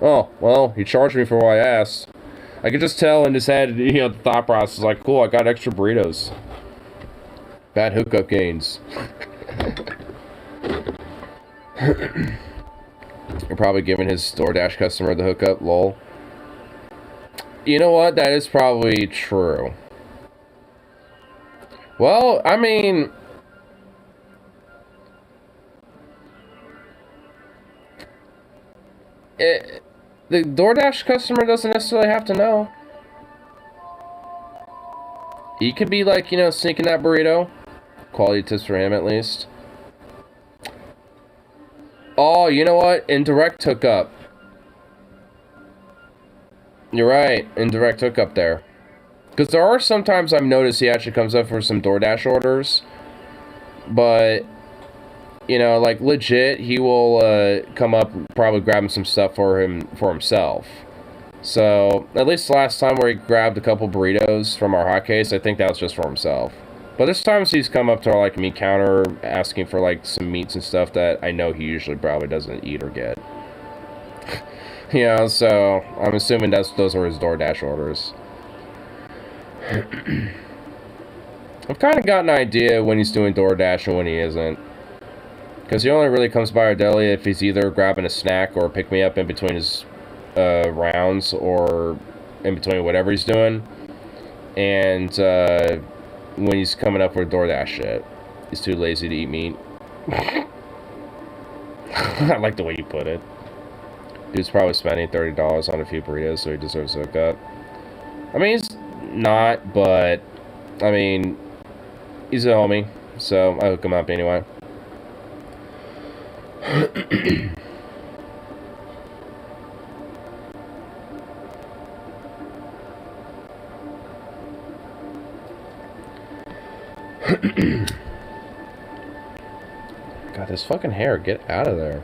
Oh, well, he charged me for what I asked. I could just tell in his head, you know, the thought process, like, cool, I got extra burritos. Bad hookup gains. You're probably giving his DoorDash customer the hookup, lol. You know what? That is probably true. Well, I mean, the DoorDash customer doesn't necessarily have to know. He could be like, you know, sneaking that burrito. Quality tips for him, at least. Oh, you know what? Indirect hookup. You're right. Indirect hookup there. Because there are sometimes I've noticed he actually comes up for some DoorDash orders. But, you know, like, legit, he will come up, probably grab some stuff for himself. So, at least last time where he grabbed a couple burritos from our hot case, I think that was just for himself. But there's times he's come up to our, like, meat counter, asking for, like, some meats and stuff that I know he usually probably doesn't eat or get. You know, so I'm assuming those are his DoorDash orders. I've kind of got an idea when he's doing DoorDash and when he isn't. Because he only really comes by our deli if he's either grabbing a snack or pick-me-up in between his rounds or in between whatever he's doing. And when he's coming up with DoorDash shit. He's too lazy to eat meat. I like the way you put it. Dude's probably spending $30 on a few burritos, so he deserves a hookup. I mean, he's not, but, I mean, he's a homie, so I hook him up anyway. God, this fucking hair, get out of there.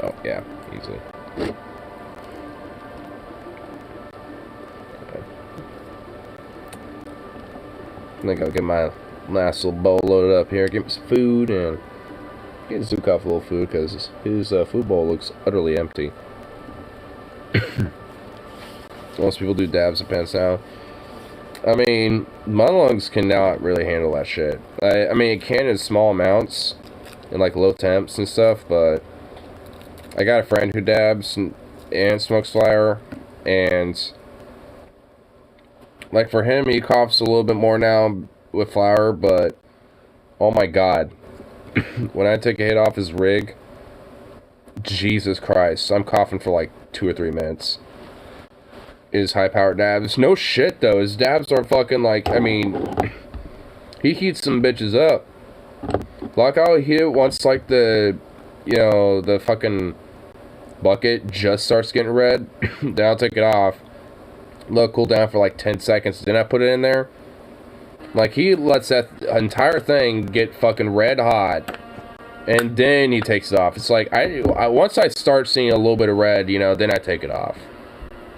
Oh, yeah, easy. Okay. I think I'll get my last little bowl loaded up here, get me some food, and get Zukov a little food, because his food bowl looks utterly empty. Most people do dabs and pants down. I mean, my lungs cannot really handle that shit. I mean, it can in small amounts, in like low temps and stuff, but I got a friend who dabs and smokes flower, and like for him, he coughs a little bit more now with flower, but oh my god, when I take a hit off his rig, Jesus Christ, I'm coughing for like 2 or 3 minutes. His high-powered dabs, no shit though, his dabs are fucking like, I mean, he heats some bitches up. Like, I'll heat it once, like, the, you know, the fucking bucket just starts getting red. Then I'll take it off. Let it cool down for, like, 10 seconds. Then I put it in there. Like, he lets that entire thing get fucking red hot. And then he takes it off. It's like, once I start seeing a little bit of red, you know, then I take it off.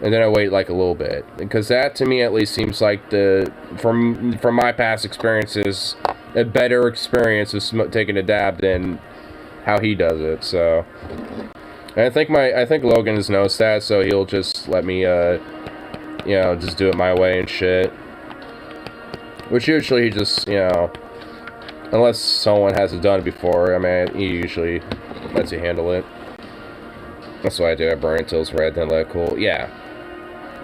And then I wait, like, a little bit. Because that, to me, at least, seems like from my past experiences, a better experience of taking a dab than how he does it. So, and I think Logan has noticed that, so he'll just let me, you know, just do it my way and shit. Which usually he just, you know, unless someone hasn't done it before, I mean, he usually lets you handle it. That's what I do. I burn it till it's red, then let it cool. Yeah.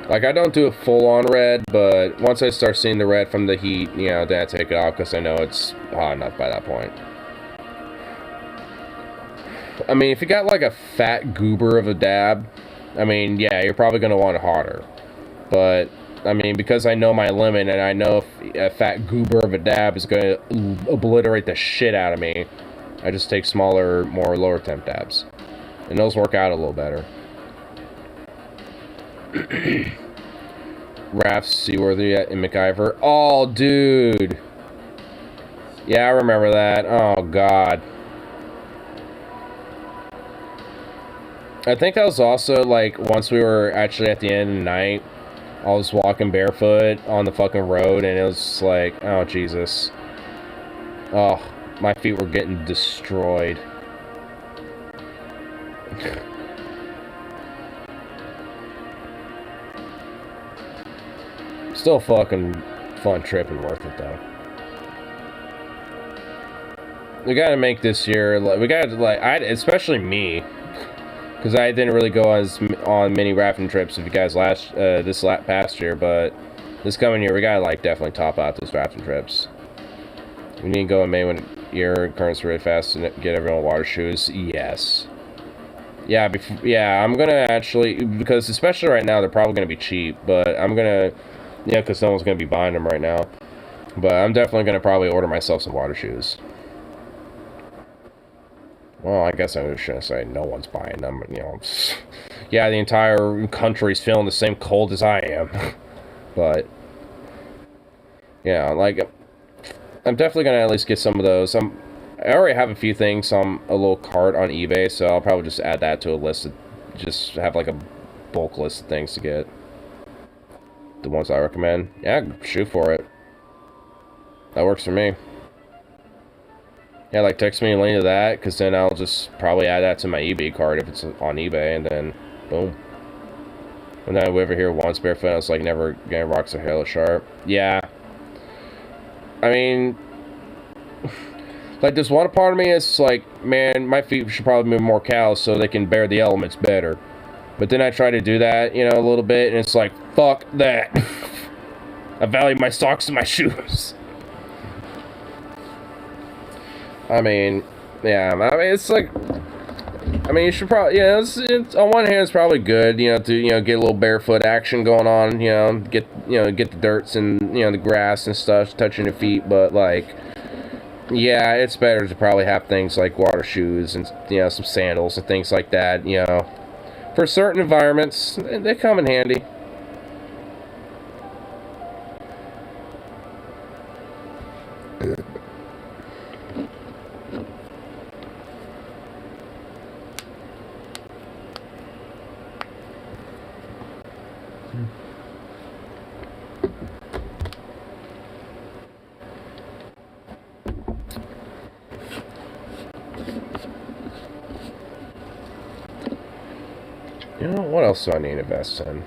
Like, I don't do it full-on red, but once I start seeing the red from the heat, you know, then I take it off because I know it's hot enough by that point. I mean, if you got, like, a fat goober of a dab, I mean, yeah, you're probably going to want it hotter. But, I mean, because I know my limit, and I know if a fat goober of a dab is going to obliterate the shit out of me, I just take smaller, more lower temp dabs. And those work out a little better. Rafts seaworthy in MacIver. Oh, dude. Yeah, I remember that. Oh, God. I think that was also, like, once we were actually at the end of the night, I was walking barefoot on the fucking road, and it was like, oh, Jesus. Oh, my feet were getting destroyed. Still fucking fun trip and worth it, though. We gotta make this year, like, we gotta, like, especially me, because I didn't really go on many rafting trips with you guys this past year, but this coming year, we gotta, like, definitely top out those rafting trips. We need to go in May when currents really fast and get everyone water shoes. Yes. Yeah, yeah, I'm gonna actually, because especially right now, they're probably gonna be cheap, but I'm gonna, yeah, because no one's gonna be buying them right now. But I'm definitely gonna probably order myself some water shoes. Well, I guess I shouldn't say no one's buying them, you know. Yeah, the entire country's feeling the same cold as I am. But, yeah, like, I'm definitely gonna at least get some of those. I already have a few things on a little cart on eBay, so I'll probably just add that to a list of, just have like a bulk list of things to get. The ones I recommend. Yeah, shoot for it. That works for me. Yeah, like, text me a link to that, because then I'll just probably add that to my eBay card if it's on eBay, and then, boom. And then whoever here wants barefoot, it's like, never getting rocks or hella sharp. Yeah. I mean, like, there's one part of me is like, man, my feet should probably move more cows so they can bear the elements better. But then I try to do that, you know, a little bit, and it's like, fuck that. I value my socks and my shoes. I mean, yeah, I mean, it's like, I mean, you should probably, yeah, it's on one hand, it's probably good, you know, to, you know, get a little barefoot action going on, you know, get the dirts and, you know, the grass and stuff touching your feet, but, like, yeah, it's better to probably have things like water shoes and, you know, some sandals and things like that, you know, for certain environments, they come in handy. You know, what else do I need to invest in?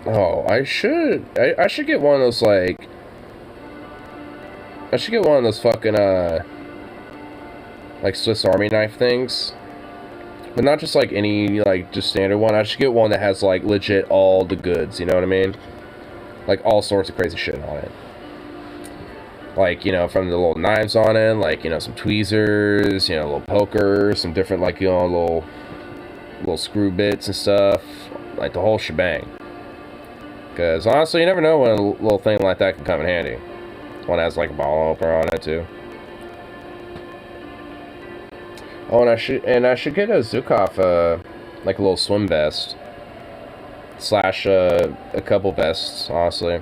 Oh, I should get one of those, like, I should get one of those fucking, like, Swiss Army knife things. But not just, like, any, like, just standard one. I should get one that has, like, legit all the goods, you know what I mean? Like, all sorts of crazy shit on it. Like, you know, from the little knives on it, like, you know, some tweezers, you know, a little poker, some different, like, you know, little screw bits and stuff. Like, the whole shebang. Because, honestly, you never know when a little thing like that can come in handy. One has, like, a bottle opener on it, too. Oh, and I should get a Zukov, like, a little swim vest. Slash, a couple vests, honestly.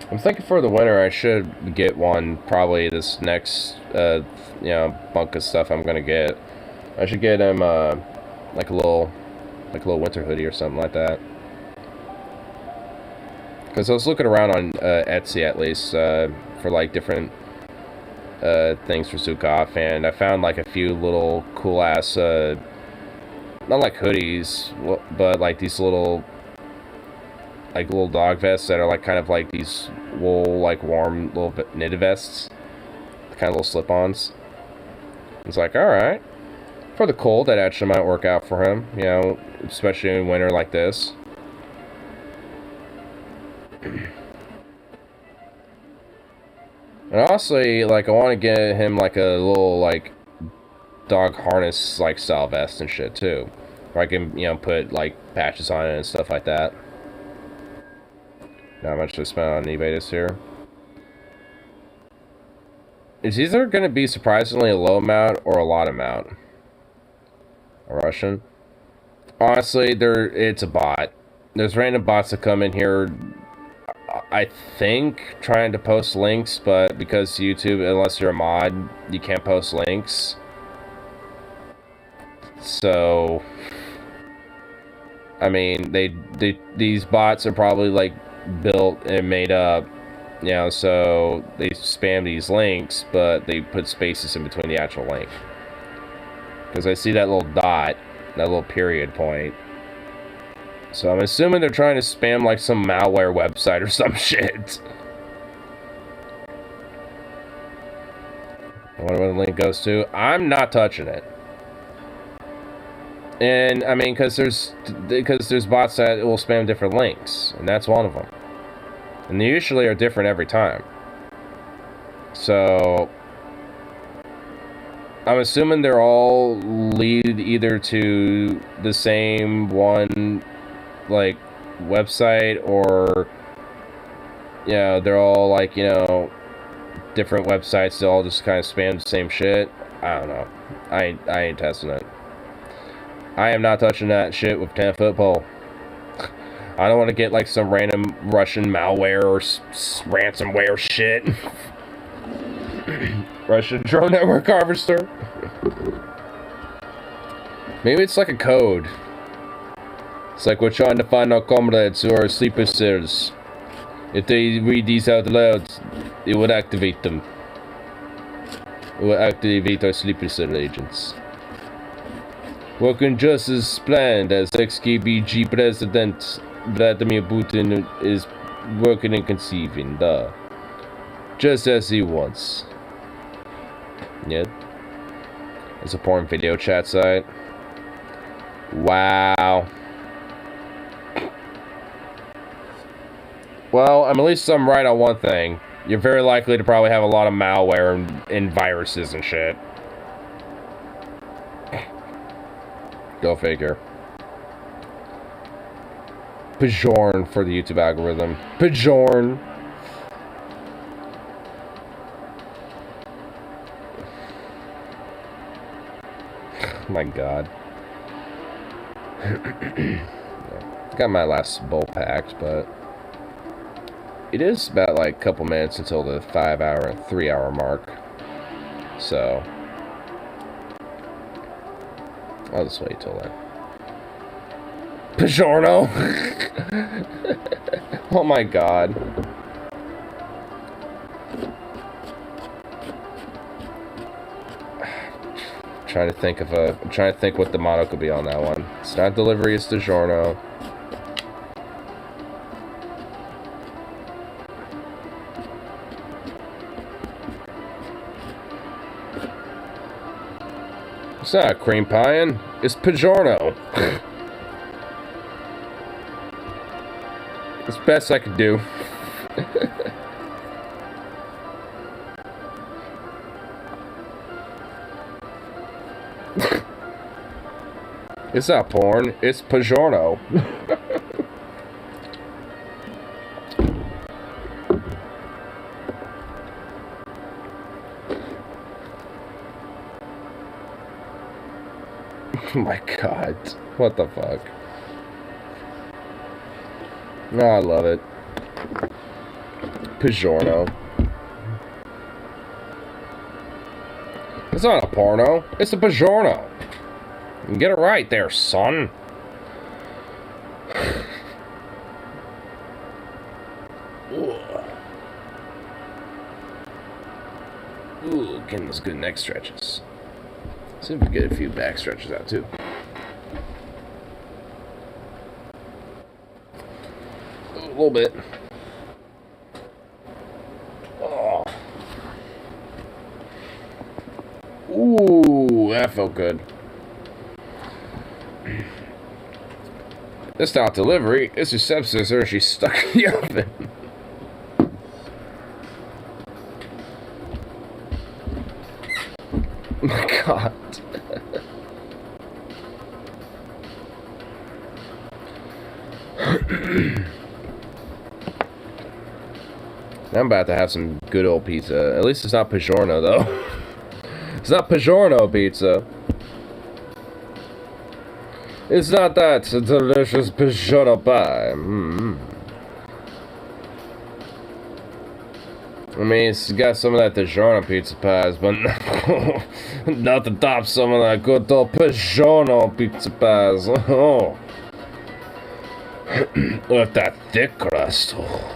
I'm thinking for the winter I should get one probably this next, you know, bunk of stuff I'm gonna get. I should get him, like a little winter hoodie or something like that. Because I was looking around on Etsy at least for like different things for Zukov, and I found like a few little cool ass, not like hoodies, but like these little like little dog vests that are like kind of like these wool, like warm little knitted vests, kind of little slip-ons. It's like, all right, for the cold, that actually might work out for him, you know, especially in winter like this. And honestly, like, I want to get him like a little like dog harness like style vest and shit too, where I can, you know, put like patches on it and stuff like that. Not much to spend on eBay this year. It's either going to be surprisingly a low amount or a lot amount. A Russian. Honestly, it's a bot. There's random bots that come in here, I think, trying to post links, but because YouTube, unless you're a mod, you can't post links. So, I mean, these bots are probably like built and made up, you know, so they spam these links, but they put spaces in between the actual link. Because I see that little dot, that little period point. So I'm assuming they're trying to spam like some malware website or some shit. I wonder where the link goes to. I'm not touching it. And I mean, because there's bots that will spam different links, and that's one of them. And they usually are different every time. So I'm assuming they're all lead either to the same one, like, website, or, you know, they're all like, you know, different websites. They all just kind of spam the same shit. I don't know. I ain't testing it. I am not touching that shit with 10-foot pole. I don't want to get like some random Russian malware or ransomware shit. Russian drone network harvester. Maybe it's like a code. It's like we're trying to find our comrades who are sleeper cells. If they read these out loud, it would activate them. It would activate our sleeper cell agents. Working just as planned as ex-KGB President Vladimir Putin is working and conceiving, just as he wants. Yeah. It's a porn video chat site. Wow. Well, at least I'm right on one thing. You're very likely to probably have a lot of malware and viruses and shit. Go figure. Pajorn for the YouTube algorithm. Pajorn. Oh my god. Got my last bowl packed, but it is about like a couple minutes until the 3-hour mark. So I'll just wait till then. Pajorno! Oh my god. I'm trying to think what the motto could be on that one. It's not delivery, it's DiGiorno. It's not cream pieing, it's Pajorno. It's the best I could do. It's not porn, it's Pajorno. Oh my god, what the fuck? No, I love it. Pajorno. It's not a porno, it's a Pajorno. Get it right there, son. Ooh, getting those good neck stretches. See if we get a few back stretches out too. Ooh. little bit. Oh. Ooh, that felt good. It's not delivery, it's your stepsister and she's stuck in the oven. Oh my god. I'm about to have some good old pizza. At least it's not Pajorno though. It's not Pajorno pizza. It's not that delicious Pajorno pie. I mean, it's got some of that DiGiorno pizza pies, but not to top some of that good old Pajorno pizza pies. Oh. With that thick crust. Oh.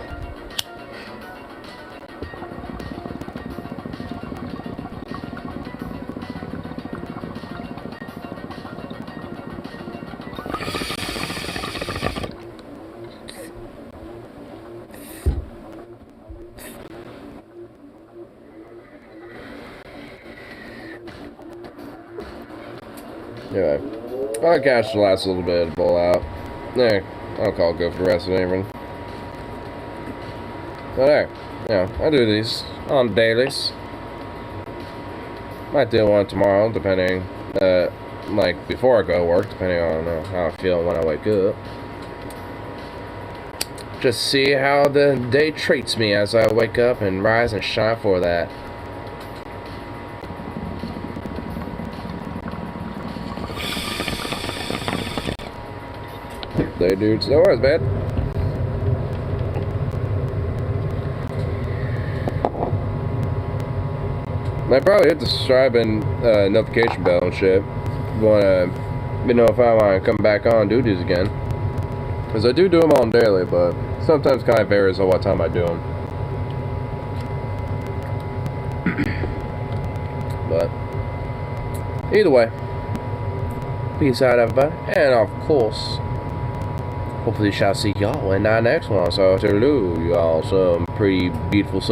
Anyway, podcast will last a little bit to pull out. There, I'll call it good for the rest of the evening. But there, yeah, I do these on dailies. Might do one tomorrow, depending, like before I go to work, depending on how I feel when I wake up. Just see how the day treats me as I wake up and rise and shine for that. Hey dudes, no worries, man. I probably hit the subscribe and notification bell and shit. Want to be notified when I come back on duties again. Because I do them on daily, but sometimes kind of varies on what time I do them. But either way, peace out, everybody, and of course, hopefully shall see y'all in our next one. So, toodaloo, y'all, some pretty beautiful